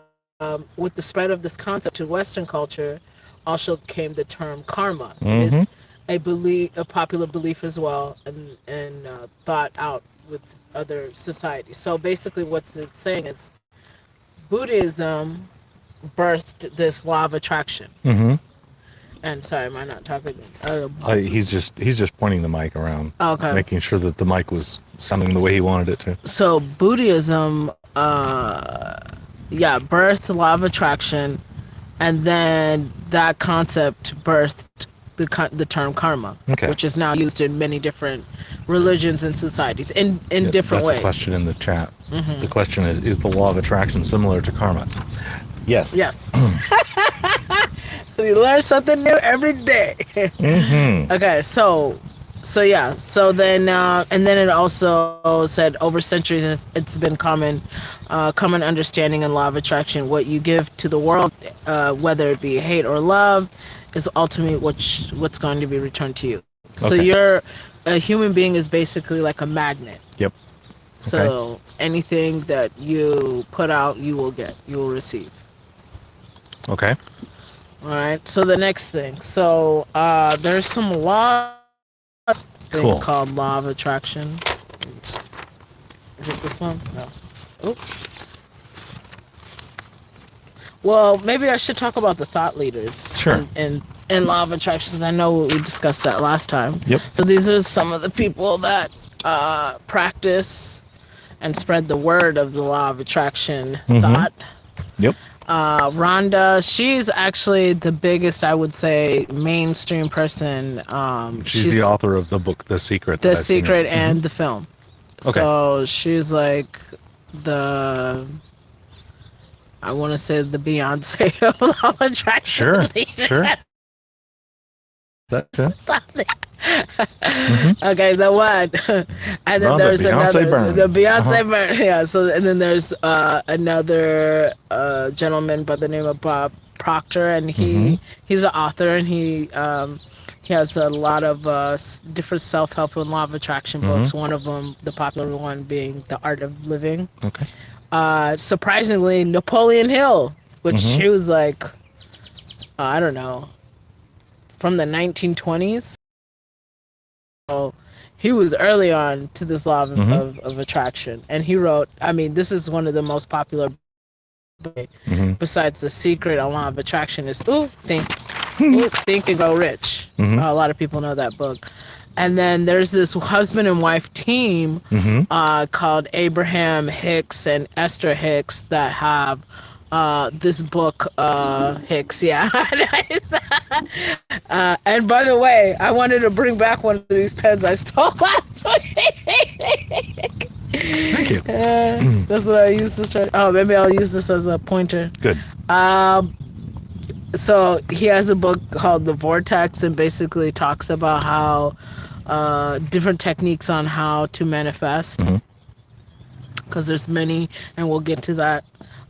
Speaker 16: spread of this concept to Western culture, also came the term karma. It is a popular belief as well, and thought out with other societies. So basically, what's it saying is Buddhism birthed this law of attraction.
Speaker 2: Mm-hmm.
Speaker 16: And sorry, am I not talking?
Speaker 2: He's just pointing the mic around, making sure that the mic was sounding the way he wanted it to.
Speaker 16: So Buddhism, birthed the law of attraction, and then that concept birthed the term karma, which is now used in many different religions and societies in different ways.
Speaker 2: That's a question in the chat.
Speaker 16: Mm-hmm.
Speaker 2: The question is the law of attraction similar to karma? Yes.
Speaker 16: Yes. You learn something new every day.
Speaker 2: Mm-hmm.
Speaker 16: Okay, so then and then it also said over centuries it's been common understanding and law of attraction. What you give to the world, whether it be hate or love, is ultimately what's going to be returned to you. So a human being is basically like a magnet.
Speaker 2: Yep.
Speaker 16: So anything that you put out, you will receive.
Speaker 2: Okay.
Speaker 16: All right. So the next thing. So there's some laws thing called law of attraction. Is it this one? No. Oops. Well, maybe I should talk about the thought leaders.
Speaker 2: Sure.
Speaker 16: And law of attraction, because I know we discussed that last time.
Speaker 2: Yep.
Speaker 16: So these are some of the people that practice and spread the word of the law of attraction thought.
Speaker 2: Yep.
Speaker 16: Rhonda, she's actually the biggest, I would say, mainstream person.
Speaker 2: She's the author of the book, The Secret.
Speaker 16: The Secret and the film.
Speaker 2: Okay.
Speaker 16: So she's like I want to say the Beyonce of law of attraction.
Speaker 2: Sure. That's it.
Speaker 16: Okay, the one. And then there's another. The Beyonce burn. Yeah. So and then there's another gentleman by the name of Bob Proctor, and he's an author, and he has a lot of different self-help and law of attraction books. One of them, the popular one, being The Art of Living.
Speaker 2: Okay.
Speaker 16: Surprisingly, Napoleon Hill, which he was like, I don't know, from the 1920s. So he was early on to this law of attraction, and he wrote. I mean, this is one of the most popular. Besides The Secret, a law of attraction is Think and Grow Rich. A lot of people know that book. And then there's this husband and wife team called Abraham Hicks and Esther Hicks that have this book, Hicks, yeah. And by the way, I wanted to bring back one of these pens I stole last week.
Speaker 2: Thank you.
Speaker 16: That's what I used this time. Oh, maybe I'll use this as a pointer.
Speaker 2: Good.
Speaker 16: So he has a book called The Vortex, and basically talks about how different techniques on how to manifest, because there's many, and we'll get to that.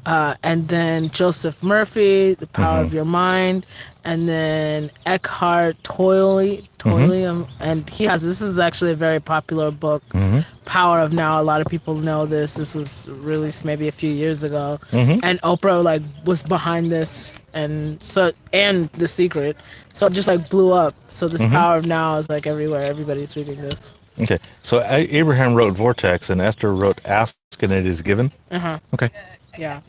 Speaker 16: And then Joseph Murphy, The Power of Your Mind, and then Eckhart Tolle, and this is actually a very popular book, Power of Now. A lot of people know this. This was released maybe a few years ago, and Oprah was behind this, and The Secret, so it just blew up. So this Power of Now is everywhere. Everybody's reading this.
Speaker 2: Okay, so Abraham wrote Vortex, and Esther wrote Ask and It Is Given. Okay.
Speaker 16: Yeah,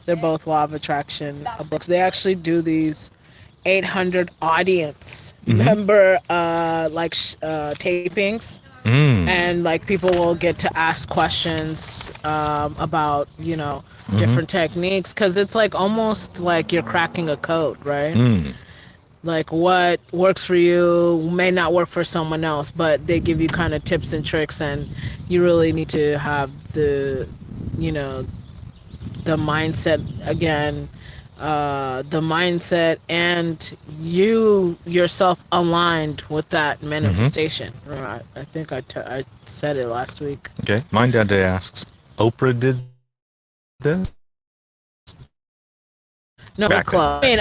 Speaker 16: they're both law of attraction books. They actually do these 800 audience member tapings, and people will get to ask questions about different techniques, because it's almost like you're cracking a code, right? What works for you may not work for someone else, but they give you kind of tips and tricks, and you really need to have the mindset again, the mindset, and you yourself aligned with that manifestation. I think I said it last week.
Speaker 2: Okay. Mine Dad asks, Oprah did this?
Speaker 16: No, book club. I mean,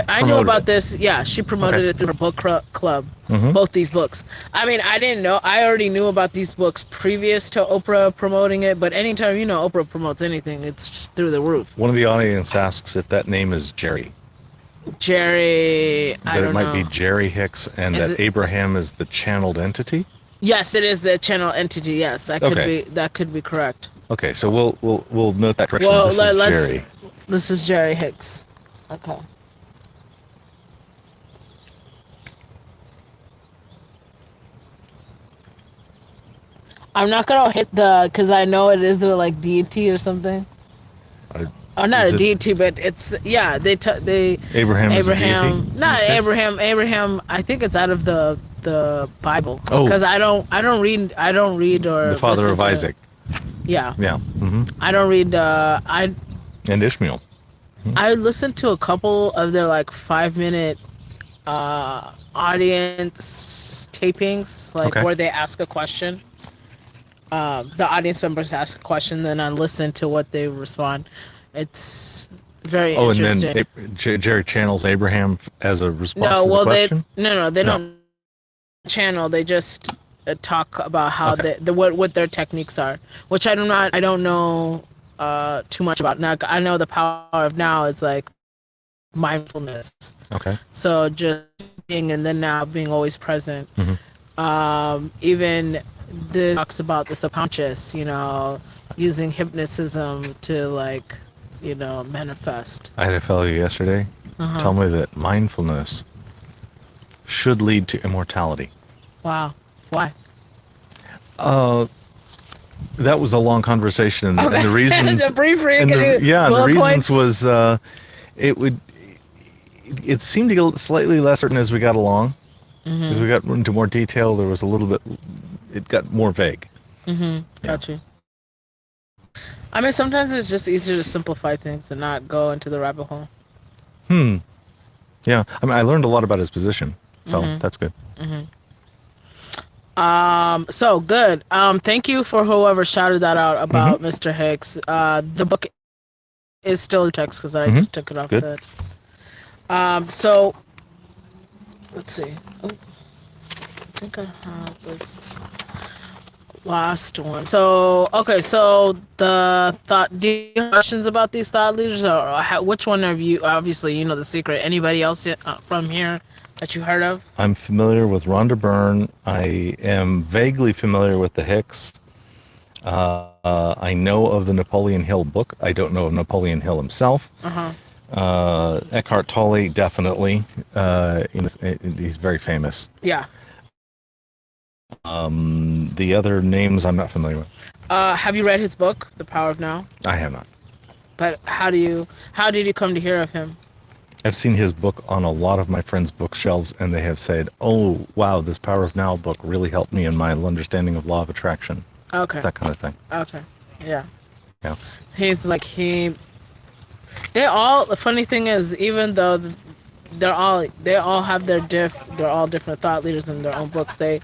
Speaker 16: I know about this. Yeah, she promoted it through her book club. Both these books. I mean, I didn't know. I already knew about these books previous to Oprah promoting it. But anytime Oprah promotes anything, it's through the roof.
Speaker 2: One of the audience asks if that name is Jerry.
Speaker 16: Jerry, I
Speaker 2: That
Speaker 16: don't
Speaker 2: it might
Speaker 16: know.
Speaker 2: be Jerry Hicks, and
Speaker 16: Is
Speaker 2: that
Speaker 16: it-
Speaker 2: Abraham is the channeled entity.
Speaker 16: Yes, it is the channel entity. Yes, that could be correct.
Speaker 2: Okay, so we'll note that correction.
Speaker 16: Well,
Speaker 2: This is
Speaker 16: let's.
Speaker 2: Jerry.
Speaker 16: This is Jerry Hicks. Okay. I'm not gonna hit because I know it is like deity or something. Not
Speaker 2: Is
Speaker 16: a
Speaker 2: it-
Speaker 16: deity, but it's they
Speaker 2: Abraham is a deity in
Speaker 16: Not
Speaker 2: this case?
Speaker 16: Abraham. Abraham. I think it's out of the Bible.
Speaker 2: Oh.
Speaker 16: Because I don't read or
Speaker 2: The father
Speaker 16: listen
Speaker 2: of
Speaker 16: to-
Speaker 2: Isaac.
Speaker 16: Yeah.
Speaker 2: Yeah. hmm
Speaker 16: I don't read.
Speaker 2: And Ishmael.
Speaker 16: I listened to a couple of their like 5-minute audience tapings, like
Speaker 2: Okay.
Speaker 16: where they ask a question. The audience members ask a question, then I listen to what they respond. It's very
Speaker 2: Oh, and
Speaker 16: interesting.
Speaker 2: then Jerry channels Abraham as a response
Speaker 16: No,
Speaker 2: to the
Speaker 16: well,
Speaker 2: question?
Speaker 16: they don't channel. They just talk about how
Speaker 2: Okay.
Speaker 16: what their techniques are, which I don't know too much about. Now I know the power of now. It's like mindfulness.
Speaker 2: Okay.
Speaker 16: So just being in the now, being always present.
Speaker 2: Mhm.
Speaker 16: Even the talks about the subconscious. Using hypnotism to manifest.
Speaker 2: I had a fellow yesterday
Speaker 16: Uh-huh.
Speaker 2: tell me that mindfulness should lead to immortality.
Speaker 16: Wow. Why?
Speaker 2: That was a long conversation, and,
Speaker 16: Okay.
Speaker 2: and the reasons.
Speaker 16: The brief
Speaker 2: and the
Speaker 16: bullet
Speaker 2: reasons
Speaker 16: points?
Speaker 2: was it seemed to get slightly less certain as we got along. As we got into more detail, there was a little bit. It got more vague.
Speaker 16: Got you. I mean, sometimes it's just easier to simplify things and not go into the rabbit hole.
Speaker 2: Yeah, I mean, I learned a lot about his position, so
Speaker 16: Mhm.
Speaker 2: that's good.
Speaker 16: So good. Thank you for whoever shouted that out about Mr. Hicks. The book is still in text because I just took it off
Speaker 2: Good.
Speaker 16: So let's see. Oh, I think I have this last one. So okay. So do you have questions about these thought leaders, or which one of you? Obviously, you know the secret. Anybody else from here that you heard of?
Speaker 2: I'm familiar with Rhonda Byrne. I am vaguely familiar with the Hicks. I know of the Napoleon Hill book. I don't know of Napoleon Hill himself. Eckhart Tolle, definitely. He's very famous.
Speaker 16: Yeah.
Speaker 2: The other names I'm not familiar with.
Speaker 16: Have you read his book, The Power of Now?
Speaker 2: I have not.
Speaker 16: But how did you come to hear of him?
Speaker 2: I've seen his book on a lot of my friends' bookshelves, and they have said, "Oh, wow, this Power of Now book really helped me in my understanding of law of attraction."
Speaker 16: Okay.
Speaker 2: That kind of thing.
Speaker 16: Okay. Yeah.
Speaker 2: Yeah.
Speaker 16: He's like the funny thing is, even though they all have they're all different thought leaders in their own books, they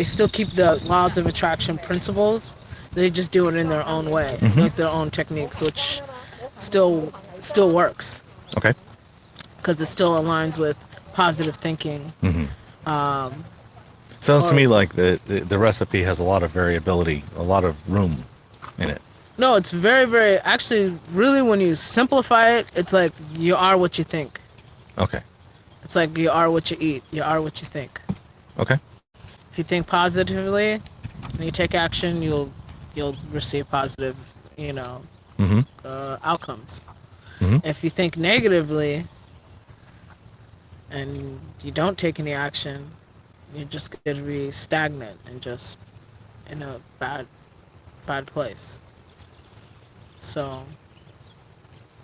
Speaker 16: still keep the laws of attraction principles. They just do it in their own way, like their own techniques, which still works.
Speaker 2: Okay.
Speaker 16: Because it still aligns with positive thinking.
Speaker 2: Sounds to me like the recipe has a lot of variability, a lot of room in it.
Speaker 16: No, it's very, very, actually, really, when you simplify it, it's like you are what you think.
Speaker 2: Okay.
Speaker 16: It's like you are what you eat. You are what you think.
Speaker 2: Okay.
Speaker 16: If you think positively and you take action, you'll receive positive, outcomes. If you think negatively and you don't take any action, you're just going to be stagnant and just in a bad place. So,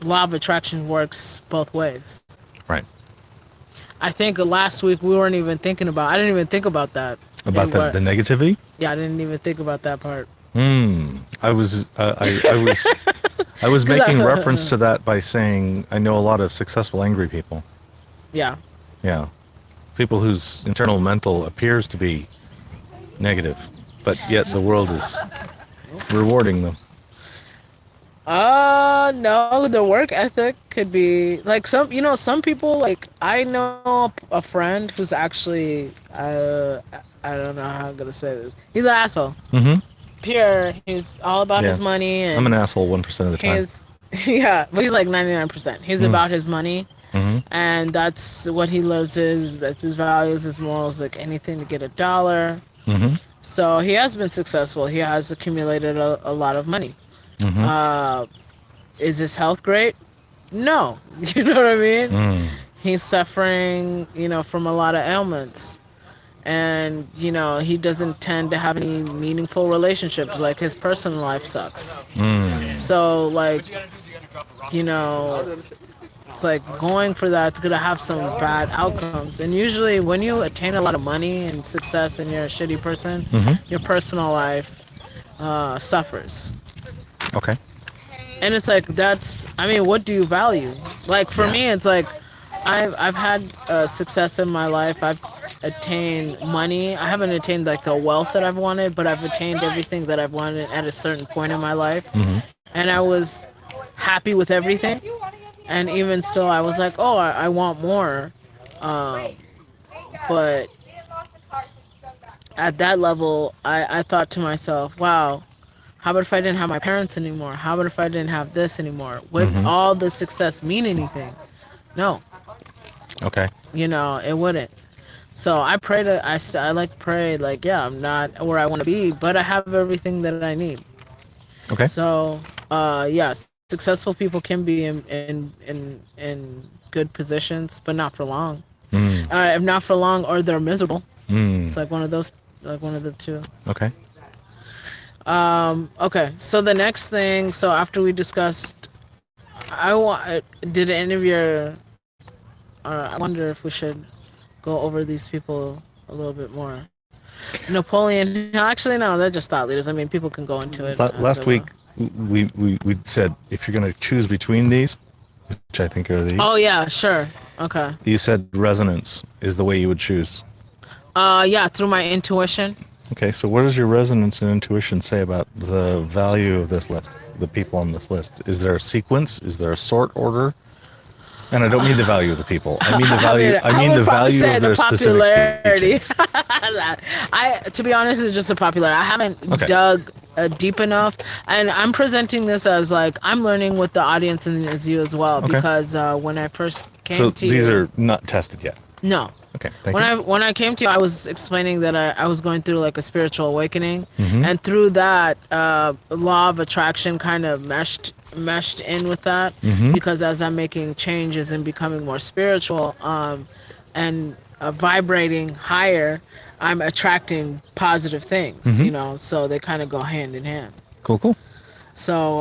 Speaker 16: law of attraction works both ways.
Speaker 2: Right.
Speaker 16: I think last week I didn't even think about that.
Speaker 2: About the negativity?
Speaker 16: Yeah, I didn't even think about that part.
Speaker 2: I was making reference to that by saying I know a lot of successful angry people.
Speaker 16: Yeah.
Speaker 2: Yeah. People whose internal mental appears to be negative, but yet the world is rewarding them.
Speaker 16: No, the work ethic could be like some people, like I know a friend who's actually, I don't know how I'm going to say this. He's an asshole. Pure. He's all about his money. And
Speaker 2: I'm an asshole 1% of the time.
Speaker 16: Yeah, but he's like 99%. He's about his money,
Speaker 2: Mm-hmm.
Speaker 16: and that's what he lives his. That's his values, his morals, like anything to get a dollar.
Speaker 2: Mm-hmm.
Speaker 16: So he has been successful. He has accumulated a lot of money.
Speaker 2: Mm-hmm.
Speaker 16: Is his health great? No. You know what I mean?
Speaker 2: Mm.
Speaker 16: He's suffering, from a lot of ailments. And, he doesn't tend to have any meaningful relationships. Like, his personal life sucks.
Speaker 2: Mm.
Speaker 16: So, like, it's like going for that's going to have some bad outcomes. And usually when you attain a lot of money and success and you're a shitty person, your personal life suffers.
Speaker 2: Okay.
Speaker 16: And it's like, what do you value? Like, for me, it's like, I've had success in my life. I've attained money. I haven't attained like the wealth that I've wanted, but I've attained everything that I've wanted at a certain point in my life. And I was happy with everything. And even still, I was like, oh, I want more. But at that level, I thought to myself, wow, how about if I didn't have my parents anymore? How about if I didn't have this anymore? Would all the success mean anything? No.
Speaker 2: Okay.
Speaker 16: It wouldn't. So I pray yeah, I'm not where I want to be, but I have everything that I need.
Speaker 2: Okay.
Speaker 16: So, yes, successful people can be in good positions, but not for long. If not for long, or they're miserable. It's like one of the two.
Speaker 2: Okay.
Speaker 16: Okay. So the next thing. So after we discussed, did any of your I wonder if we should go over these people a little bit more. Napoleon, actually, no, they're just thought leaders. I mean, people can go into it.
Speaker 2: Last week, we said if you're going to choose between these, which I think are these.
Speaker 16: Oh, yeah, sure. Okay.
Speaker 2: You said resonance is the way you would choose.
Speaker 16: Yeah, through my intuition.
Speaker 2: Okay, so what does your resonance and intuition say about the value of this list, the people on this list? Is there a sequence? Is there a sort order? And I don't mean the value of the people. I mean the value. I mean the value of their
Speaker 16: popularity.
Speaker 2: specific
Speaker 16: To be honest, it's just a popularity. I haven't dug deep enough, and I'm presenting this as like I'm learning with the audience and as you as well, because when I first came to you,
Speaker 2: these are not tested yet.
Speaker 16: No.
Speaker 2: Okay. Thank you.
Speaker 16: When I came to you, I was explaining that I was going through like a spiritual awakening, and through that, law of attraction kind of meshed in with that, because as I'm making changes and becoming more spiritual, and vibrating higher, I'm attracting positive things. So they kind of go hand in hand.
Speaker 2: Cool.
Speaker 16: So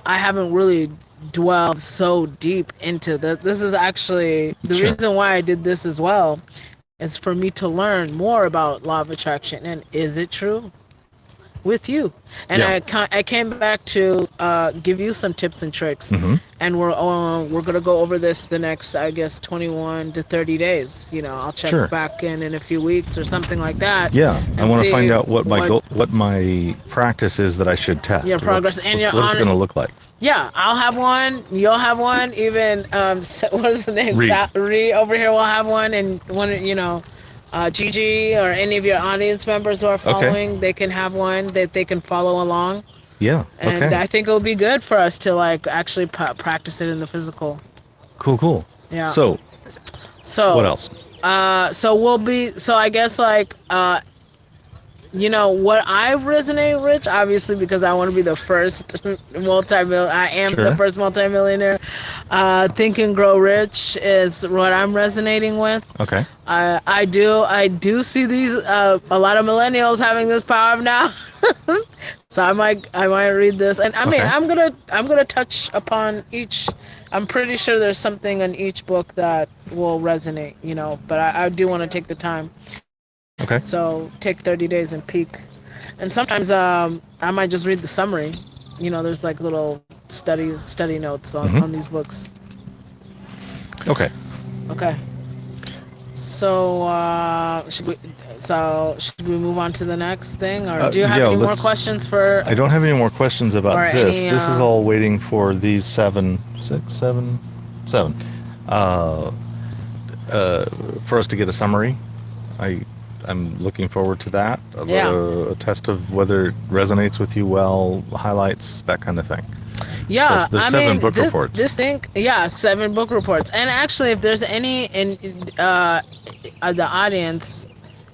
Speaker 16: I haven't really dwelled so deep into this is actually the reason why I did this as well, is for me to learn more about law of attraction and is it true with you. And I came back to give you some tips and tricks, and we're gonna go over this the next, I guess, 21 to 30 days. I'll check back in a few weeks or something like that.
Speaker 2: Yeah, I want to find out what my practice is that I should test.
Speaker 16: Your progress
Speaker 2: what it's going to look like.
Speaker 16: Yeah, I'll have one. You'll have one. Even what is the name? Ree over here will have one, and one. Gigi or any of your audience members who are following, they can have one that they can follow along.
Speaker 2: Yeah.
Speaker 16: And I think it'll be good for us to like actually practice it in the physical.
Speaker 2: Cool.
Speaker 16: Yeah.
Speaker 2: So what else?
Speaker 16: So I guess like what I resonate, Rich, obviously, because I want to be the first multi-millionaire. I am the first multi-millionaire. Think and Grow Rich is what I'm resonating with.
Speaker 2: Okay.
Speaker 16: I do see these a lot of millennials having this power now. So I might read this, and I mean I'm gonna touch upon each. I'm pretty sure there's something in each book that will resonate, but I do want to take the time.
Speaker 2: Okay.
Speaker 16: So take 30 days and peek. And sometimes I might just read the summary. There's like little study notes on these books.
Speaker 2: Okay.
Speaker 16: So should we move on to the next thing, or do you have any more questions for?
Speaker 2: I don't have any more questions about this. This is all waiting for these seven. For us to get a summary. I'm looking forward to that. A test of whether it resonates with you well, highlights, that kind of thing.
Speaker 16: Yeah,
Speaker 2: So there's
Speaker 16: I
Speaker 2: 7
Speaker 16: mean,
Speaker 2: book reports.
Speaker 16: this thing, 7 book reports. And actually, if there's any in the audience,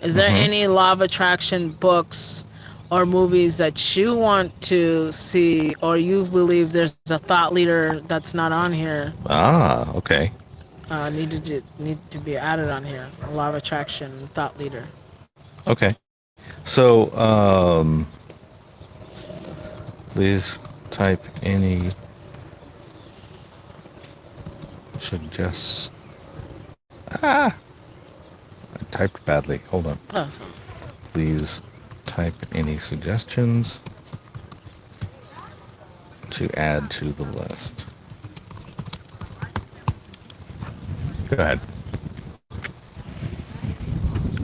Speaker 16: is there any law of attraction books or movies that you want to see, or you believe there's a thought leader that's not on here?
Speaker 2: Ah, okay.
Speaker 16: Need to be added on here. A law of attraction thought leader.
Speaker 2: Okay. So, please type any suggest. I typed badly. Hold on.
Speaker 16: Oh, sorry.
Speaker 2: Please type any suggestions to add to the list. Go ahead.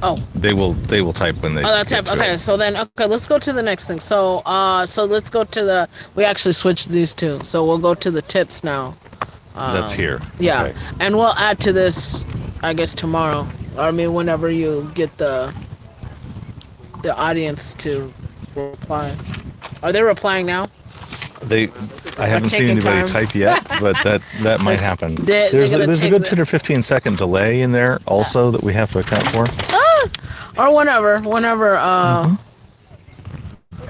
Speaker 16: Oh.
Speaker 2: They will type when they.
Speaker 16: Oh, that type. Okay, so then let's go to the next thing. So let's go to we actually switched these two. So we'll go to the tips now.
Speaker 2: That's here.
Speaker 16: Yeah.
Speaker 2: Okay.
Speaker 16: And we'll add to this, I guess, tomorrow. Or I mean, whenever you get the audience to reply. Are they replying now?
Speaker 2: I haven't seen anybody type yet, but that might happen. There's a good 10 or 15 second delay in there also that we have to account for.
Speaker 16: Or whenever.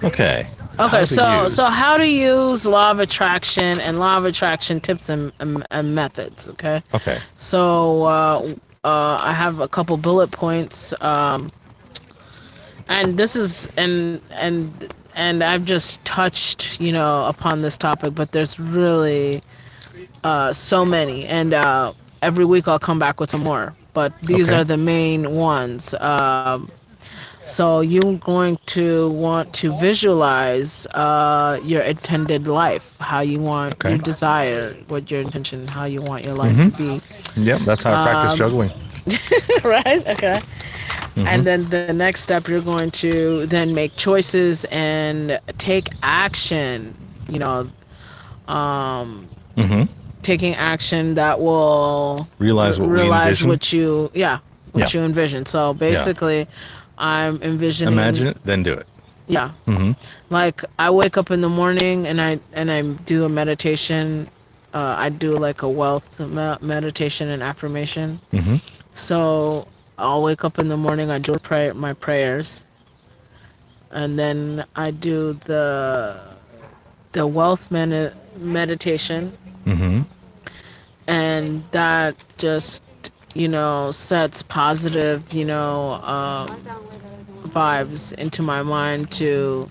Speaker 2: Okay.
Speaker 16: Okay, so how to use law of attraction and law of attraction tips and methods, okay?
Speaker 2: Okay.
Speaker 16: So I have a couple bullet points, and this is and I've just touched, upon this topic, but there's really so many, and every week I'll come back with some more, but these are the main ones. So you're going to want to visualize your intended life, how you want, your desire, what your intention, how you want your life to be.
Speaker 2: Yep, that's how I practice juggling.
Speaker 16: Right? Okay. And then the next step, you're going to then make choices and take action, taking action that will
Speaker 2: realize
Speaker 16: what you envision. So basically, I'm envisioning.
Speaker 2: Imagine it, then do it.
Speaker 16: Yeah. Like I wake up in the morning and I do a meditation. I do like a wealth meditation and affirmation. So I'll wake up in the morning. I do my prayers, and then I do the wealth meditation. And that just sets positive vibes into my mind to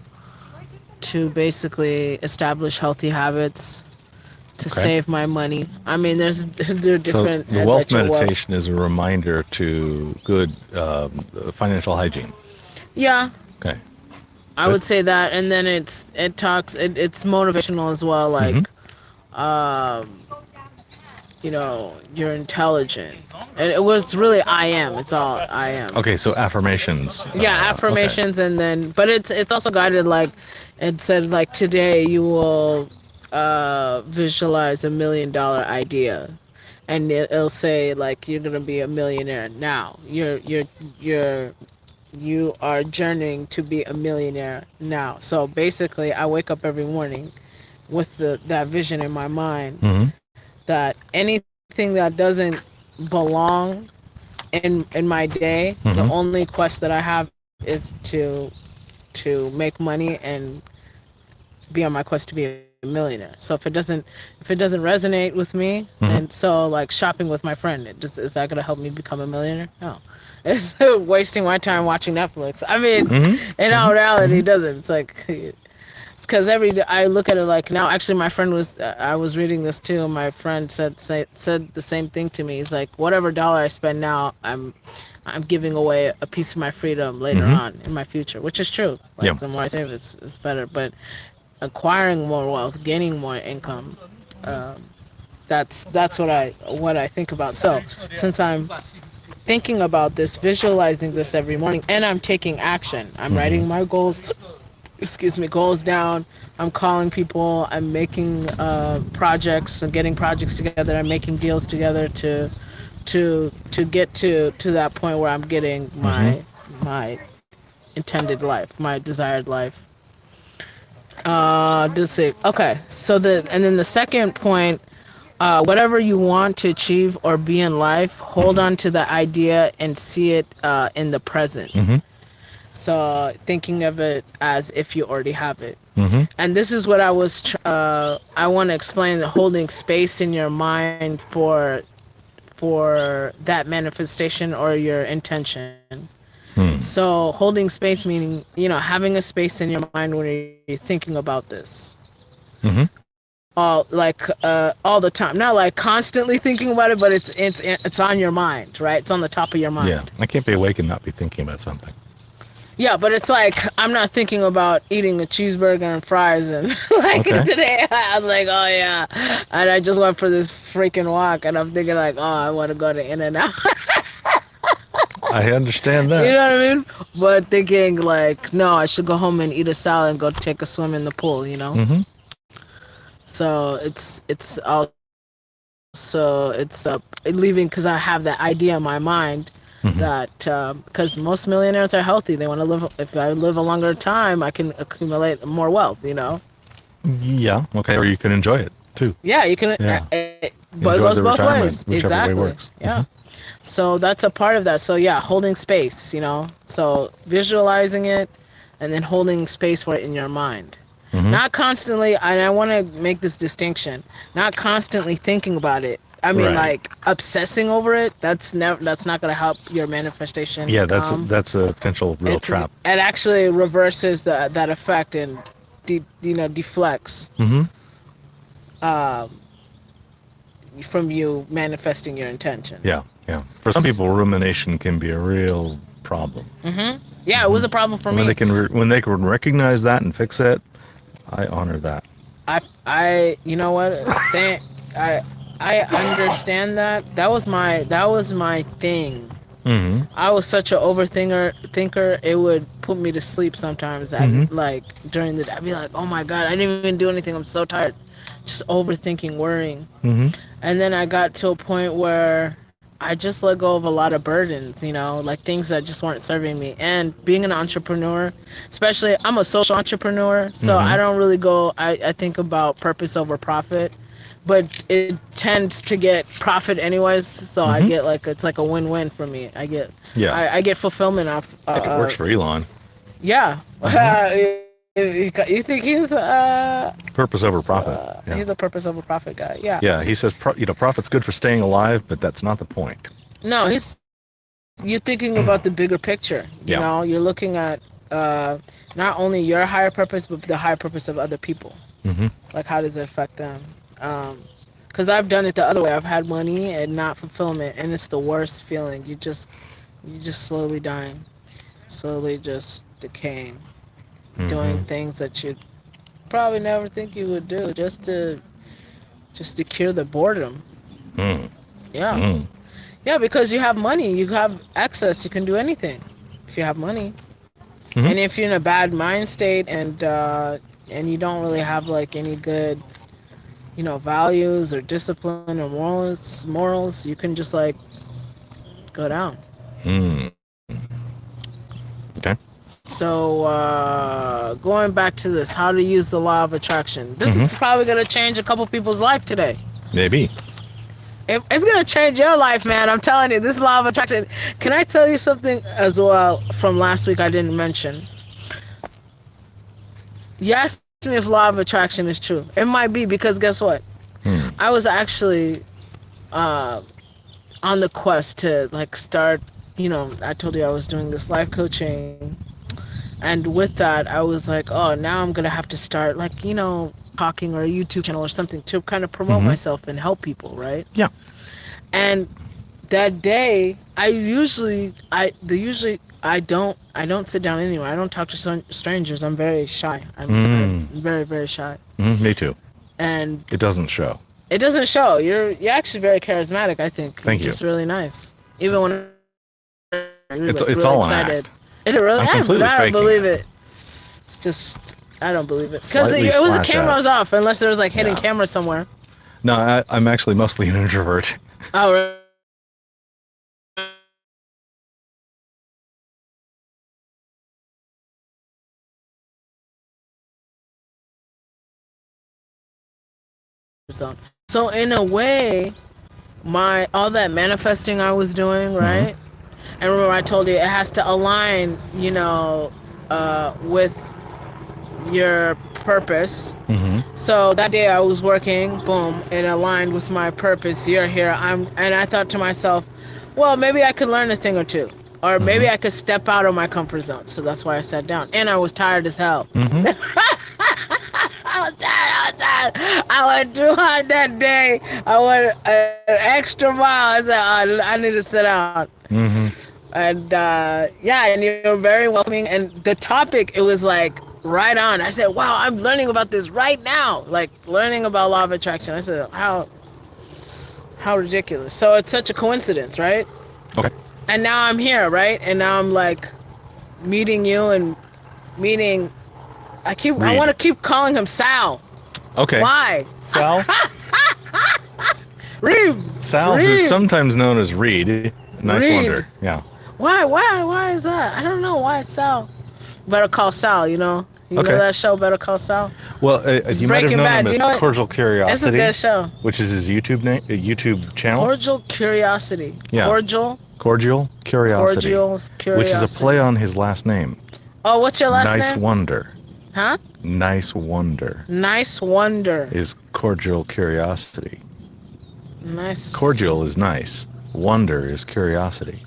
Speaker 16: basically establish healthy habits, to save my money. I mean, there are different.
Speaker 2: So the wealth meditation is a reminder to good financial hygiene.
Speaker 16: Yeah.
Speaker 2: Okay.
Speaker 16: I would say that, and then it's motivational as well. Like, you're intelligent. And it was really I am. It's all I am.
Speaker 2: Okay, so affirmations.
Speaker 16: Yeah, affirmations, and then, but it's also guided, like it said, like today you will visualize $1 million idea, and it'll say like you're gonna be a millionaire now. You are journeying to be a millionaire now. So basically, I wake up every morning with that vision in my mind that anything that doesn't belong in my day, the only quest that I have is to make money and be on my quest to be a millionaire. So if it doesn't resonate with me, and so like shopping with my friend, is that gonna help me become a millionaire? No. It's wasting my time watching Netflix. I mean, in all reality, it doesn't. It's like, it's because every day I look at it like now. Actually, my friend I was reading this too. And my friend said the same thing to me. He's like, whatever dollar I spend now, I'm giving away a piece of my freedom later on in my future, which is true. Like the more I save, it's better. But acquiring more wealth, gaining more income, that's what I think about. So since I'm thinking about this, visualizing this every morning, and I'm taking action. I'm writing my goals down. I'm calling people. I'm making projects and getting projects together. I'm making deals together to get to that point where I'm getting my intended life, my desired life. Let's see. Okay, so then the second point, whatever you want to achieve or be in life, hold on to the idea and see it in the present. So thinking of it as if you already have it. And this is what I want to explain: holding space in your mind for that manifestation or your intention. So holding space meaning, having a space in your mind when you're thinking about this. All the time, not like constantly thinking about it, but it's on your mind, right? It's on the top of your mind.
Speaker 2: Yeah, I can't be awake and not be thinking about something.
Speaker 16: Yeah, but it's like I'm not thinking about eating a cheeseburger and fries and today I'm like, oh yeah, and I just went for this freaking walk and I'm thinking like, oh, I want to go to In-N-Out.
Speaker 2: I understand that.
Speaker 16: You know what I mean? But thinking like, no, I should go home and eat a salad and go take a swim in the pool. So it's leaving because I have that idea in my mind. That because most millionaires are healthy, they want to live. If I live a longer time, I can accumulate more wealth.
Speaker 2: Yeah. Okay. Or you can enjoy it too.
Speaker 16: Yeah, you can.
Speaker 2: Yeah.
Speaker 16: But it goes both ways.
Speaker 2: Exactly. Way works.
Speaker 16: Yeah. So that's a part of that. So yeah, holding space. So visualizing it, and then holding space for it in your mind. Not constantly. And I want to make this distinction. Not constantly thinking about it. I mean, like obsessing over it. That's not going to help your manifestation.
Speaker 2: Yeah, that's a potential real trap.
Speaker 16: It actually reverses that effect and deflects from you manifesting your intention.
Speaker 2: Yeah. For some people, rumination can be a real problem.
Speaker 16: Yeah, it was a problem for me.
Speaker 2: When they can recognize that and fix it, I honor that.
Speaker 16: I you know what? I understand that. That was my thing. I was such an overthinker. It would put me to sleep sometimes. Like during the day, I'd be like, "Oh my God, I didn't even do anything. I'm so tired." Just overthinking, worrying. And then I got to a point where I just let go of a lot of burdens, like things that just weren't serving me. And being an entrepreneur, especially, I'm a social entrepreneur, so I don't really go. I think about purpose over profit. But it tends to get profit anyways, so I get it's like a win-win for me. I get fulfillment off.
Speaker 2: I think it works for Elon.
Speaker 16: Yeah. You think he's
Speaker 2: purpose over profit?
Speaker 16: He's a purpose over profit guy. Yeah.
Speaker 2: Yeah, he says profit's good for staying alive, but that's not the point.
Speaker 16: No, you're thinking about the bigger picture. You know, you're looking at not only your higher purpose, but the higher purpose of other people. Like how does it affect them? Because I've done it the other way. I've had money and not fulfillment, and it's the worst feeling. You just slowly dying, slowly just decaying, doing things that you'd probably never think you would do, just to cure the boredom. Yeah, yeah, because you have money, you have access, you can do anything if you have money. And if you're in a bad mind state and you don't really have like any good values or discipline or morals, you can just like go down.
Speaker 2: Okay.
Speaker 16: So going back to this, how to use the law of attraction. This is probably going to change a couple people's life today.
Speaker 2: Maybe.
Speaker 16: It's going to change your life, man. I'm telling you, this law of attraction. Can I tell you something as well from last week I didn't mention? Yes. Me if law of attraction is true. It might be, because guess what? I was actually on the quest to like start, I told you I was doing this life coaching, and with that I was like, oh, now I'm gonna have to start like talking or a YouTube channel or something to kind of promote myself and help people, right?
Speaker 2: Yeah.
Speaker 16: And that day I don't sit down anywhere. I don't talk to strangers. I'm very shy. I'm very, very shy.
Speaker 2: Me too.
Speaker 16: And
Speaker 2: it doesn't show.
Speaker 16: It doesn't show. You're actually very charismatic, I think.
Speaker 2: Thank you.
Speaker 16: Just really nice. Even when
Speaker 2: it's
Speaker 16: really
Speaker 2: all
Speaker 16: excited.
Speaker 2: an act.
Speaker 16: Is it really?
Speaker 2: I
Speaker 16: don't believe it. It's just I don't believe it because it was the cameras off, unless there was like hidden camera somewhere.
Speaker 2: No, I'm actually mostly an introvert.
Speaker 16: Oh, really? zone. So in a way, all that manifesting I was doing, right? And remember I told you it has to align, with your purpose. So that day I was working, boom, it aligned with my purpose. You're here, and I thought to myself, well, maybe I could learn a thing or two, or maybe I could step out of my comfort zone. So that's why I sat down, and I was tired as hell. I was tired. I went too hard that day. I went an extra mile. I said, I need to sit down. And and you were very welcoming. And the topic, it was like right on. I said, wow, I'm learning about this right now. Like learning about law of attraction. I said, how ridiculous. So it's such a coincidence, right?
Speaker 2: Okay.
Speaker 16: And now I'm here, right? And now I'm like meeting you and meeting. I want to keep calling him Sal.
Speaker 2: Okay.
Speaker 16: Why?
Speaker 2: Sal?
Speaker 16: Reed.
Speaker 2: Sal, who's sometimes known as Reed. Nice
Speaker 16: Reed.
Speaker 2: wonder. Yeah.
Speaker 16: Why is that? I don't know why it's Sal. Better Call Sal, You know that show, Better Call Sal?
Speaker 2: Well, you might have known him as Cordial Curiosity.
Speaker 16: It's a good show.
Speaker 2: Which is his YouTube channel.
Speaker 16: Cordial Curiosity.
Speaker 2: Yeah.
Speaker 16: Cordial
Speaker 2: Curiosity.
Speaker 16: Curiosity.
Speaker 2: Which is a play on his last name.
Speaker 16: Oh, what's your last name?
Speaker 2: Nice Wonder.
Speaker 16: Huh?
Speaker 2: Nice Wonder.
Speaker 16: Nice Wonder.
Speaker 2: Is Cordial Curiosity.
Speaker 16: Nice.
Speaker 2: Cordial is nice. Wonder is curiosity.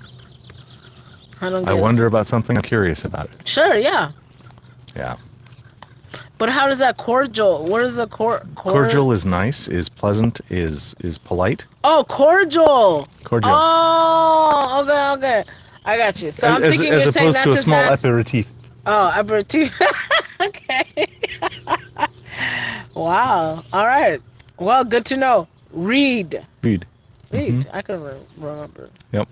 Speaker 16: I
Speaker 2: wonder about something, I'm curious about it.
Speaker 16: Sure, yeah.
Speaker 2: Yeah.
Speaker 16: But how does that cordial? What is a
Speaker 2: cordial is nice, is pleasant, is polite.
Speaker 16: Oh, cordial.
Speaker 2: Cordial.
Speaker 16: Oh, okay. I got you. So I'm thinking you're saying that's
Speaker 2: as opposed to a small aperitif.
Speaker 16: Oh, aperitif. Okay. Wow. All right. Well, good to know. Reed. I can remember.
Speaker 2: Yep.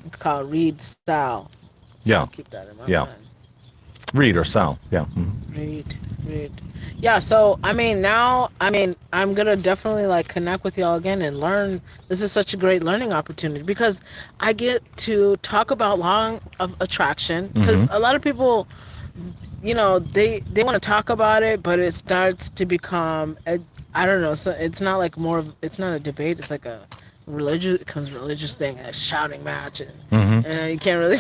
Speaker 16: It's called Reed Sal. So I'll keep that in my mind.
Speaker 2: Reed or Sal. Yeah.
Speaker 16: Reed. Yeah. So I'm gonna definitely connect with y'all again and learn. This is such a great learning opportunity because I get to talk about law of attraction because a lot of people, they want to talk about it, but it starts to become I don't know. So it's not it's not a debate. It's like a religious thing, a shouting match, and you can't really.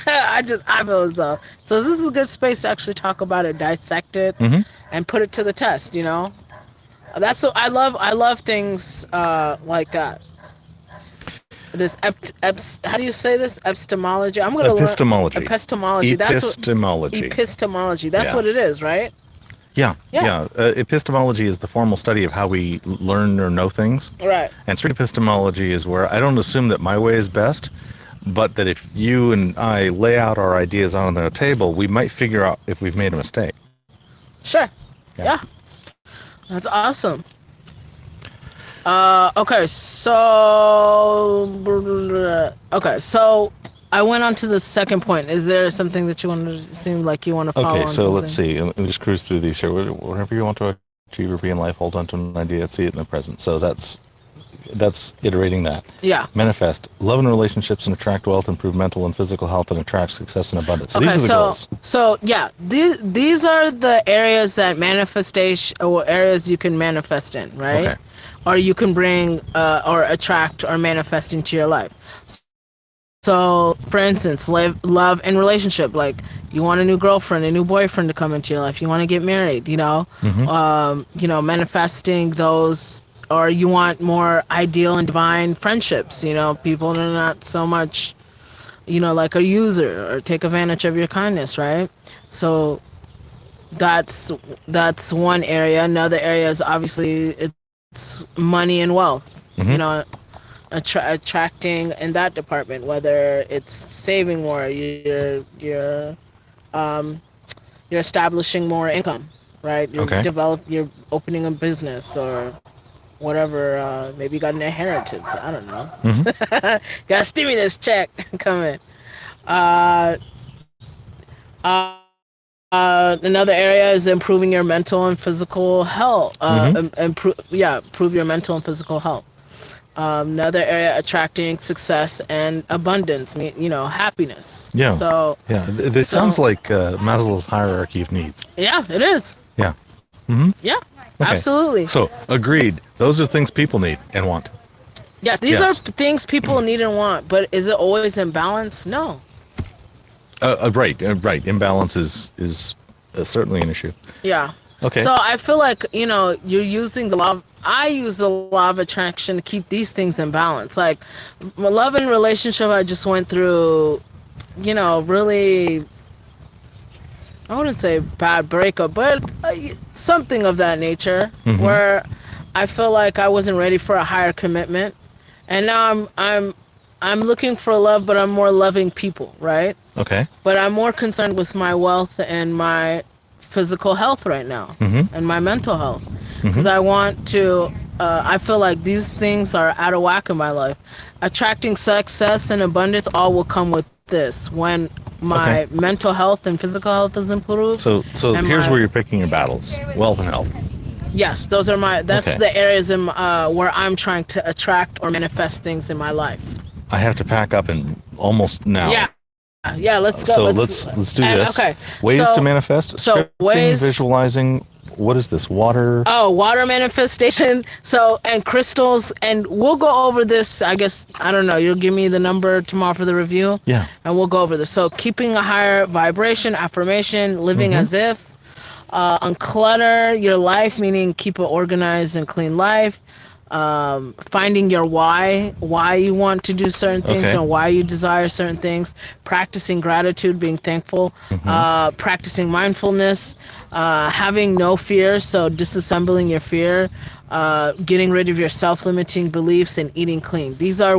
Speaker 16: I feel as though. So this is a good space to actually talk about it, dissect it, and put it to the test. That's so I love things like that. This how do you say this? Epistemology. I'm gonna
Speaker 2: Epistemology.
Speaker 16: learn epistemology. Epistemology. That's what it is, right?
Speaker 2: Yeah. Epistemology is the formal study of how we learn or know things.
Speaker 16: Right.
Speaker 2: And street epistemology is where I don't assume that my way is best, but that if you and I lay out our ideas on the table, we might figure out if we've made a mistake.
Speaker 16: Sure. Yeah. That's awesome. Okay, so I went on to the second point. Is there something that you want to seem like you want to follow on?
Speaker 2: Okay, so let's see. Let me just cruise through these here. Whatever you want to achieve or be in life, hold on to an idea, see it in the present. So that's iterating that.
Speaker 16: Yeah.
Speaker 2: Manifest. Love and relationships and attract wealth, improve mental and physical health, and attract success and abundance. So these are the goals.
Speaker 16: So yeah, these are the areas that manifestation, or areas you can manifest in, right?
Speaker 2: Okay.
Speaker 16: Or you can bring or attract or manifest into your life. So, for instance, love and relationship. Like, you want a new girlfriend, a new boyfriend to come into your life. You want to get married. Manifesting those, or you want more ideal and divine friendships. People that are not so much, like a user or take advantage of your kindness, right? So, that's one area. Another area is obviously it's money and wealth. Attracting in that department, whether it's saving more, you're establishing more income, right? You're opening a business or whatever. Maybe you got an inheritance. I don't know. Got a stimulus check coming. Another area is improving your mental and physical health. Improve your mental and physical health. Another area, attracting success and abundance, happiness.
Speaker 2: Yeah.
Speaker 16: So.
Speaker 2: Yeah, this sounds like Maslow's hierarchy of needs.
Speaker 16: Yeah, it is.
Speaker 2: Yeah.
Speaker 16: Yeah.
Speaker 2: Okay.
Speaker 16: Absolutely.
Speaker 2: So, agreed. Those are things people need and want.
Speaker 16: Yes, these are things people need and want, but is it always in balance? No.
Speaker 2: Right. Imbalance is certainly an issue.
Speaker 16: Yeah.
Speaker 2: Okay.
Speaker 16: So I feel like, you're using the law. I use the law of attraction to keep these things in balance. Like my love and relationship I just went through, really, I wouldn't say bad breakup, but something of that nature, where I feel like I wasn't ready for a higher commitment. And now I'm looking for love, but I'm more loving people, right?
Speaker 2: Okay.
Speaker 16: But I'm more concerned with my wealth and my physical health right now, and my mental health, because I want to. I feel like these things are out of whack in my life. Attracting success and abundance all will come with this when my mental health and physical health is improved.
Speaker 2: So here's where you're picking your battles: wealth and health.
Speaker 16: Yes, those are that's the areas in where I'm trying to attract or manifest things in my life.
Speaker 2: I have to pack up and almost now.
Speaker 16: Yeah, let's go.
Speaker 2: So let's do this.
Speaker 16: Okay.
Speaker 2: Ways to manifest.
Speaker 16: So
Speaker 2: Scripting, visualizing. What is this? Water.
Speaker 16: Oh, water manifestation. So, and crystals, and we'll go over this. I guess, I don't know. You'll give me the number tomorrow for the review.
Speaker 2: Yeah.
Speaker 16: And we'll go over this. So, keeping a higher vibration, affirmation, living as if, unclutter your life, meaning keep an organized and clean life. Finding your why you want to do certain things and why you desire certain things, practicing gratitude, being thankful, practicing mindfulness, having no fear, so disassembling your fear, getting rid of your self-limiting beliefs, and eating clean. These are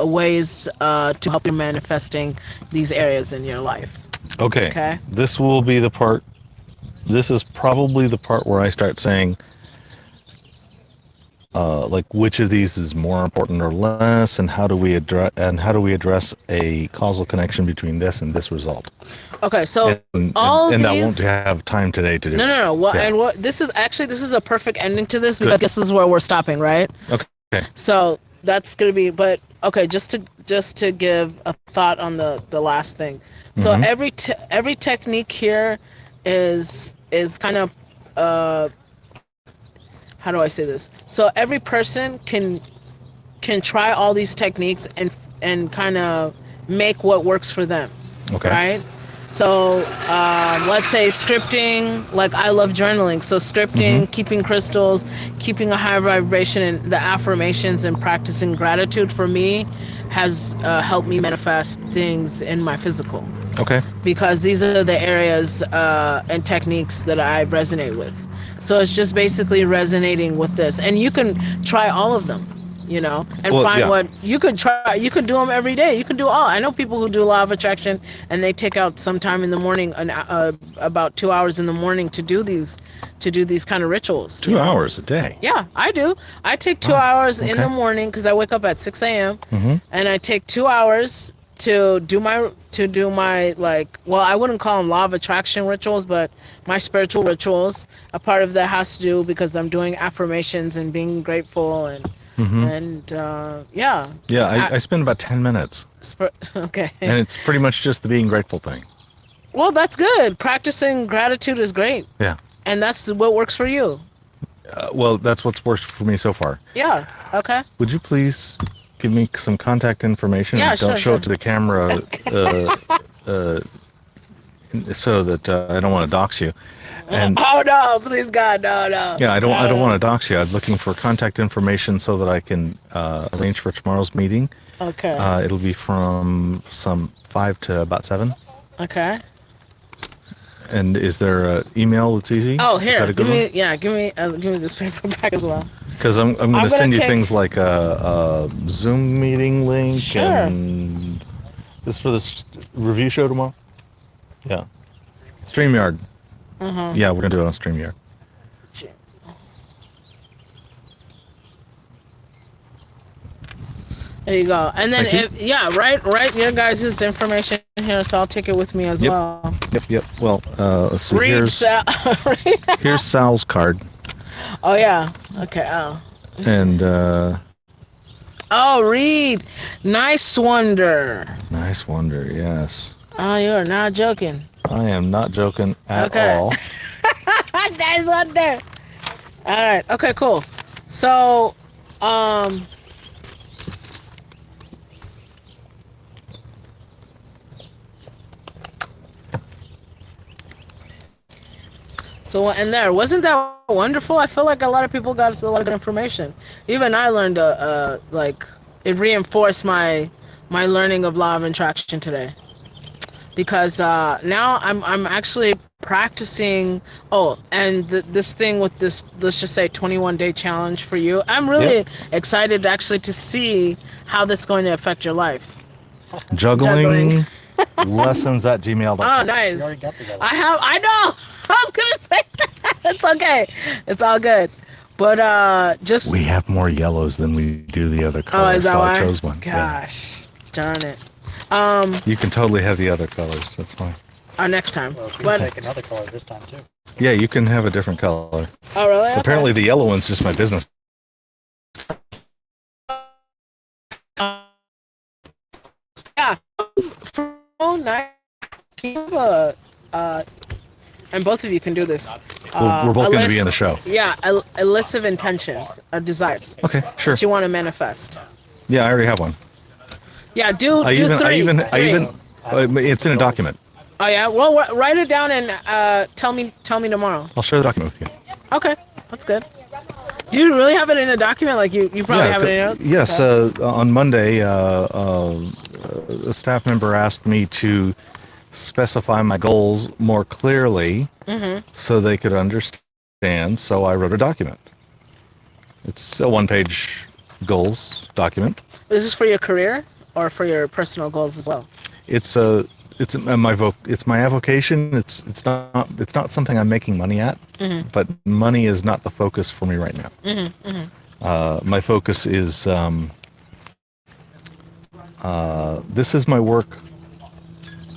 Speaker 16: ways to help you manifesting these areas in your life.
Speaker 2: Okay. This will be the part. This is probably the part where I start saying, like, which of these is more important or less, and how do we address a causal connection between this and this result?
Speaker 16: Okay, so
Speaker 2: and
Speaker 16: these...
Speaker 2: I won't have time today to do.
Speaker 16: No. And this is a perfect ending to this, because this is where we're stopping, right?
Speaker 2: Okay.
Speaker 16: So that's gonna be, but okay, just to give a thought on the last thing. So every technique here is kind of how do I say this? So every person can try all these techniques and kind of make what works for them.
Speaker 2: Okay.
Speaker 16: Right? So let's say scripting, like I love journaling. So scripting, keeping crystals, keeping a high vibration, and the affirmations and practicing gratitude for me has helped me manifest things in my physical.
Speaker 2: Okay.
Speaker 16: Because these are the areas and techniques that I resonate with. So it's just basically resonating with this. And you can try all of them, and find what you could try. You could do them every day. You could do all. I know people who do law of attraction, and they take out some time in the morning, about 2 hours in the morning to do these kind of rituals.
Speaker 2: 2 hours a day?
Speaker 16: Yeah, I do. I take 2 hours in the morning because I wake up at 6 a.m. And I take 2 hours to do my like, well, I wouldn't call them law of attraction rituals, but my spiritual rituals. A part of that has to do because I'm doing affirmations and being grateful and
Speaker 2: I spend about 10 minutes.
Speaker 16: Okay.
Speaker 2: And it's pretty much just the being grateful thing.
Speaker 16: Well, that's good. Practicing gratitude is great.
Speaker 2: Yeah.
Speaker 16: And that's what works for you.
Speaker 2: Well, that's what's worked for me so far.
Speaker 16: Yeah. Okay.
Speaker 2: Would you please give me some contact information?
Speaker 16: Yeah,
Speaker 2: Don't show it to the camera so that I don't want to dox you. And
Speaker 16: oh no, please God, no.
Speaker 2: Yeah, I don't want to dox you. I'm looking for contact information so that I can arrange for tomorrow's meeting.
Speaker 16: Okay.
Speaker 2: It'll be from some 5 to about 7.
Speaker 16: Okay.
Speaker 2: And is there an email that's easy?
Speaker 16: Oh, here,
Speaker 2: is that a good
Speaker 16: give me this paper back as well.
Speaker 2: Because I'm going to send you things like a Zoom meeting link and this for this review show tomorrow. Yeah. StreamYard. Yeah, we're gonna do it on StreamYard.
Speaker 16: There you go. And then, write your guys' information here, so I'll take it with me as well.
Speaker 2: Yep. Well, let's see. Here's Sal's card.
Speaker 16: Oh yeah. Okay. Oh.
Speaker 2: And
Speaker 16: Reed, nice wonder.
Speaker 2: Nice wonder. Yes.
Speaker 16: Oh, you're not joking.
Speaker 2: I am not joking at all.
Speaker 16: Nice wonder. All right. Okay. Cool. So, So, and there, wasn't that wonderful? I feel like a lot of people got a lot of good information. Even I learned, like, it reinforced my learning of law of attraction today. Because now I'm actually practicing. Oh, and this thing with this, let's just say 21-day challenge for you. I'm really excited actually to see how this is going to affect your life.
Speaker 2: Juggling. lessons@gmail.com.
Speaker 16: Oh, nice. I know. I was gonna say that. It's okay. It's all good. But just
Speaker 2: we have more yellows than we do the other colors.
Speaker 16: Oh, is that
Speaker 2: so
Speaker 16: why?
Speaker 2: I chose one.
Speaker 16: Gosh, darn it.
Speaker 2: You can totally have the other colors. That's fine.
Speaker 16: Next time.
Speaker 1: Well, she can take another color this time too.
Speaker 2: Yeah, you can have a different color.
Speaker 16: Oh, really? Okay.
Speaker 2: Apparently, the yellow one's just my business.
Speaker 16: Yeah. Oh, nice. You have and both of you can do this.
Speaker 2: We're both going to be in the show.
Speaker 16: Yeah, a list of intentions, desires.
Speaker 2: Okay, sure.
Speaker 16: That you want to manifest.
Speaker 2: Yeah, I already have one.
Speaker 16: Yeah, do
Speaker 2: I
Speaker 16: three.
Speaker 2: It's in a document.
Speaker 16: Oh yeah, well write it down and tell me tomorrow.
Speaker 2: I'll share the document with you.
Speaker 16: Okay, that's good. Do you really have it in a document? Like you probably have it in notes?
Speaker 2: Yes,
Speaker 16: Okay.
Speaker 2: on Monday, a staff member asked me to specify my goals more clearly so they could understand, so I wrote a document. It's a one-page goals document.
Speaker 16: Is this for your career or for your personal goals as well?
Speaker 2: It's my avocation. It's not something I'm making money at, but money is not the focus for me right now. My focus is this is my work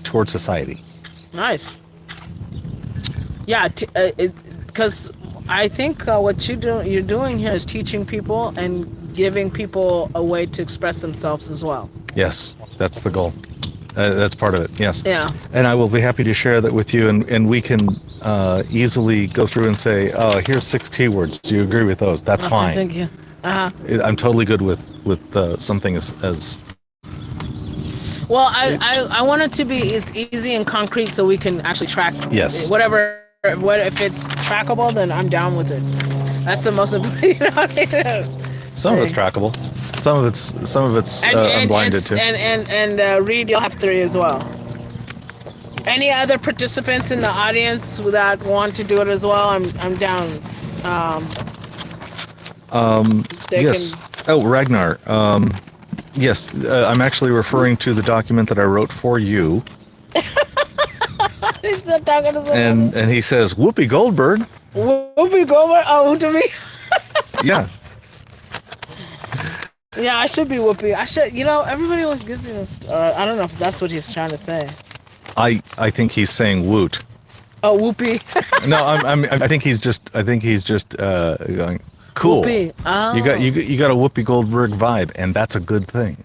Speaker 2: towards society.
Speaker 16: Nice. Yeah, because I think what you're doing here is teaching people and giving people a way to express themselves as well.
Speaker 2: Yes, that's the goal. That's part of it, yes.
Speaker 16: Yeah.
Speaker 2: And I will be happy to share that with you, and we can easily go through and say, oh, here's 6 keywords. Do you agree with those? That's fine.
Speaker 16: Thank you.
Speaker 2: I'm totally good with something as
Speaker 16: Well, I want it to be as easy and concrete so we can actually track whatever. If it's trackable, then I'm down with it. That's the most important.
Speaker 2: Some of it's trackable. Some of it's I'm blinded to.
Speaker 16: And Reed, you'll have 3 as well. Any other participants in the audience that want to do it as well? I'm down.
Speaker 2: Yes. Oh, Ragnar. Yes, I'm actually referring to the document that I wrote for you. And he says, Whoopi Goldberg.
Speaker 16: Whoopi Goldberg? Oh, to me?
Speaker 2: Yeah.
Speaker 16: Yeah, I should be Whoopi. I should, everybody always gives me this. I don't know if that's what he's trying to say.
Speaker 2: I think he's saying woot.
Speaker 16: Oh, Whoopi.
Speaker 2: No, I think he's just going, cool.
Speaker 16: Whoopi. Oh.
Speaker 2: You got a Whoopi Goldberg vibe, and that's a good thing.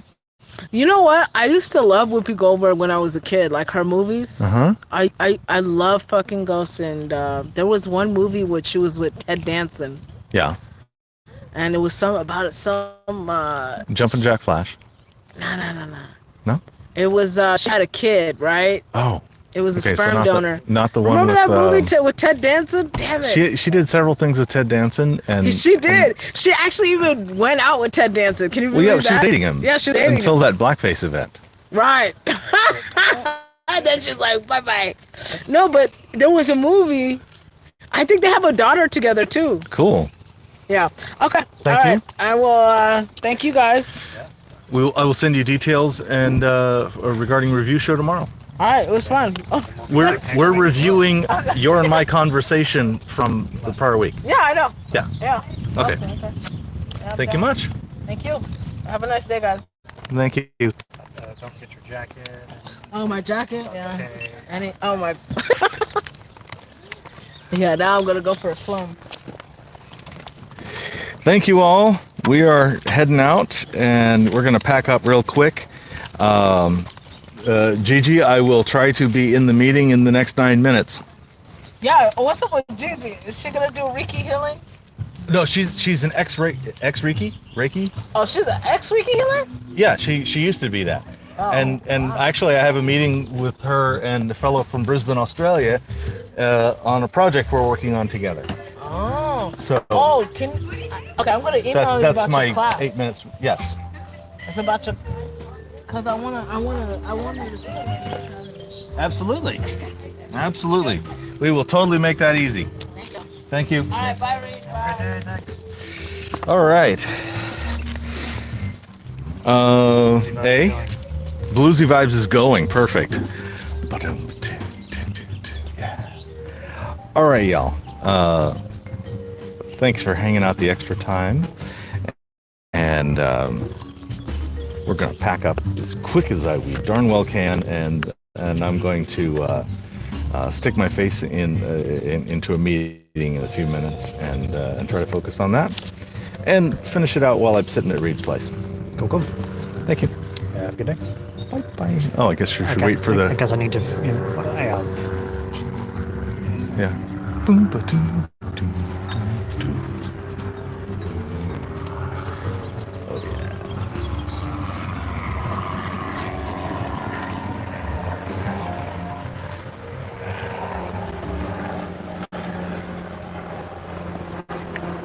Speaker 16: You know what? I used to love Whoopi Goldberg when I was a kid, like her movies. I love fucking Ghosts, and there was one movie which she was with Ted Danson.
Speaker 2: Yeah.
Speaker 16: And it was some
Speaker 2: Jumpin' Jack Flash.
Speaker 16: No.
Speaker 2: No?
Speaker 16: It was she had a kid, right?
Speaker 2: Oh.
Speaker 16: It was a sperm donor.
Speaker 2: Not the one.
Speaker 16: Remember that movie with Ted Danson? Damn it.
Speaker 2: She did several things with Ted Danson, and
Speaker 16: she did. She actually even went out with Ted Danson. Can you believe that?
Speaker 2: She was dating him.
Speaker 16: Yeah, she was dating
Speaker 2: until
Speaker 16: him.
Speaker 2: that blackface event.
Speaker 16: Right. And then she's like, bye bye. No, but there was a movie. I think they have a daughter together too.
Speaker 2: Cool.
Speaker 16: Yeah. Okay.
Speaker 2: Thank you.
Speaker 16: I will. Thank you guys.
Speaker 2: I will send you details and regarding review show tomorrow.
Speaker 16: All right. It was fun. Oh.
Speaker 2: We're reviewing your and my conversation from the prior week.
Speaker 16: Yeah, I know.
Speaker 2: Yeah.
Speaker 16: Yeah.
Speaker 2: Okay.
Speaker 16: Okay. Yeah,
Speaker 2: Thank you much.
Speaker 16: Thank you. Have a nice day, guys.
Speaker 2: Thank you.
Speaker 1: Don't forget your jacket.
Speaker 16: Oh, my jacket. Yeah. Okay. My. Yeah. Now I'm gonna go for a swim.
Speaker 2: Thank you all. We are heading out, and we're going to pack up real quick. Gigi, I will try to be in the meeting in the next 9 minutes.
Speaker 16: Yeah. What's up with Gigi? Is she gonna do Reiki healing?
Speaker 2: No, she's an Reiki.
Speaker 16: Oh, she's an ex-Reiki healer?
Speaker 2: Yeah, she used to be that.
Speaker 16: Oh,
Speaker 2: and actually, I have a meeting with her and a fellow from Brisbane, Australia, on a project we're working on together.
Speaker 16: Oh.
Speaker 2: So.
Speaker 16: Oh, okay, I'm gonna email you about your class.
Speaker 2: That's my 8 minutes. Yes.
Speaker 16: It's about your, cause I wanna you to.
Speaker 2: Absolutely. We will totally make that easy. Thank you.
Speaker 16: All right, bye, Reed. Bye.
Speaker 2: All right. Hey, Bluesy Vibes is going. Perfect. Yeah. All right, y'all. Thanks for hanging out the extra time. And we're going to pack up as quick as we darn well can. And I'm going to stick my face into a meeting in a few minutes and try to focus on that. And finish it out while I'm sitting at Reed's place.
Speaker 1: Cool.
Speaker 2: Thank you.
Speaker 1: Have a good day.
Speaker 2: Bye. Oh, I guess you should wait for the...
Speaker 1: I guess I need to...
Speaker 2: Yeah.